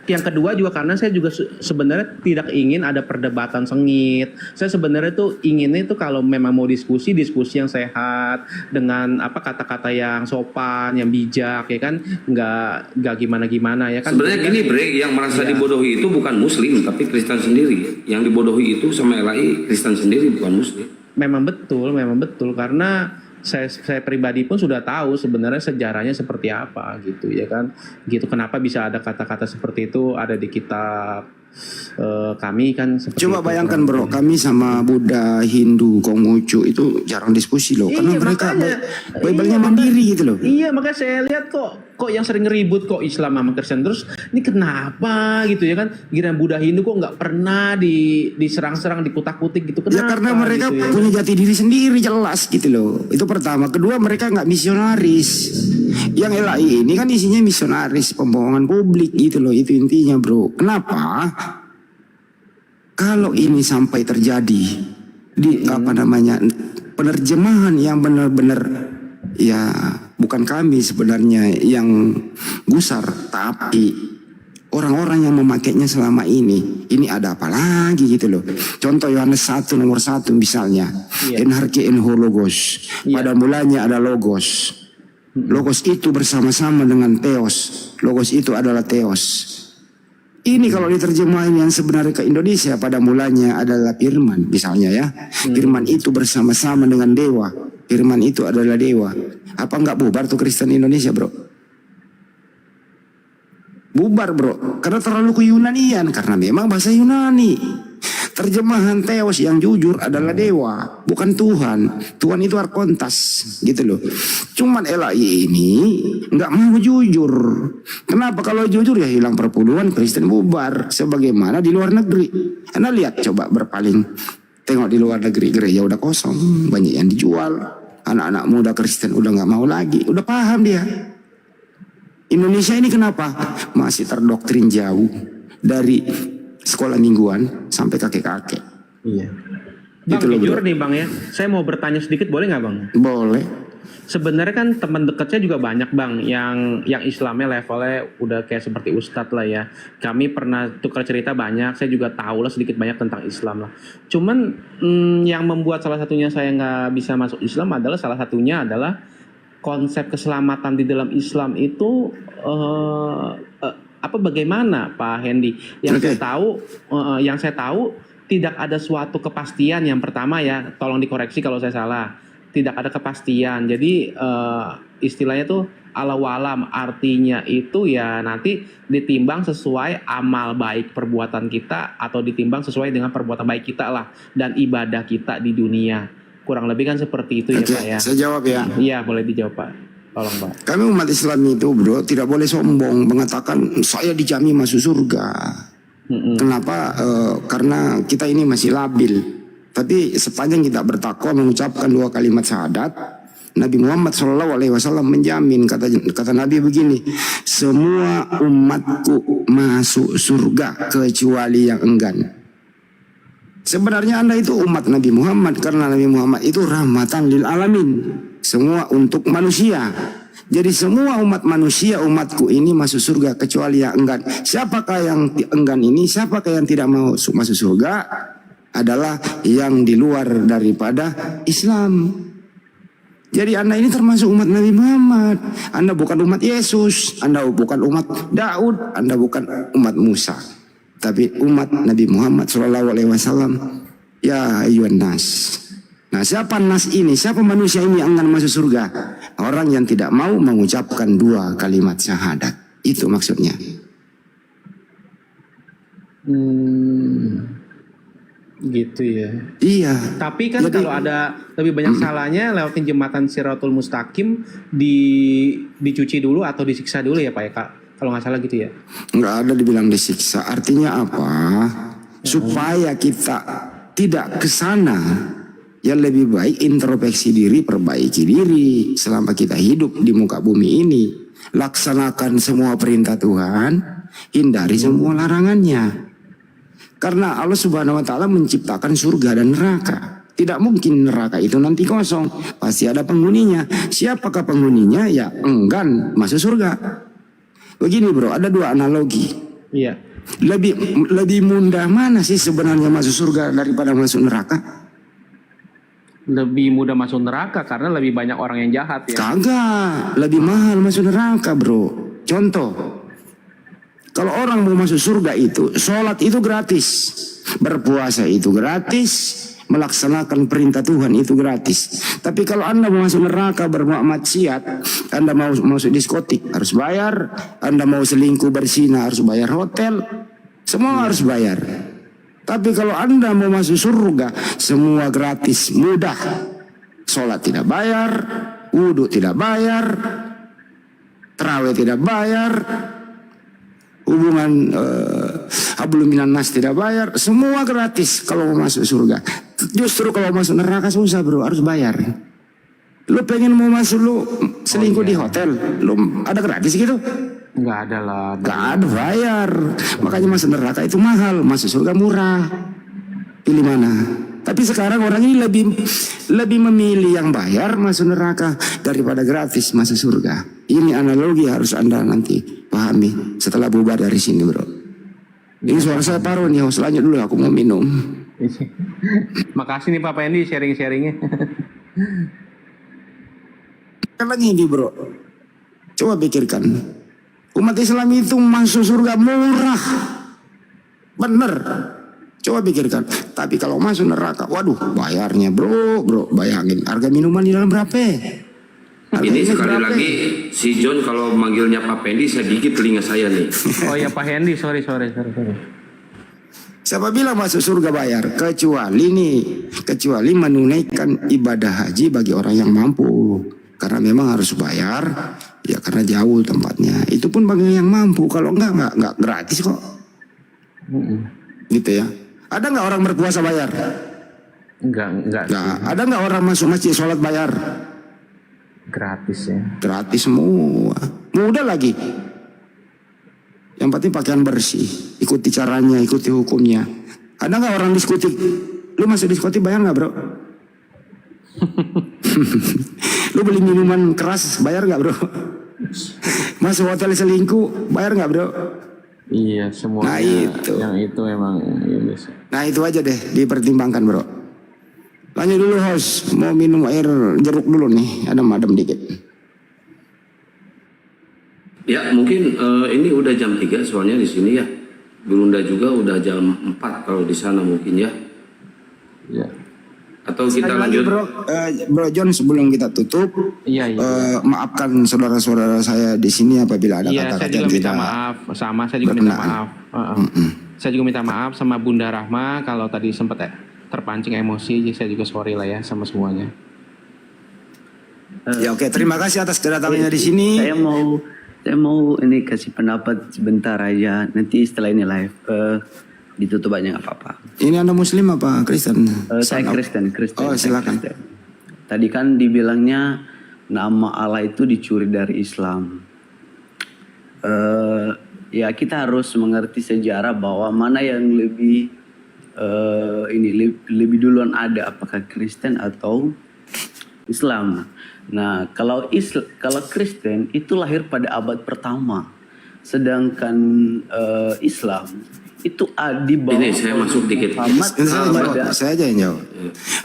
yang kedua juga karena saya juga sebenarnya tidak ingin ada perdebatan sengit. Saya sebenarnya tuh inginnya itu kalau memang mau diskusi yang sehat dengan kata-kata yang sopan, yang bijak, ya kan, nggak gimana-gimana ya kan. Sebenarnya gini, Bre, yang merasa dibodohi itu bukan Muslim tapi Kristen sendiri. Yang dibodohi itu sama LAI Kristen sendiri, bukan Muslim. Memang betul karena saya pribadi pun sudah tahu sebenarnya sejarahnya seperti apa gitu ya kan. Gitu, kenapa bisa ada kata-kata seperti itu ada di kitab kami kan seperti coba itu, bayangkan kan. Bro, kami sama Buddha, Hindu, Konghucu itu jarang diskusi loh, karena mereka Bible-nya mandiri gitu loh. Iya, makanya saya lihat kok yang sering ribut kok Islam sama Kristen terus. Ini kenapa gitu ya kan? Giliran Buddha, Hindu kok nggak pernah diserang-serang, dikutak-kutik gitu. Kenapa? Ya karena mereka gitu, punya jati diri sendiri jelas gitu loh. Itu pertama. Kedua, mereka nggak misionaris. Yang LAI ini kan isinya misionaris, pembohongan publik gitu loh. Itu intinya, Bro. Kenapa? Kalau ini sampai terjadi di penerjemahan yang benar-benar ya bukan kami sebenarnya yang gusar, tapi orang-orang yang memakainya selama ini ada apa lagi gitu loh. Contoh Yohanes 1 nomor 1 misalnya, en harke en ho logos, pada mulanya ada logos. Logos itu bersama-sama dengan Theos. Logos itu adalah Theos. Ini kalau diterjemahin yang sebenarnya ke Indonesia, pada mulanya adalah firman misalnya ya. Firman itu bersama-sama dengan dewa. Firman itu adalah dewa. Apa enggak bubar tuh Kristen Indonesia, Bro? Bubar, Bro. Karena terlalu ke-Yunanian. Karena memang bahasa Yunani. Terjemahan Theos yang jujur adalah dewa, bukan Tuhan. Tuhan itu arkontas, gitu loh. Cuman LAI ini nggak mau jujur. Kenapa? Kalau jujur ya hilang perpuluhan, Kristen bubar. Sebagaimana di luar negeri. Anda lihat coba berpaling. Tengok di luar negeri, gereja udah kosong, banyak yang dijual. Anak-anak muda Kristen udah nggak mau lagi, udah paham dia. Indonesia ini kenapa? Masih terdoktrin jauh dari sekolah mingguan sampai kakek-kakek. Iya. Bang, gitu loh, jujur Bro. nih Bang ya, saya mau bertanya sedikit boleh nggak Bang? Boleh. sebenarnya kan teman dekatnya juga banyak bang, yang Islamnya levelnya udah kayak seperti ustadz lah ya. Kami pernah tukar cerita banyak, saya juga tahu lah sedikit banyak tentang Islam lah. Cuman yang membuat salah satunya saya nggak bisa masuk Islam adalah konsep keselamatan di dalam Islam itu bagaimana Pak Hendy? Yang saya tahu tidak ada suatu kepastian. Yang pertama ya, tolong dikoreksi kalau saya salah. Tidak ada kepastian. Jadi istilahnya tuh ala walam, artinya itu ya nanti ditimbang sesuai amal baik perbuatan kita atau ditimbang sesuai dengan perbuatan baik kita lah dan ibadah kita di dunia. Kurang lebih kan seperti itu ya Pak ya. Saya jawab ya. Iya, boleh dijawab Pak. Tolong Pak. Kami umat Islam itu bro tidak boleh sombong mengatakan saya dijamin masuk surga. Kenapa? Karena kita ini masih labil. Tapi sepanjang kita bertakwa mengucapkan 2 kalimat syahadat, Nabi Muhammad SAW menjamin, kata Nabi begini, semua umatku masuk surga kecuali yang enggan. Sebenarnya Anda itu umat Nabi Muhammad karena Nabi Muhammad itu rahmatan lil alamin, semua untuk manusia. Jadi semua umat manusia, umatku ini masuk surga kecuali yang enggan. Siapakah yang enggan ini? Siapakah yang tidak mau masuk surga? Adalah yang di luar daripada Islam. Jadi Anda ini termasuk umat Nabi Muhammad. Anda bukan umat Yesus, Anda bukan umat Daud, Anda bukan umat Musa, tapi umat Nabi Muhammad SAW. Ya ayyuhan nas. Nah, siapa nas ini? Siapa manusia ini yang akan masuk surga? Orang yang tidak mau mengucapkan 2 kalimat syahadat. Itu maksudnya. Gitu ya. Iya. Tapi kan kalau ada lebih banyak salahnya lewatin jembatan Siratul Mustaqim dicuci dulu atau disiksa dulu ya Pak ya Kak? Kalau nggak salah gitu ya. Nggak ada dibilang disiksa. Artinya apa? Supaya kita tidak ke sana. Yang lebih baik introspeksi diri, perbaiki diri selama kita hidup di muka bumi ini. Laksanakan semua perintah Tuhan, hindari semua larangannya. Karena Allah Subhanahu wa taala menciptakan surga dan neraka. Tidak mungkin neraka itu nanti kosong, pasti ada penghuninya. Siapakah penghuninya? Ya enggan masuk surga. Begini bro, ada 2 analogi. Iya. Lebih mudah mana sih sebenarnya masuk surga daripada masuk neraka? Lebih mudah masuk neraka karena lebih banyak orang yang jahat ya. Kagak, lebih mahal masuk neraka bro. Contoh, kalau orang mau masuk surga itu, sholat itu gratis, berpuasa itu gratis, melaksanakan perintah Tuhan itu gratis. Tapi kalau Anda mau masuk neraka bermaksiat, Anda mau masuk diskotik harus bayar, Anda mau selingkuh berzina harus bayar hotel, semua harus bayar. Tapi kalau Anda mau masuk surga, semua gratis, mudah. Sholat tidak bayar, wudhu tidak bayar, tarawih tidak bayar, hubungan hablum minan nas tidak bayar, semua gratis kalau mau masuk surga. Justru kalau masuk neraka susah bro, harus bayar. Lu pengen mau masuk lu selingkuh di hotel, lu ada gratis gitu? Nggak ada lah. Nggak ada, bayar. Makanya masuk neraka itu mahal, masuk surga murah. Pilih mana? Tapi sekarang orang ini lebih memilih yang bayar masuk neraka daripada gratis masuk surga. Ini analogi harus Anda nanti pahami setelah bubar dari sini bro. Ini suara saya paruh nih, lanjut dulu aku mau minum. Makasih nih Pak Pendi sharing-sharingnya. Karena gini bro, coba pikirkan. Umat Islam itu masuk surga murah. Bener. Coba pikirkan. Tapi kalau masuk neraka, waduh bayarnya bro. Bayangin harga minuman di dalam berapa? Ini sekali lagi si John kalau manggilnya Pak Pendi saya gigit telinga saya nih. Oh ya Pak Hendy, sorry. Siapa bilang masuk surga bayar? Kecuali menunaikan ibadah haji bagi orang yang mampu. Karena memang harus bayar, ya karena jauh tempatnya. Itu pun bagi yang mampu. Kalau enggak gratis kok. Gitu ya. Ada nggak orang berpuasa bayar? Enggak. Ada nggak orang masuk masjid sholat bayar? Gratis ya. Gratis semua. Mudah lagi. Yang penting pakaian bersih. Ikuti caranya, ikuti hukumnya. Ada nggak orang diskotik? Lu masuk diskotik bayar nggak bro? Lu beli minuman keras bayar nggak bro? Masuk hotel selingkuh bayar nggak bro? Iya, semuanya Nah, itu. yang itu emang ini sih. Nah itu aja deh dipertimbangkan bro. Lanjut dulu host, mau minum air jeruk dulu nih, adem-adem dikit. Ya mungkin ini udah jam 3 soalnya di sini ya. Gurunda juga udah jam 4 kalau di sana mungkin ya. Ya. Atau kita Sekali lagi lanjut. bro John sebelum kita tutup, Iya. maafkan saudara-saudara saya di sini apabila ada Iya, saya kata-kata juga yang minta tidak maaf. Saya juga minta berkenaan. maaf. Saya juga minta maaf sama Bunda Rahma kalau tadi sempat terpancing emosi. Jadi saya juga sorry lah ya sama semuanya. Ya oke, terima kasih atas kedatangannya di sini. Saya mau ini kasih pendapat sebentar aja. Nanti setelah ini live ditutup aja nggak apa-apa. Ini Anda Muslim apa Kristen? Saya Kristen. Oh silakan. Tadi kan dibilangnya nama Allah itu dicuri dari Islam. Ya kita harus mengerti sejarah bahwa mana yang lebih lebih duluan ada, apakah Kristen atau Islam. Nah kalau Kristen itu lahir pada abad pertama, sedangkan Islam itu di bawah Ini saya masuk dikit. Muhammad Saya aja yang jawab.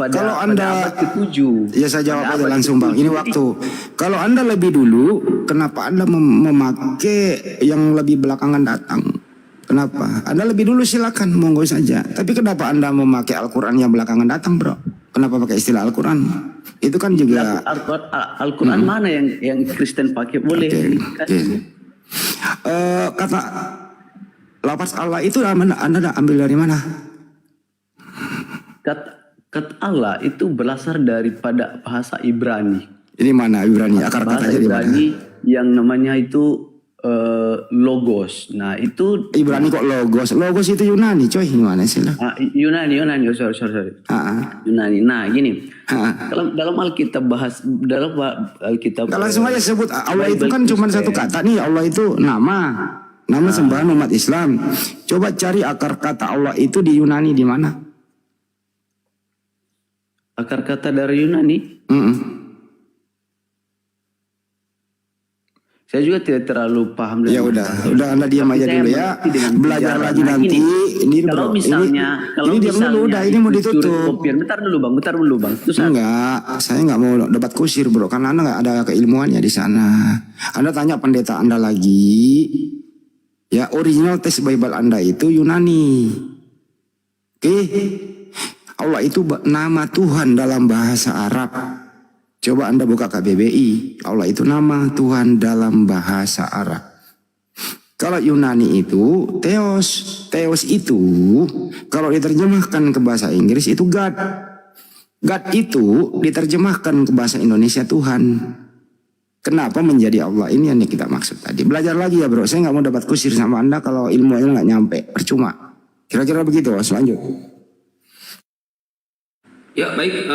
Kalau Anda abad ke-7. Ya saya jawab Pada aja abad langsung bang. ke-7. Ini waktu. Kalau Anda lebih dulu, kenapa Anda memakai yang lebih belakangan datang? Kenapa? Anda lebih dulu silakan, monggo saja. Tapi kenapa Anda memakai Al-Quran yang belakangan datang, bro? Kenapa pakai istilah Al-Quran? Itu kan juga Al-Quran mana yang Kristen pakai boleh? Kata lafaz Allah itu Anda ambil dari mana? Kata Allah itu berasal daripada bahasa Ibrani. Ini mana Ibrani? Akar Bahasa katanya di mana? Ibrani yang namanya itu logos. Nah itu Ibrani kok logos? Logos itu Yunani, coy. Gimana sih lah? Yunani. Oh, sorry. Yunani. Nah gini. Dalam Alkitab dalam Alkitab. Kalau langsung aja sebut Allah itu kan cuma satu kata nih. Allah itu nama sembahan umat Islam. Coba cari akar kata Allah itu di Yunani di mana? Akar kata dari Yunani? Saya juga tidak terlalu paham. Ya udah Anda diam aja dulu ya. Belajar lagi nanti. Ini kalau misalnya diam dulu. Udah ini mau ditutup. Bentar dulu bang. Enggak, saya nggak mau debat kusir bro. Karena Anda nggak ada keilmuannya di sana. Anda tanya pendeta Anda lagi. Ya original teks Bible Anda itu Yunani. Oke. Allah itu nama Tuhan dalam bahasa Arab. Coba Anda buka KBBI. Allah itu nama Tuhan dalam bahasa Arab. Kalau Yunani itu Theos. Theos itu kalau diterjemahkan ke bahasa Inggris itu God. God itu diterjemahkan ke bahasa Indonesia Tuhan. Kenapa menjadi Allah? Ini yang kita maksud tadi. Belajar lagi ya bro. Saya nggak mau dapat kusir sama Anda kalau ilmunya nggak nyampe. Percuma. Kira-kira begitu. Lanjut. Ya baik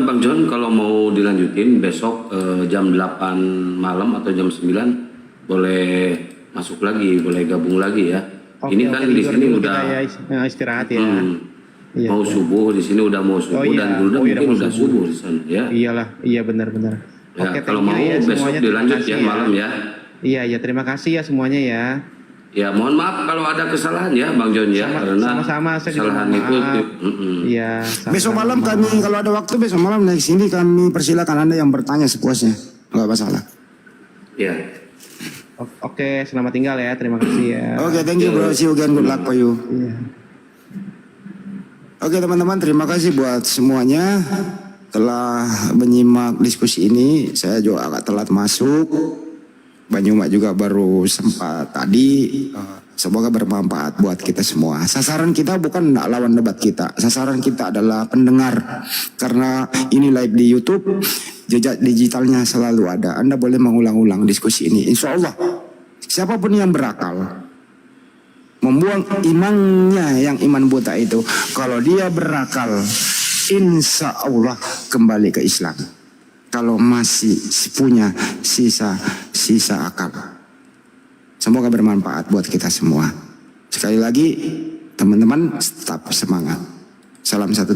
Bang John, kalau mau dilanjutin besok jam 8 malam atau jam 9 boleh masuk lagi, boleh gabung lagi ya. Ini kan di sini udah istirahat ya. Mau subuh di sini udah mau subuh dan dulu mungkin udah subuh di sana ya. Iyalah, iya benar. Ya, kalau mau besok dilanjut ya malam ya. Iya, terima kasih ya semuanya ya. Ya mohon maaf kalau ada kesalahan ya Bang John ya, karena sama-sama saya kesalahan itu. Iya. Besok malam kami kalau ada waktu besok malam naik sini kami persilakan Anda yang bertanya sepuasnya, nggak masalah. Ya. Oke, selamat tinggal ya, terima kasih ya. Oke, thank you bro, see you again, good luck for you. Oke teman-teman, terima kasih buat semuanya telah menyimak diskusi ini. Saya juga agak telat masuk. Banyuma juga baru sempat tadi. Semoga bermanfaat buat kita semua. Sasaran kita bukan lawan debat kita. Sasaran kita adalah pendengar. Karena ini live di YouTube, jejak digitalnya selalu ada. Anda boleh mengulang-ulang diskusi ini. Insya Allah, siapapun yang berakal, membuang imannya yang iman buta itu. Kalau dia berakal, insya Allah kembali ke Islam. Kalau masih punya sisa akal. Semoga bermanfaat buat kita semua. Sekali lagi teman-teman tetap semangat. Salam satu